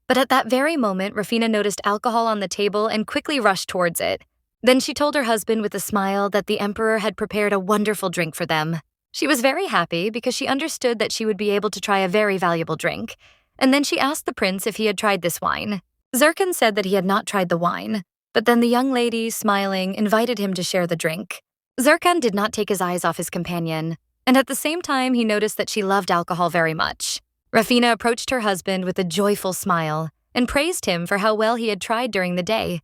but at that very moment, Rafina noticed alcohol on the table and quickly rushed towards it. Then she told her husband with a smile that the emperor had prepared a wonderful drink for them. She was very happy because she understood that she would be able to try a very valuable drink, and then she asked the prince if he had tried this wine. Zircon said that he had not tried the wine, but then the young lady, smiling, invited him to share the drink. Zircon did not take his eyes off his companion, and at the same time he noticed that she loved alcohol very much. Rafina approached her husband with a joyful smile and praised him for how well he had tried during the day.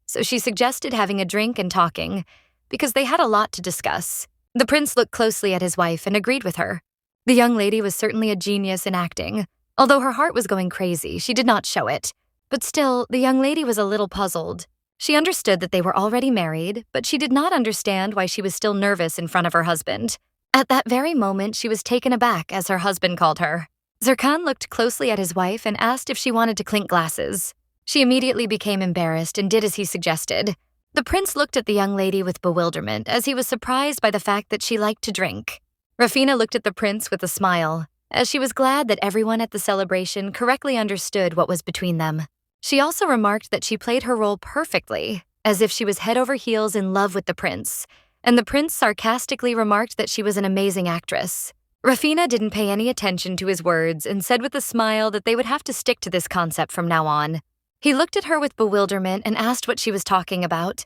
So she suggested having a drink and talking, because they had a lot to discuss. The prince looked closely at his wife and agreed with her. The young lady was certainly a genius in acting. Although her heart was going crazy, she did not show it. But still, the young lady was a little puzzled. She understood that they were already married, but she did not understand why she was still nervous in front of her husband. At that very moment, she was taken aback as her husband called her. Zircon looked closely at his wife and asked if she wanted to clink glasses. She immediately became embarrassed and did as he suggested. The prince looked at the young lady with bewilderment as he was surprised by the fact that she liked to drink. Rafina looked at the prince with a smile, as she was glad that everyone at the celebration correctly understood what was between them. She also remarked that she played her role perfectly, as if she was head over heels in love with the prince, and the prince sarcastically remarked that she was an amazing actress. Rafina didn't pay any attention to his words and said with a smile that they would have to stick to this concept from now on. He looked at her with bewilderment and asked what she was talking about.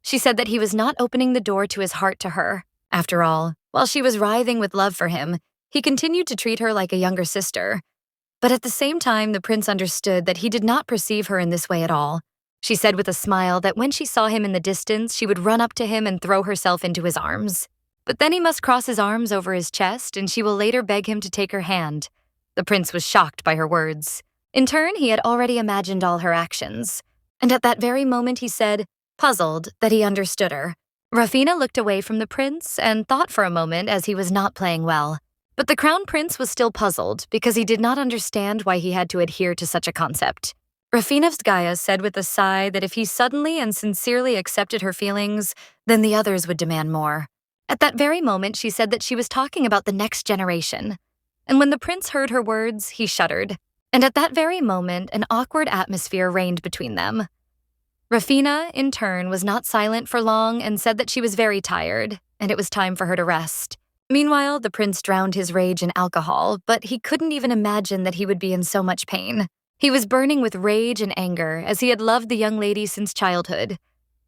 She said that he was not opening the door to his heart to her. After all, while she was writhing with love for him, he continued to treat her like a younger sister. But at the same time, the prince understood that he did not perceive her in this way at all. She said with a smile that when she saw him in the distance, she would run up to him and throw herself into his arms. But then he must cross his arms over his chest, and she will later beg him to take her hand. The prince was shocked by her words. In turn, he had already imagined all her actions. And at that very moment, he said, puzzled, that he understood her. Rafina looked away from the prince and thought for a moment as he was not playing well. But the crown prince was still puzzled because he did not understand why he had to adhere to such a concept. Rafinavskaya said with a sigh that if he suddenly and sincerely accepted her feelings, then the others would demand more. At that very moment, she said that she was talking about the next generation. And when the prince heard her words, he shuddered. And at that very moment, an awkward atmosphere reigned between them. Rafina, in turn, was not silent for long and said that she was very tired, and it was time for her to rest. Meanwhile, the prince drowned his rage in alcohol, but he couldn't even imagine that he would be in so much pain. He was burning with rage and anger, as he had loved the young lady since childhood,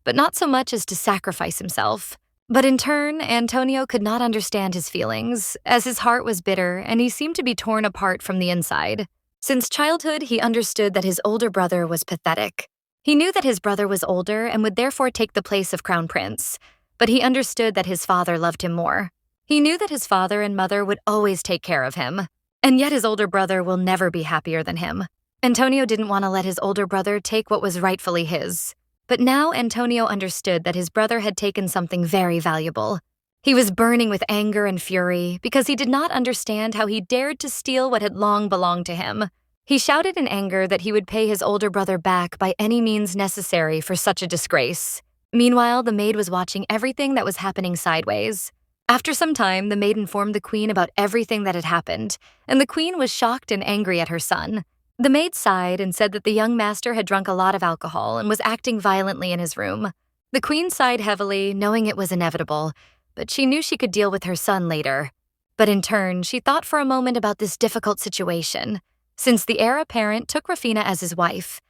but not so much as to sacrifice himself. But in turn, Antonio could not understand his feelings, as his heart was bitter and he seemed to be torn apart from the inside. Since childhood, he understood that his older brother was pathetic. He knew that his brother was older and would therefore take the place of crown prince, but he understood that his father loved him more. He knew that his father and mother would always take care of him, and yet his older brother will never be happier than him. Antonio didn't want to let his older brother take what was rightfully his. But now Antonio understood that his brother had taken something very valuable. He was burning with anger and fury because he did not understand how he dared to steal what had long belonged to him. He shouted in anger that he would pay his older brother back by any means necessary for such a disgrace. Meanwhile, the maid was watching everything that was happening sideways. After some time, the maid informed the queen about everything that had happened, and the queen was shocked and angry at her son. The maid sighed and said that the young master had drunk a lot of alcohol and was acting violently in his room. The queen sighed heavily, knowing it was inevitable, but she knew she could deal with her son later. But in turn, she thought for a moment about this difficult situation, since the heir apparent took Rafina as his wife,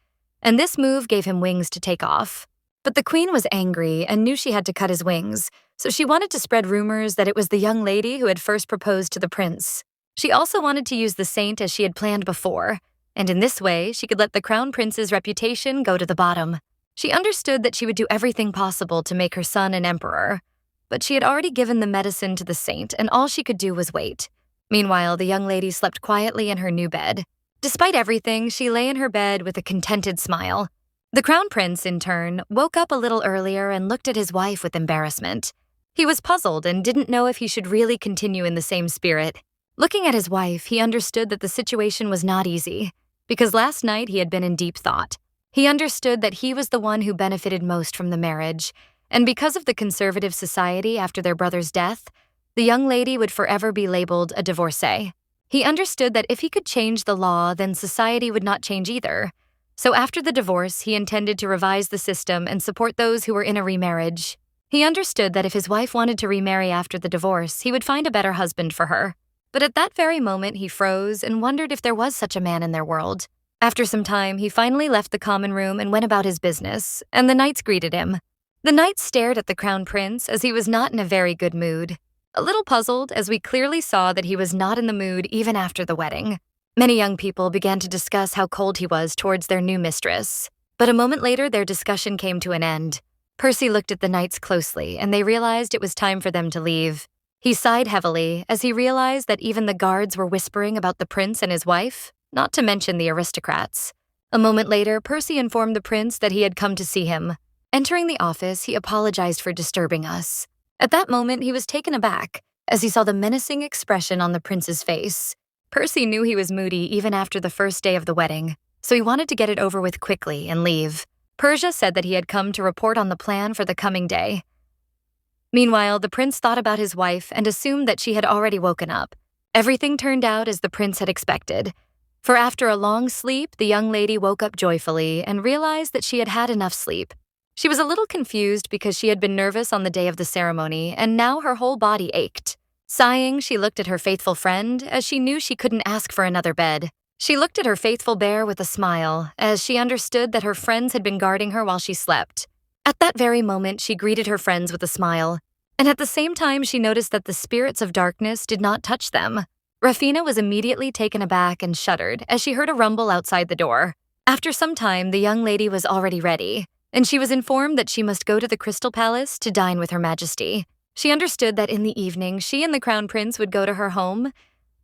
and this move gave him wings to take off. But the queen was angry and knew she had to cut his wings, so she wanted to spread rumors that it was the young lady who had first proposed to the prince. She also wanted to use the saint as she had planned before, and in this way, she could let the crown prince's reputation go to the bottom. She understood that she would do everything possible to make her son an emperor, but she had already given the medicine to the saint, and all she could do was wait. Meanwhile, the young lady slept quietly in her new bed. Despite everything, she lay in her bed with a contented smile. The crown prince, in turn, woke up a little earlier and looked at his wife with embarrassment. He was puzzled and didn't know if he should really continue in the same spirit. Looking at his wife, he understood that the situation was not easy, because last night he had been in deep thought. He understood that he was the one who benefited most from the marriage, and because of the conservative society after their brother's death, the young lady would forever be labeled a divorcee. He understood that if he could change the law, then society would not change either. So after the divorce, he intended to revise the system and support those who were in a remarriage. He understood that if his wife wanted to remarry after the divorce, he would find a better husband for her. But at that very moment, he froze and wondered if there was such a man in their world. After some time, he finally left the common room and went about his business, and the knights greeted him. The knights stared at the crown prince as he was not in a very good mood. A little puzzled, as we clearly saw that he was not in the mood even after the wedding. Many young people began to discuss how cold he was towards their new mistress. But a moment later, their discussion came to an end. Percy looked at the knights closely, and they realized it was time for them to leave. He sighed heavily as he realized that even the guards were whispering about the prince and his wife, not to mention the aristocrats. A moment later, Percy informed the prince that he had come to see him. Entering the office, he apologized for disturbing us. At that moment, he was taken aback as he saw the menacing expression on the prince's face. Percy knew he was moody even after the first day of the wedding, so he wanted to get it over with quickly and leave. Persia said that he had come to report on the plan for the coming day. Meanwhile, the prince thought about his wife and assumed that she had already woken up. Everything turned out as the prince had expected. For after a long sleep, the young lady woke up joyfully and realized that she had had enough sleep. She was a little confused because she had been nervous on the day of the ceremony, and now her whole body ached. Sighing, she looked at her faithful friend, as she knew she couldn't ask for another bed. She looked at her faithful bear with a smile, as she understood that her friends had been guarding her while she slept. At that very moment, she greeted her friends with a smile, and at the same time she noticed that the spirits of darkness did not touch them. Rafina was immediately taken aback and shuddered as she heard a rumble outside the door. After some time, the young lady was already ready, and she was informed that she must go to the Crystal Palace to dine with Her Majesty. She understood that in the evening, she and the Crown Prince would go to her home,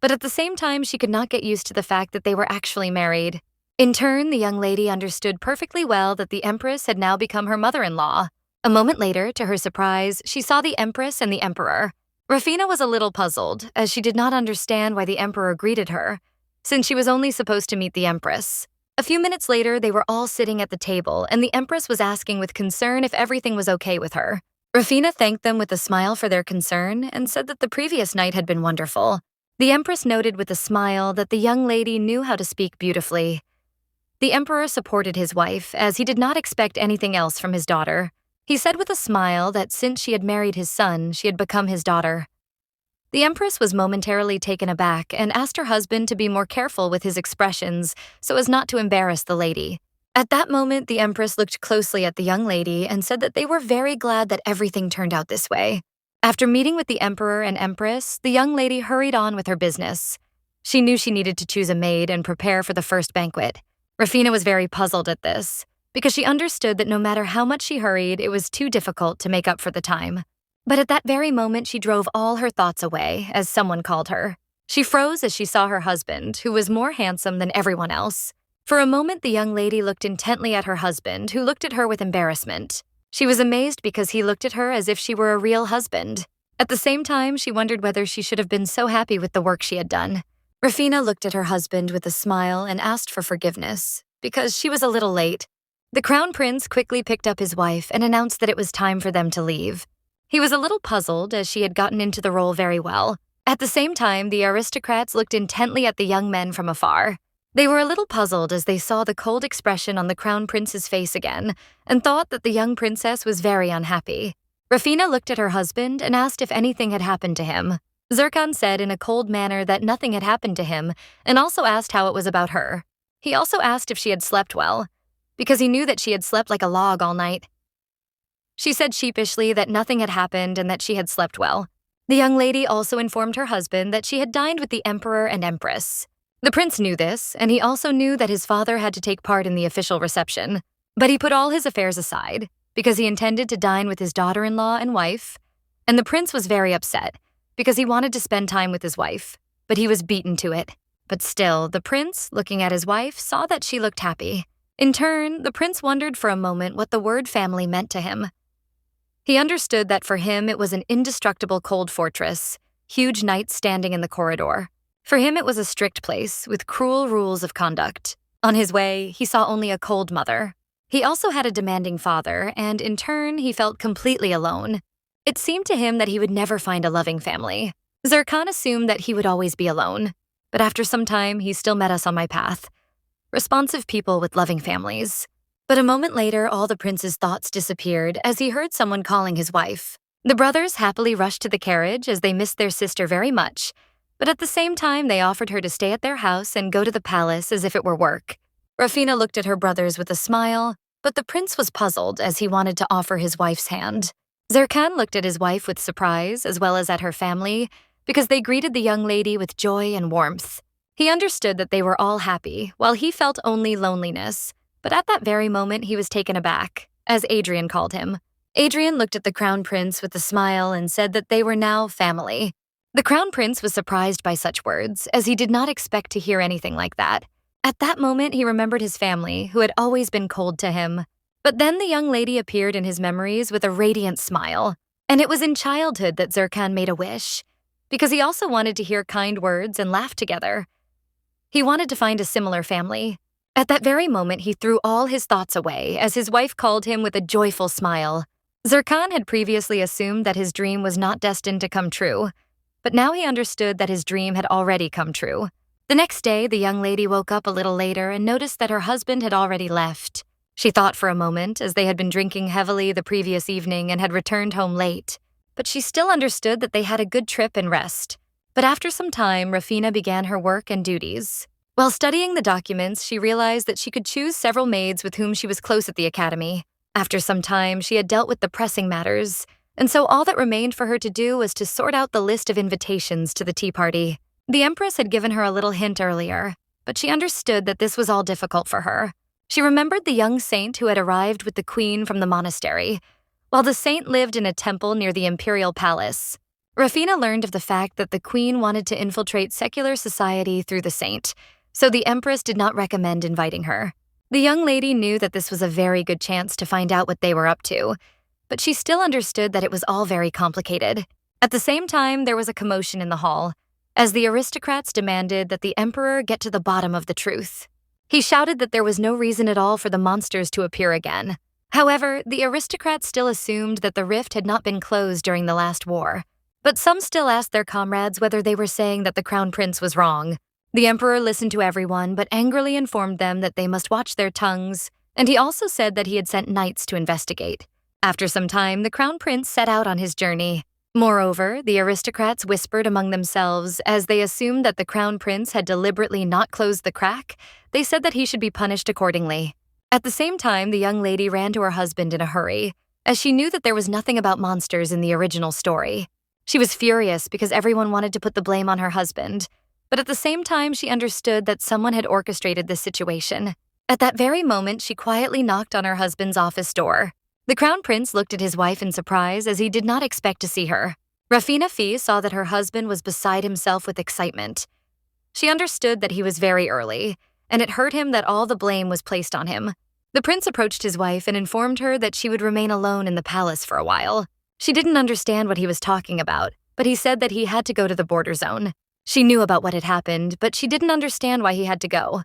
but at the same time, she could not get used to the fact that they were actually married. In turn, the young lady understood perfectly well that the Empress had now become her mother-in-law. A moment later, to her surprise, she saw the Empress and the Emperor. Rafina was a little puzzled, as she did not understand why the Emperor greeted her, since she was only supposed to meet the Empress. A few minutes later, they were all sitting at the table, and the Empress was asking with concern if everything was okay with her. Rafina thanked them with a smile for their concern and said that the previous night had been wonderful. The Empress noted with a smile that the young lady knew how to speak beautifully. The Emperor supported his wife, as he did not expect anything else from his daughter. He said with a smile that since she had married his son, she had become his daughter. The Empress was momentarily taken aback and asked her husband to be more careful with his expressions so as not to embarrass the lady. At that moment, the Empress looked closely at the young lady and said that they were very glad that everything turned out this way. After meeting with the Emperor and Empress, the young lady hurried on with her business. She knew she needed to choose a maid and prepare for the first banquet. Rafina was very puzzled at this, because she understood that no matter how much she hurried, it was too difficult to make up for the time. But at that very moment, she drove all her thoughts away, as someone called her. She froze as she saw her husband, who was more handsome than everyone else. For a moment, the young lady looked intently at her husband, who looked at her with embarrassment. She was amazed because he looked at her as if she were a real husband. At the same time, she wondered whether she should have been so happy with the work she had done. Rafina looked at her husband with a smile and asked for forgiveness, because she was a little late. The Crown Prince quickly picked up his wife and announced that it was time for them to leave. He was a little puzzled, as she had gotten into the role very well. At the same time, the aristocrats looked intently at the young men from afar. They were a little puzzled as they saw the cold expression on the Crown Prince's face again, and thought that the young princess was very unhappy. Rafina looked at her husband and asked if anything had happened to him. Zircon said in a cold manner that nothing had happened to him, and also asked how it was about her. He also asked if she had slept well, because he knew that she had slept like a log all night. She said sheepishly that nothing had happened and that she had slept well. The young lady also informed her husband that she had dined with the Emperor and Empress. The prince knew this, and he also knew that his father had to take part in the official reception. But he put all his affairs aside, because he intended to dine with his daughter-in-law and wife, and the prince was very upset, because he wanted to spend time with his wife, but he was beaten to it. But still, the prince, looking at his wife, saw that she looked happy. In turn, the prince wondered for a moment what the word family meant to him. He understood that for him it was an indestructible cold fortress, huge knights standing in the corridor. For him it was a strict place, with cruel rules of conduct. On his way, he saw only a cold mother. He also had a demanding father, and in turn, he felt completely alone. It seemed to him that he would never find a loving family. Zircon assumed that he would always be alone, but after some time, he still met us on my path. Responsive people with loving families. But a moment later, all the prince's thoughts disappeared as he heard someone calling his wife. The brothers happily rushed to the carriage as they missed their sister very much, but at the same time, they offered her to stay at their house and go to the palace as if it were work. Rafina looked at her brothers with a smile, but the prince was puzzled as he wanted to offer his wife's hand. Zircon looked at his wife with surprise, as well as at her family, because they greeted the young lady with joy and warmth. He understood that they were all happy, while he felt only loneliness. But at that very moment, he was taken aback, as Adrian called him. Adrian looked at the Crown Prince with a smile and said that they were now family. The Crown Prince was surprised by such words, as he did not expect to hear anything like that. At that moment, he remembered his family, who had always been cold to him. But then the young lady appeared in his memories with a radiant smile. And it was in childhood that Zircon made a wish, because he also wanted to hear kind words and laugh together. He wanted to find a similar family. At that very moment, he threw all his thoughts away as his wife called him with a joyful smile. Zircon had previously assumed that his dream was not destined to come true, but now he understood that his dream had already come true. The next day, the young lady woke up a little later and noticed that her husband had already left. She thought for a moment, as they had been drinking heavily the previous evening and had returned home late, but she still understood that they had a good trip and rest. But after some time, Rafina began her work and duties. While studying the documents, she realized that she could choose several maids with whom she was close at the academy. After some time, she had dealt with the pressing matters, and so all that remained for her to do was to sort out the list of invitations to the tea party. The Empress had given her a little hint earlier, but she understood that this was all difficult for her. She remembered the young saint who had arrived with the queen from the monastery. While the saint lived in a temple near the Imperial palace, Rafina learned of the fact that the queen wanted to infiltrate secular society through the saint, so the empress did not recommend inviting her. The young lady knew that this was a very good chance to find out what they were up to, but she still understood that it was all very complicated. At the same time, there was a commotion in the hall, as the aristocrats demanded that the emperor get to the bottom of the truth. He shouted that there was no reason at all for the monsters to appear again. However, the aristocrats still assumed that the rift had not been closed during the last war. But some still asked their comrades whether they were saying that the crown prince was wrong. The emperor listened to everyone, but angrily informed them that they must watch their tongues, and he also said that he had sent knights to investigate. After some time, the crown prince set out on his journey. Moreover, the aristocrats whispered among themselves as they assumed that the crown prince had deliberately not closed the crack. They said that he should be punished accordingly. At the same time, the young lady ran to her husband in a hurry, as she knew that there was nothing about monsters in the original story. She was furious because everyone wanted to put the blame on her husband, but at the same time, she understood that someone had orchestrated this situation. At that very moment, she quietly knocked on her husband's office door. The crown prince looked at his wife in surprise as he did not expect to see her. Rafina Fee saw that her husband was beside himself with excitement. She understood that he was very early, and it hurt him that all the blame was placed on him. The prince approached his wife and informed her that she would remain alone in the palace for a while. She didn't understand what he was talking about, but he said that he had to go to the border zone. She knew about what had happened, but she didn't understand why he had to go.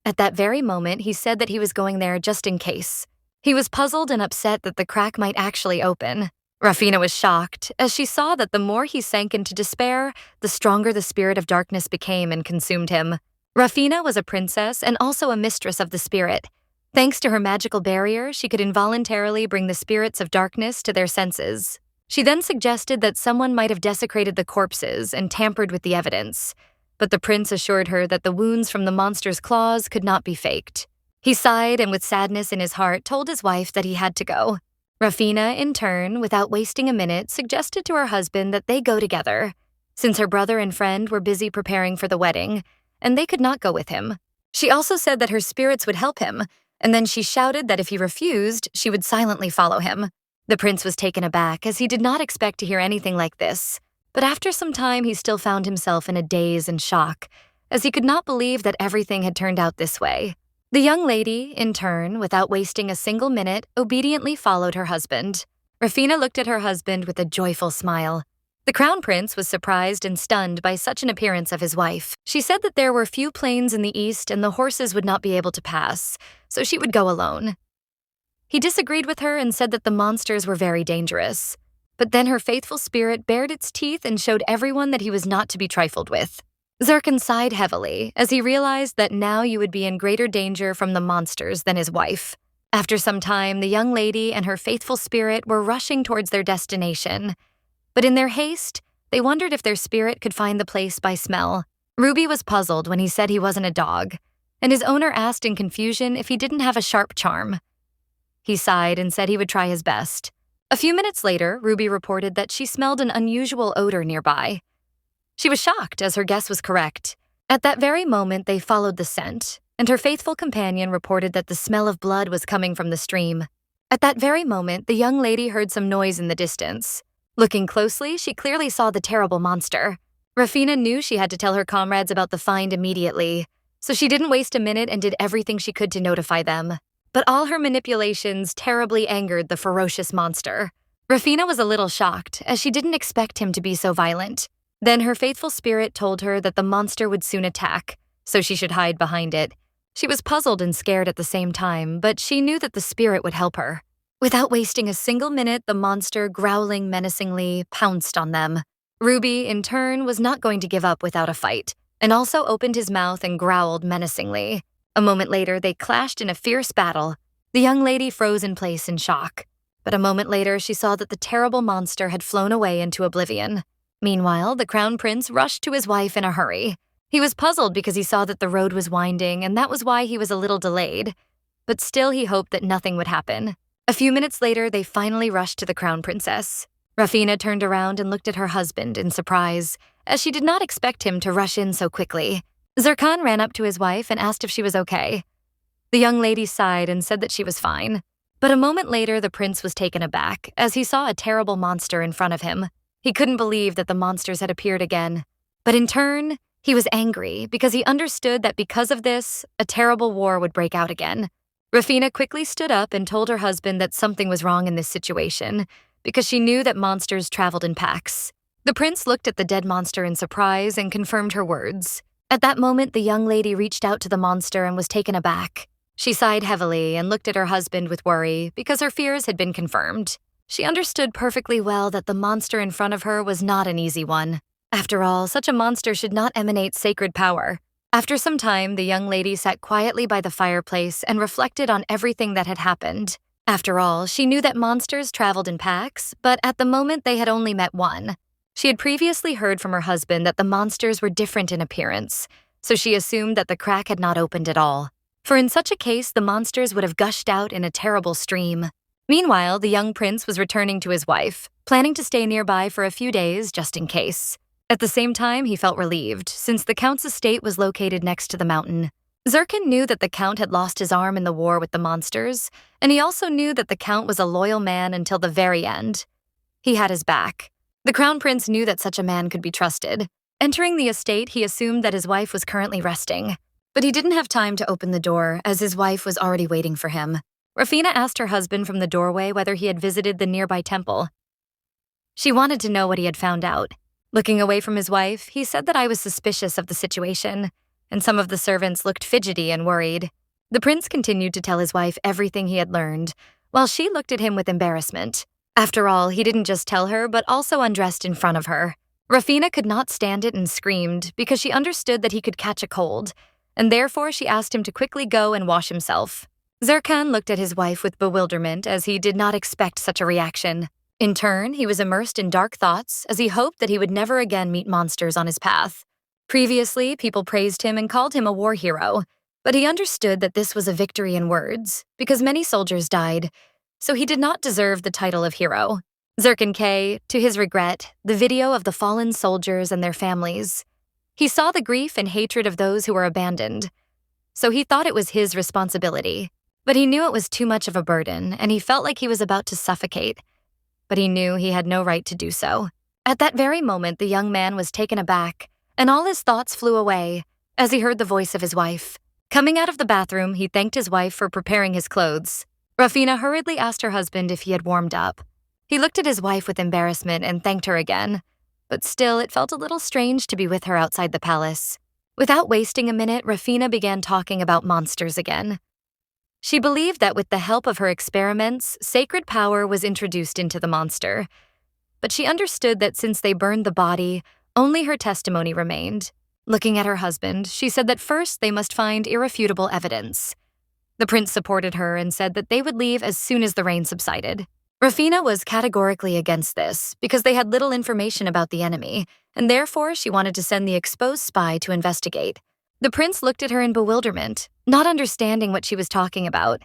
At that very moment, he said that he was going there just in case. He was puzzled and upset that the crack might actually open. Rafina was shocked, as she saw that the more he sank into despair, the stronger the spirit of darkness became and consumed him. Rafina was a princess and also a mistress of the spirit. Thanks to her magical barrier, she could involuntarily bring the spirits of darkness to their senses. She then suggested that someone might have desecrated the corpses and tampered with the evidence, but the prince assured her that the wounds from the monster's claws could not be faked. He sighed and with sadness in his heart told his wife that he had to go. Rafina, in turn, without wasting a minute, suggested to her husband that they go together, since her brother and friend were busy preparing for the wedding, and they could not go with him. She also said that her spirits would help him, and then she shouted that if he refused, she would silently follow him. The prince was taken aback, as he did not expect to hear anything like this, but after some time he still found himself in a daze and shock, as he could not believe that everything had turned out this way. The young lady, in turn, without wasting a single minute, obediently followed her husband. Rafina looked at her husband with a joyful smile. The crown prince was surprised and stunned by such an appearance of his wife. She said that there were few plains in the east and the horses would not be able to pass, so she would go alone. He disagreed with her and said that the monsters were very dangerous. But then her faithful spirit bared its teeth and showed everyone that he was not to be trifled with. Zircon sighed heavily as he realized that now you would be in greater danger from the monsters than his wife. After some time, the young lady and her faithful spirit were rushing towards their destination. But in their haste, they wondered if their spirit could find the place by smell. Ruby was puzzled when he said he wasn't a dog, and his owner asked in confusion if he didn't have a sharp charm. He sighed and said he would try his best. A few minutes later, Ruby reported that she smelled an unusual odor nearby. She was shocked, as her guess was correct. At that very moment, they followed the scent, and her faithful companion reported that the smell of blood was coming from the stream. At that very moment, the young lady heard some noise in the distance. Looking closely, she clearly saw the terrible monster. Rafina knew she had to tell her comrades about the find immediately, so she didn't waste a minute and did everything she could to notify them. But all her manipulations terribly angered the ferocious monster. Rafina was a little shocked, as she didn't expect him to be so violent. Then her faithful spirit told her that the monster would soon attack, so she should hide behind it. She was puzzled and scared at the same time, but she knew that the spirit would help her. Without wasting a single minute, the monster, growling menacingly, pounced on them. Ruby, in turn, was not going to give up without a fight, and also opened his mouth and growled menacingly. A moment later, they clashed in a fierce battle. The young lady froze in place in shock. But a moment later, she saw that the terrible monster had flown away into oblivion. Meanwhile, the crown prince rushed to his wife in a hurry. He was puzzled because he saw that the road was winding, and that was why he was a little delayed. But still, he hoped that nothing would happen. A few minutes later, they finally rushed to the crown princess. Rafina turned around and looked at her husband in surprise, as she did not expect him to rush in so quickly. Zircon ran up to his wife and asked if she was okay. The young lady sighed and said that she was fine. But a moment later, the prince was taken aback as he saw a terrible monster in front of him. He couldn't believe that the monsters had appeared again. But in turn, he was angry because he understood that because of this, a terrible war would break out again. Rafina quickly stood up and told her husband that something was wrong in this situation because she knew that monsters traveled in packs. The prince looked at the dead monster in surprise and confirmed her words. At that moment, the young lady reached out to the monster and was taken aback. She sighed heavily and looked at her husband with worry because her fears had been confirmed. She understood perfectly well that the monster in front of her was not an easy one. After all, such a monster should not emanate sacred power. After some time, the young lady sat quietly by the fireplace and reflected on everything that had happened. After all, she knew that monsters traveled in packs, but at the moment they had only met one. She had previously heard from her husband that the monsters were different in appearance, so she assumed that the crack had not opened at all. For in such a case, the monsters would have gushed out in a terrible stream. Meanwhile, the young prince was returning to his wife, planning to stay nearby for a few days just in case. At the same time, he felt relieved, since the count's estate was located next to the mountain. Zirkin knew that the count had lost his arm in the war with the monsters, and he also knew that the count was a loyal man until the very end. He had his back. The crown prince knew that such a man could be trusted. Entering the estate, he assumed that his wife was currently resting. But he didn't have time to open the door, as his wife was already waiting for him. Rafina asked her husband from the doorway whether he had visited the nearby temple. She wanted to know what he had found out. Looking away from his wife, he said that I was suspicious of the situation, and some of the servants looked fidgety and worried. The prince continued to tell his wife everything he had learned, while she looked at him with embarrassment. After all, he didn't just tell her, but also undressed in front of her. Rafina could not stand it and screamed because she understood that he could catch a cold, and therefore she asked him to quickly go and wash himself. Zirkan looked at his wife with bewilderment as he did not expect such a reaction. In turn, he was immersed in dark thoughts as he hoped that he would never again meet monsters on his path. Previously, people praised him and called him a war hero, but he understood that this was a victory in words because many soldiers died, so he did not deserve the title of hero. Zirkan K, to his regret, the video of the fallen soldiers and their families. He saw the grief and hatred of those who were abandoned, so he thought it was his responsibility. But he knew it was too much of a burden, and he felt like he was about to suffocate. But he knew he had no right to do so. At that very moment, the young man was taken aback, and all his thoughts flew away as he heard the voice of his wife. Coming out of the bathroom, he thanked his wife for preparing his clothes. Rafina hurriedly asked her husband if he had warmed up. He looked at his wife with embarrassment and thanked her again. But still, it felt a little strange to be with her outside the palace. Without wasting a minute, Rafina began talking about monsters again. She believed that with the help of her experiments, sacred power was introduced into the monster. But she understood that since they burned the body, only her testimony remained. Looking at her husband, she said that first they must find irrefutable evidence. The prince supported her and said that they would leave as soon as the rain subsided. Rafina was categorically against this because they had little information about the enemy, and therefore she wanted to send the exposed spy to investigate. The prince looked at her in bewilderment, not understanding what she was talking about,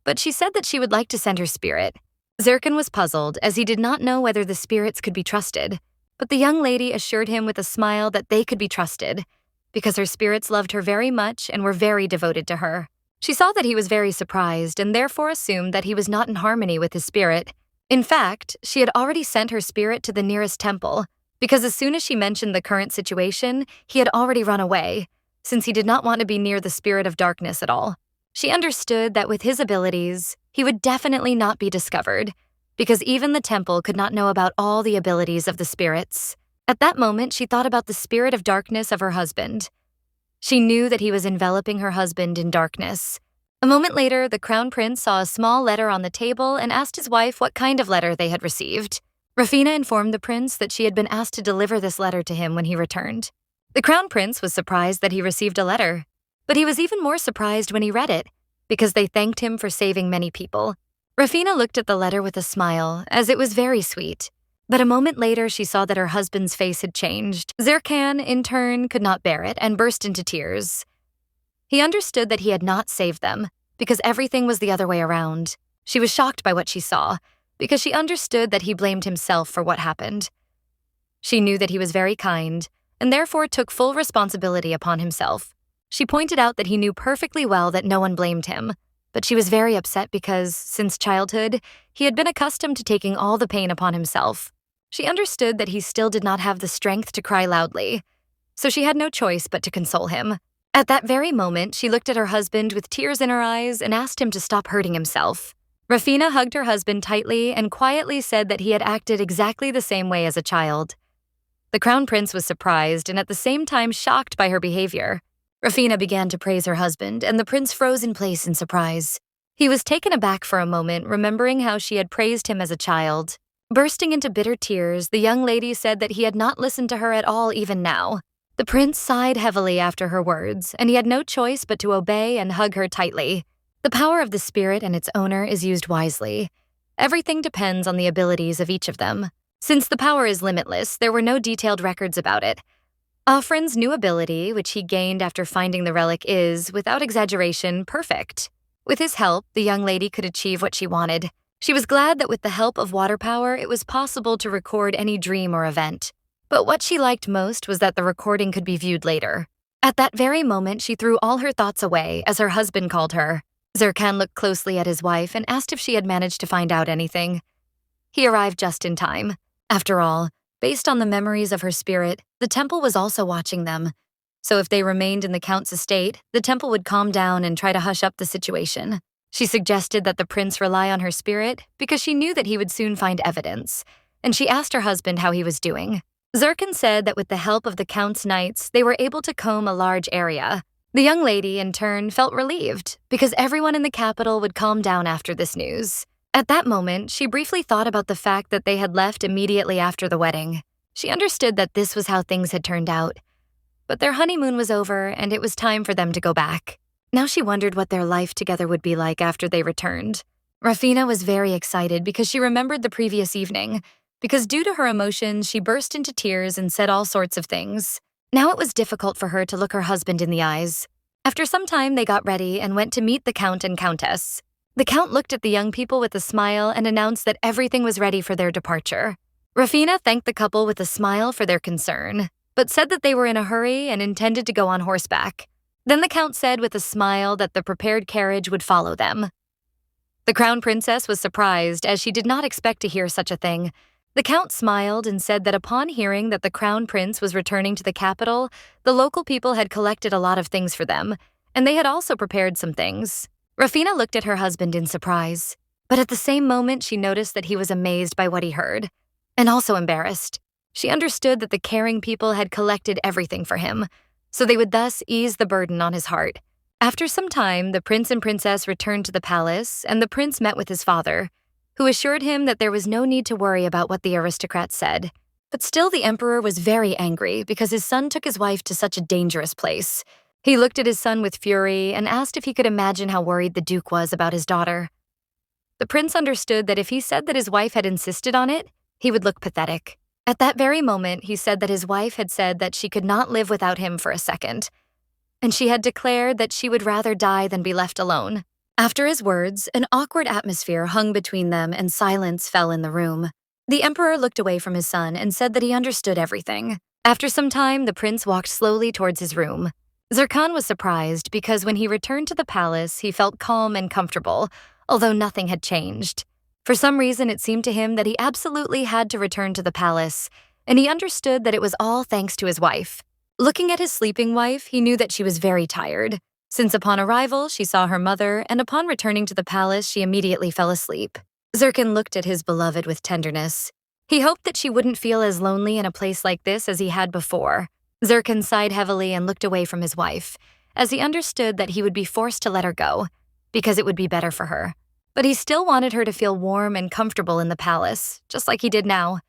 but she said that she would like to send her spirit. Zirkin was puzzled as he did not know whether the spirits could be trusted, but the young lady assured him with a smile that they could be trusted because her spirits loved her very much and were very devoted to her. She saw that he was very surprised and therefore assumed that he was not in harmony with his spirit. In fact, she had already sent her spirit to the nearest temple because as soon as she mentioned the current situation, he had already run away, since he did not want to be near the spirit of darkness at all. She understood that with his abilities, he would definitely not be discovered, because even the temple could not know about all the abilities of the spirits. At that moment, she thought about the spirit of darkness of her husband. She knew that he was enveloping her husband in darkness. A moment later, the crown prince saw a small letter on the table and asked his wife what kind of letter they had received. Rafina informed the prince that she had been asked to deliver this letter to him when he returned. The crown prince was surprised that he received a letter, but he was even more surprised when he read it, because they thanked him for saving many people. Rafina looked at the letter with a smile, as it was very sweet. But a moment later, she saw that her husband's face had changed. Zirkan, in turn, could not bear it and burst into tears. He understood that he had not saved them, because everything was the other way around. She was shocked by what she saw, because she understood that he blamed himself for what happened. She knew that he was very kind, and therefore took full responsibility upon himself. She pointed out that he knew perfectly well that no one blamed him, but she was very upset because, since childhood, he had been accustomed to taking all the pain upon himself. She understood that he still did not have the strength to cry loudly, so she had no choice but to console him. At that very moment, she looked at her husband with tears in her eyes and asked him to stop hurting himself. Rafina hugged her husband tightly and quietly said that he had acted exactly the same way as a child. The crown prince was surprised and at the same time shocked by her behavior. Rafina began to praise her husband, and the prince froze in place in surprise. He was taken aback for a moment, remembering how she had praised him as a child. Bursting into bitter tears, the young lady said that he had not listened to her at all even now. The prince sighed heavily after her words, and he had no choice but to obey and hug her tightly. The power of the spirit and its owner is used wisely. Everything depends on the abilities of each of them. Since the power is limitless, there were no detailed records about it. Orphan's new ability, which he gained after finding the relic, is, without exaggeration, perfect. With his help, the young lady could achieve what she wanted. She was glad that with the help of water power, it was possible to record any dream or event. But what she liked most was that the recording could be viewed later. At that very moment, she threw all her thoughts away as her husband called her. Zerkan looked closely at his wife and asked if she had managed to find out anything. He arrived just in time. After all, based on the memories of her spirit, the temple was also watching them. So if they remained in the count's estate, the temple would calm down and try to hush up the situation. She suggested that the prince rely on her spirit because she knew that he would soon find evidence, and she asked her husband how he was doing. Zerkan said that with the help of the count's knights, they were able to comb a large area. The young lady, in turn, felt relieved because everyone in the capital would calm down after this news. At that moment, she briefly thought about the fact that they had left immediately after the wedding. She understood that this was how things had turned out. But their honeymoon was over, and it was time for them to go back. Now she wondered what their life together would be like after they returned. Rafina was very excited because she remembered the previous evening, because due to her emotions, she burst into tears and said all sorts of things. Now it was difficult for her to look her husband in the eyes. After some time, they got ready and went to meet the count and countess. The count looked at the young people with a smile and announced that everything was ready for their departure. Rafina thanked the couple with a smile for their concern, but said that they were in a hurry and intended to go on horseback. Then the count said with a smile that the prepared carriage would follow them. The crown princess was surprised, as she did not expect to hear such a thing. The count smiled and said that upon hearing that the crown prince was returning to the capital, the local people had collected a lot of things for them, and they had also prepared some things. Rafina looked at her husband in surprise, but at the same moment she noticed that he was amazed by what he heard, and also embarrassed. She understood that the caring people had collected everything for him, so they would thus ease the burden on his heart. After some time, the prince and princess returned to the palace, and the prince met with his father, who assured him that there was no need to worry about what the aristocrats said. But still the emperor was very angry because his son took his wife to such a dangerous place. He looked at his son with fury and asked if he could imagine how worried the duke was about his daughter. The prince understood that if he said that his wife had insisted on it, he would look pathetic. At that very moment, he said that his wife had said that she could not live without him for a second, and she had declared that she would rather die than be left alone. After his words, an awkward atmosphere hung between them and silence fell in the room. The emperor looked away from his son and said that he understood everything. After some time, the prince walked slowly towards his room. Zerkan was surprised because when he returned to the palace, he felt calm and comfortable, although nothing had changed. For some reason, it seemed to him that he absolutely had to return to the palace, and he understood that it was all thanks to his wife. Looking at his sleeping wife, he knew that she was very tired, since upon arrival, she saw her mother, and upon returning to the palace, she immediately fell asleep. Zerkan looked at his beloved with tenderness. He hoped that she wouldn't feel as lonely in a place like this as he had before. Zerkan sighed heavily and looked away from his wife, as he understood that he would be forced to let her go, because it would be better for her. But he still wanted her to feel warm and comfortable in the palace, just like he did now.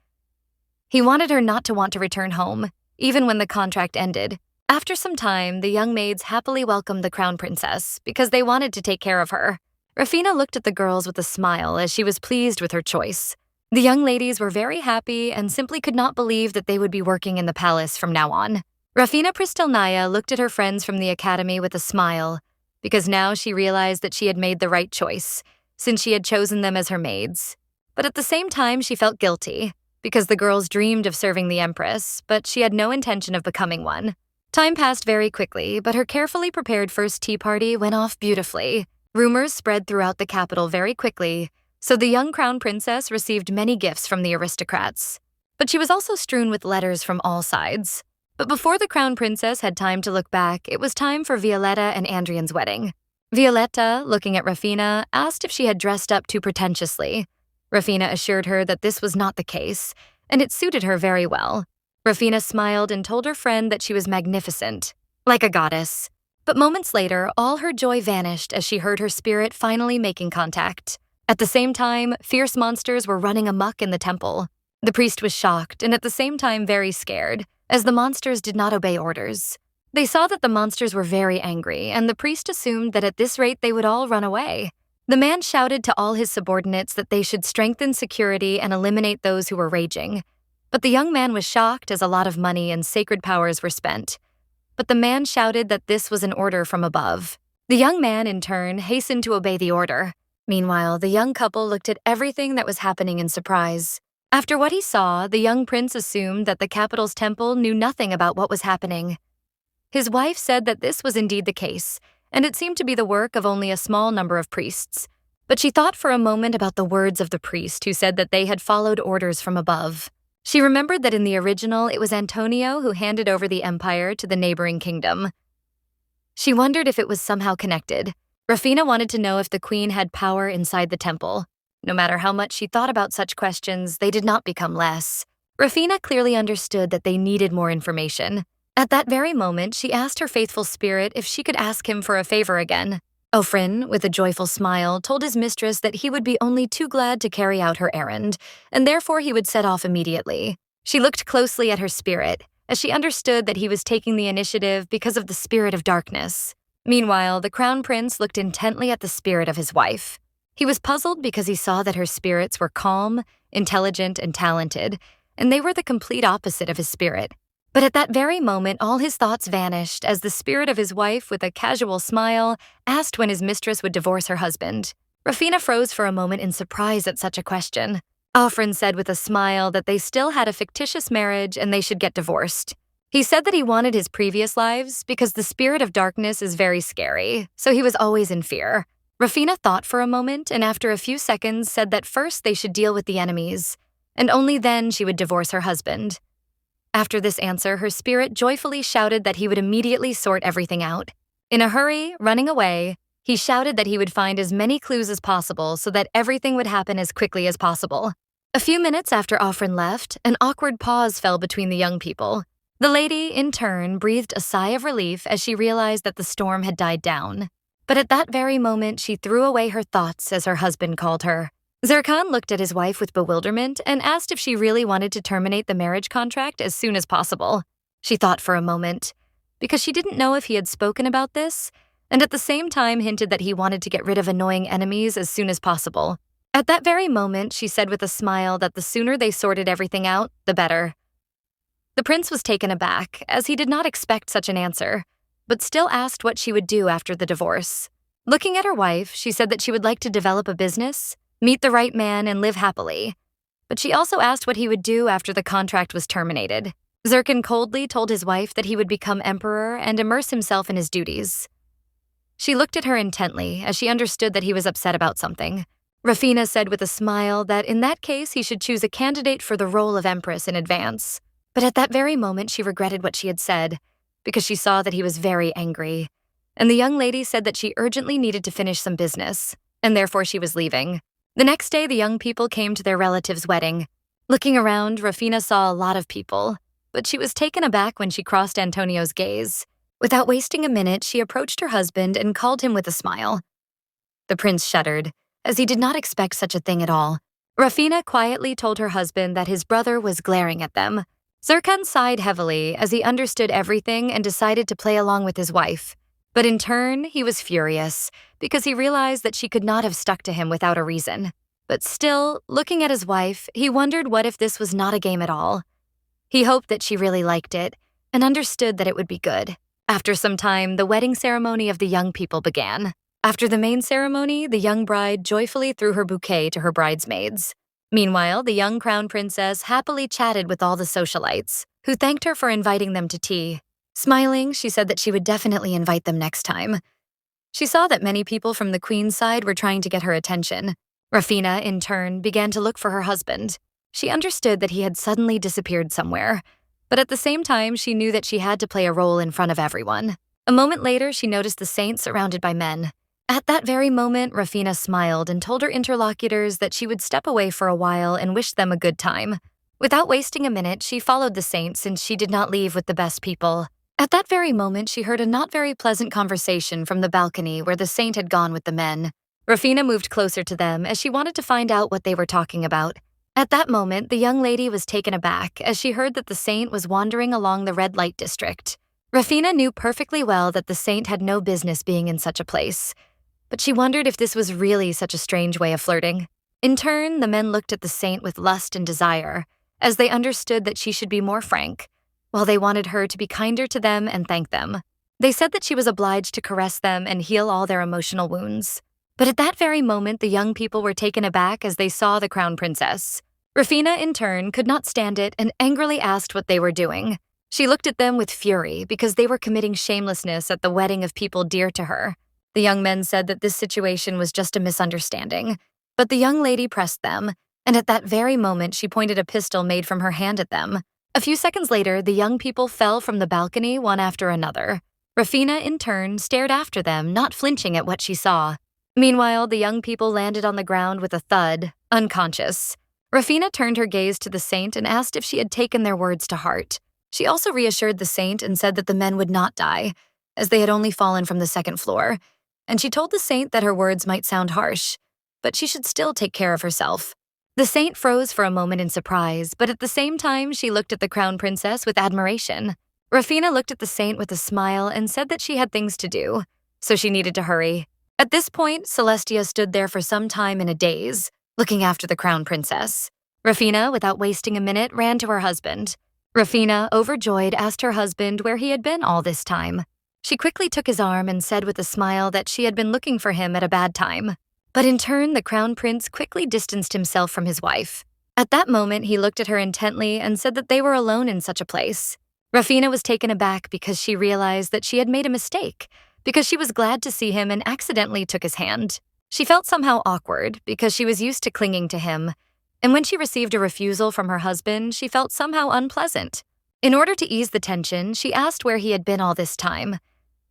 He wanted her not to want to return home, even when the contract ended. After some time, the young maids happily welcomed the crown princess because they wanted to take care of her. Rafina looked at the girls with a smile as she was pleased with her choice. The young ladies were very happy and simply could not believe that they would be working in the palace from now on. Rafina Pristelnaya looked at her friends from the academy with a smile, because now she realized that she had made the right choice, since she had chosen them as her maids. But at the same time, she felt guilty, because the girls dreamed of serving the empress, but she had no intention of becoming one. Time passed very quickly, but her carefully prepared first tea party went off beautifully. Rumors spread throughout the capital very quickly, so the young crown princess received many gifts from the aristocrats. But she was also strewn with letters from all sides. But before the crown princess had time to look back, it was time for Violetta and Andrian's wedding. Violetta, looking at Rafina, asked if she had dressed up too pretentiously. Rafina assured her that this was not the case, and it suited her very well. Rafina smiled and told her friend that she was magnificent, like a goddess. But moments later, all her joy vanished as she heard her spirit finally making contact. At the same time, fierce monsters were running amok in the temple. The priest was shocked and at the same time very scared, as the monsters did not obey orders. They saw that the monsters were very angry, and the priest assumed that at this rate they would all run away. The man shouted to all his subordinates that they should strengthen security and eliminate those who were raging. But the young man was shocked as a lot of money and sacred powers were spent. But the man shouted that this was an order from above. The young man, in turn, hastened to obey the order. Meanwhile, the young couple looked at everything that was happening in surprise. After what he saw, the young prince assumed that the capital's temple knew nothing about what was happening. His wife said that this was indeed the case, and it seemed to be the work of only a small number of priests. But she thought for a moment about the words of the priest who said that they had followed orders from above. She remembered that in the original, it was Antonio who handed over the empire to the neighboring kingdom. She wondered if it was somehow connected. Rafina wanted to know if the queen had power inside the temple. No matter how much she thought about such questions, they did not become less. Rafina clearly understood that they needed more information. At that very moment, she asked her faithful spirit if she could ask him for a favor again. Orphan, with a joyful smile, told his mistress that he would be only too glad to carry out her errand, and therefore he would set off immediately. She looked closely at her spirit, as she understood that he was taking the initiative because of the spirit of darkness. Meanwhile, the crown prince looked intently at the spirit of his wife. He was puzzled because he saw that her spirits were calm, intelligent, and talented, and they were the complete opposite of his spirit. But at that very moment, all his thoughts vanished as the spirit of his wife, with a casual smile, asked when his mistress would divorce her husband. Rafina froze for a moment in surprise at such a question. Orphan said with a smile that they still had a fictitious marriage and they should get divorced. He said that he wanted his previous lives because the spirit of darkness is very scary, so he was always in fear. Rafina thought for a moment and after a few seconds said that first they should deal with the enemies, and only then she would divorce her husband. After this answer, her spirit joyfully shouted that he would immediately sort everything out. In a hurry, running away, he shouted that he would find as many clues as possible so that everything would happen as quickly as possible. A few minutes after Orphan left, an awkward pause fell between the young people. The lady, in turn, breathed a sigh of relief as she realized that the storm had died down. But at that very moment, she threw away her thoughts as her husband called her. Zirkan looked at his wife with bewilderment and asked if she really wanted to terminate the marriage contract as soon as possible. She thought for a moment, because she didn't know if he had spoken about this, and at the same time hinted that he wanted to get rid of annoying enemies as soon as possible. At that very moment, she said with a smile that the sooner they sorted everything out, the better. The prince was taken aback, as he did not expect such an answer, but still asked what she would do after the divorce. Looking at her wife, she said that she would like to develop a business, meet the right man, and live happily. But she also asked what he would do after the contract was terminated. Zirkan coldly told his wife that he would become emperor and immerse himself in his duties. She looked at her intently as she understood that he was upset about something. Rafina said with a smile that in that case he should choose a candidate for the role of empress in advance. But at that very moment she regretted what she had said, because she saw that he was very angry. And the young lady said that she urgently needed to finish some business, and therefore she was leaving. The next day, the young people came to their relative's wedding. Looking around, Rafina saw a lot of people, but she was taken aback when she crossed Antonio's gaze. Without wasting a minute, she approached her husband and called him with a smile. The prince shuddered, as he did not expect such a thing at all. Rafina quietly told her husband that his brother was glaring at them. Zirkan sighed heavily as he understood everything and decided to play along with his wife. But in turn, he was furious, because he realized that she could not have stuck to him without a reason. But still, looking at his wife, he wondered what if this was not a game at all. He hoped that she really liked it, and understood that it would be good. After some time, the wedding ceremony of the young people began. After the main ceremony, the young bride joyfully threw her bouquet to her bridesmaids. Meanwhile, the young crown princess happily chatted with all the socialites, who thanked her for inviting them to tea. Smiling, she said that she would definitely invite them next time. She saw that many people from the queen's side were trying to get her attention. Rafina, in turn, began to look for her husband. She understood that he had suddenly disappeared somewhere, but at the same time, she knew that she had to play a role in front of everyone. A moment later, she noticed the saint surrounded by men. At that very moment, Rafina smiled and told her interlocutors that she would step away for a while and wish them a good time. Without wasting a minute, she followed the saint since she did not leave with the best people. At that very moment, she heard a not very pleasant conversation from the balcony where the saint had gone with the men. Rafina moved closer to them as she wanted to find out what they were talking about. At that moment, the young lady was taken aback as she heard that the saint was wandering along the red light district. Rafina knew perfectly well that the saint had no business being in such a place, but she wondered if this was really such a strange way of flirting. In turn, the men looked at the saint with lust and desire, as they understood that she should be more frank, while they wanted her to be kinder to them and thank them. They said that she was obliged to caress them and heal all their emotional wounds. But at that very moment, the young people were taken aback as they saw the crown princess. Rafina, in turn, could not stand it and angrily asked what they were doing. She looked at them with fury because they were committing shamelessness at the wedding of people dear to her. The young men said that this situation was just a misunderstanding, but the young lady pressed them, and at that very moment she pointed a pistol made from her hand at them. A few seconds later, the young people fell from the balcony one after another. Rafina, in turn, stared after them, not flinching at what she saw. Meanwhile, the young people landed on the ground with a thud, unconscious. Rafina turned her gaze to the saint and asked if she had taken their words to heart. She also reassured the saint and said that the men would not die, as they had only fallen from the second floor, and she told the saint that her words might sound harsh, but she should still take care of herself. The saint froze for a moment in surprise, but at the same time she looked at the crown princess with admiration. Rafina looked at the saint with a smile and said that she had things to do, so she needed to hurry. At this point, Celestia stood there for some time in a daze, looking after the crown princess. Rafina, without wasting a minute, ran to her husband. Rafina, overjoyed, asked her husband where he had been all this time. She quickly took his arm and said with a smile that she had been looking for him at a bad time. But in turn, the crown prince quickly distanced himself from his wife. At that moment, he looked at her intently and said that they were alone in such a place. Rafina was taken aback because she realized that she had made a mistake, because she was glad to see him and accidentally took his hand. She felt somehow awkward because she was used to clinging to him, and when she received a refusal from her husband, she felt somehow unpleasant. In order to ease the tension, she asked where he had been all this time.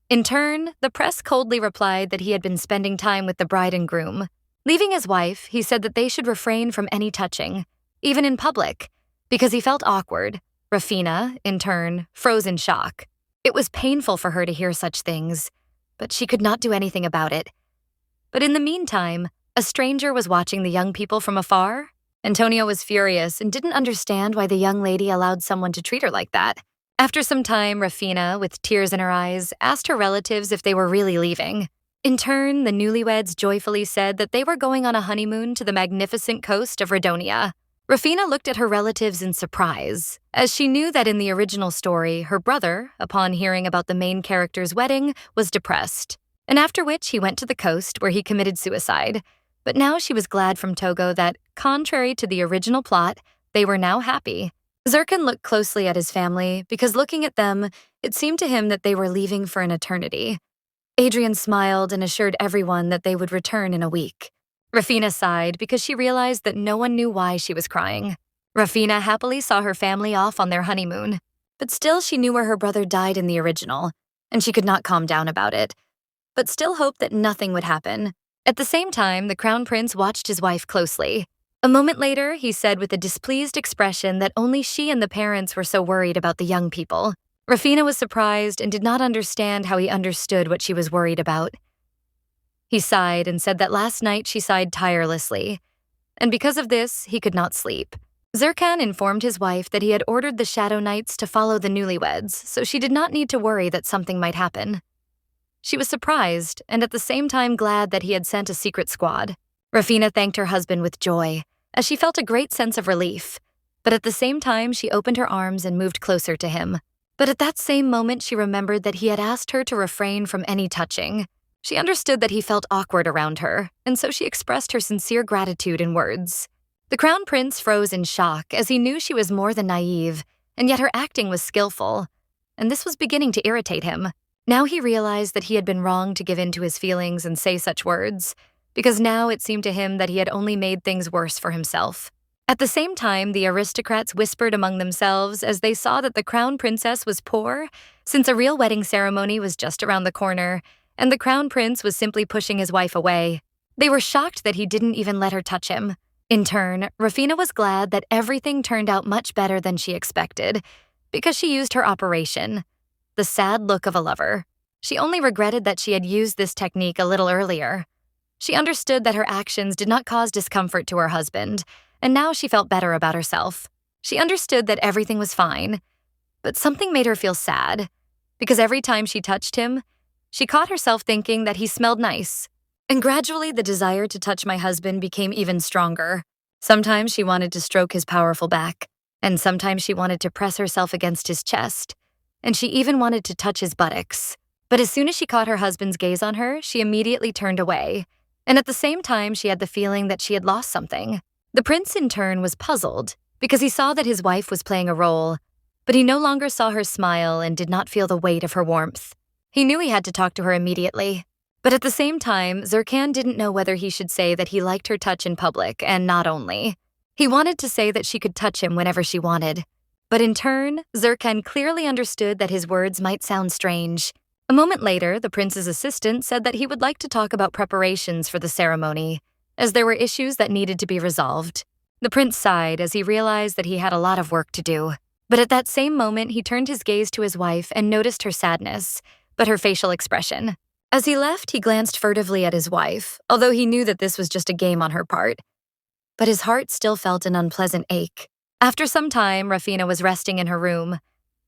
In turn, the press coldly replied that he had been spending time with the bride and groom. Leaving his wife, he said that they should refrain from any touching, even in public, because he felt awkward. Rafina, in turn, froze in shock. It was painful for her to hear such things, but she could not do anything about it. But in the meantime, a stranger was watching the young people from afar. Antonio was furious and didn't understand why the young lady allowed someone to treat her like that. After some time, Rafina, with tears in her eyes, asked her relatives if they were really leaving. In turn, the newlyweds joyfully said that they were going on a honeymoon to the magnificent coast of Redonia. Rafina looked at her relatives in surprise, as she knew that in the original story, her brother, upon hearing about the main character's wedding, was depressed, and after which he went to the coast where he committed suicide. But now she was glad from Togo that, contrary to the original plot, they were now happy. Zircon looked closely at his family because looking at them, it seemed to him that they were leaving for an eternity. Adrian smiled and assured everyone that they would return in a week. Rafina sighed because she realized that no one knew why she was crying. Rafina happily saw her family off on their honeymoon, but still she knew where her brother died in the original, and she could not calm down about it, but still hoped that nothing would happen. At the same time, the crown prince watched his wife closely. A moment later, he said with a displeased expression that only she and the parents were so worried about the young people. Rafina was surprised and did not understand how he understood what she was worried about. He sighed and said that last night she sighed tirelessly, and because of this, he could not sleep. Zirkan informed his wife that he had ordered the Shadow Knights to follow the newlyweds, so she did not need to worry that something might happen. She was surprised and at the same time glad that he had sent a secret squad. Rafina thanked her husband with joy, as she felt a great sense of relief, but at the same time she opened her arms and moved closer to him. But at that same moment she remembered that he had asked her to refrain from any touching. She understood that he felt awkward around her, and so she expressed her sincere gratitude in words. The crown prince froze in shock as he knew she was more than naive, and yet her acting was skillful. and this was beginning to irritate him. Now he realized that he had been wrong to give in to his feelings and say such words, because now it seemed to him that he had only made things worse for himself. At the same time, the aristocrats whispered among themselves as they saw that the crown princess was poor, since a real wedding ceremony was just around the corner, and the crown prince was simply pushing his wife away. They were shocked that he didn't even let her touch him. In turn, Rafina was glad that everything turned out much better than she expected, because she used her operation, the sad look of a lover. She only regretted that she had used this technique a little earlier. She understood that her actions did not cause discomfort to her husband, and now she felt better about herself. She understood that everything was fine, but something made her feel sad, because every time she touched him, she caught herself thinking that he smelled nice. And gradually, the desire to touch my husband became even stronger. Sometimes she wanted to stroke his powerful back, and sometimes she wanted to press herself against his chest, and she even wanted to touch his buttocks. But as soon as she caught her husband's gaze on her, she immediately turned away, and at the same time, she had the feeling that she had lost something. The prince, in turn, was puzzled, because he saw that his wife was playing a role, but he no longer saw her smile and did not feel the weight of her warmth. He knew he had to talk to her immediately. But at the same time, Zurkan didn't know whether he should say that he liked her touch in public, and not only. He wanted to say that she could touch him whenever she wanted. But in turn, Zurkan clearly understood that his words might sound strange. A moment later, the prince's assistant said that he would like to talk about preparations for the ceremony, as there were issues that needed to be resolved. The prince sighed as he realized that he had a lot of work to do. But at that same moment, he turned his gaze to his wife and noticed her sadness, but her facial expression. As he left, he glanced furtively at his wife, although he knew that this was just a game on her part. But his heart still felt an unpleasant ache. After some time, Rafina was resting in her room.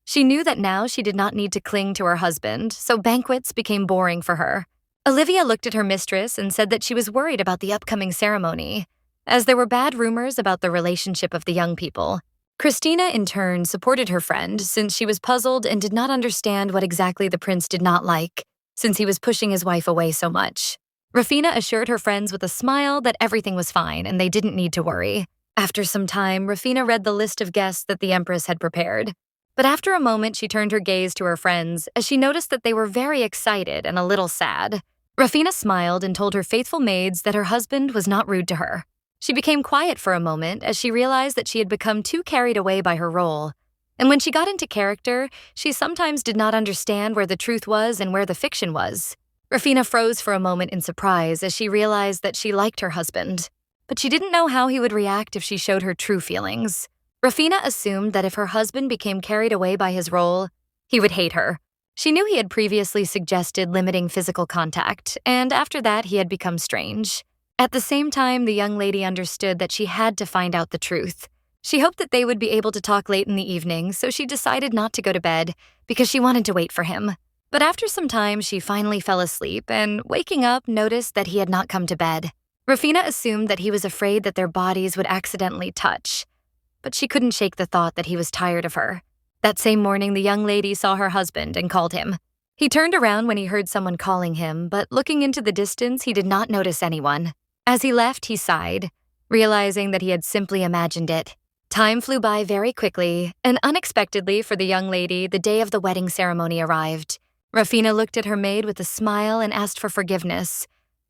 She knew that now she did not need to cling to her husband, so banquets became boring for her. Olivia looked at her mistress and said that she was worried about the upcoming ceremony, as there were bad rumors about the relationship of the young people. Christina, in turn, supported her friend since she was puzzled and did not understand what exactly the prince did not like, since he was pushing his wife away so much. Rafina assured her friends with a smile that everything was fine and they didn't need to worry. After some time, Rafina read the list of guests that the Empress had prepared. But after a moment, she turned her gaze to her friends as she noticed that they were very excited and a little sad. Rafina smiled and told her faithful maids that her husband was not rude to her. She became quiet for a moment as she realized that she had become too carried away by her role. And when she got into character, she sometimes did not understand where the truth was and where the fiction was. Rafina froze for a moment in surprise as she realized that she liked her husband, but she didn't know how he would react if she showed her true feelings. Rafina assumed that if her husband became carried away by his role, he would hate her. She knew he had previously suggested limiting physical contact, and after that he had become strange. At the same time, the young lady understood that she had to find out the truth. She hoped that they would be able to talk late in the evening, so she decided not to go to bed because she wanted to wait for him. But after some time, she finally fell asleep and, waking up, noticed that he had not come to bed. Rafina assumed that he was afraid that their bodies would accidentally touch, but she couldn't shake the thought that he was tired of her. That same morning, the young lady saw her husband and called him. He turned around when he heard someone calling him, but looking into the distance, he did not notice anyone. As he left, he sighed, realizing that he had simply imagined it. Time flew by very quickly, and unexpectedly for the young lady, the day of the wedding ceremony arrived. Rafina looked at her maid with a smile and asked for forgiveness,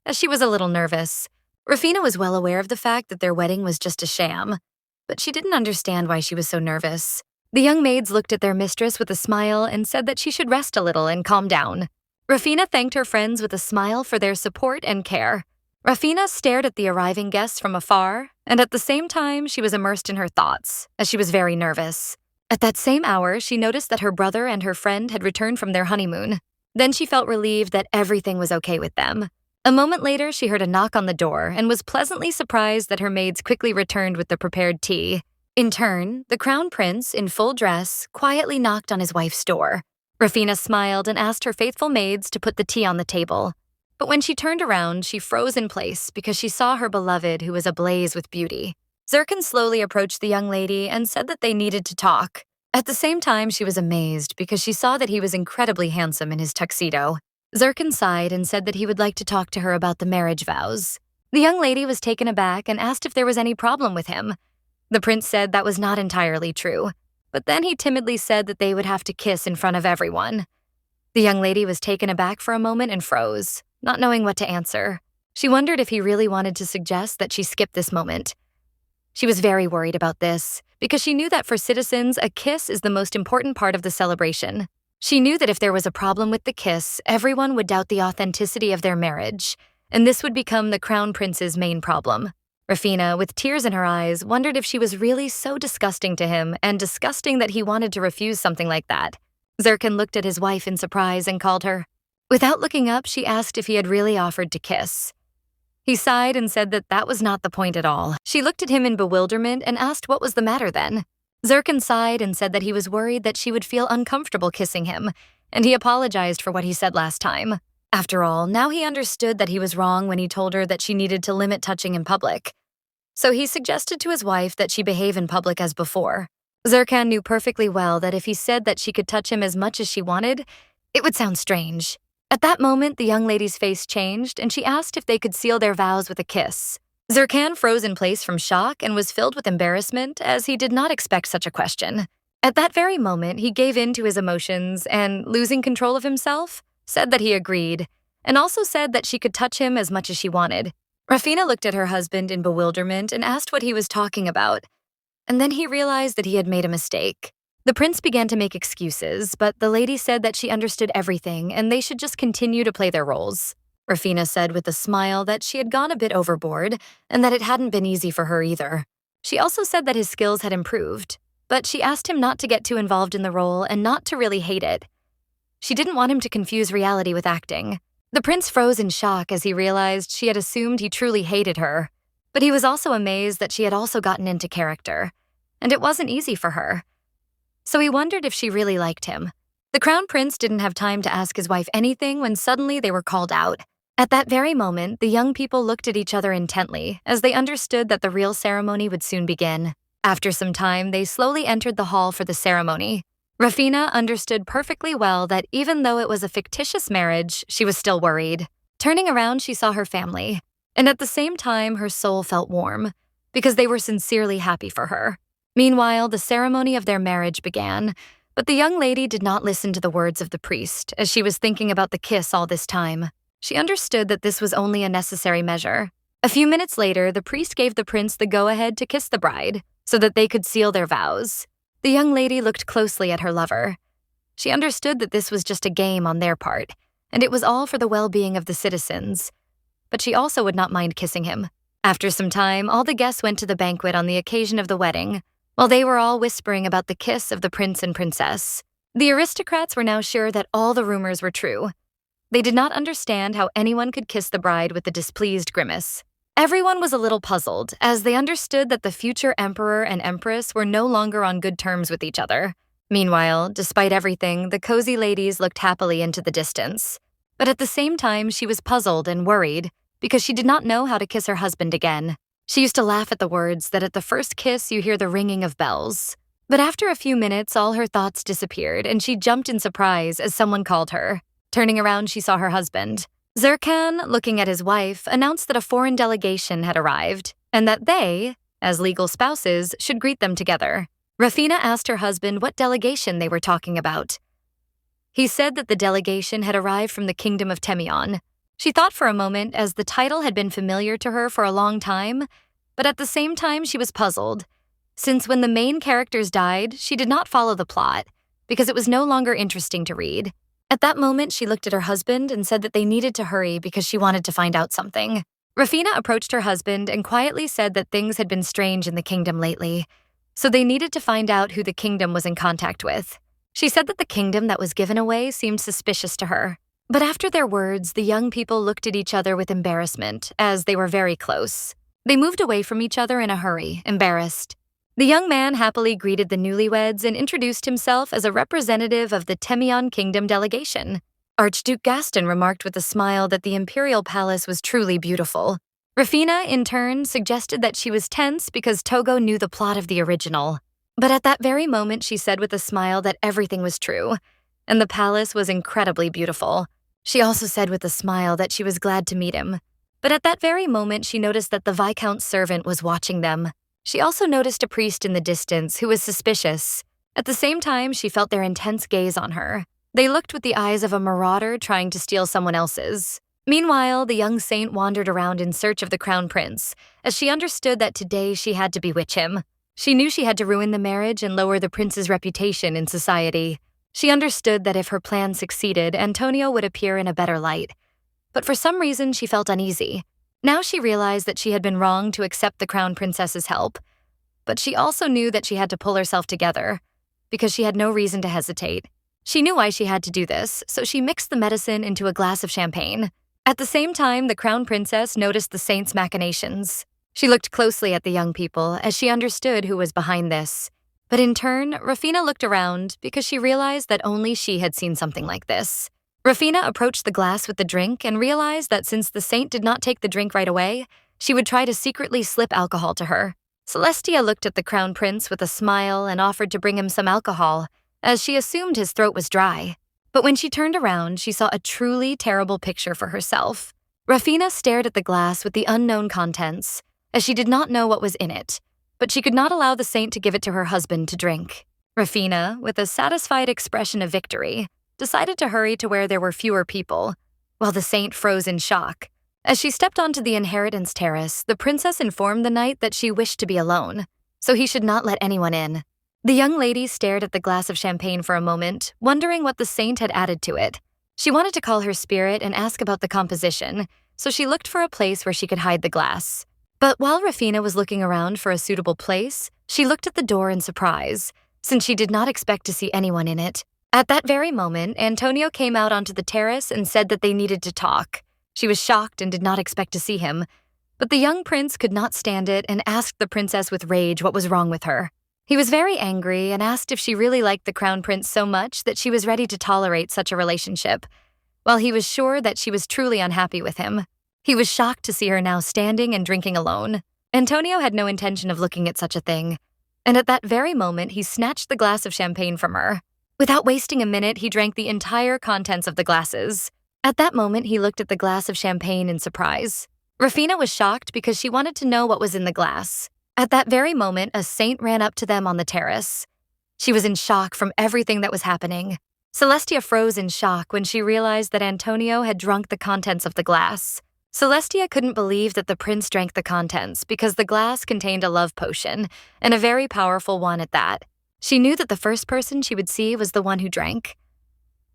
as she was a little nervous. Rafina was well aware of the fact that their wedding was just a sham, but she didn't understand why she was so nervous. The young maids looked at their mistress with a smile and said that she should rest a little and calm down. Rafina thanked her friends with a smile for their support and care. Rafina stared at the arriving guests from afar, and at the same time, she was immersed in her thoughts, as she was very nervous. At that same hour, she noticed that her brother and her friend had returned from their honeymoon. Then she felt relieved that everything was okay with them. A moment later, she heard a knock on the door and was pleasantly surprised that her maids quickly returned with the prepared tea. In turn, the crown prince, in full dress, quietly knocked on his wife's door. Rafina smiled and asked her faithful maids to put the tea on the table. But when she turned around, she froze in place because she saw her beloved, who was ablaze with beauty. Zurkan slowly approached the young lady and said that they needed to talk. At the same time, she was amazed because she saw that he was incredibly handsome in his tuxedo. Zurkan sighed and said that he would like to talk to her about the marriage vows. The young lady was taken aback and asked if there was any problem with him. The prince said that was not entirely true. but then he timidly said that they would have to kiss in front of everyone. The young lady was taken aback for a moment and froze, not knowing what to answer. She wondered if he really wanted to suggest that she skip this moment. She was very worried about this, because she knew that for citizens, a kiss is the most important part of the celebration. She knew that if there was a problem with the kiss, everyone would doubt the authenticity of their marriage, and this would become the crown prince's main problem. Rafina, with tears in her eyes, wondered if she was really so disgusting to him and disgusting that he wanted to refuse something like that. Zirkan looked at his wife in surprise and called her. Without looking up, she asked if he had really offered to kiss. He sighed and said that that was not the point at all. She looked at him in bewilderment and asked what was the matter then. Zirkan sighed and said that he was worried that she would feel uncomfortable kissing him, and he apologized for what he said last time. After all, now he understood that he was wrong when he told her that she needed to limit touching in public. So he suggested to his wife that she behave in public as before. Zirkan knew perfectly well that if he said that she could touch him as much as she wanted, it would sound strange. At that moment, the young lady's face changed, and she asked if they could seal their vows with a kiss. Zirkan froze in place from shock and was filled with embarrassment, as he did not expect such a question. At that very moment, he gave in to his emotions and, losing control of himself, said that he agreed, and also said that she could touch him as much as she wanted. Rafina looked at her husband in bewilderment and asked what he was talking about, and then he realized that he had made a mistake. The prince began to make excuses, but the lady said that she understood everything and they should just continue to play their roles. Rafina said with a smile that she had gone a bit overboard and that it hadn't been easy for her either. She also said that his skills had improved, but she asked him not to get too involved in the role and not to really hate it. She didn't want him to confuse reality with acting. The prince froze in shock as he realized she had assumed he truly hated her, but he was also amazed that she had also gotten into character, and it wasn't easy for her. So he wondered if she really liked him. The crown prince didn't have time to ask his wife anything when suddenly they were called out. At that very moment, the young people looked at each other intently as they understood that the real ceremony would soon begin. After some time, they slowly entered the hall for the ceremony. Rafina understood perfectly well that even though it was a fictitious marriage, she was still worried. Turning around, she saw her family, and at the same time, her soul felt warm, because they were sincerely happy for her. Meanwhile, the ceremony of their marriage began, but the young lady did not listen to the words of the priest as she was thinking about the kiss all this time. She understood that this was only a necessary measure. A few minutes later, the priest gave the prince the go-ahead to kiss the bride so that they could seal their vows. The young lady looked closely at her lover. She understood that this was just a game on their part, and it was all for the well-being of the citizens. But she also would not mind kissing him. After some time, all the guests went to the banquet on the occasion of the wedding, while they were all whispering about the kiss of the prince and princess. The aristocrats were now sure that all the rumors were true. They did not understand how anyone could kiss the bride with a displeased grimace. Everyone was a little puzzled, as they understood that the future emperor and empress were no longer on good terms with each other. Meanwhile, despite everything, the cozy ladies looked happily into the distance. But at the same time, she was puzzled and worried, because she did not know how to kiss her husband again. She used to laugh at the words that at the first kiss you hear the ringing of bells. But after a few minutes, all her thoughts disappeared, and she jumped in surprise as someone called her. Turning around, she saw her husband. Zirkan, looking at his wife, announced that a foreign delegation had arrived, and that they, as legal spouses, should greet them together. Rafina asked her husband what delegation they were talking about. He said that the delegation had arrived from the kingdom of Temion. She thought for a moment, as the title had been familiar to her for a long time, but at the same time she was puzzled, since when the main characters died, she did not follow the plot, because it was no longer interesting to read. At that moment, she looked at her husband and said that they needed to hurry because she wanted to find out something. Rafina approached her husband and quietly said that things had been strange in the kingdom lately, so they needed to find out who the kingdom was in contact with. She said that the kingdom that was given away seemed suspicious to her. But after their words, the young people looked at each other with embarrassment, as they were very close. They moved away from each other in a hurry, embarrassed. The young man happily greeted the newlyweds and introduced himself as a representative of the Temion Kingdom delegation. Archduke Gaston remarked with a smile that the Imperial palace was truly beautiful. Rafina, in turn, suggested that she was tense because Togo knew the plot of the original. But at that very moment, she said with a smile that everything was true, and the palace was incredibly beautiful. She also said with a smile that she was glad to meet him. But at that very moment, she noticed that the Viscount's servant was watching them. She also noticed a priest in the distance who was suspicious, At the same time, she felt their intense gaze on her. They looked with the eyes of a marauder trying to steal someone else's. Meanwhile, the young saint wandered around in search of the crown prince, as she understood that today she had to bewitch him. She knew she had to ruin the marriage and lower the prince's reputation in society. She understood that if her plan succeeded, Antonio would appear in a better light. But for some reason, she felt uneasy. Now she realized that she had been wrong to accept the crown princess's help. But she also knew that she had to pull herself together, because she had no reason to hesitate. She knew why she had to do this, so she mixed the medicine into a glass of champagne. At the same time, the crown princess noticed the saint's machinations. She looked closely at the young people as she understood who was behind this. But in turn, Rufina looked around because she realized that only she had seen something like this. Rufina approached the glass with the drink and realized that since the saint did not take the drink right away, she would try to secretly slip alcohol to her. Celestia looked at the crown prince with a smile and offered to bring him some alcohol, as she assumed his throat was dry. But when she turned around, she saw a truly terrible picture for herself. Rufina stared at the glass with the unknown contents, as she did not know what was in it, but she could not allow the saint to give it to her husband to drink. Rufina, with a satisfied expression of victory, decided to hurry to where there were fewer people, while the saint froze in shock. As she stepped onto the inheritance terrace, the princess informed the knight that she wished to be alone, so he should not let anyone in. The young lady stared at the glass of champagne for a moment, wondering what the saint had added to it. She wanted to call her spirit and ask about the composition, so she looked for a place where she could hide the glass. But while Rufina was looking around for a suitable place, she looked at the door in surprise, since she did not expect to see anyone in it. At that very moment, Antonio came out onto the terrace and said that they needed to talk. She was shocked and did not expect to see him, but the young prince could not stand it and asked the princess with rage what was wrong with her. He was very angry and asked if she really liked the crown prince so much that she was ready to tolerate such a relationship, while he was sure that she was truly unhappy with him. He was shocked to see her now standing and drinking alone. Antonio had no intention of looking at such a thing, and at that very moment he snatched the glass of champagne from her. Without wasting a minute, he drank the entire contents of the glasses. At that moment, he looked at the glass of champagne in surprise. Rufina was shocked because she wanted to know what was in the glass. At that very moment, a saint ran up to them on the terrace. She was in shock from everything that was happening. Celestia froze in shock when she realized that Antonio had drunk the contents of the glass. Celestia couldn't believe that the prince drank the contents because the glass contained a love potion, and a very powerful one at that. She knew that the first person she would see was the one who drank.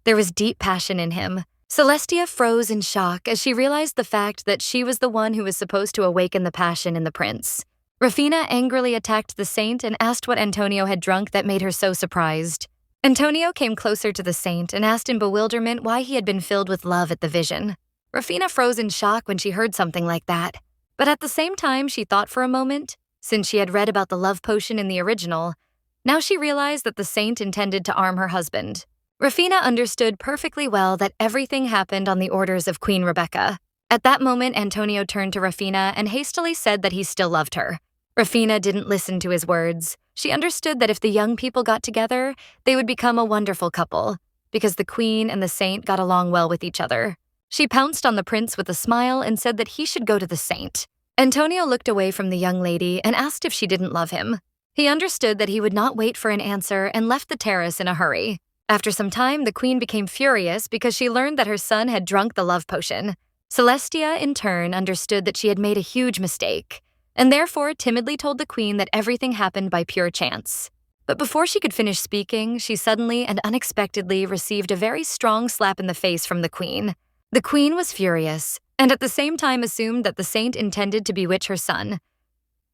There was deep passion in him. Celestia froze in shock as she realized the fact that she was the one who was supposed to awaken the passion in the prince. Rufina angrily attacked the saint and asked what Antonio had drunk that made her so surprised. Antonio came closer to the saint and asked in bewilderment why he had been filled with love at the vision. Rufina froze in shock when she heard something like that, but at the same time she thought for a moment, since she had read about the love potion in the original. Now she realized that the saint intended to arm her husband. Rufina understood perfectly well that everything happened on the orders of Queen Rebecca. At that moment, Antonio turned to Rufina and hastily said that he still loved her. Rufina didn't listen to his words. She understood that if the young people got together, they would become a wonderful couple, because the queen and the saint got along well with each other. She pounced on the prince with a smile and said that he should go to the saint. Antonio looked away from the young lady and asked if she didn't love him. He understood that he would not wait for an answer and left the terrace in a hurry. After some time, the queen became furious because she learned that her son had drunk the love potion. Celestia, in turn, understood that she had made a huge mistake, and therefore timidly told the queen that everything happened by pure chance. But before she could finish speaking, she suddenly and unexpectedly received a very strong slap in the face from the queen. The queen was furious, and at the same time assumed that the saint intended to bewitch her son.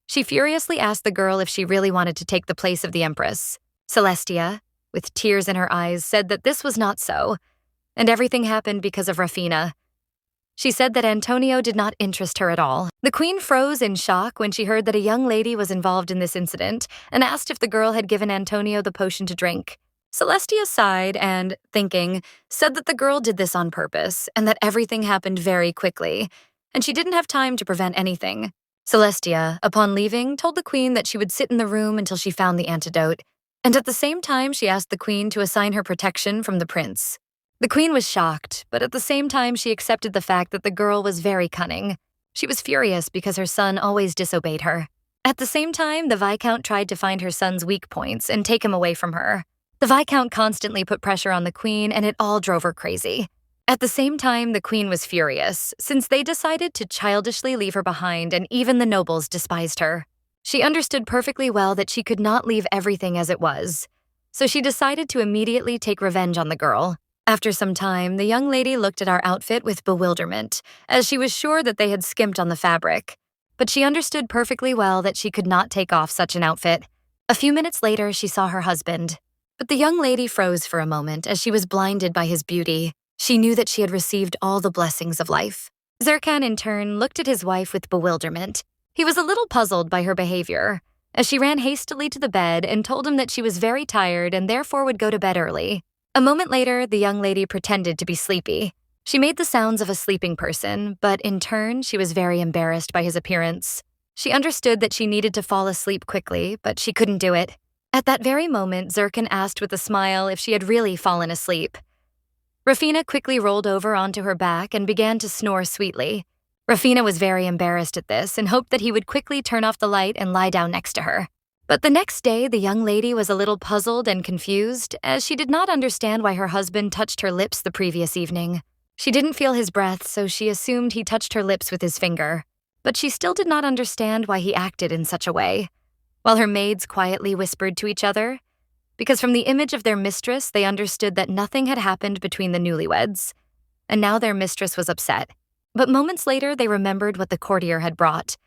She furiously asked the girl if she really wanted to take the place of the empress. Celestia, with tears in her eyes, said that this was not so, and everything happened because of Rufina. She said that Antonio did not interest her at all. The queen froze in shock when she heard that a young lady was involved in this incident and asked if the girl had given Antonio the potion to drink. Celestia sighed and, thinking, said that the girl did this on purpose and that everything happened very quickly, and she didn't have time to prevent anything. Celestia, upon leaving, told the queen that she would sit in the room until she found the antidote, and at the same time she asked the queen to assign her protection from the prince. The queen was shocked, but at the same time she accepted the fact that the girl was very cunning. She was furious because her son always disobeyed her. At the same time, the Viscount tried to find her son's weak points and take him away from her. The Viscount constantly put pressure on the Queen, and it all drove her crazy. At the same time, the Queen was furious, since they decided to childishly leave her behind, and even the nobles despised her. She understood perfectly well that she could not leave everything as it was, so she decided to immediately take revenge on the girl. After some time, the young lady looked at our outfit with bewilderment, as she was sure that they had skimped on the fabric. But she understood perfectly well that she could not take off such an outfit. A few minutes later, she saw her husband. But the young lady froze for a moment as she was blinded by his beauty. She knew that she had received all the blessings of life. Zirkan, in turn, looked at his wife with bewilderment. He was a little puzzled by her behavior, as she ran hastily to the bed and told him that she was very tired and therefore would go to bed early. A moment later, the young lady pretended to be sleepy. She made the sounds of a sleeping person, but in turn, she was very embarrassed by his appearance. She understood that she needed to fall asleep quickly, but she couldn't do it. At that very moment, Zirkan asked with a smile if she had really fallen asleep. Rafina quickly rolled over onto her back and began to snore sweetly. Rafina was very embarrassed at this and hoped that he would quickly turn off the light and lie down next to her. But the next day, the young lady was a little puzzled and confused, as she did not understand why her husband touched her lips the previous evening. She didn't feel his breath, so she assumed he touched her lips with his finger. But she still did not understand why he acted in such a way. While her maids quietly whispered to each other, because from the image of their mistress, they understood that nothing had happened between the newlyweds, and now their mistress was upset. But moments later, they remembered what the courtier had brought,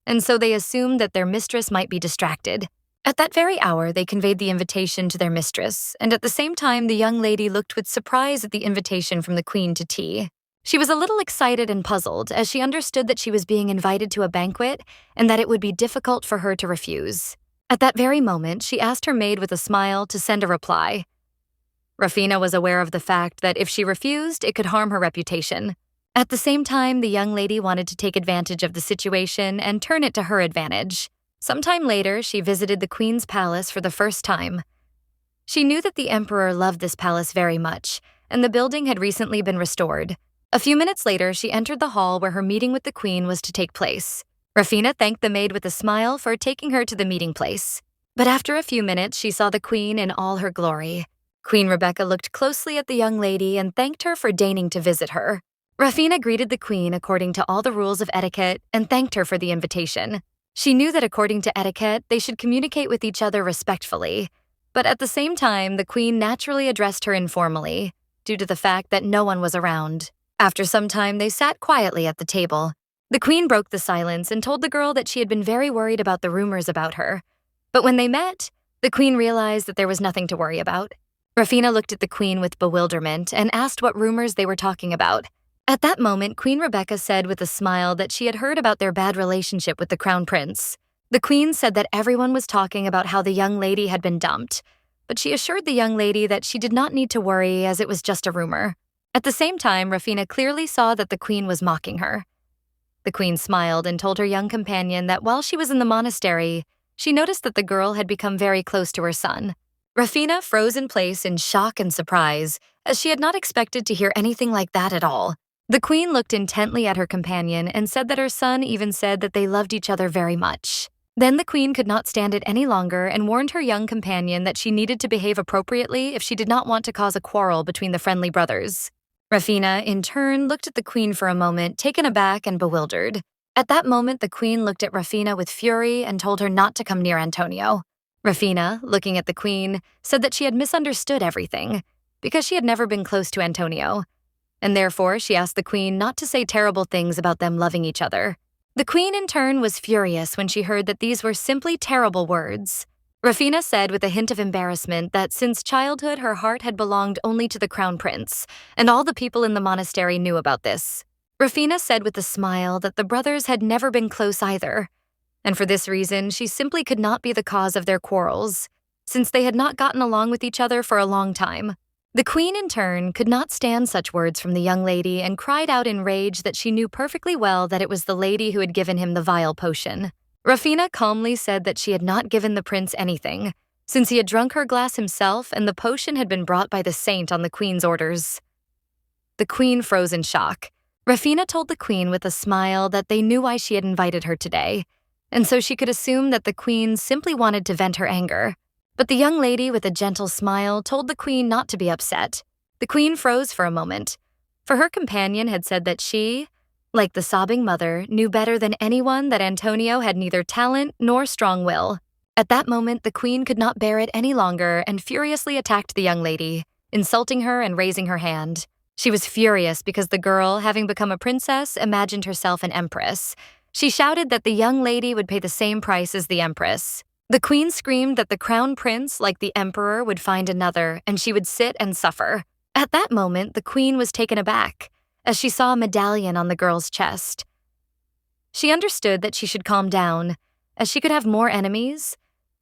and so they assumed that their mistress might be distracted. At that very hour, they conveyed the invitation to their mistress, and at the same time, the young lady looked with surprise at the invitation from the Queen to tea. She was a little excited and puzzled, as she understood that she was being invited to a banquet and that it would be difficult for her to refuse. At that very moment, she asked her maid with a smile to send a reply. Rafina was aware of the fact that if she refused, it could harm her reputation. At the same time, the young lady wanted to take advantage of the situation and turn it to her advantage. Sometime later, she visited the Queen's palace for the first time. She knew that the Emperor loved this palace very much, and the building had recently been restored. A few minutes later, she entered the hall where her meeting with the Queen was to take place. Rafina thanked the maid with a smile for taking her to the meeting place. But after a few minutes, she saw the Queen in all her glory. Queen Rebecca looked closely at the young lady and thanked her for deigning to visit her. Rafina greeted the Queen according to all the rules of etiquette and thanked her for the invitation. She knew that according to etiquette, they should communicate with each other respectfully. But at the same time, the Queen naturally addressed her informally, due to the fact that no one was around. After some time, they sat quietly at the table. The Queen broke the silence and told the girl that she had been very worried about the rumors about her. But when they met, the Queen realized that there was nothing to worry about. Rafina looked at the Queen with bewilderment and asked what rumors they were talking about. At that moment, Queen Rebecca said with a smile that she had heard about their bad relationship with the Crown Prince. The Queen said that everyone was talking about how the young lady had been dumped, but she assured the young lady that she did not need to worry as it was just a rumor. At the same time, Rafina clearly saw that the Queen was mocking her. The Queen smiled and told her young companion that while she was in the monastery, she noticed that the girl had become very close to her son. Rafina froze in place in shock and surprise, as she had not expected to hear anything like that at all. The Queen looked intently at her companion and said that her son even said that they loved each other very much. Then the Queen could not stand it any longer and warned her young companion that she needed to behave appropriately if she did not want to cause a quarrel between the friendly brothers. Rafina, in turn, looked at the Queen for a moment, taken aback and bewildered. At that moment, the Queen looked at Rafina with fury and told her not to come near Antonio. Rafina, looking at the Queen, said that she had misunderstood everything, because she had never been close to Antonio, and therefore she asked the Queen not to say terrible things about them loving each other. The Queen, in turn, was furious when she heard that these were simply terrible words. Rafina said with a hint of embarrassment that since childhood her heart had belonged only to the Crown Prince, and all the people in the monastery knew about this. Rafina said with a smile that the brothers had never been close either, and for this reason she simply could not be the cause of their quarrels, since they had not gotten along with each other for a long time. The Queen, in turn, could not stand such words from the young lady and cried out in rage that she knew perfectly well that it was the lady who had given him the vile potion. Rafina calmly said that she had not given the prince anything, since he had drunk her glass himself and the potion had been brought by the saint on the Queen's orders. The Queen froze in shock. Rafina told the Queen with a smile that they knew why she had invited her today, and so she could assume that the queen simply wanted to vent her anger. But the young lady with a gentle smile told the queen not to be upset. The queen froze for a moment, for her companion had said that she, like the sobbing mother, knew better than anyone that Antonio had neither talent nor strong will. At that moment, the queen could not bear it any longer and furiously attacked the young lady, insulting her and raising her hand. She was furious because the girl, having become a princess, imagined herself an empress. She shouted that the young lady would pay the same price as the empress. The queen screamed that the crown prince, like the emperor, would find another, and she would sit and suffer. At that moment, the queen was taken aback, as she saw a medallion on the girl's chest. She understood that she should calm down, as she could have more enemies,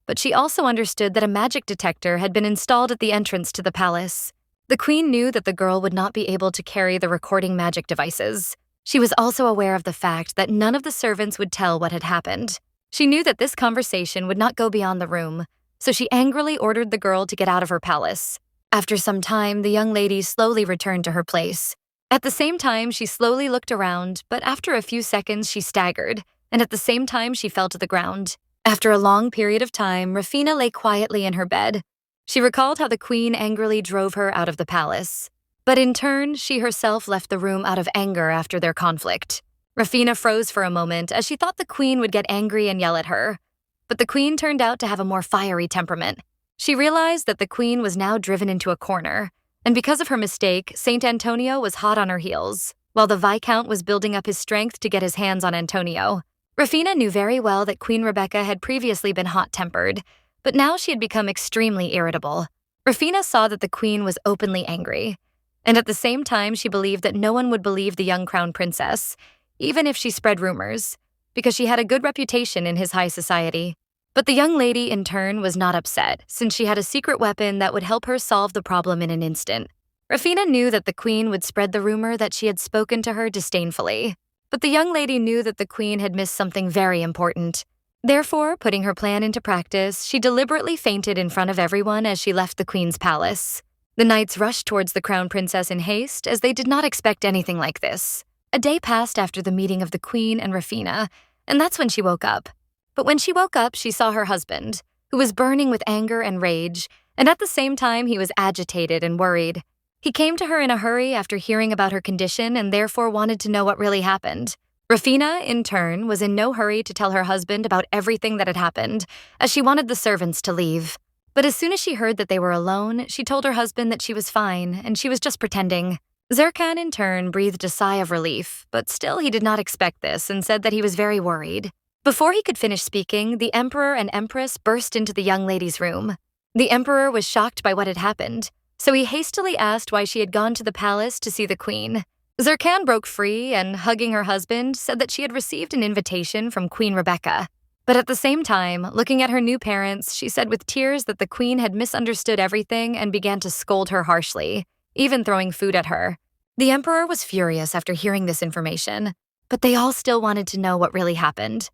but she also understood that a magic detector had been installed at the entrance to the palace. The queen knew that the girl would not be able to carry the recording magic devices. She was also aware of the fact that none of the servants would tell what had happened. She knew that this conversation would not go beyond the room, so she angrily ordered the girl to get out of her palace. After some time, the young lady slowly returned to her place. At the same time, she slowly looked around, but after a few seconds, she staggered, and at the same time, she fell to the ground. After a long period of time, Rafina lay quietly in her bed. She recalled how the queen angrily drove her out of the palace. But in turn, she herself left the room out of anger after their conflict. Rafina froze for a moment as she thought the queen would get angry and yell at her. But the queen turned out to have a more fiery temperament. She realized that the queen was now driven into a corner, and because of her mistake, Saint Antonio was hot on her heels, while the Viscount was building up his strength to get his hands on Antonio. Rafina knew very well that Queen Rebecca had previously been hot-tempered, but now she had become extremely irritable. Rafina saw that the queen was openly angry, and at the same time she believed that no one would believe the young crown princess, even if she spread rumors, because she had a good reputation in his high society. But the young lady, in turn, was not upset, since she had a secret weapon that would help her solve the problem in an instant. Rafina knew that the queen would spread the rumor that she had spoken to her disdainfully. But the young lady knew that the queen had missed something very important. Therefore, putting her plan into practice, she deliberately fainted in front of everyone as she left the queen's palace. The knights rushed towards the crown princess in haste, as they did not expect anything like this. A day passed after the meeting of the queen and Rafina, and that's when she woke up. But when she woke up, she saw her husband, who was burning with anger and rage, and at the same time he was agitated and worried. He came to her in a hurry after hearing about her condition and therefore wanted to know what really happened. Rafina, in turn, was in no hurry to tell her husband about everything that had happened, as she wanted the servants to leave. But as soon as she heard that they were alone, she told her husband that she was fine, and she was just pretending. Zerkan, in turn, breathed a sigh of relief, but still he did not expect this and said that he was very worried. Before he could finish speaking, the emperor and empress burst into the young lady's room. The emperor was shocked by what had happened, so he hastily asked why she had gone to the palace to see the queen. Zerkan broke free and, hugging her husband, said that she had received an invitation from Queen Rebecca. But at the same time, looking at her new parents, she said with tears that the queen had misunderstood everything and began to scold her harshly, even throwing food at her. The emperor was furious after hearing this information, but they all still wanted to know what really happened.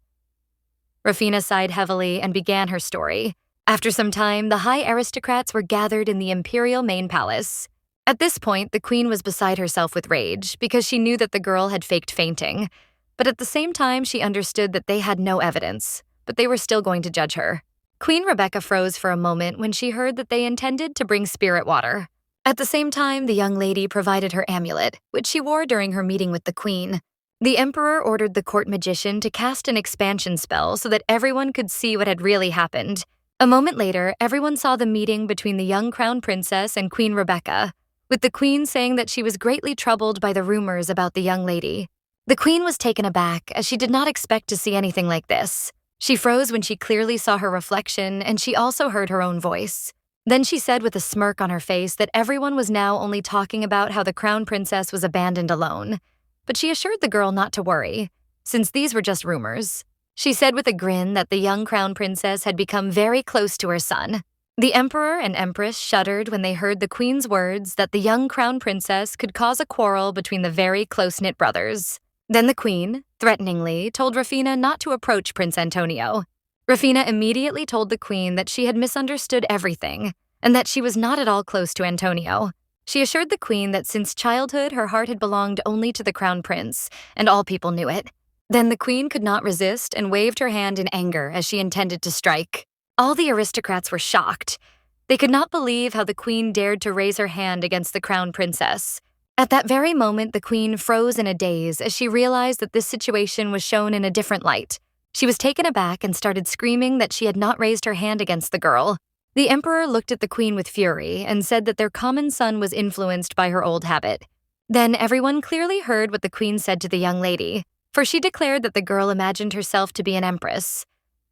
Rafina sighed heavily and began her story. After some time, the high aristocrats were gathered in the Imperial main palace. At this point, the queen was beside herself with rage because she knew that the girl had faked fainting. But at the same time, she understood that they had no evidence, but they were still going to judge her. Queen Rebecca froze for a moment when she heard that they intended to bring spirit water. At the same time, the young lady provided her amulet, which she wore during her meeting with the queen. The emperor ordered the court magician to cast an expansion spell so that everyone could see what had really happened. A moment later, everyone saw the meeting between the young crown princess and Queen Rebecca, with the queen saying that she was greatly troubled by the rumors about the young lady. The queen was taken aback, as she did not expect to see anything like this. She froze when she clearly saw her reflection, and she also heard her own voice. Then she said with a smirk on her face that everyone was now only talking about how the crown princess was abandoned alone. But she assured the girl not to worry, since these were just rumors. She said with a grin that the young crown princess had become very close to her son. The emperor and empress shuddered when they heard the queen's words that the young crown princess could cause a quarrel between the very close-knit brothers. Then the queen, threateningly, told Rafina not to approach Prince Antonio. Rafina immediately told the queen that she had misunderstood everything and that she was not at all close to Antonio. She assured the queen that since childhood her heart had belonged only to the crown prince, and all people knew it. Then the queen could not resist and waved her hand in anger as she intended to strike. All the aristocrats were shocked. They could not believe how the queen dared to raise her hand against the crown princess. At that very moment, the queen froze in a daze as she realized that this situation was shown in a different light. She was taken aback and started screaming that she had not raised her hand against the girl. The emperor looked at the queen with fury and said that their common son was influenced by her old habit. Then everyone clearly heard what the queen said to the young lady, for she declared that the girl imagined herself to be an empress.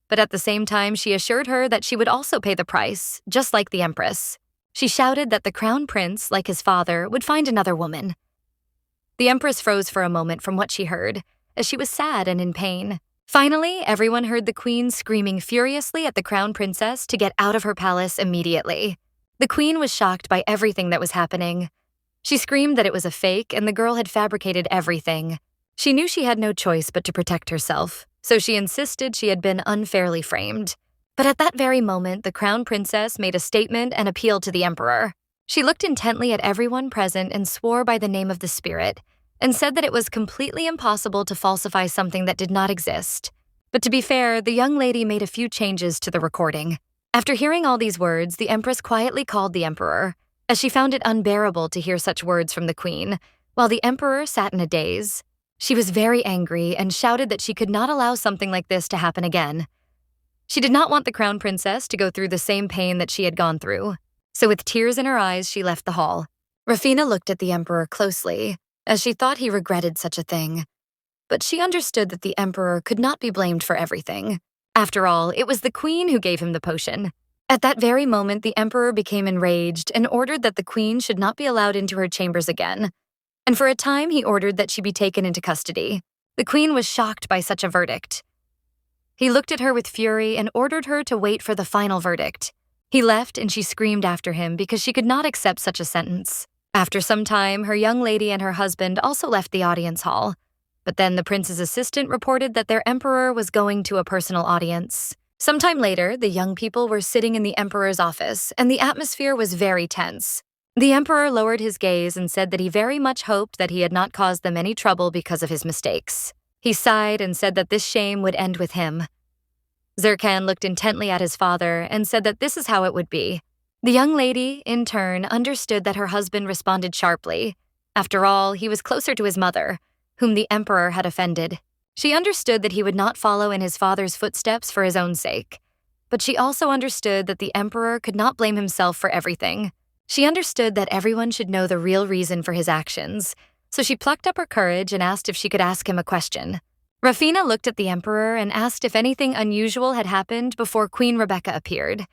But at the same time, she assured her that she would also pay the price, just like the empress. She shouted that the crown prince, like his father, would find another woman. The empress froze for a moment from what she heard, as she was sad and in pain. Finally, everyone heard the queen screaming furiously at the crown princess to get out of her palace immediately. The queen was shocked by everything that was happening. She screamed that it was a fake and the girl had fabricated everything. She knew she had no choice but to protect herself, so she insisted she had been unfairly framed. But at that very moment, the crown princess made a statement and appealed to the emperor. She looked intently at everyone present and swore by the name of the spirit, and said that it was completely impossible to falsify something that did not exist. But to be fair, the young lady made a few changes to the recording. After hearing all these words, the empress quietly called the emperor, as she found it unbearable to hear such words from the queen, while the emperor sat in a daze. She was very angry and shouted that she could not allow something like this to happen again. She did not want the crown princess to go through the same pain that she had gone through, so with tears in her eyes, she left the hall. Rafina looked at the emperor closely, as she thought he regretted such a thing. But she understood that the emperor could not be blamed for everything. After all, it was the queen who gave him the potion. At that very moment, the emperor became enraged and ordered that the queen should not be allowed into her chambers again. And for a time, he ordered that she be taken into custody. The queen was shocked by such a verdict. He looked at her with fury and ordered her to wait for the final verdict. He left and she screamed after him because she could not accept such a sentence. After some time, her young lady and her husband also left the audience hall. But then the prince's assistant reported that their emperor was going to a personal audience. Sometime later, the young people were sitting in the emperor's office, and the atmosphere was very tense. The emperor lowered his gaze and said that he very much hoped that he had not caused them any trouble because of his mistakes. He sighed and said that this shame would end with him. Zirkan looked intently at his father and said that this is how it would be. The young lady, in turn, understood that her husband responded sharply. After all, he was closer to his mother, whom the emperor had offended. She understood that he would not follow in his father's footsteps for his own sake. But she also understood that the emperor could not blame himself for everything. She understood that everyone should know the real reason for his actions, so she plucked up her courage and asked if she could ask him a question. Rafina looked at the emperor and asked if anything unusual had happened before Queen Rebecca appeared.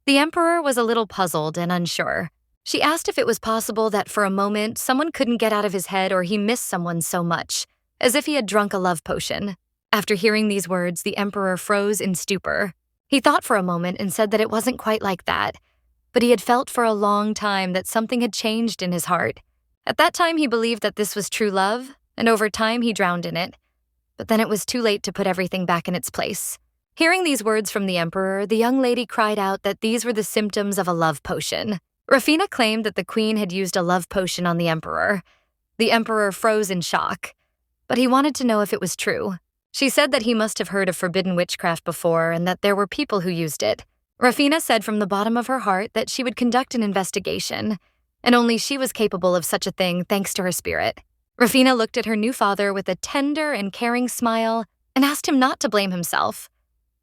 The emperor was a little puzzled and unsure. She asked if it was possible that for a moment someone couldn't get out of his head or he missed someone so much, as if he had drunk a love potion. After hearing these words, the emperor froze in stupor. He thought for a moment and said that it wasn't quite like that, but he had felt for a long time that something had changed in his heart. At that time, he believed that this was true love, and over time he drowned in it. But then it was too late to put everything back in its place. Hearing these words from the emperor, the young lady cried out that these were the symptoms of a love potion. Rafina claimed that the queen had used a love potion on the emperor. The emperor froze in shock, but he wanted to know if it was true. She said that he must have heard of forbidden witchcraft before and that there were people who used it. Rafina said from the bottom of her heart that she would conduct an investigation, and only she was capable of such a thing thanks to her spirit. Rafina looked at her new father with a tender and caring smile and asked him not to blame himself.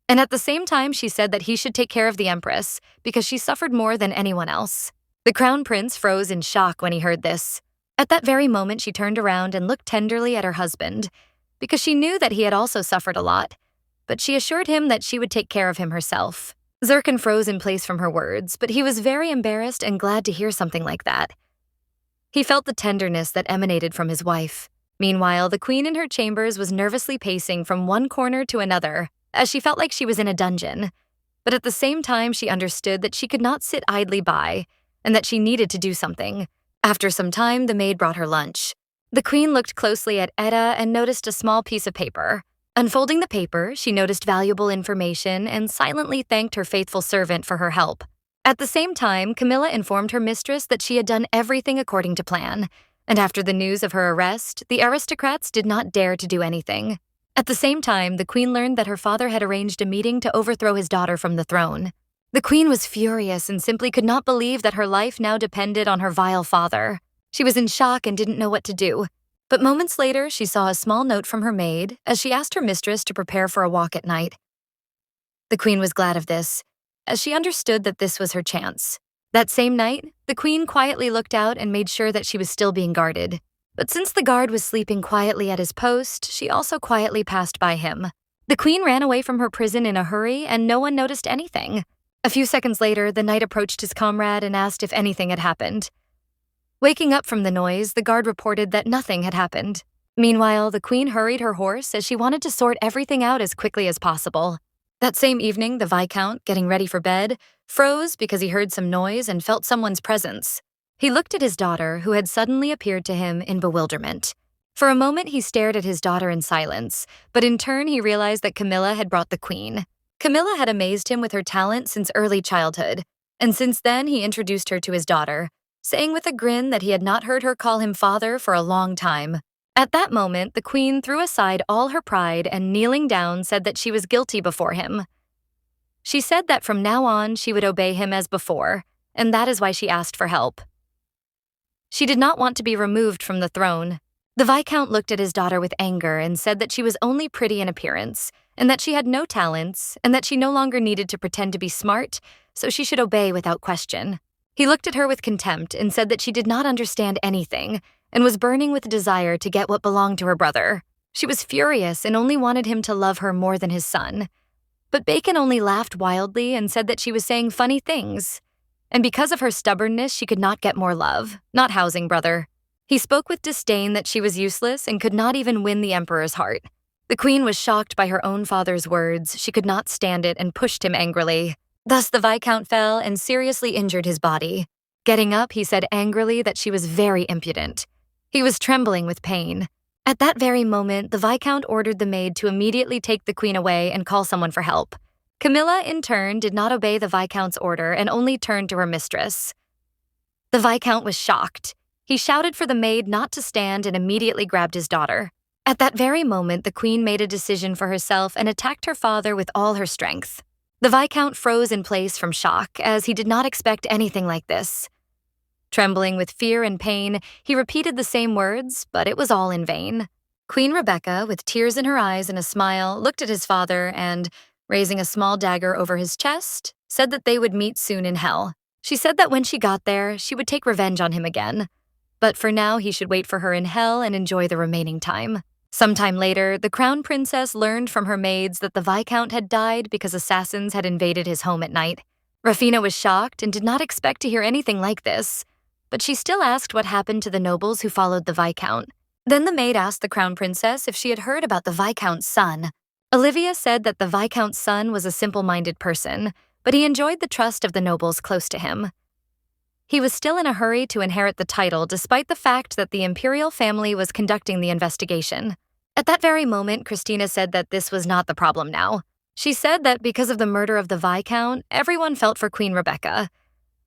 And at the same time, she said that he should take care of the empress because she suffered more than anyone else. The crown prince froze in shock when he heard this. At that very moment, she turned around and looked tenderly at her husband because she knew that he had also suffered a lot, but she assured him that she would take care of him herself. Zirkan froze in place from her words, but he was very embarrassed and glad to hear something like that. He felt the tenderness that emanated from his wife. Meanwhile, the queen in her chambers was nervously pacing from one corner to another, as she felt like she was in a dungeon. But at the same time, she understood that she could not sit idly by, and that she needed to do something. After some time, the maid brought her lunch. The queen looked closely at Etta and noticed a small piece of paper. Unfolding the paper, she noticed valuable information and silently thanked her faithful servant for her help. At the same time, Camilla informed her mistress that she had done everything according to plan, and after the news of her arrest, the aristocrats did not dare to do anything. At the same time, the queen learned that her father had arranged a meeting to overthrow his daughter from the throne. The queen was furious and simply could not believe that her life now depended on her vile father. She was in shock and didn't know what to do. But moments later, she saw a small note from her maid as she asked her mistress to prepare for a walk at night. The queen was glad of this, as she understood that this was her chance. That same night, the queen quietly looked out and made sure that she was still being guarded. But since the guard was sleeping quietly at his post, she also quietly passed by him. The queen ran away from her prison in a hurry and no one noticed anything. A few seconds later, the knight approached his comrade and asked if anything had happened. Waking up from the noise, the guard reported that nothing had happened. Meanwhile, the queen hurried her horse as she wanted to sort everything out as quickly as possible. That same evening, the Viscount, getting ready for bed, froze because he heard some noise and felt someone's presence. He looked at his daughter, who had suddenly appeared to him in bewilderment. For a moment, he stared at his daughter in silence, but in turn, he realized that Camilla had brought the queen. Camilla had amazed him with her talent since early childhood, and since then, he introduced her to his daughter, saying with a grin that he had not heard her call him father for a long time. At that moment, the queen threw aside all her pride and, kneeling down, said that she was guilty before him. She said that from now on, she would obey him as before, and that is why she asked for help. She did not want to be removed from the throne. The Viscount looked at his daughter with anger and said that she was only pretty in appearance, and that she had no talents, and that she no longer needed to pretend to be smart, so she should obey without question. He looked at her with contempt and said that she did not understand anything, and was burning with desire to get what belonged to her brother. She was furious and only wanted him to love her more than his son. But Bacon only laughed wildly and said that she was saying funny things. And because of her stubbornness, she could not get more love, not housing brother. He spoke with disdain that she was useless and could not even win the emperor's heart. The queen was shocked by her own father's words. She could not stand it and pushed him angrily. Thus the Viscount fell and seriously injured his body. Getting up, he said angrily that she was very impudent. He was trembling with pain. At that very moment, the Viscount ordered the maid to immediately take the queen away and call someone for help. Camilla, in turn, did not obey the Viscount's order and only turned to her mistress. The Viscount was shocked. He shouted for the maid not to stand and immediately grabbed his daughter. At that very moment, the queen made a decision for herself and attacked her father with all her strength. The Viscount froze in place from shock, as he did not expect anything like this. Trembling with fear and pain, he repeated the same words, but it was all in vain. Queen Rebecca, with tears in her eyes and a smile, looked at his father and, raising a small dagger over his chest, said that they would meet soon in hell. She said that when she got there, she would take revenge on him again. But for now, he should wait for her in hell and enjoy the remaining time. Sometime later, the crown princess learned from her maids that the Viscount had died because assassins had invaded his home at night. Rafina was shocked and did not expect to hear anything like this, but she still asked what happened to the nobles who followed the Viscount. Then the maid asked the crown princess if she had heard about the Viscount's son. Olivia said that the Viscount's son was a simple-minded person, but he enjoyed the trust of the nobles close to him. He was still in a hurry to inherit the title despite the fact that the Imperial family was conducting the investigation. At that very moment, Christina said that this was not the problem now. She said that because of the murder of the Viscount, everyone felt for Queen Rebecca.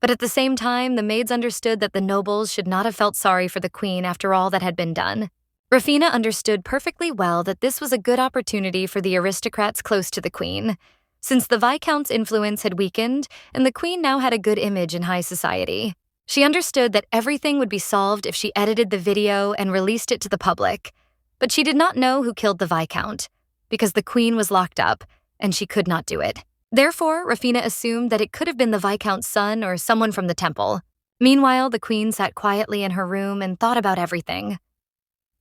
But at the same time, the maids understood that the nobles should not have felt sorry for the queen after all that had been done. Rafina understood perfectly well that this was a good opportunity for the aristocrats close to the queen, since the Viscount's influence had weakened and the queen now had a good image in high society. She understood that everything would be solved if she edited the video and released it to the public, but she did not know who killed the Viscount, because the queen was locked up and she could not do it. Therefore, Rafina assumed that it could have been the Viscount's son or someone from the temple. Meanwhile, the queen sat quietly in her room and thought about everything.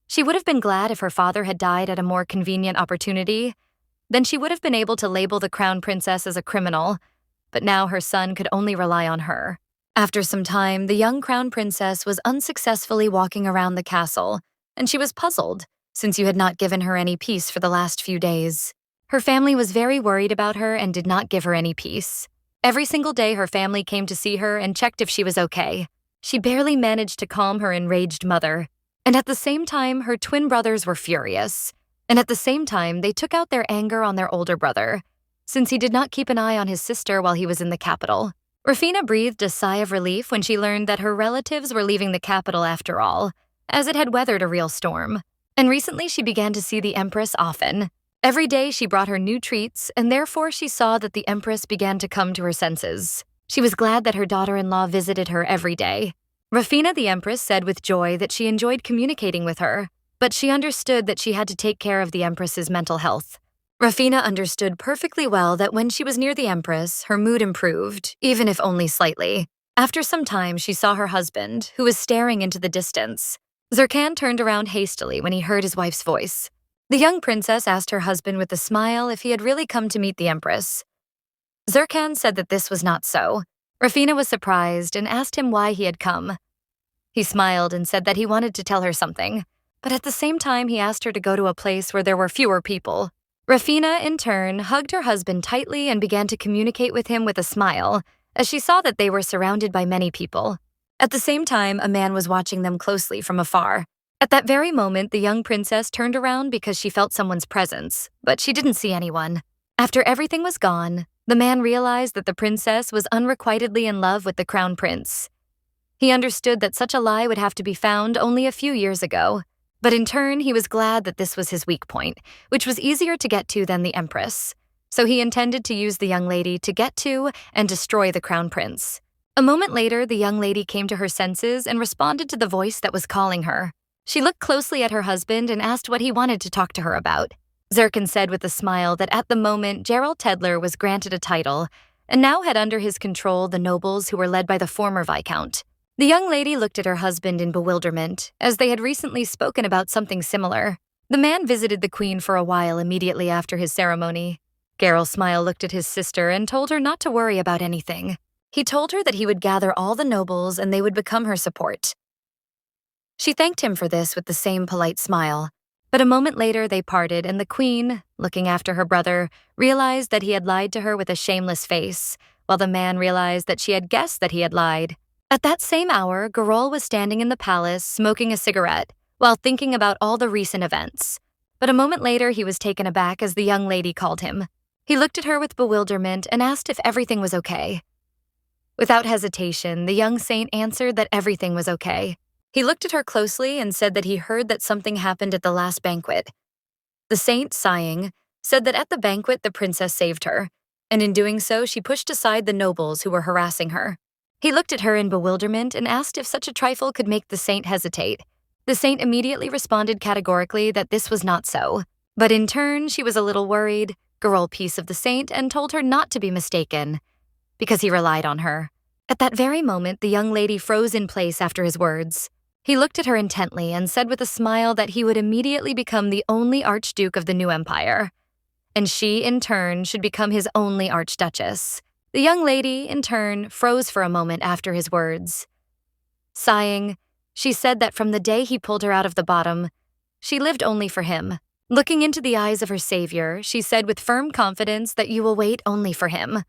She would have been glad if her father had died at a more convenient opportunity. Then she would have been able to label the crown princess as a criminal, but now her son could only rely on her. After some time, the young crown princess was unsuccessfully walking around the castle, and she was puzzled, since you had not given her any peace for the last few days. Her family was very worried about her and did not give her any peace. Every single day her family came to see her and checked if she was okay. She barely managed to calm her enraged mother. And at the same time, her twin brothers were furious. And at the same time, they took out their anger on their older brother, since he did not keep an eye on his sister while he was in the capital. Rafina breathed a sigh of relief when she learned that her relatives were leaving the capital after all, as it had weathered a real storm. And recently she began to see the Empress often. Every day she brought her new treats, and therefore she saw that the Empress began to come to her senses. She was glad that her daughter-in-law visited her every day. Rafina the Empress said with joy that she enjoyed communicating with her, but she understood that she had to take care of the Empress's mental health. Rafina understood perfectly well that when she was near the Empress, her mood improved, even if only slightly. After some time, she saw her husband, who was staring into the distance. Zerkan turned around hastily when he heard his wife's voice. The young princess asked her husband with a smile if he had really come to meet the Empress. Zerkan said that this was not so. Rafina was surprised and asked him why he had come. He smiled and said that he wanted to tell her something, but at the same time he asked her to go to a place where there were fewer people. Rafina, in turn, hugged her husband tightly and began to communicate with him with a smile, as she saw that they were surrounded by many people. At the same time, a man was watching them closely from afar. At that very moment, the young princess turned around because she felt someone's presence, but she didn't see anyone. After everything was gone, the man realized that the princess was unrequitedly in love with the crown prince. He understood that such a lie would have to be found only a few years ago, but in turn, he was glad that this was his weak point, which was easier to get to than the Empress. So he intended to use the young lady to get to and destroy the crown prince. A moment later, the young lady came to her senses and responded to the voice that was calling her. She looked closely at her husband and asked what he wanted to talk to her about. Zerkan said with a smile that at the moment, Gerald Tedler was granted a title and now had under his control the nobles who were led by the former Viscount. The young lady looked at her husband in bewilderment, as they had recently spoken about something similar. The man visited the queen for a while immediately after his ceremony. Gerald Smile looked at his sister and told her not to worry about anything. He told her that he would gather all the nobles and they would become her support. She thanked him for this with the same polite smile. But a moment later they parted, and the queen, looking after her brother, realized that he had lied to her with a shameless face, while the man realized that she had guessed that he had lied. At that same hour, Garol was standing in the palace, smoking a cigarette, while thinking about all the recent events. But a moment later he was taken aback as the young lady called him. He looked at her with bewilderment and asked if everything was okay. Without hesitation, the young saint answered that everything was okay. He looked at her closely and said that he heard that something happened at the last banquet. The saint, sighing, said that at the banquet the princess saved her, and in doing so she pushed aside the nobles who were harassing her. He looked at her in bewilderment and asked if such a trifle could make the saint hesitate. The saint immediately responded categorically that this was not so. But in turn, she was a little worried, Garol piece of the saint, and told her not to be mistaken, because he relied on her. At that very moment, the young lady froze in place after his words. He looked at her intently and said with a smile that he would immediately become the only Archduke of the new empire, and she, in turn, should become his only Archduchess. The young lady, in turn, froze for a moment after his words. Sighing, she said that from the day he pulled her out of the bottom, she lived only for him. Looking into the eyes of her savior, she said with firm confidence that you will wait only for him.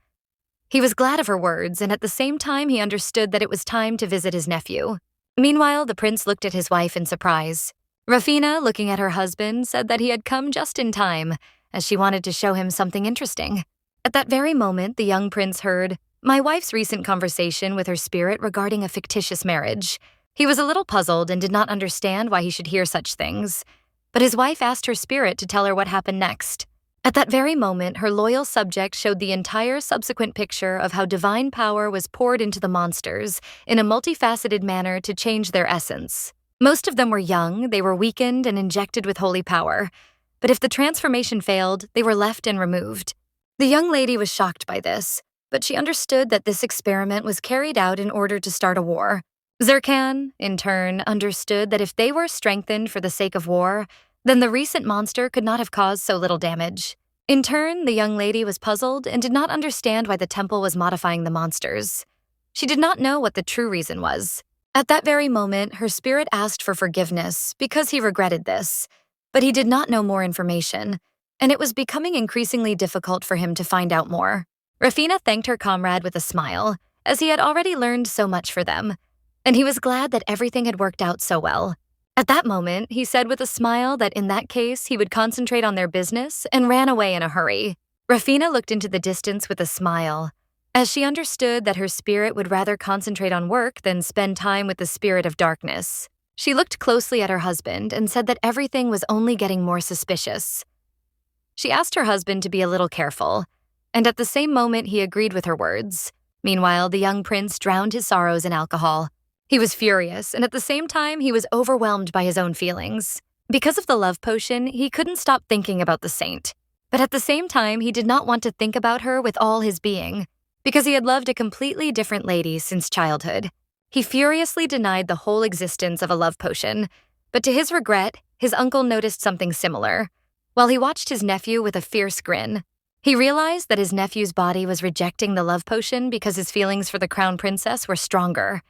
He was glad of her words, and at the same time he understood that it was time to visit his nephew. Meanwhile, the prince looked at his wife in surprise. Rafina, looking at her husband, said that he had come just in time, as she wanted to show him something interesting. At that very moment, the young prince heard my wife's recent conversation with her spirit regarding a fictitious marriage. He was a little puzzled and did not understand why he should hear such things, but his wife asked her spirit to tell her what happened next. At that very moment, her loyal subject showed the entire subsequent picture of how divine power was poured into the monsters in a multifaceted manner to change their essence. Most of them were young, they were weakened and injected with holy power, but if the transformation failed, they were left and removed. The young lady was shocked by this, but she understood that this experiment was carried out in order to start a war. Zerkan, in turn, understood that if they were strengthened for the sake of war, then the recent monster could not have caused so little damage. In turn, the young lady was puzzled and did not understand why the temple was modifying the monsters. She did not know what the true reason was. At that very moment, her spirit asked for forgiveness because he regretted this, but he did not know more information, and it was becoming increasingly difficult for him to find out more. Rafina thanked her comrade with a smile, as he had already learned so much for them, and he was glad that everything had worked out so well. At that moment, he said with a smile that in that case he would concentrate on their business and ran away in a hurry. Rafina looked into the distance with a smile, as she understood that her spirit would rather concentrate on work than spend time with the spirit of darkness. She looked closely at her husband and said that everything was only getting more suspicious. She asked her husband to be a little careful, and at the same moment he agreed with her words. Meanwhile, the young prince drowned his sorrows in alcohol. He was furious, and at the same time he was overwhelmed by his own feelings. Because of the love potion, he couldn't stop thinking about the saint. But at the same time, he did not want to think about her with all his being, because he had loved a completely different lady since childhood. He furiously denied the whole existence of a love potion, but to his regret, his uncle noticed something similar. While he watched his nephew with a fierce grin, he realized that his nephew's body was rejecting the love potion because his feelings for the crown princess were stronger.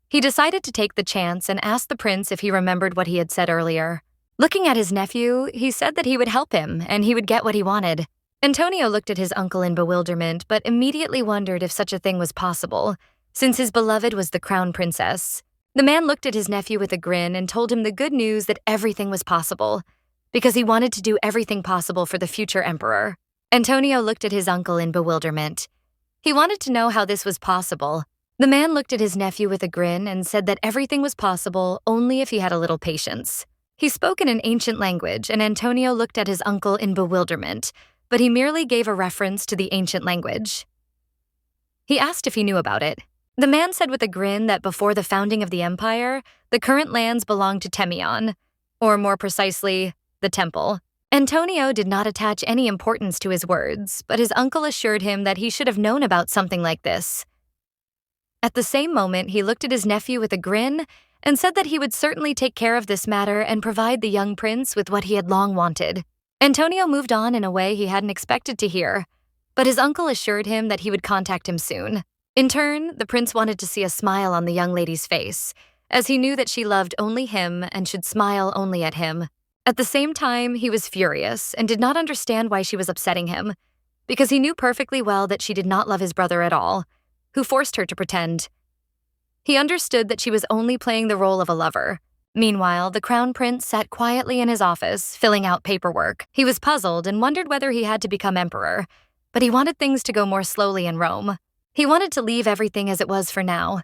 He decided to take the chance and asked the prince if he remembered what he had said earlier. Looking at his nephew, he said that he would help him and he would get what he wanted. Antonio looked at his uncle in bewilderment, but immediately wondered if such a thing was possible, since his beloved was the crown princess. The man looked at his nephew with a grin and told him the good news that everything was possible, because he wanted to do everything possible for the future emperor. Antonio looked at his uncle in bewilderment. He wanted to know how this was possible. The man looked at his nephew with a grin and said that everything was possible only if he had a little patience. He spoke in an ancient language, and Antonio looked at his uncle in bewilderment, but he merely gave a reference to the ancient language. He asked if he knew about it. The man said with a grin that before the founding of the empire, the current lands belonged to Temion, or more precisely, the temple. Antonio did not attach any importance to his words, but his uncle assured him that he should have known about something like this. At the same moment, he looked at his nephew with a grin and said that he would certainly take care of this matter and provide the young prince with what he had long wanted. Antonio moved on in a way he hadn't expected to hear, but his uncle assured him that he would contact him soon. In turn, the prince wanted to see a smile on the young lady's face, as he knew that she loved only him and should smile only at him. At the same time, he was furious and did not understand why she was upsetting him, because he knew perfectly well that she did not love his brother at all, who forced her to pretend. He understood that she was only playing the role of a lover. Meanwhile, the crown prince sat quietly in his office, filling out paperwork. He was puzzled and wondered whether he had to become emperor, but he wanted things to go more slowly in Rome. He wanted to leave everything as it was for now,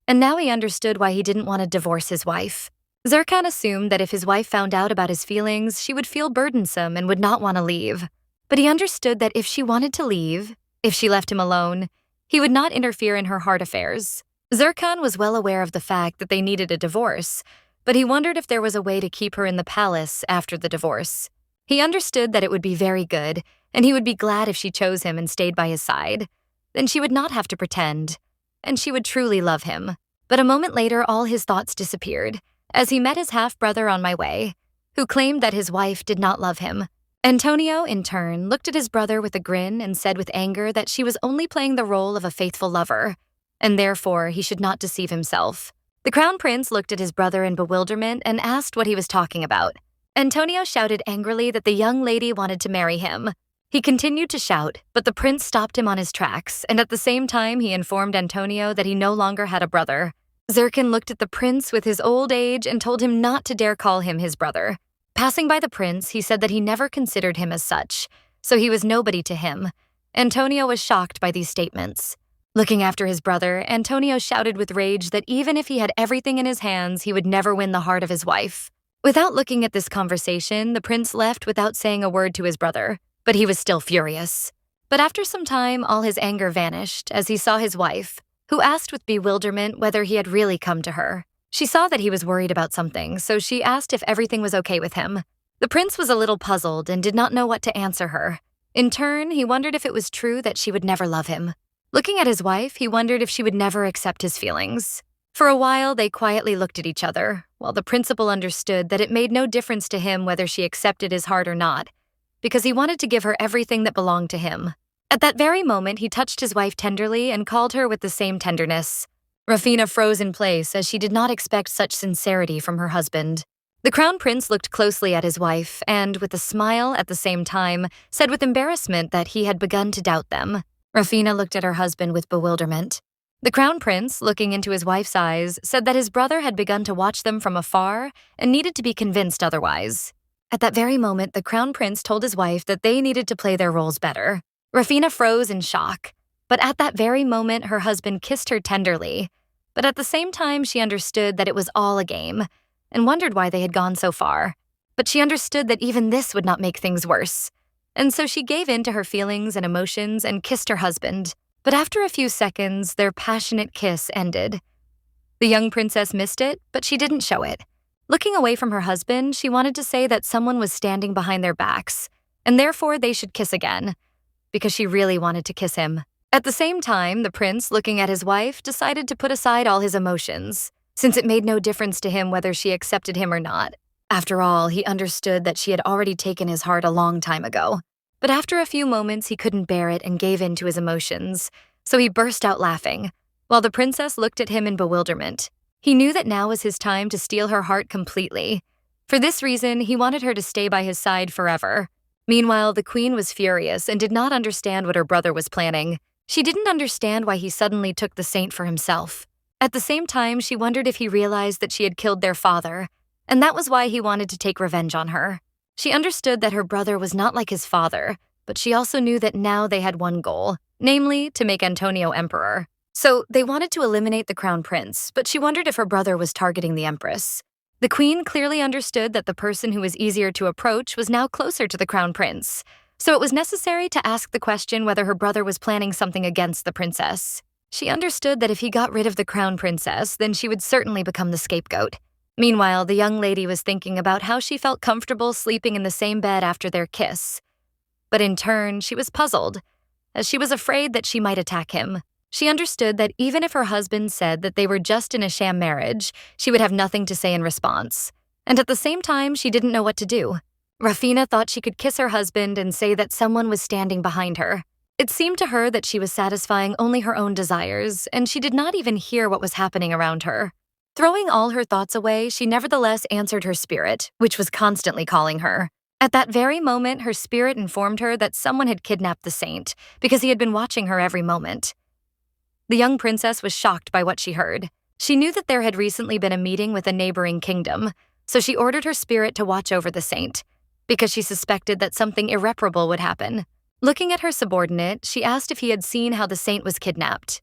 and now he understood why he didn't want to divorce his wife. Zircon assumed that if his wife found out about his feelings, she would feel burdensome and would not want to leave. But he understood that if she wanted to leave, if she left him alone, he would not interfere in her heart affairs. Zircon was well aware of the fact that they needed a divorce, but he wondered if there was a way to keep her in the palace after the divorce. He understood that it would be very good, and he would be glad if she chose him and stayed by his side. Then she would not have to pretend, and she would truly love him. But a moment later, all his thoughts disappeared, as he met his half-brother on my way, who claimed that his wife did not love him. Antonio, in turn, looked at his brother with a grin and said with anger that she was only playing the role of a faithful lover, and therefore he should not deceive himself. The crown prince looked at his brother in bewilderment and asked what he was talking about. Antonio shouted angrily that the young lady wanted to marry him. He continued to shout, but the prince stopped him on his tracks, and at the same time he informed Antonio that he no longer had a brother. Zircon looked at the prince with his old age and told him not to dare call him his brother. Passing by the prince, he said that he never considered him as such, so he was nobody to him. Antonio was shocked by these statements. Looking after his brother, Antonio shouted with rage that even if he had everything in his hands, he would never win the heart of his wife. Without looking at this conversation, the prince left without saying a word to his brother, but he was still furious. But after some time, all his anger vanished as he saw his wife, who asked with bewilderment whether he had really come to her. She saw that he was worried about something, so she asked if everything was okay with him. The prince was a little puzzled and did not know what to answer her. In turn, he wondered if it was true that she would never love him. Looking at his wife, he wondered if she would never accept his feelings. For a while, they quietly looked at each other, while the principal understood that it made no difference to him whether she accepted his heart or not, because he wanted to give her everything that belonged to him. At that very moment, he touched his wife tenderly and called her with the same tenderness. Rafina froze in place as she did not expect such sincerity from her husband. The crown prince looked closely at his wife and, with a smile at the same time, said with embarrassment that he had begun to doubt them. Rafina looked at her husband with bewilderment. The crown prince, looking into his wife's eyes, said that his brother had begun to watch them from afar and needed to be convinced otherwise. At that very moment, the crown prince told his wife that they needed to play their roles better. Rafina froze in shock, but at that very moment, her husband kissed her tenderly. But at the same time, she understood that it was all a game and wondered why they had gone so far. But she understood that even this would not make things worse. and so she gave in to her feelings and emotions and kissed her husband. But after a few seconds, their passionate kiss ended. The young princess missed it, but she didn't show it. Looking away from her husband, she wanted to say that someone was standing behind their backs, and therefore they should kiss again, because she really wanted to kiss him. At the same time, the prince, looking at his wife, decided to put aside all his emotions, since it made no difference to him whether she accepted him or not. After all, he understood that she had already taken his heart a long time ago. But after a few moments, he couldn't bear it and gave in to his emotions, so he burst out laughing, while the princess looked at him in bewilderment. He knew that now was his time to steal her heart completely. For this reason, he wanted her to stay by his side forever. Meanwhile, the queen was furious and did not understand what her brother was planning. She didn't understand why he suddenly took the saint for himself. At the same time, she wondered if he realized that she had killed their father, and that was why he wanted to take revenge on her. She understood that her brother was not like his father, but she also knew that now they had one goal, namely, to make Antonio emperor. So they wanted to eliminate the crown prince, but she wondered if her brother was targeting the empress. The queen clearly understood that the person who was easier to approach was now closer to the crown prince, so it was necessary to ask the question whether her brother was planning something against the princess. She understood that if he got rid of the crown princess, then she would certainly become the scapegoat. Meanwhile, the young lady was thinking about how she felt comfortable sleeping in the same bed after their kiss. But in turn, she was puzzled, as she was afraid that she might attack him. She understood that even if her husband said that they were just in a sham marriage, she would have nothing to say in response. And at the same time, she didn't know what to do. Rafina thought she could kiss her husband and say that someone was standing behind her. It seemed to her that she was satisfying only her own desires, and she did not even hear what was happening around her. Throwing all her thoughts away, she nevertheless answered her spirit, which was constantly calling her. At that very moment, her spirit informed her that someone had kidnapped the saint, because he had been watching her every moment. The young princess was shocked by what she heard. She knew that there had recently been a meeting with a neighboring kingdom, so she ordered her spirit to watch over the saint, because she suspected that something irreparable would happen. Looking at her subordinate, she asked if he had seen how the saint was kidnapped.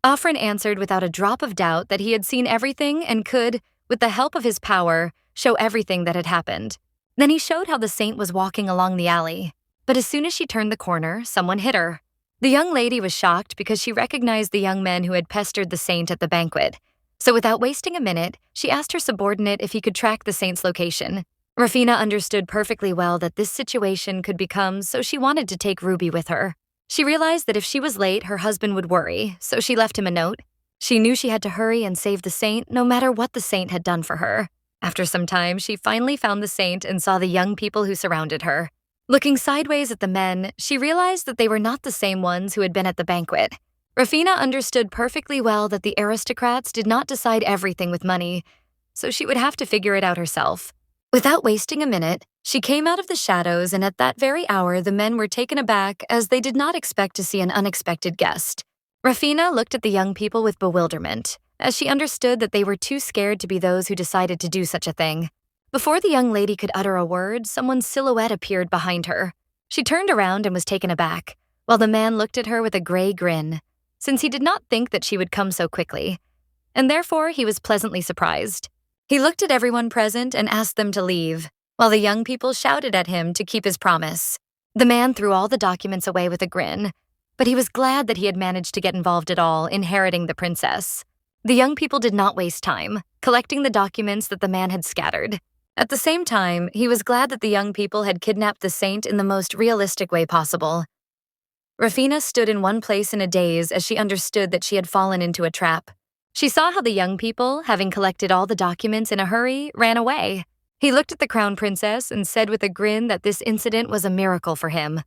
Orphan answered without a drop of doubt that he had seen everything and could, with the help of his power, show everything that had happened. Then he showed how the saint was walking along the alley. But as soon as she turned the corner, someone hit her. The young lady was shocked because she recognized the young men who had pestered the saint at the banquet. So without wasting a minute, she asked her subordinate if he could track the saint's location. Rafina understood perfectly well that this situation could become, so she wanted to take Ruby with her. She realized that if she was late, her husband would worry, so she left him a note. She knew she had to hurry and save the saint, no matter what the saint had done for her. After some time, she finally found the saint and saw the young people who surrounded her. Looking sideways at the men, she realized that they were not the same ones who had been at the banquet. Rafina understood perfectly well that the aristocrats did not decide everything with money, so she would have to figure it out herself. Without wasting a minute, she came out of the shadows, and at that very hour the men were taken aback as they did not expect to see an unexpected guest. Rafina looked at the young people with bewilderment, as she understood that they were too scared to be those who decided to do such a thing. Before the young lady could utter a word, someone's silhouette appeared behind her. She turned around and was taken aback, while the man looked at her with a gray grin, since he did not think that she would come so quickly, and therefore he was pleasantly surprised. He looked at everyone present and asked them to leave, while the young people shouted at him to keep his promise. The man threw all the documents away with a grin, but he was glad that he had managed to get involved at all, inheriting the princess. The young people did not waste time, collecting the documents that the man had scattered. At the same time, he was glad that the young people had kidnapped the saint in the most realistic way possible. Rafina stood in one place in a daze as she understood that she had fallen into a trap. She saw how the young people, having collected all the documents in a hurry, ran away. He looked at the crown princess and said with a grin that this incident was a miracle for him.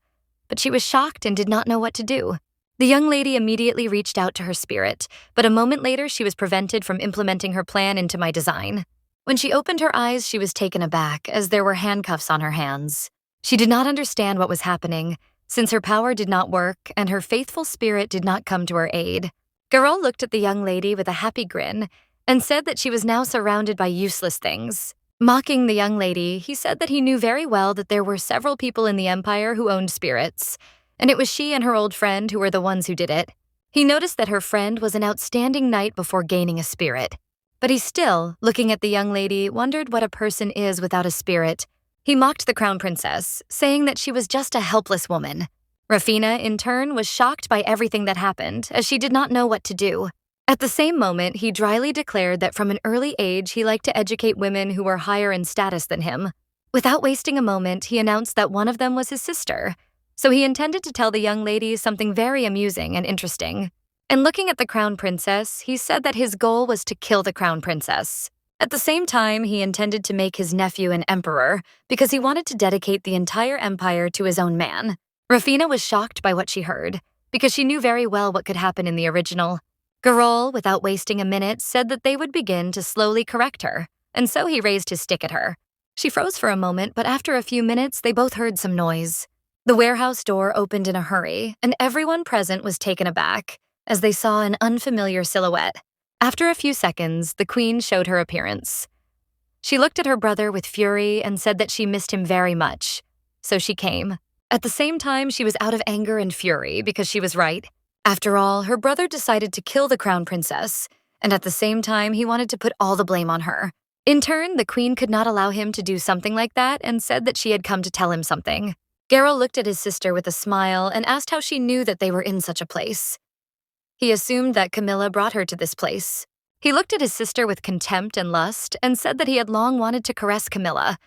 But she was shocked and did not know what to do. The young lady immediately reached out to her spirit, but a moment later she was prevented from implementing her plan into my design. When she opened her eyes, she was taken aback, as there were handcuffs on her hands. She did not understand what was happening, since her power did not work and her faithful spirit did not come to her aid. Garol looked at the young lady with a happy grin and said that she was now surrounded by useless things. Mocking the young lady, he said that he knew very well that there were several people in the empire who owned spirits, and it was she and her old friend who were the ones who did it. He noticed that her friend was an outstanding knight before gaining a spirit. But he still, looking at the young lady, wondered what a person is without a spirit, He mocked the crown princess, saying that she was just a helpless woman. Rafina, in turn, was shocked by everything that happened, as she did not know what to do. At the same moment, he dryly declared that from an early age he liked to educate women who were higher in status than him. Without wasting a moment, he announced that one of them was his sister, so he intended to tell the young lady something very amusing and interesting. And looking at the crown princess, he said that his goal was to kill the crown princess. At the same time, he intended to make his nephew an emperor because he wanted to dedicate the entire empire to his own man. Rafina was shocked by what she heard, because she knew very well what could happen in the original. Garol, without wasting a minute, said that they would begin to slowly correct her, and so he raised his stick at her. She froze for a moment, but after a few minutes, they both heard some noise. The warehouse door opened in a hurry, and everyone present was taken aback as they saw an unfamiliar silhouette. After a few seconds, the queen showed her appearance. She looked at her brother with fury and said that she missed him very much, so she came. At the same time, she was out of anger and fury because she was right. After all, her brother decided to kill the crown princess, and at the same time, he wanted to put all the blame on her. In turn, the queen could not allow him to do something like that and said that she had come to tell him something. Garol looked at his sister with a smile and asked how she knew that they were in such a place. He assumed that Camilla brought her to this place. He looked at his sister with contempt and lust and said that he had long wanted to caress Camilla,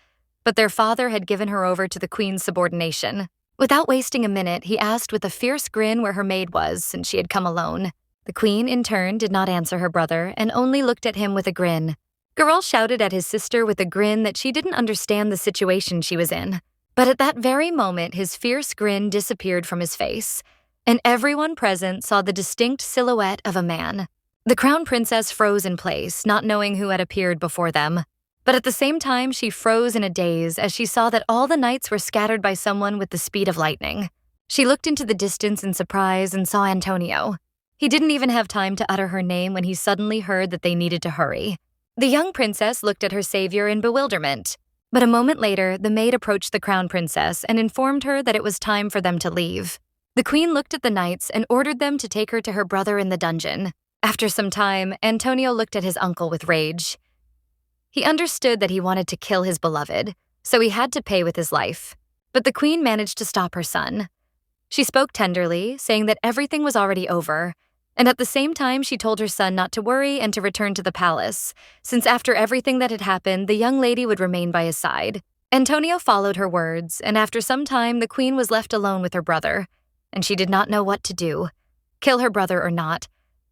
but their father had given her over to the queen's subordination. Without wasting a minute, he asked with a fierce grin where her maid was, since she had come alone. The queen, in turn, did not answer her brother and only looked at him with a grin. Garol shouted at his sister with a grin that she didn't understand the situation she was in. But at that very moment, his fierce grin disappeared from his face, and everyone present saw the distinct silhouette of a man. The crown princess froze in place, not knowing who had appeared before them. But at the same time, she froze in a daze as she saw that all the knights were scattered by someone with the speed of lightning. She looked into the distance in surprise and saw Antonio. He didn't even have time to utter her name when he suddenly heard that they needed to hurry. The young princess looked at her savior in bewilderment. But a moment later, the maid approached the crown princess and informed her that it was time for them to leave. The queen looked at the knights and ordered them to take her to her brother in the dungeon. After some time, Antonio looked at his uncle with rage. He understood that he wanted to kill his beloved, so he had to pay with his life. But the queen managed to stop her son. She spoke tenderly, saying that everything was already over, and at the same time she told her son not to worry and to return to the palace, since after everything that had happened, the young lady would remain by his side. Antonio followed her words, and after some time the queen was left alone with her brother, and she did not know what to do, kill her brother or not,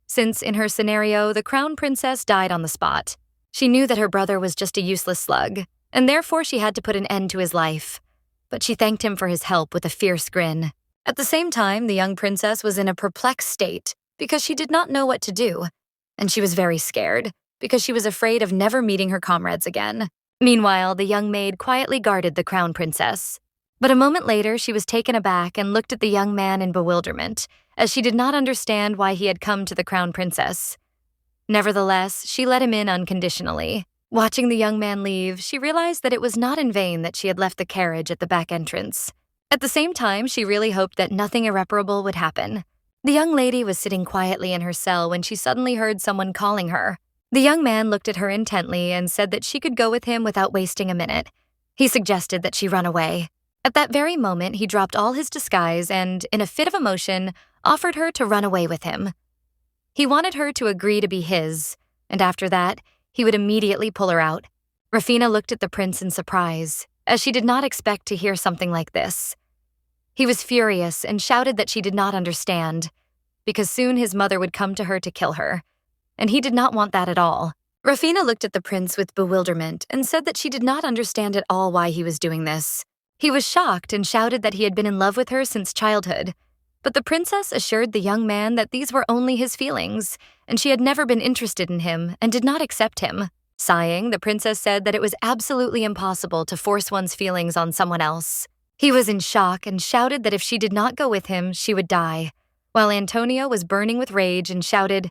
since in her scenario the crown princess died on the spot. She knew that her brother was just a useless slug, and therefore she had to put an end to his life. But she thanked him for his help with a fierce grin. At the same time, the young princess was in a perplexed state because she did not know what to do, and she was very scared because she was afraid of never meeting her comrades again. Meanwhile, the young maid quietly guarded the crown princess. But a moment later, she was taken aback and looked at the young man in bewilderment, as she did not understand why he had come to the crown princess. Nevertheless, she let him in unconditionally. Watching the young man leave, she realized that it was not in vain that she had left the carriage at the back entrance. At the same time, she really hoped that nothing irreparable would happen. The young lady was sitting quietly in her cell when she suddenly heard someone calling her. The young man looked at her intently and said that she could go with him without wasting a minute. He suggested that she run away. At that very moment, he dropped all his disguise and, in a fit of emotion, offered her to run away with him. He wanted her to agree to be his, and after that, he would immediately pull her out. Rafina looked at the prince in surprise, as she did not expect to hear something like this. He was furious and shouted that she did not understand, because soon his mother would come to her to kill her, and he did not want that at all. Rafina looked at the prince with bewilderment and said that she did not understand at all why he was doing this. He was shocked and shouted that he had been in love with her since childhood, but the princess assured the young man that these were only his feelings, and she had never been interested in him and did not accept him. Sighing, the princess said that it was absolutely impossible to force one's feelings on someone else. He was in shock and shouted that if she did not go with him, she would die, while Antonio was burning with rage and shouted.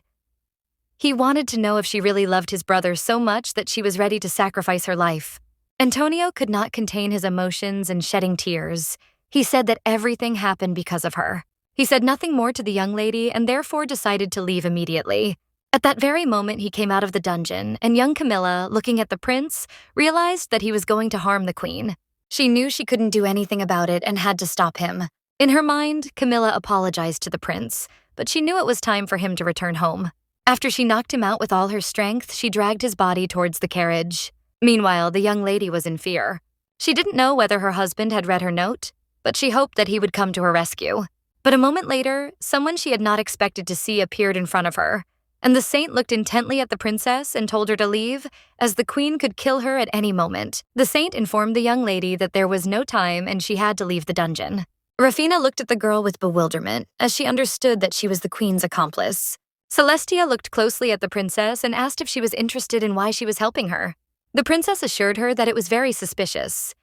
He wanted to know if she really loved his brother so much that she was ready to sacrifice her life. Antonio could not contain his emotions and shedding tears. He said that everything happened because of her. He said nothing more to the young lady and therefore decided to leave immediately. At that very moment, he came out of the dungeon, and young Camilla, looking at the prince, realized that he was going to harm the queen. She knew she couldn't do anything about it and had to stop him. In her mind, Camilla apologized to the prince, but she knew it was time for him to return home. After she knocked him out with all her strength, she dragged his body towards the carriage. Meanwhile, the young lady was in fear. She didn't know whether her husband had read her note, but she hoped that he would come to her rescue. But a moment later, someone she had not expected to see appeared in front of her, and the saint looked intently at the princess and told her to leave, as the queen could kill her at any moment. The saint informed the young lady that there was no time and she had to leave the dungeon. Rafina looked at the girl with bewilderment, as she understood that she was the queen's accomplice. Celestia looked closely at the princess and asked if she was interested in why she was helping her. The princess assured her that it was very suspicious.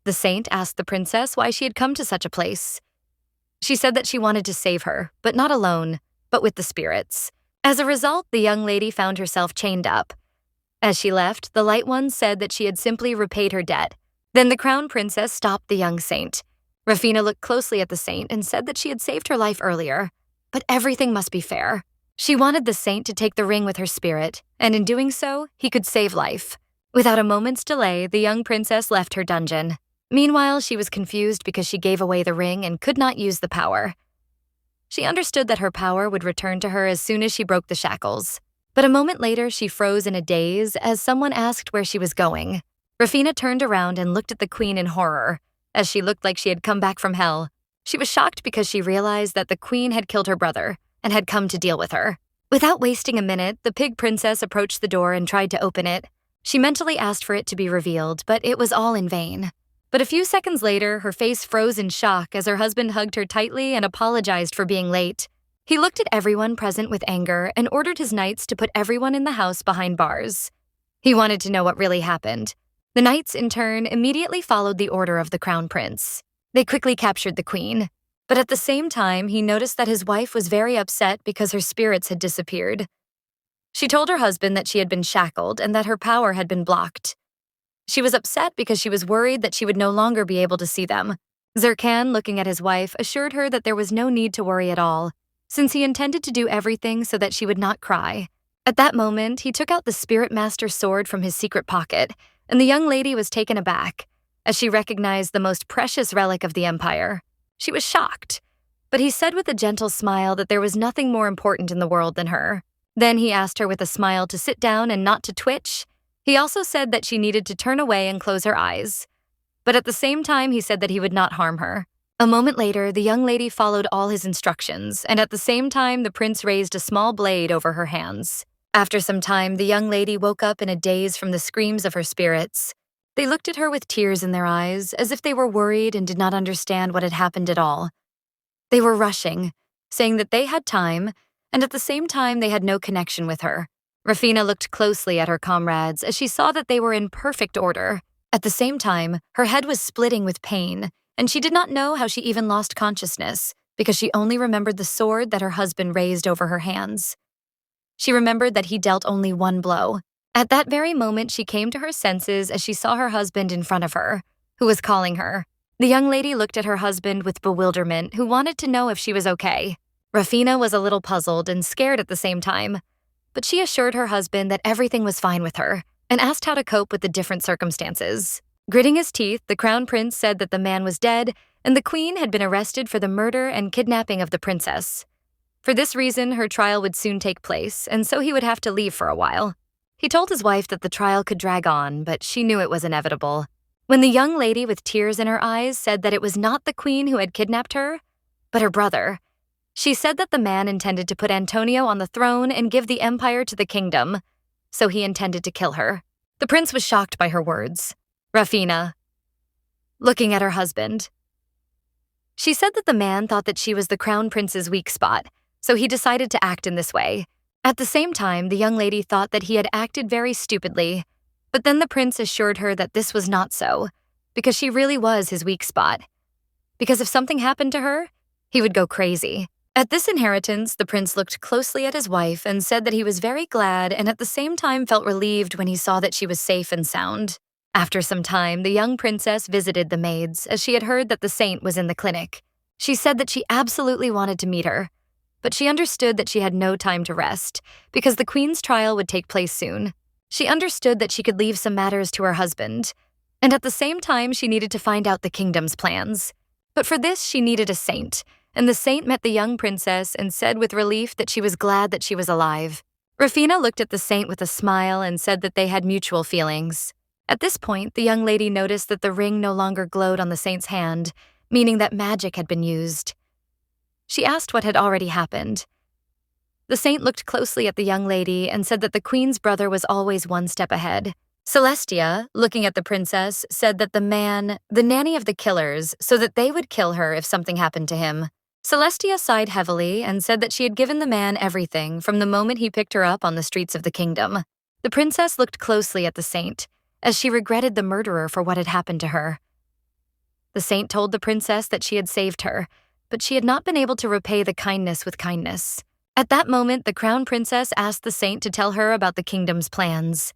The saint asked the princess why she had come to such a place. She said that she wanted to save her, but not alone, but with the spirits. As a result, the young lady found herself chained up. As she left, the Light One said that she had simply repaid her debt. Then the crown princess stopped the young saint. Rafina looked closely at the saint and said that she had saved her life earlier. But everything must be fair. She wanted the saint to take the ring with her spirit, and in doing so, he could save life. Without a moment's delay, the young princess left her dungeon. Meanwhile, she was confused because she gave away the ring and could not use the power. She understood that her power would return to her as soon as she broke the shackles. But a moment later, she froze in a daze as someone asked where she was going. Rafina turned around and looked at the queen in horror, as she looked like she had come back from hell. She was shocked because she realized that the queen had killed her brother and had come to deal with her. Without wasting a minute, the pig princess approached the door and tried to open it. She mentally asked for it to be revealed, but it was all in vain. But a few seconds later, her face froze in shock as her husband hugged her tightly and apologized for being late. He looked at everyone present with anger and ordered his knights to put everyone in the house behind bars. He wanted to know what really happened. The knights, in turn, immediately followed the order of the crown prince. They quickly captured the queen. But at the same time, he noticed that his wife was very upset because her spirits had disappeared. She told her husband that she had been shackled and that her power had been blocked. She was upset because she was worried that she would no longer be able to see them. Zerkan, looking at his wife, assured her that there was no need to worry at all, since he intended to do everything so that she would not cry. At that moment, he took out the Spirit Master sword from his secret pocket, and the young lady was taken aback, as she recognized the most precious relic of the Empire. She was shocked, but he said with a gentle smile that there was nothing more important in the world than her. Then he asked her with a smile to sit down and not to twitch. He also said that she needed to turn away and close her eyes. But at the same time, he said that he would not harm her. A moment later, the young lady followed all his instructions, and at the same time, the prince raised a small blade over her hands. After some time, the young lady woke up in a daze from the screams of her spirits. They looked at her with tears in their eyes, as if they were worried and did not understand what had happened at all. They were rushing, saying that they had time, and at the same time, they had no connection with her. Rafina looked closely at her comrades as she saw that they were in perfect order. At the same time, her head was splitting with pain, and she did not know how she even lost consciousness because she only remembered the sword that her husband raised over her hands. She remembered that he dealt only one blow. At that very moment, she came to her senses as she saw her husband in front of her, who was calling her. The young lady looked at her husband with bewilderment, who wanted to know if she was okay. Rafina was a little puzzled and scared at the same time, but she assured her husband that everything was fine with her and asked how to cope with the different circumstances. Gritting his teeth, the crown prince said that the man was dead and the queen had been arrested for the murder and kidnapping of the princess. For this reason, her trial would soon take place, and so he would have to leave for a while. He told his wife that the trial could drag on, but she knew it was inevitable. When the young lady with tears in her eyes said that it was not the queen who had kidnapped her, but her brother, she said that the man intended to put Antonio on the throne and give the empire to the kingdom, so he intended to kill her. The prince was shocked by her words. Rafina, looking at her husband. She said that the man thought that she was the crown prince's weak spot, so he decided to act in this way. At the same time, the young lady thought that he had acted very stupidly, but then the prince assured her that this was not so, because she really was his weak spot. Because if something happened to her, he would go crazy. At this inheritance, the prince looked closely at his wife and said that he was very glad and at the same time felt relieved when he saw that she was safe and sound. After some time, the young princess visited the maids as she had heard that the saint was in the clinic. She said that she absolutely wanted to meet her, but she understood that she had no time to rest because the queen's trial would take place soon. She understood that she could leave some matters to her husband, And at the same time, she needed to find out the kingdom's plans. But for this, she needed a saint, and the saint met the young princess and said with relief that she was glad that she was alive. Rafina looked at the saint with a smile and said that they had mutual feelings. At this point, the young lady noticed that the ring no longer glowed on the saint's hand, meaning that magic had been used. She asked what had already happened. The saint looked closely at the young lady and said that the queen's brother was always one step ahead. Celestia, looking at the princess, said that the nanny of the killers, so that they would kill her if something happened to him. Celestia sighed heavily and said that she had given the man everything from the moment he picked her up on the streets of the kingdom. The princess looked closely at the saint, as she regretted the murderer for what had happened to her. The saint told the princess that she had saved her, but she had not been able to repay the kindness with kindness. At that moment, the crown princess asked the saint to tell her about the kingdom's plans.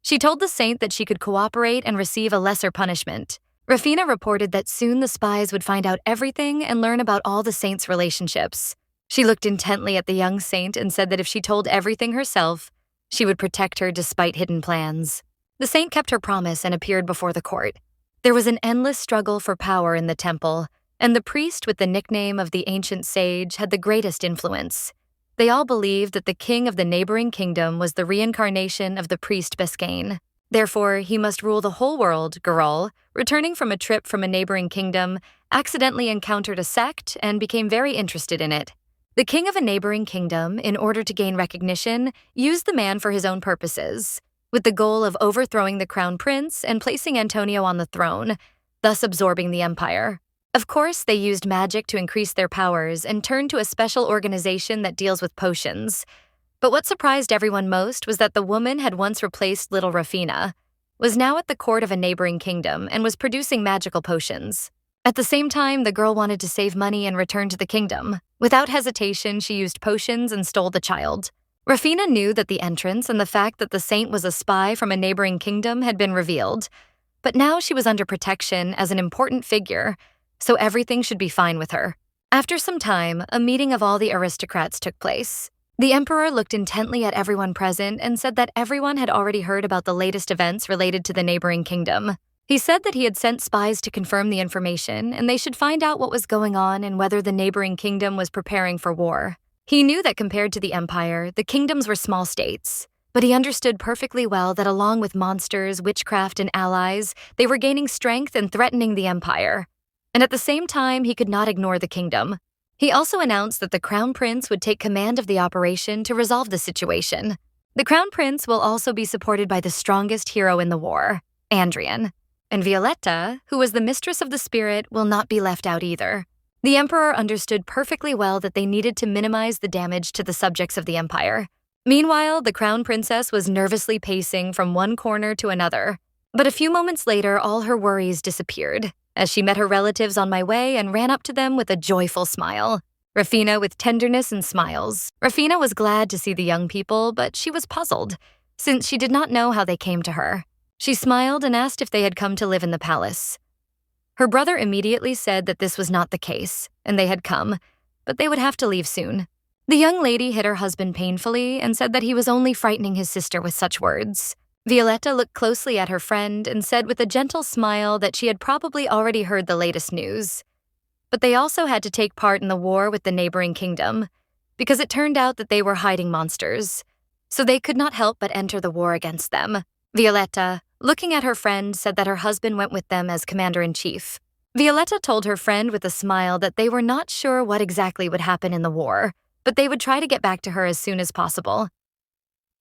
She told the saint that she could cooperate and receive a lesser punishment. Rafina reported that soon the spies would find out everything and learn about all the saint's relationships. She looked intently at the young saint and said that if she told everything herself, she would protect her despite hidden plans. The saint kept her promise and appeared before the court. There was an endless struggle for power in the temple, and the priest with the nickname of the ancient sage had the greatest influence. They all believed that the king of the neighboring kingdom was the reincarnation of the priest Biscayne. Therefore, he must rule the whole world. Girl, returning from a trip from a neighboring kingdom, accidentally encountered a sect and became very interested in it. The king of a neighboring kingdom, in order to gain recognition, used the man for his own purposes, with the goal of overthrowing the crown prince and placing Antonio on the throne, thus absorbing the empire. Of course, they used magic to increase their powers and turned to a special organization that deals with potions. But what surprised everyone most was that the woman had once replaced little Rafina, was now at the court of a neighboring kingdom and was producing magical potions. At the same time, the girl wanted to save money and return to the kingdom. Without hesitation, she used potions and stole the child. Rafina knew that the entrance and the fact that the saint was a spy from a neighboring kingdom had been revealed. But now she was under protection as an important figure, so everything should be fine with her. After some time, a meeting of all the aristocrats took place. The emperor looked intently at everyone present and said that everyone had already heard about the latest events related to the neighboring kingdom. He said that he had sent spies to confirm the information, and they should find out what was going on and whether the neighboring kingdom was preparing for war. He knew that compared to the empire, the kingdoms were small states, but he understood perfectly well that along with monsters, witchcraft, and allies, they were gaining strength and threatening the empire. And at the same time, he could not ignore the kingdom. He also announced that the crown prince would take command of the operation to resolve the situation. The crown prince will also be supported by the strongest hero in the war, Andrian. And Violetta, who was the mistress of the spirit, will not be left out either. The emperor understood perfectly well that they needed to minimize the damage to the subjects of the empire. Meanwhile, the crown princess was nervously pacing from one corner to another. But a few moments later, all her worries disappeared, as she met her relatives on my way and ran up to them with a joyful smile. Rafina with tenderness and smiles. Rafina was glad to see the young people, but she was puzzled, since she did not know how they came to her. She smiled and asked if they had come to live in the palace. Her brother immediately said that this was not the case, and they had come, but they would have to leave soon. The young lady hit her husband painfully and said that he was only frightening his sister with such words. Violetta looked closely at her friend and said with a gentle smile that she had probably already heard the latest news. But they also had to take part in the war with the neighboring kingdom, because it turned out that they were hiding monsters, so they could not help but enter the war against them. Violetta, looking at her friend, said that her husband went with them as commander-in-chief. Violetta told her friend with a smile that they were not sure what exactly would happen in the war, but they would try to get back to her as soon as possible.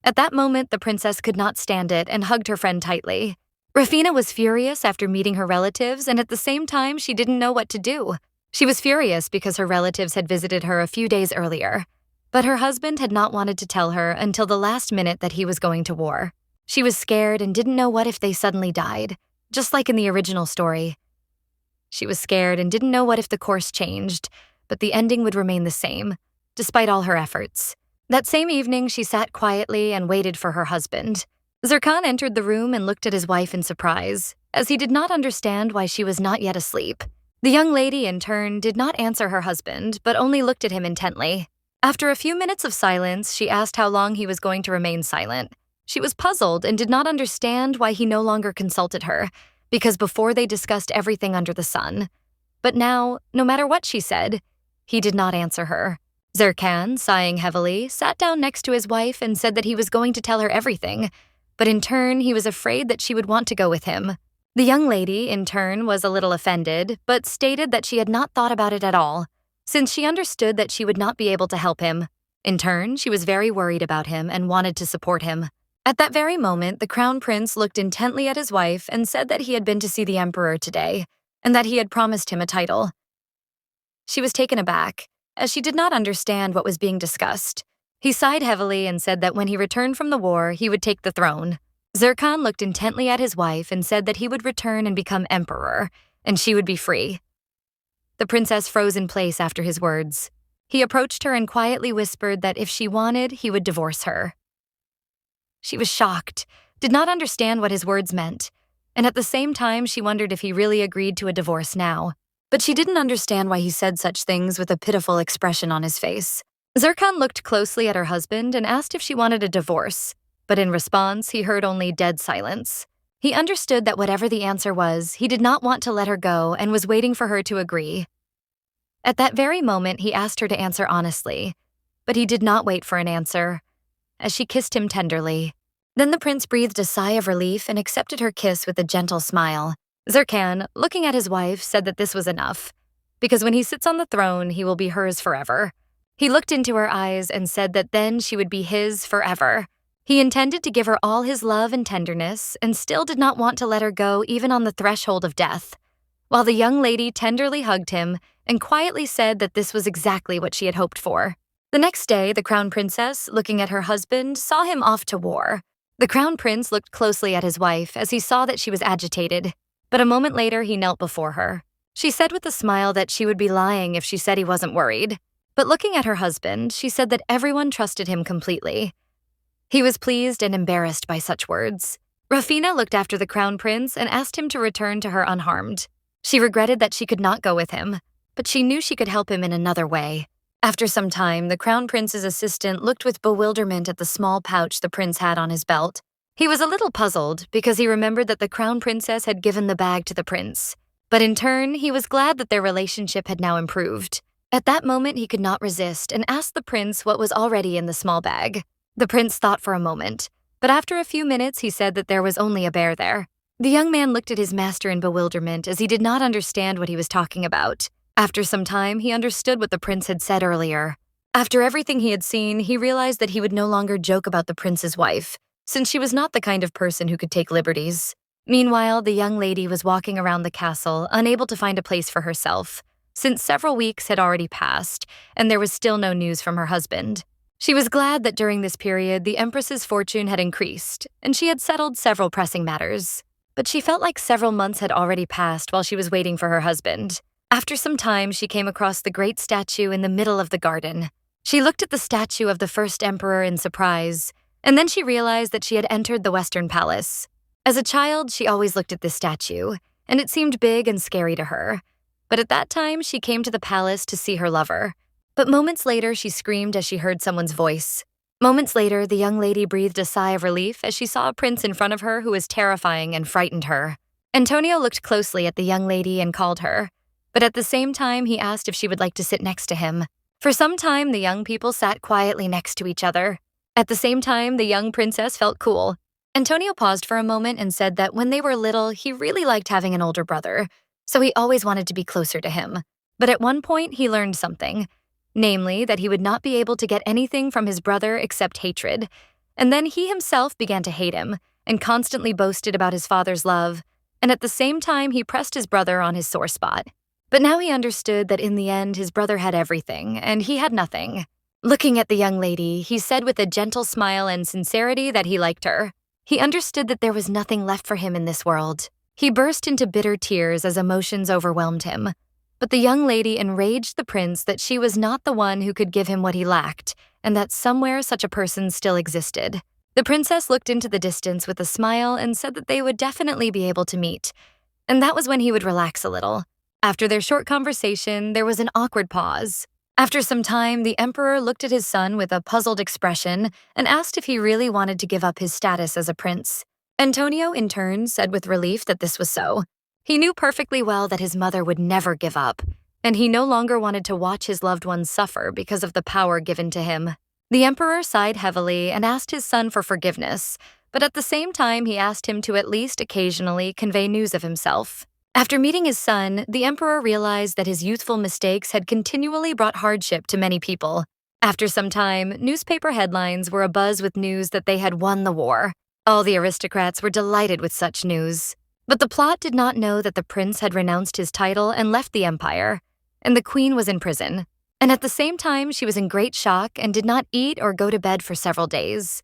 At that moment, the princess could not stand it and hugged her friend tightly. Rafina was furious after meeting her relatives, and at the same time, she didn't know what to do. She was furious because her relatives had visited her a few days earlier, but her husband had not wanted to tell her until the last minute that he was going to war. She was scared and didn't know what if they suddenly died, just like in the original story. She was scared and didn't know what if the course changed, but the ending would remain the same, despite all her efforts. That same evening, she sat quietly and waited for her husband. Zirkan entered the room and looked at his wife in surprise, as he did not understand why she was not yet asleep. The young lady, in turn, did not answer her husband, but only looked at him intently. After a few minutes of silence, she asked how long he was going to remain silent. She was puzzled and did not understand why he no longer consulted her, because before they discussed everything under the sun. But now, no matter what she said, he did not answer her. Zirkan, sighing heavily, sat down next to his wife and said that he was going to tell her everything, but in turn, he was afraid that she would want to go with him. The young lady, in turn, was a little offended, but stated that she had not thought about it at all, since she understood that she would not be able to help him. In turn, she was very worried about him and wanted to support him. At that very moment, the crown prince looked intently at his wife and said that he had been to see the emperor today, and that he had promised him a title. She was taken aback, as she did not understand what was being discussed. He sighed heavily and said that when he returned from the war, he would take the throne. Zirkan looked intently at his wife and said that he would return and become emperor, and she would be free. The princess froze in place after his words. He approached her and quietly whispered that if she wanted, he would divorce her. She was shocked, did not understand what his words meant, and at the same time she wondered if he really agreed to a divorce now. But she didn't understand why he said such things with a pitiful expression on his face. Zirkan looked closely at her husband and asked if she wanted a divorce, but in response, he heard only dead silence. He understood that whatever the answer was, he did not want to let her go and was waiting for her to agree. At that very moment, he asked her to answer honestly, but he did not wait for an answer, as she kissed him tenderly. Then the prince breathed a sigh of relief and accepted her kiss with a gentle smile. Zirkan, looking at his wife, said that this was enough, because when he sits on the throne, he will be hers forever. He looked into her eyes and said that then she would be his forever. He intended to give her all his love and tenderness and still did not want to let her go even on the threshold of death, while the young lady tenderly hugged him and quietly said that this was exactly what she had hoped for. The next day, the crown princess, looking at her husband, saw him off to war. The crown prince looked closely at his wife as he saw that she was agitated, but a moment later he knelt before her. She said with a smile that she would be lying if she said he wasn't worried, but looking at her husband, she said that everyone trusted him completely. He was pleased and embarrassed by such words. Rafina looked after the crown prince and asked him to return to her unharmed. She regretted that she could not go with him, but she knew she could help him in another way. After some time, the crown prince's assistant looked with bewilderment at the small pouch the prince had on his belt. He was a little puzzled because he remembered that the crown princess had given the bag to the prince, but in turn, he was glad that their relationship had now improved. At that moment, he could not resist and asked the prince what was already in the small bag. The prince thought for a moment, but after a few minutes, he said that there was only a bear there. The young man looked at his master in bewilderment as he did not understand what he was talking about. After some time, he understood what the prince had said earlier. After everything he had seen, he realized that he would no longer joke about the prince's wife, since she was not the kind of person who could take liberties. Meanwhile, the young lady was walking around the castle, unable to find a place for herself, since several weeks had already passed and there was still no news from her husband. She was glad that during this period, the Empress's fortune had increased, and she had settled several pressing matters. But she felt like several months had already passed while she was waiting for her husband. After some time, she came across the great statue in the middle of the garden. She looked at the statue of the first emperor in surprise, and then she realized that she had entered the Western Palace. As a child, she always looked at this statue, and it seemed big and scary to her. But at that time, she came to the palace to see her lover. But moments later, she screamed as she heard someone's voice. Moments later, the young lady breathed a sigh of relief as she saw a prince in front of her who was terrifying and frightened her. Antonio looked closely at the young lady and called her, but at the same time, he asked if she would like to sit next to him. For some time, the young people sat quietly next to each other. At the same time, the young princess felt cool. Antonio paused for a moment and said that when they were little, he really liked having an older brother, so he always wanted to be closer to him. But at one point, he learned something. Namely, that he would not be able to get anything from his brother except hatred. And then he himself began to hate him and constantly boasted about his father's love, and at the same time he pressed his brother on his sore spot. But now he understood that in the end his brother had everything, and he had nothing. Looking at the young lady, he said with a gentle smile and sincerity that he liked her. He understood that there was nothing left for him in this world. He burst into bitter tears as emotions overwhelmed him. But the young lady enraged the prince that she was not the one who could give him what he lacked, and that somewhere such a person still existed. The princess looked into the distance with a smile and said that they would definitely be able to meet, and that was when he would relax a little. After their short conversation, there was an awkward pause. After some time, the emperor looked at his son with a puzzled expression and asked if he really wanted to give up his status as a prince. Antonio, in turn, said with relief that this was so. He knew perfectly well that his mother would never give up, and he no longer wanted to watch his loved ones suffer because of the power given to him. The emperor sighed heavily and asked his son for forgiveness, but at the same time he asked him to at least occasionally convey news of himself. After meeting his son, the emperor realized that his youthful mistakes had continually brought hardship to many people. After some time, newspaper headlines were abuzz with news that they had won the war. All the aristocrats were delighted with such news. But the plot did not know that the prince had renounced his title and left the empire, and the queen was in prison. And at the same time, she was in great shock and did not eat or go to bed for several days.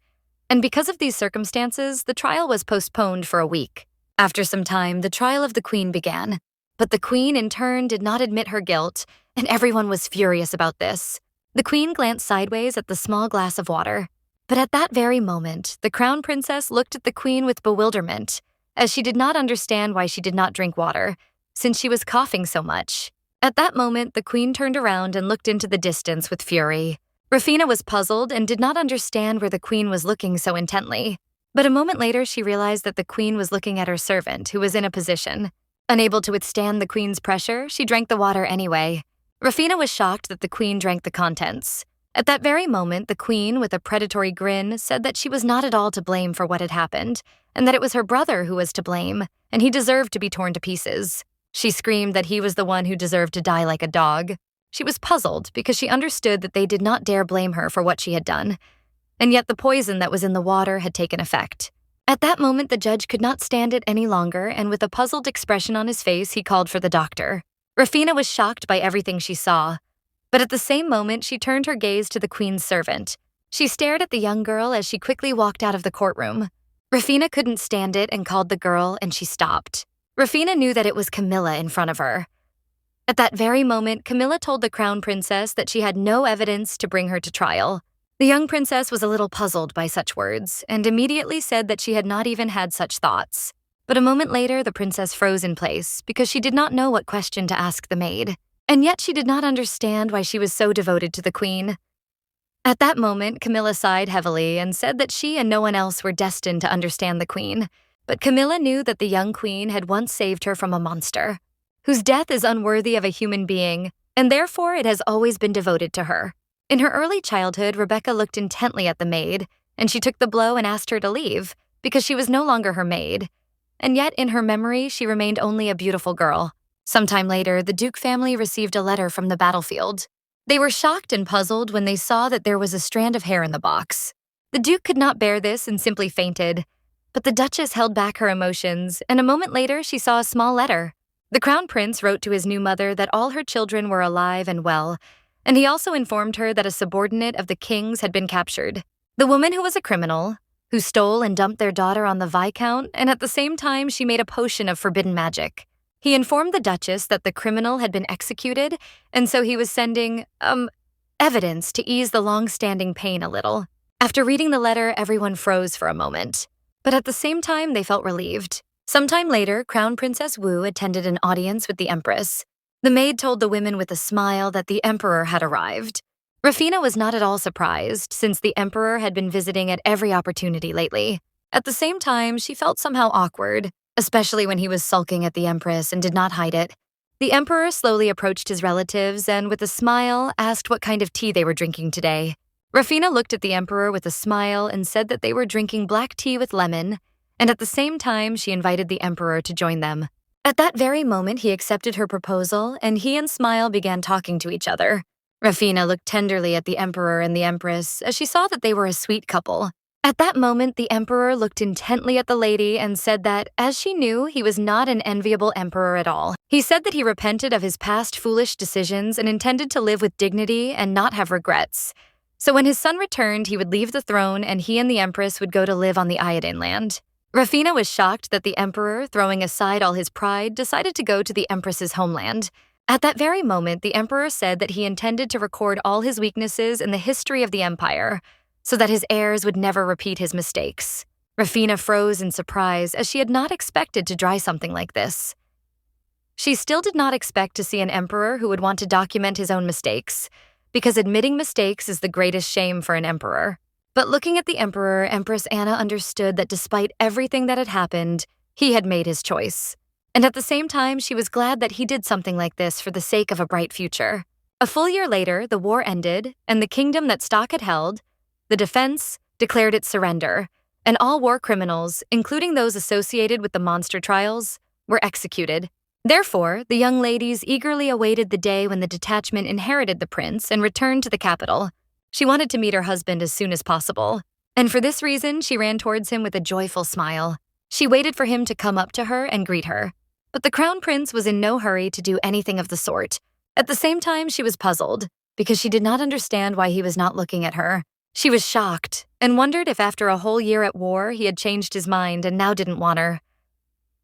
And because of these circumstances, the trial was postponed for a week. After some time, the trial of the queen began. But the queen, in turn, did not admit her guilt, and everyone was furious about this. The queen glanced sideways at the small glass of water. But at that very moment, the crown princess looked at the queen with bewilderment, as she did not understand why she did not drink water, since she was coughing so much. At that moment, the queen turned around and looked into the distance with fury. Rufina was puzzled and did not understand where the queen was looking so intently. But a moment later, she realized that the queen was looking at her servant, who was in a position. Unable to withstand the queen's pressure, she drank the water anyway. Rufina was shocked that the queen drank the contents. At that very moment, the queen, with a predatory grin, said that she was not at all to blame for what had happened, and that it was her brother who was to blame, and he deserved to be torn to pieces. She screamed that he was the one who deserved to die like a dog. She was puzzled because she understood that they did not dare blame her for what she had done, and yet the poison that was in the water had taken effect. At that moment, the judge could not stand it any longer, and with a puzzled expression on his face, he called for the doctor. Rufina was shocked by everything she saw, but at the same moment, she turned her gaze to the queen's servant. She stared at the young girl as she quickly walked out of the courtroom. Rufina couldn't stand it and called the girl, and she stopped. Rufina knew that it was Camilla in front of her. At that very moment, Camilla told the crown princess that she had no evidence to bring her to trial. The young princess was a little puzzled by such words and immediately said that she had not even had such thoughts. But a moment later, the princess froze in place because she did not know what question to ask the maid. And yet she did not understand why she was so devoted to the queen. At that moment, Camilla sighed heavily and said that she and no one else were destined to understand the queen. But Camilla knew that the young queen had once saved her from a monster, whose death is unworthy of a human being, and therefore it has always been devoted to her. In her early childhood, Rebecca looked intently at the maid, and she took the blow and asked her to leave, because she was no longer her maid. And yet, in her memory, she remained only a beautiful girl. Sometime later, the Duke family received a letter from the battlefield. They were shocked and puzzled when they saw that there was a strand of hair in the box. The Duke could not bear this and simply fainted. But the Duchess held back her emotions, and a moment later, she saw a small letter. The Crown Prince wrote to his new mother that all her children were alive and well, and he also informed her that a subordinate of the king's had been captured. The woman who was a criminal, who stole and dumped their daughter on the Viscount, and at the same time she made a potion of forbidden magic. He informed the Duchess that the criminal had been executed, and so he was sending, evidence to ease the long-standing pain a little. After reading the letter, everyone froze for a moment. But at the same time, they felt relieved. Sometime later, Crown Princess Wu attended an audience with the Empress. The maid told the women with a smile that the Emperor had arrived. Rufina was not at all surprised, since the Emperor had been visiting at every opportunity lately. At the same time, she felt somehow awkward, especially when he was sulking at the Empress and did not hide it. The Emperor slowly approached his relatives and, with a smile, asked what kind of tea they were drinking today. Rufina looked at the Emperor with a smile and said that they were drinking black tea with lemon, and at the same time, she invited the Emperor to join them. At that very moment, he accepted her proposal, and he and Smile began talking to each other. Rufina looked tenderly at the Emperor and the Empress as she saw that they were a sweet couple. At that moment, the Emperor looked intently at the lady and said that, as she knew, he was not an enviable emperor at all. He said that he repented of his past foolish decisions and intended to live with dignity and not have regrets. So when his son returned, he would leave the throne and he and the Empress would go to live on the Iodine land. Rufina was shocked that the Emperor, throwing aside all his pride, decided to go to the Empress's homeland. At that very moment, the Emperor said that he intended to record all his weaknesses in the history of the empire, so that his heirs would never repeat his mistakes. Rufina froze in surprise, as she had not expected to try something like this. She still did not expect to see an emperor who would want to document his own mistakes, because admitting mistakes is the greatest shame for an emperor. But looking at the Emperor, Empress Anna understood that despite everything that had happened, he had made his choice. And at the same time, she was glad that he did something like this for the sake of a bright future. A full year later, the war ended, and the kingdom that Stock had held, the defense, declared its surrender, and all war criminals, including those associated with the monster trials, were executed. Therefore, the young ladies eagerly awaited the day when the detachment inherited the prince and returned to the capital. She wanted to meet her husband as soon as possible, and for this reason, she ran towards him with a joyful smile. She waited for him to come up to her and greet her. But the crown prince was in no hurry to do anything of the sort. At the same time, she was puzzled, because she did not understand why he was not looking at her. She was shocked, and wondered if after a whole year at war, he had changed his mind and now didn't want her.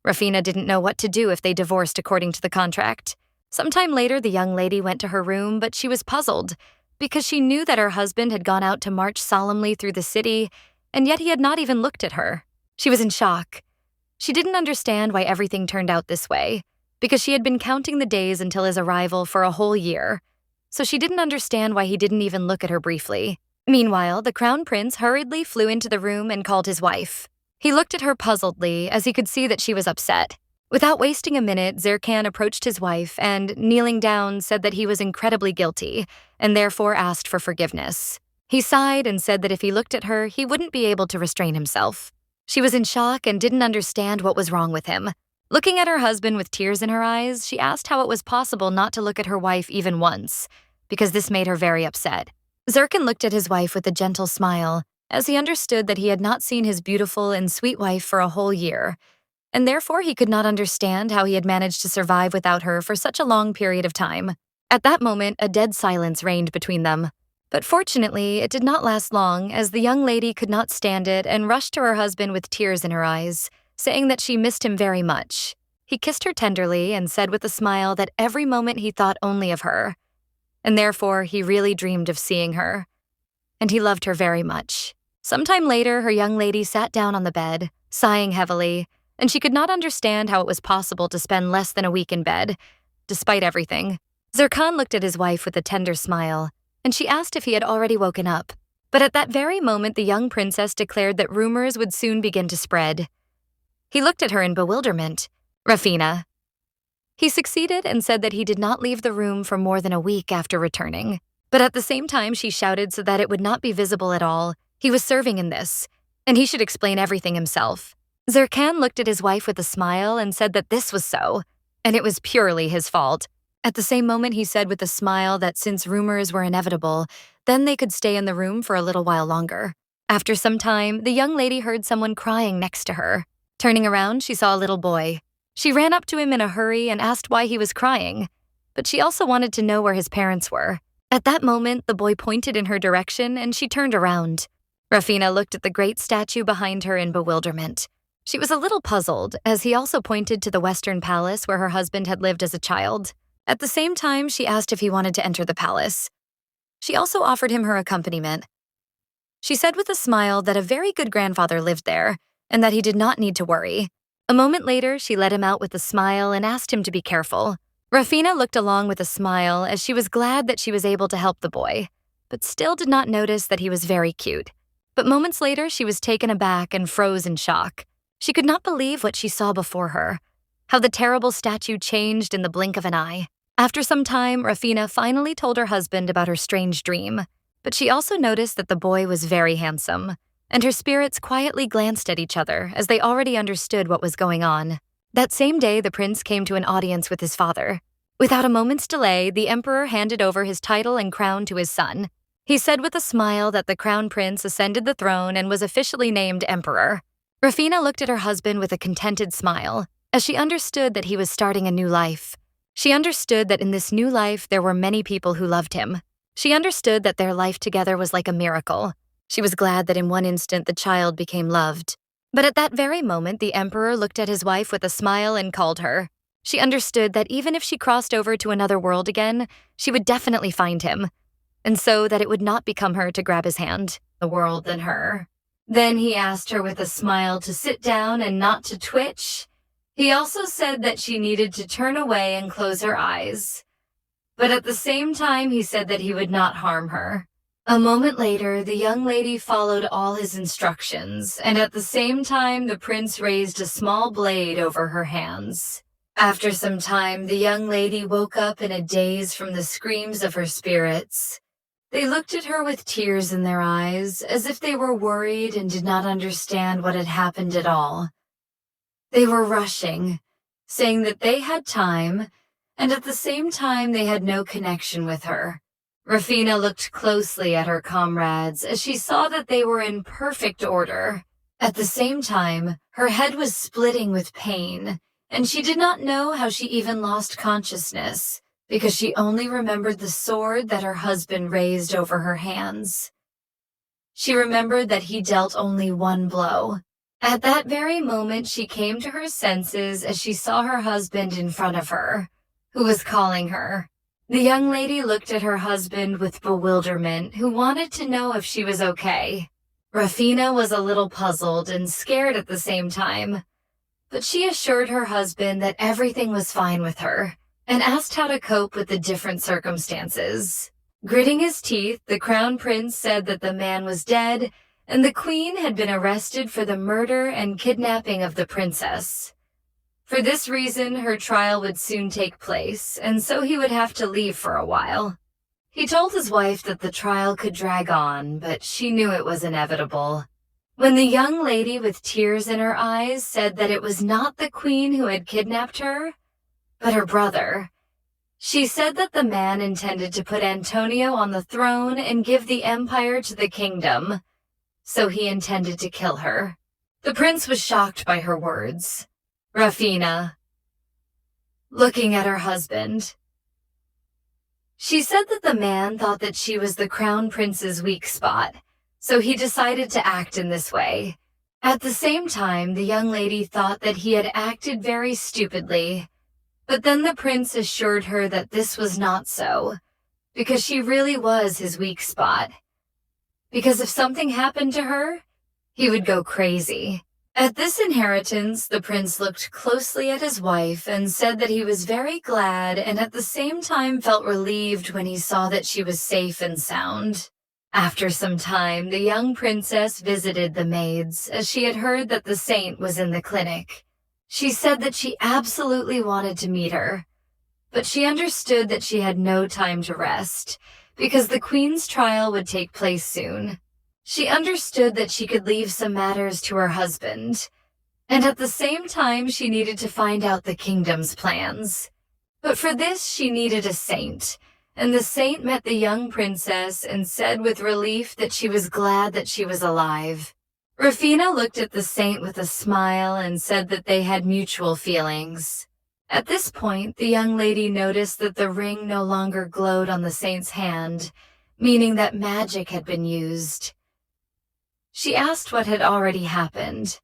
Rafina didn't know what to do if they divorced according to the contract. Sometime later, the young lady went to her room, but she was puzzled, because she knew that her husband had gone out to march solemnly through the city, and yet he had not even looked at her. She was in shock. She didn't understand why everything turned out this way, because she had been counting the days until his arrival for a whole year, so she didn't understand why he didn't even look at her briefly. Meanwhile, the crown prince hurriedly flew into the room and called his wife. He looked at her puzzledly, as he could see that she was upset. Without wasting a minute, Zerkan approached his wife and, kneeling down, said that he was incredibly guilty, and therefore asked for forgiveness. He sighed and said that if he looked at her, he wouldn't be able to restrain himself. She was in shock and didn't understand what was wrong with him. Looking at her husband with tears in her eyes, she asked how it was possible not to look at her wife even once, because this made her very upset. Zerkan looked at his wife with a gentle smile, as he understood that he had not seen his beautiful and sweet wife for a whole year, and therefore he could not understand how he had managed to survive without her for such a long period of time. At that moment, a dead silence reigned between them. But fortunately, it did not last long, as the young lady could not stand it and rushed to her husband with tears in her eyes, saying that she missed him very much. He kissed her tenderly and said with a smile that every moment he thought only of her, and therefore he really dreamed of seeing her. And he loved her very much. Sometime later, her young lady sat down on the bed, sighing heavily, and she could not understand how it was possible to spend less than a week in bed, despite everything. Zerkan looked at his wife with a tender smile, and she asked if he had already woken up. But at that very moment, the young princess declared that rumors would soon begin to spread. He looked at her in bewilderment. Rafina. He succeeded and said that he did not leave the room for more than a week after returning. But at the same time, she shouted so that it would not be visible at all. He was serving in this, and he should explain everything himself. Zerkan looked at his wife with a smile and said that this was so, and it was purely his fault. At the same moment, he said with a smile that since rumors were inevitable, then they could stay in the room for a little while longer. After some time, the young lady heard someone crying next to her. Turning around, she saw a little boy. She ran up to him in a hurry and asked why he was crying, but she also wanted to know where his parents were. At that moment, the boy pointed in her direction and she turned around. Rafina looked at the great statue behind her in bewilderment. She was a little puzzled, as he also pointed to the Western Palace where her husband had lived as a child. At the same time, she asked if he wanted to enter the palace. She also offered him her accompaniment. She said with a smile that a very good grandfather lived there, and that he did not need to worry. A moment later, she let him out with a smile and asked him to be careful. Rafina looked along with a smile, as she was glad that she was able to help the boy, but still did not notice that he was very cute. But moments later, she was taken aback and froze in shock. She could not believe what she saw before her, how the terrible statue changed in the blink of an eye. After some time, Rafina finally told her husband about her strange dream, but she also noticed that the boy was very handsome, and her spirits quietly glanced at each other as they already understood what was going on. That same day, the prince came to an audience with his father. Without a moment's delay, the emperor handed over his title and crown to his son. He said with a smile that the crown prince ascended the throne and was officially named emperor. Rafina looked at her husband with a contented smile, as she understood that he was starting a new life. She understood that in this new life there were many people who loved him. She understood that their life together was like a miracle. She was glad that in one instant the child became loved. But at that very moment, the emperor looked at his wife with a smile and called her. She understood that even if she crossed over to another world again, she would definitely find him, and so that it would not become her to grab his hand, the world than her. Then he asked her with a smile to sit down and not to twitch. He also said that she needed to turn away and close her eyes. But at the same time, he said that he would not harm her. A moment later, the young lady followed all his instructions, and at the same time the prince raised a small blade over her hands. After some time, the young lady woke up in a daze from the screams of her spirits. They looked at her with tears in their eyes, as if they were worried and did not understand what had happened at all. They were rushing, saying that they had time, and at the same time they had no connection with her. Rafina looked closely at her comrades as she saw that they were in perfect order. At the same time, her head was splitting with pain, and she did not know how she even lost consciousness, because she only remembered the sword that her husband raised over her hands. She remembered that he dealt only one blow. At that very moment, she came to her senses as she saw her husband in front of her, who was calling her. The young lady looked at her husband with bewilderment, who wanted to know if she was okay. Rafina was a little puzzled and scared at the same time, but she assured her husband that everything was fine with her, and asked how to cope with the different circumstances. Gritting his teeth, the crown prince said that the man was dead, and the queen had been arrested for the murder and kidnapping of the princess. For this reason, her trial would soon take place, and so he would have to leave for a while. He told his wife that the trial could drag on, but she knew it was inevitable. When the young lady with tears in her eyes said that it was not the queen who had kidnapped her, but her brother, she said that the man intended to put Antonio on the throne and give the empire to the kingdom, so he intended to kill her. The prince was shocked by her words. Rafina, looking at her husband. She said that the man thought that she was the crown prince's weak spot, so he decided to act in this way. At the same time, the young lady thought that he had acted very stupidly, but then the prince assured her that this was not so, because she really was his weak spot. Because if something happened to her, he would go crazy. At this inheritance, the prince looked closely at his wife and said that he was very glad and at the same time felt relieved when he saw that she was safe and sound. After some time, the young princess visited the maids, as she had heard that the saint was in the clinic. She said that she absolutely wanted to meet her, but she understood that she had no time to rest, because the queen's trial would take place soon. She understood that she could leave some matters to her husband, and at the same time she needed to find out the kingdom's plans. But for this she needed a saint, and the saint met the young princess and said with relief that she was glad that she was alive. Rafina looked at the saint with a smile and said that they had mutual feelings. At this point, the young lady noticed that the ring no longer glowed on the saint's hand, meaning that magic had been used. She asked what had already happened.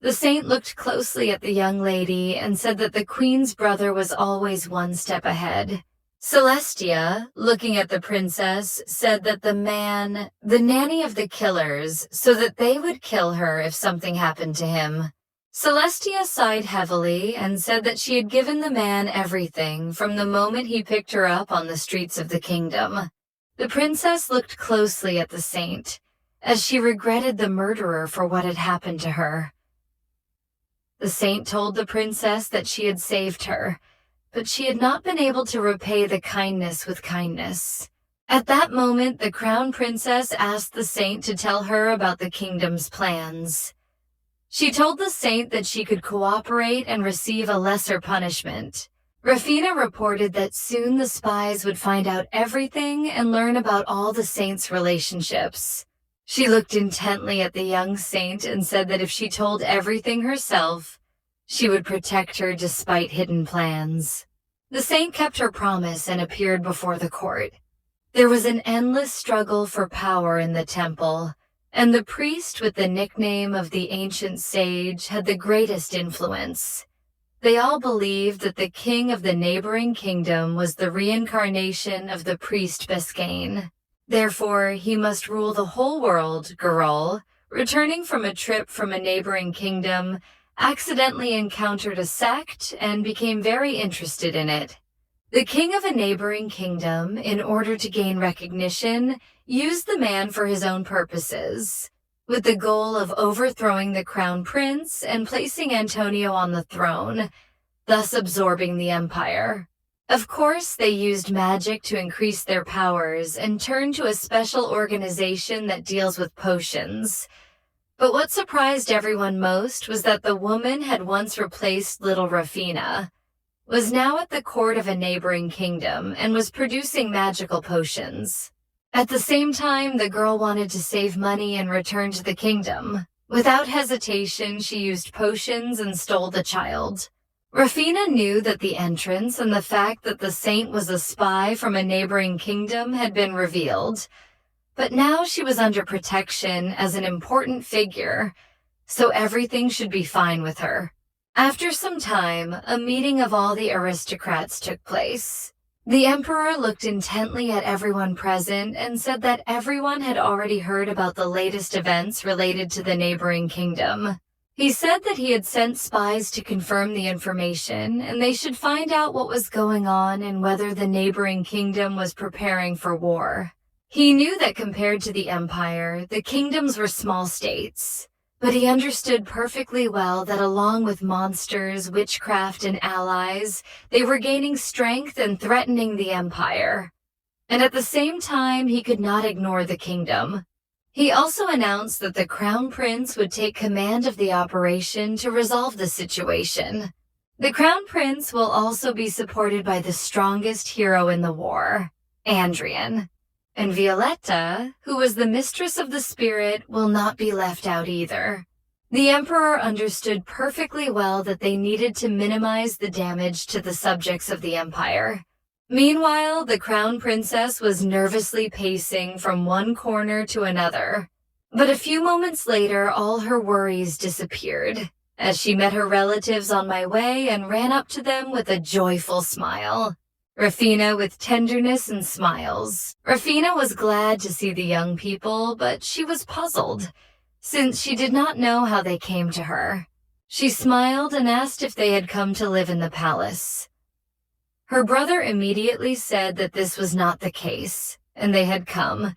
The saint looked closely at the young lady and said that the queen's brother was always one step ahead. Celestia, looking at the princess, said that the man, the nanny of the killers, so that they would kill her if something happened to him. Celestia sighed heavily and said that she had given the man everything from the moment he picked her up on the streets of the kingdom. The princess looked closely at the saint, as she regretted the murderer for what had happened to her. The saint told the princess that she had saved her, but she had not been able to repay the kindness with kindness. At that moment, the crown princess asked the saint to tell her about the kingdom's plans. She told the saint that she could cooperate and receive a lesser punishment. Rafina reported that soon the spies would find out everything and learn about all the saints' relationships. She looked intently at the young saint and said that if she told everything herself, she would protect her despite hidden plans. The saint kept her promise and appeared before the court. There was an endless struggle for power in the temple, and the priest with the nickname of the ancient sage had the greatest influence. They all believed that the king of the neighboring kingdom was the reincarnation of the priest Biscayne. Therefore, he must rule the whole world. Girl, returning from a trip from a neighboring kingdom, accidentally encountered a sect and became very interested in it. The king of a neighboring kingdom, in order to gain recognition, used the man for his own purposes, with the goal of overthrowing the crown prince and placing Antonio on the throne, thus absorbing the empire. Of course, they used magic to increase their powers and turned to a special organization that deals with potions. But what surprised everyone most was that the woman had once replaced little Rafina, was now at the court of a neighboring kingdom and was producing magical potions. At the same time, the girl wanted to save money and return to the kingdom. Without hesitation, she used potions and stole the child. Rafina knew that the entrance and the fact that the saint was a spy from a neighboring kingdom had been revealed. But now she was under protection as an important figure, so everything should be fine with her. After some time, a meeting of all the aristocrats took place. The emperor looked intently at everyone present and said that everyone had already heard about the latest events related to the neighboring kingdom. He said that he had sent spies to confirm the information, and they should find out what was going on and whether the neighboring kingdom was preparing for war. He knew that compared to the empire, the kingdoms were small states. But he understood perfectly well that along with monsters, witchcraft, and allies, they were gaining strength and threatening the empire. And at the same time, he could not ignore the kingdom. He also announced that the crown prince would take command of the operation to resolve the situation. The crown prince will also be supported by the strongest hero in the war, Andrian. And Violetta, who was the mistress of the spirit, will not be left out either. The emperor understood perfectly well that they needed to minimize the damage to the subjects of the empire. Meanwhile, the crown princess was nervously pacing from one corner to another. But a few moments later, all her worries disappeared, as she met her relatives on my way and ran up to them with a joyful smile. Rafina with tenderness and smiles. Rafina was glad to see the young people, but she was puzzled, since she did not know how they came to her. She smiled and asked if they had come to live in the palace. Her brother immediately said that this was not the case, and they had come,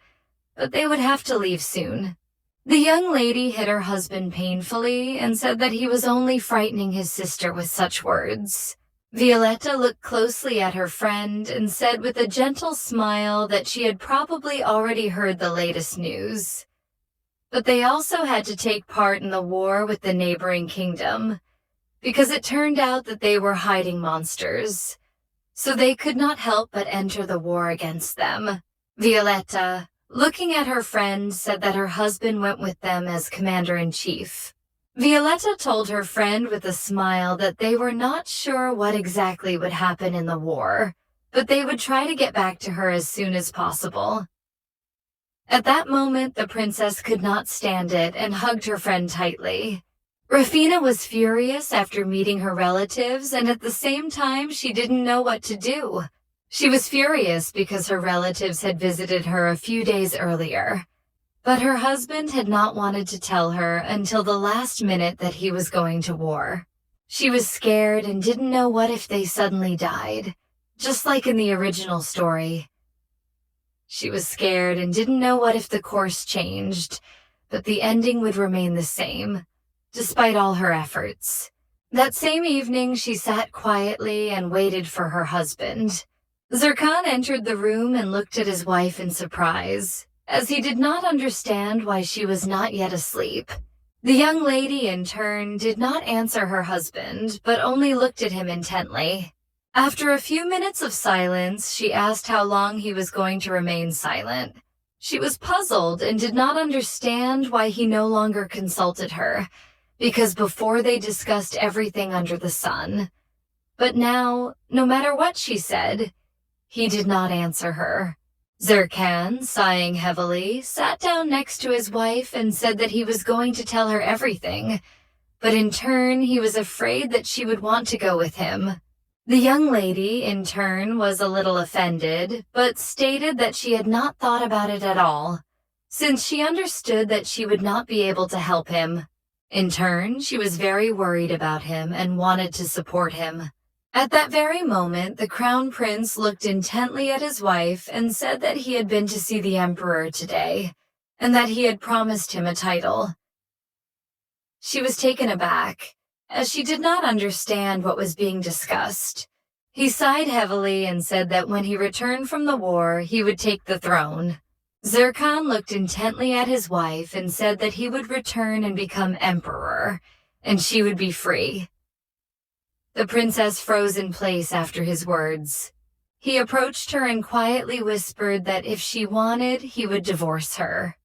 but they would have to leave soon. The young lady hit her husband painfully and said that he was only frightening his sister with such words. Violetta looked closely at her friend and said with a gentle smile that she had probably already heard the latest news. But they also had to take part in the war with the neighboring kingdom, because it turned out that they were hiding monsters, so they could not help but enter the war against them. Violetta, looking at her friend, said that her husband went with them as commander-in-chief. Violetta told her friend with a smile that they were not sure what exactly would happen in the war, but they would try to get back to her as soon as possible. At that moment, the princess could not stand it and hugged her friend tightly. Rafina was furious after meeting her relatives, and at the same time, she didn't know what to do. She was furious because her relatives had visited her a few days earlier. But her husband had not wanted to tell her until the last minute that he was going to war. She was scared and didn't know what if they suddenly died, just like in the original story. She was scared and didn't know what if the course changed, but the ending would remain the same, despite all her efforts. That same evening, she sat quietly and waited for her husband. Zirkan entered the room and looked at his wife in surprise, as he did not understand why she was not yet asleep. The young lady, in turn, did not answer her husband, but only looked at him intently. After a few minutes of silence, she asked how long he was going to remain silent. She was puzzled and did not understand why he no longer consulted her, because before they discussed everything under the sun. But now, no matter what she said, he did not answer her. Zirkan, sighing heavily, sat down next to his wife and said that he was going to tell her everything, but in turn he was afraid that she would want to go with him. The young lady, in turn, was a little offended, but stated that she had not thought about it at all, since she understood that she would not be able to help him. In turn, she was very worried about him and wanted to support him. At that very moment, the crown prince looked intently at his wife and said that he had been to see the emperor today, and that he had promised him a title. She was taken aback, as she did not understand what was being discussed. He sighed heavily and said that when he returned from the war, he would take the throne. Zircon looked intently at his wife and said that he would return and become emperor, and she would be free. The princess froze in place after his words. He approached her and quietly whispered that if she wanted, he would divorce her.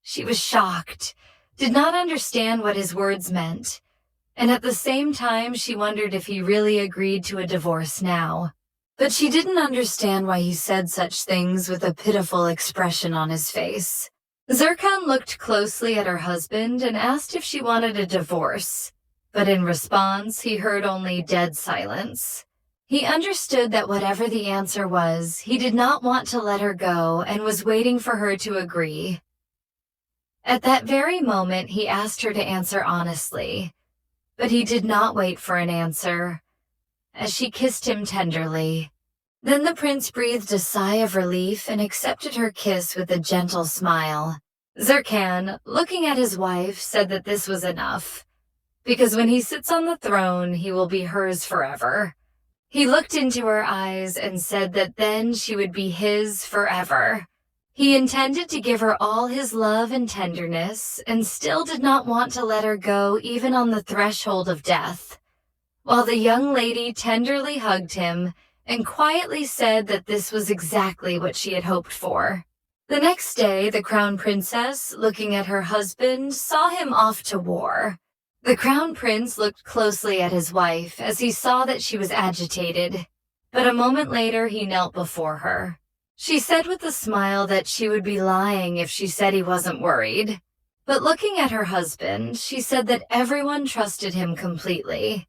She was shocked, did not understand what his words meant, and at the same time she wondered if he really agreed to a divorce now. But she didn't understand why he said such things with a pitiful expression on his face. Zircon looked closely at her husband and asked if she wanted a divorce, but in response he heard only dead silence. He understood that whatever the answer was, he did not want to let her go and was waiting for her to agree. At that very moment he asked her to answer honestly, but he did not wait for an answer, as she kissed him tenderly. Then the prince breathed a sigh of relief and accepted her kiss with a gentle smile. Zircon, looking at his wife, said that this was enough, because when he sits on the throne, he will be hers forever. He looked into her eyes and said that then she would be his forever. He intended to give her all his love and tenderness, and still did not want to let her go even on the threshold of death. While the young lady tenderly hugged him and quietly said that this was exactly what she had hoped for. The next day, the crown princess, looking at her husband, saw him off to war. The crown prince looked closely at his wife as he saw that she was agitated, but a moment later he knelt before her. She said with a smile that she would be lying if she said he wasn't worried. But looking at her husband, she said that everyone trusted him completely.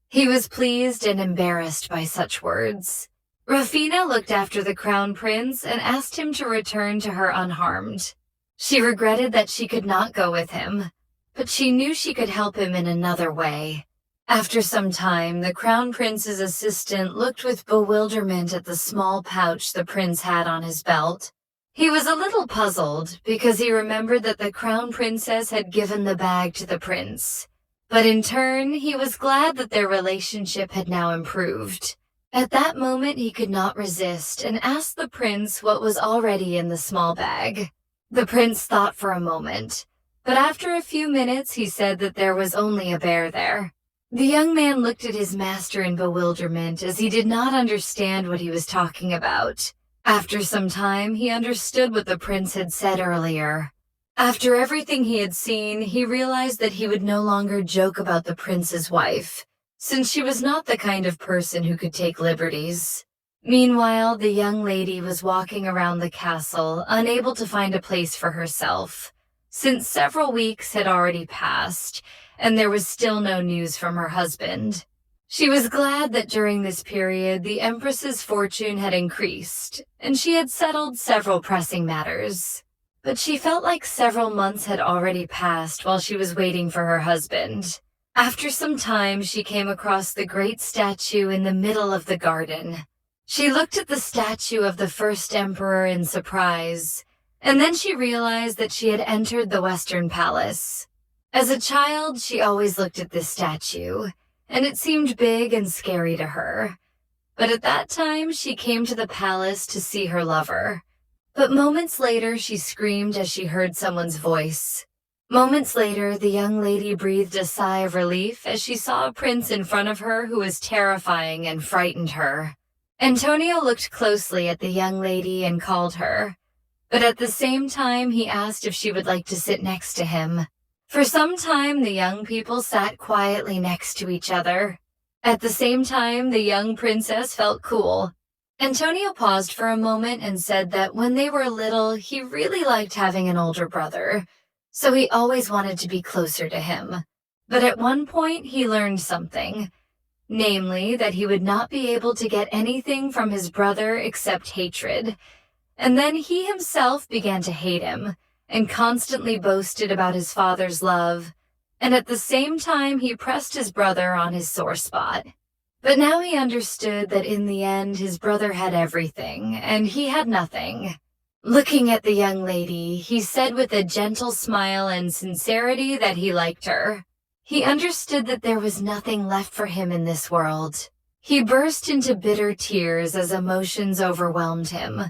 He was pleased and embarrassed by such words. Rafina looked after the crown prince and asked him to return to her unharmed. She regretted that she could not go with him, but she knew she could help him in another way. After some time, the crown prince's assistant looked with bewilderment at the small pouch the prince had on his belt. He was a little puzzled because he remembered that the crown princess had given the bag to the prince. But in turn, he was glad that their relationship had now improved. At that moment, he could not resist and asked the prince what was already in the small bag. The prince thought for a moment, but after a few minutes, he said that there was only a bear there. The young man looked at his master in bewilderment as he did not understand what he was talking about. After some time, he understood what the prince had said earlier. After everything he had seen, he realized that he would no longer joke about the prince's wife, since she was not the kind of person who could take liberties. Meanwhile, the young lady was walking around the castle, unable to find a place for herself, since several weeks had already passed, and there was still no news from her husband. She was glad that during this period, the Empress's fortune had increased, and she had settled several pressing matters. But she felt like several months had already passed while she was waiting for her husband. After some time, she came across the great statue in the middle of the garden. She looked at the statue of the first emperor in surprise, and then she realized that she had entered the Western Palace. As a child, she always looked at this statue, and it seemed big and scary to her. But at that time, she came to the palace to see her lover. But moments later, she screamed as she heard someone's voice. Moments later, the young lady breathed a sigh of relief as she saw a prince in front of her who was terrifying and frightened her. Antonio looked closely at the young lady and called her, but at the same time, he asked if she would like to sit next to him. For some time, the young people sat quietly next to each other. At the same time, the young princess felt cool. Antonio paused for a moment and said that when they were little, he really liked having an older brother, so he always wanted to be closer to him. But at one point, he learned something, namely that he would not be able to get anything from his brother except hatred. And then he himself began to hate him, and constantly boasted about his father's love, and at the same time he pressed his brother on his sore spot. But now he understood that in the end his brother had everything, and he had nothing. Looking at the young lady, he said with a gentle smile and sincerity that he liked her. He understood that there was nothing left for him in this world. He burst into bitter tears as emotions overwhelmed him.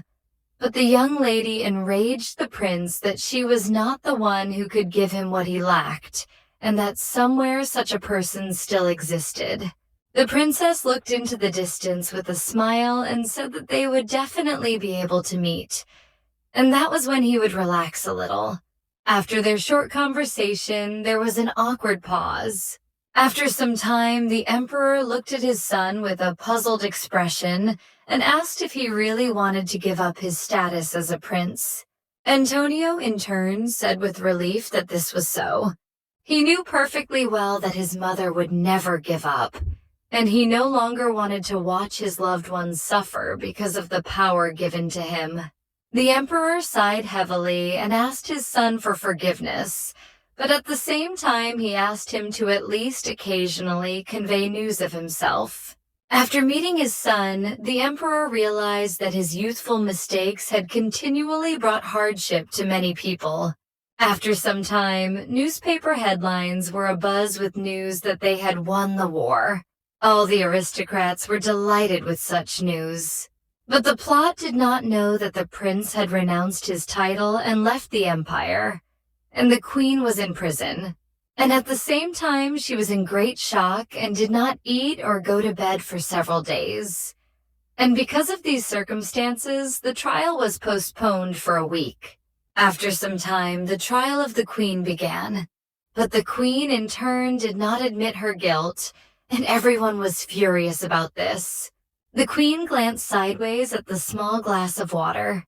But the young lady enraged the prince that she was not the one who could give him what he lacked, and that somewhere such a person still existed. The princess looked into the distance with a smile and said that they would definitely be able to meet. And that was when he would relax a little. After their short conversation, there was an awkward pause. After some time, the emperor looked at his son with a puzzled expression and asked if he really wanted to give up his status as a prince. Antonio, in turn, said with relief that this was so. He knew perfectly well that his mother would never give up, and he no longer wanted to watch his loved ones suffer because of the power given to him. The emperor sighed heavily and asked his son for forgiveness, but at the same time he asked him to at least occasionally convey news of himself. After meeting his son, the emperor realized that his youthful mistakes had continually brought hardship to many people. After some time, newspaper headlines were abuzz with news that they had won the war. All the aristocrats were delighted with such news. But the plot did not know that the prince had renounced his title and left the empire, and the queen was in prison. And at the same time, she was in great shock and did not eat or go to bed for several days. And because of these circumstances, the trial was postponed for a week. After some time, the trial of the queen began. But the queen, in turn, did not admit her guilt, and everyone was furious about this. The queen glanced sideways at the small glass of water.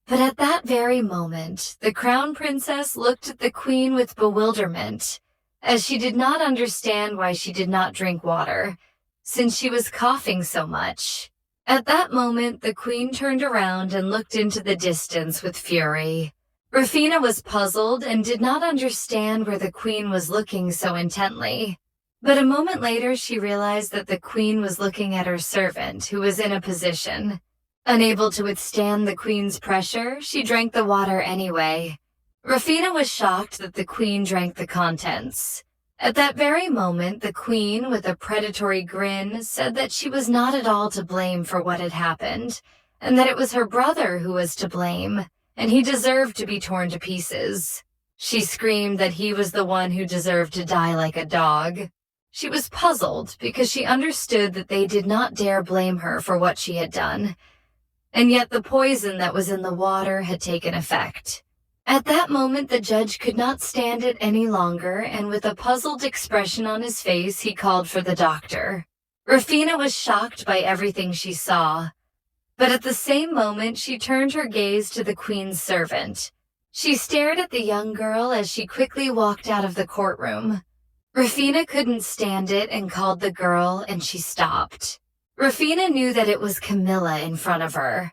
But at that very moment, the crown princess looked at the queen with bewilderment, as she did not understand why she did not drink water, since she was coughing so much. At that moment, the queen turned around and looked into the distance with fury. Rufina was puzzled and did not understand where the queen was looking so intently. But a moment later, she realized that the queen was looking at her servant, who was in a position. Unable to withstand the queen's pressure, she drank the water anyway. Rufina was shocked that the queen drank the contents. At that very moment, the queen, with a predatory grin, said that she was not at all to blame for what had happened, and that it was her brother who was to blame, and he deserved to be torn to pieces. She screamed that he was the one who deserved to die like a dog. She was puzzled because she understood that they did not dare blame her for what she had done, and yet the poison that was in the water had taken effect. At that moment, the judge could not stand it any longer, and with a puzzled expression on his face, he called for the doctor. Rufina was shocked by everything she saw, but at the same moment, she turned her gaze to the queen's servant. She stared at the young girl as she quickly walked out of the courtroom. Rufina couldn't stand it and called the girl, and she stopped. Rufina knew that it was Camilla in front of her.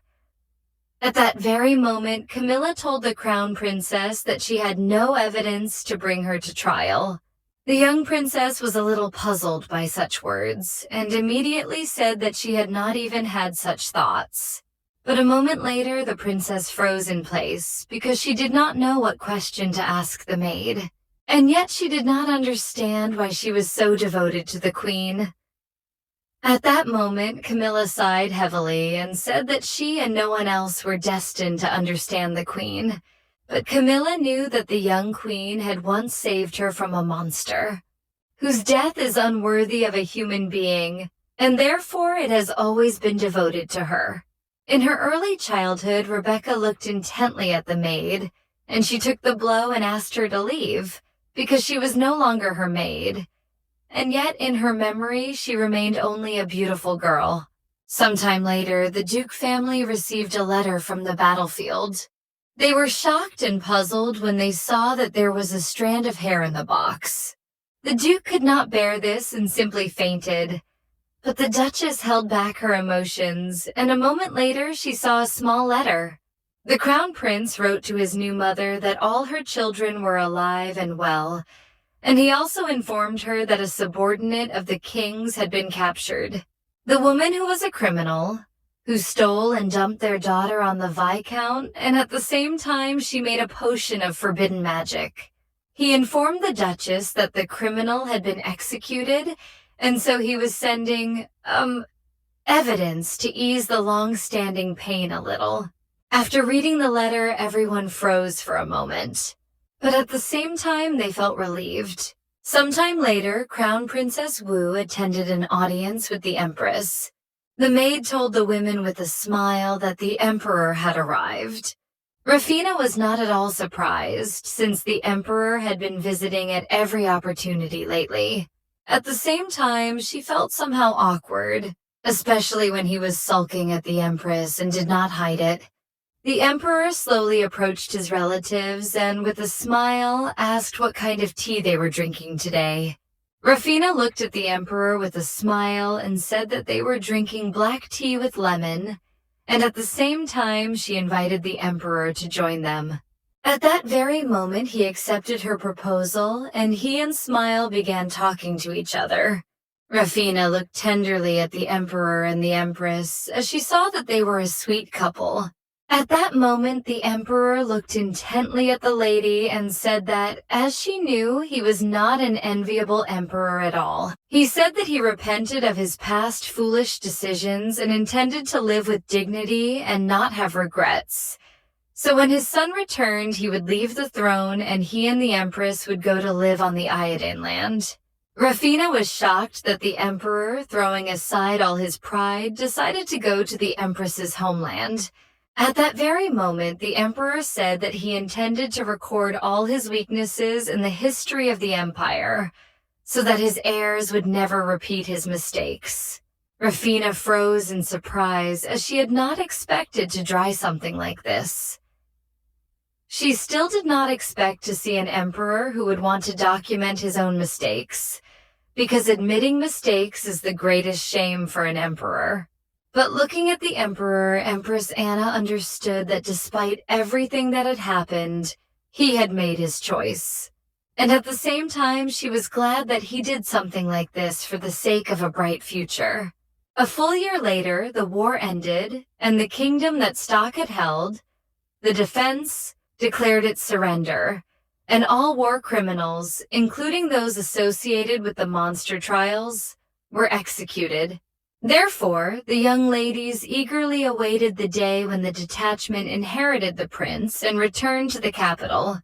At that very moment, Camilla told the crown princess that she had no evidence to bring her to trial. The young princess was a little puzzled by such words, and immediately said that she had not even had such thoughts. But a moment later, the princess froze in place, because she did not know what question to ask the maid. And yet she did not understand why she was so devoted to the queen. At that moment, Camilla sighed heavily and said that she and no one else were destined to understand the queen. But Camilla knew that the young queen had once saved her from a monster, whose death is unworthy of a human being, and therefore it has always been devoted to her. In her early childhood, Rebecca looked intently at the maid, and she took the blow and asked her to leave, because she was no longer her maid. And yet, in her memory, she remained only a beautiful girl. Sometime later, the Duke family received a letter from the battlefield. They were shocked and puzzled when they saw that there was a strand of hair in the box. The Duke could not bear this and simply fainted. But the Duchess held back her emotions, and a moment later she saw a small letter. The Crown Prince wrote to his new mother that all her children were alive and well, and he also informed her that a subordinate of the king's had been captured. The woman who was a criminal, who stole and dumped their daughter on the Viscount, and at the same time she made a potion of forbidden magic. He informed the Duchess that the criminal had been executed, and so he was sending, evidence to ease the long-standing pain a little. After reading the letter, everyone froze for a moment. But at the same time, they felt relieved. Sometime later, Crown Princess Wu attended an audience with the Empress. The maid told the women with a smile that the Emperor had arrived. Rafina was not at all surprised, since the Emperor had been visiting at every opportunity lately. At the same time, she felt somehow awkward, especially when he was sulking at the Empress and did not hide it. The Emperor slowly approached his relatives and, with a smile, asked what kind of tea they were drinking today. Rafina looked at the Emperor with a smile and said that they were drinking black tea with lemon, and at the same time she invited the Emperor to join them. At that very moment he accepted her proposal, and he and Smile began talking to each other. Rafina looked tenderly at the Emperor and the Empress as she saw that they were a sweet couple. At that moment, the Emperor looked intently at the lady and said that, as she knew, he was not an enviable emperor at all. He said that he repented of his past foolish decisions and intended to live with dignity and not have regrets. So when his son returned, he would leave the throne and he and the Empress would go to live on the Iodine land. Rafina was shocked that the Emperor, throwing aside all his pride, decided to go to the Empress's homeland. At that very moment, the Emperor said that he intended to record all his weaknesses in the history of the Empire, so that his heirs would never repeat his mistakes. Rafina froze in surprise, as she had not expected to try something like this. She still did not expect to see an emperor who would want to document his own mistakes, because admitting mistakes is the greatest shame for an emperor. But looking at the Emperor, Empress Anna understood that despite everything that had happened, he had made his choice. And at the same time, she was glad that he did something like this for the sake of a bright future. A full year later, the war ended, and the kingdom that Stock had held, the defense, declared its surrender, and all war criminals, including those associated with the monster trials, were executed. Therefore, the young ladies eagerly awaited the day when the detachment inherited the prince and returned to the capital.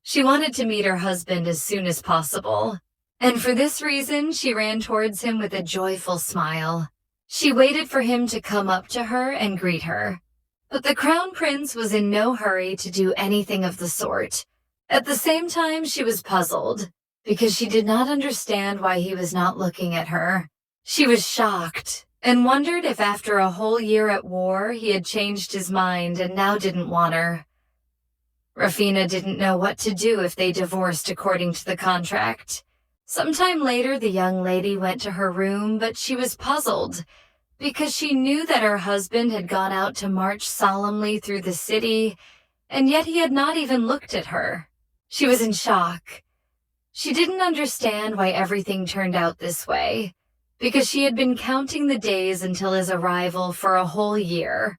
She wanted to meet her husband as soon as possible, and for this reason she ran towards him with a joyful smile. She waited for him to come up to her and greet her. But the crown prince was in no hurry to do anything of the sort. At the same time, she was puzzled, because she did not understand why he was not looking at her. She was shocked, and wondered if after a whole year at war he had changed his mind and now didn't want her. Rafina didn't know what to do if they divorced according to the contract. Sometime later the young lady went to her room, but she was puzzled, because she knew that her husband had gone out to march solemnly through the city, and yet he had not even looked at her. She was in shock. She didn't understand why everything turned out this way, because she had been counting the days until his arrival for a whole year.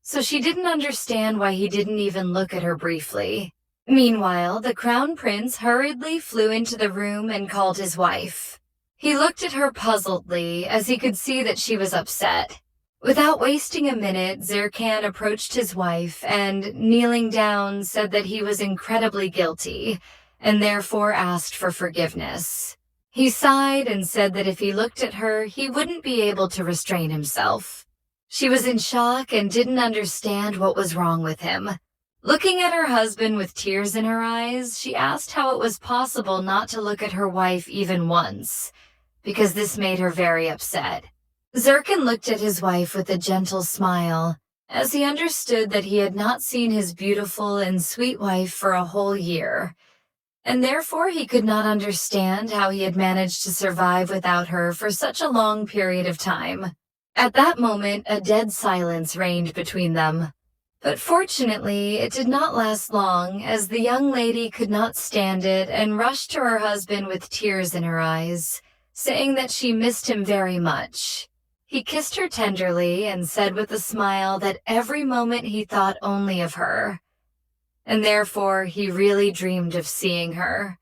So she didn't understand why he didn't even look at her briefly. Meanwhile, the crown prince hurriedly flew into the room and called his wife. He looked at her puzzledly, as he could see that she was upset. Without wasting a minute, Zirkan approached his wife and, kneeling down, said that he was incredibly guilty, and therefore asked for forgiveness. He sighed and said that if he looked at her, he wouldn't be able to restrain himself. She was in shock and didn't understand what was wrong with him. Looking at her husband with tears in her eyes, she asked how it was possible not to look at her wife even once, because this made her very upset. Zirkan looked at his wife with a gentle smile, as he understood that he had not seen his beautiful and sweet wife for a whole year, and therefore he could not understand how he had managed to survive without her for such a long period of time. At that moment, a dead silence reigned between them. But fortunately, it did not last long, as the young lady could not stand it and rushed to her husband with tears in her eyes, saying that she missed him very much. He kissed her tenderly and said with a smile that every moment he thought only of her, and therefore he really dreamed of seeing her.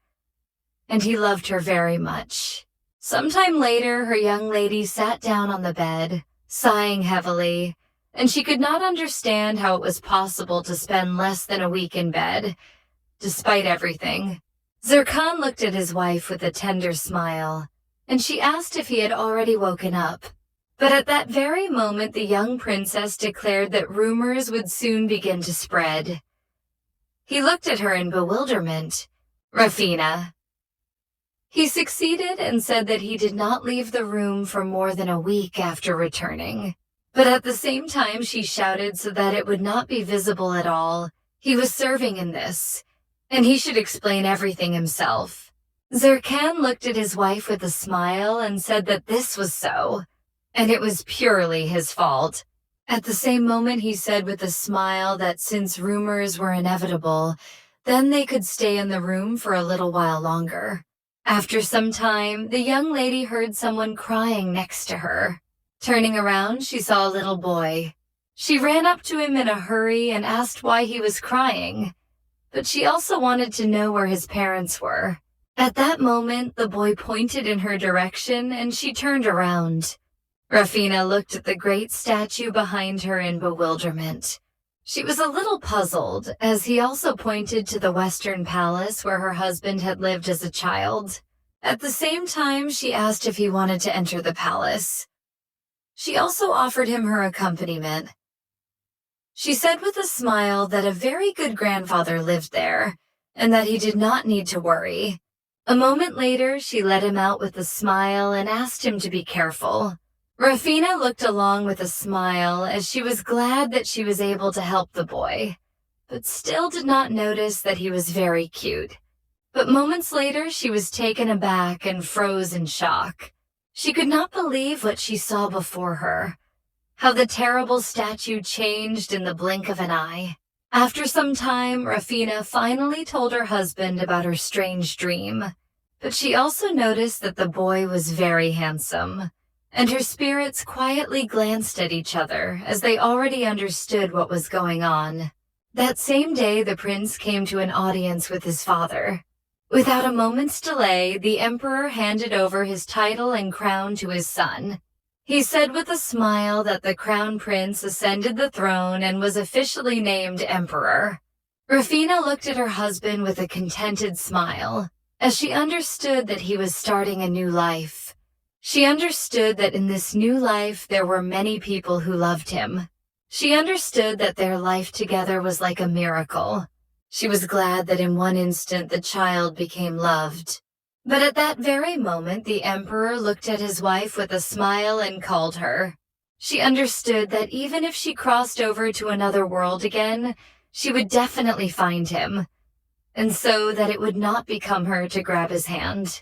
And he loved her very much. Sometime later, her young lady sat down on the bed, sighing heavily, and she could not understand how it was possible to spend less than a week in bed, despite everything. Zircon looked at his wife with a tender smile, and she asked if he had already woken up. But at that very moment, the young princess declared that rumors would soon begin to spread. He looked at her in bewilderment. "Rafina." He succeeded and said that he did not leave the room for more than a week after returning. But at the same time, she shouted so that it would not be visible at all. He was serving in this, and he should explain everything himself. Zircon looked at his wife with a smile and said that this was so, and it was purely his fault. At the same moment, he said with a smile that since rumors were inevitable, then they could stay in the room for a little while longer. After some time, the young lady heard someone crying next to her. Turning around, she saw a little boy. She ran up to him in a hurry and asked why he was crying, but she also wanted to know where his parents were. At that moment, the boy pointed in her direction and she turned around. Rafina looked at the great statue behind her in bewilderment. She was a little puzzled, as he also pointed to the Western Palace where her husband had lived as a child. At the same time, she asked if he wanted to enter the palace. She also offered him her accompaniment. She said with a smile that a very good grandfather lived there, and that he did not need to worry. A moment later, she let him out with a smile and asked him to be careful. Rafina looked along with a smile as she was glad that she was able to help the boy, but still did not notice that he was very cute. But moments later, she was taken aback and froze in shock. She could not believe what she saw before her, how the terrible statue changed in the blink of an eye. After some time, Rafina finally told her husband about her strange dream, but she also noticed that the boy was very handsome, and her spirits quietly glanced at each other as they already understood what was going on. That same day, the prince came to an audience with his father. Without a moment's delay, the emperor handed over his title and crown to his son. He said with a smile that the crown prince ascended the throne and was officially named emperor. Rafina looked at her husband with a contented smile, as she understood that he was starting a new life. She understood that in this new life there were many people who loved him. She understood that their life together was like a miracle. She was glad that in one instant the child became loved. But at that very moment, the emperor looked at his wife with a smile and called her. She understood that even if she crossed over to another world again, she would definitely find him, and so that it would not become her to grab his hand.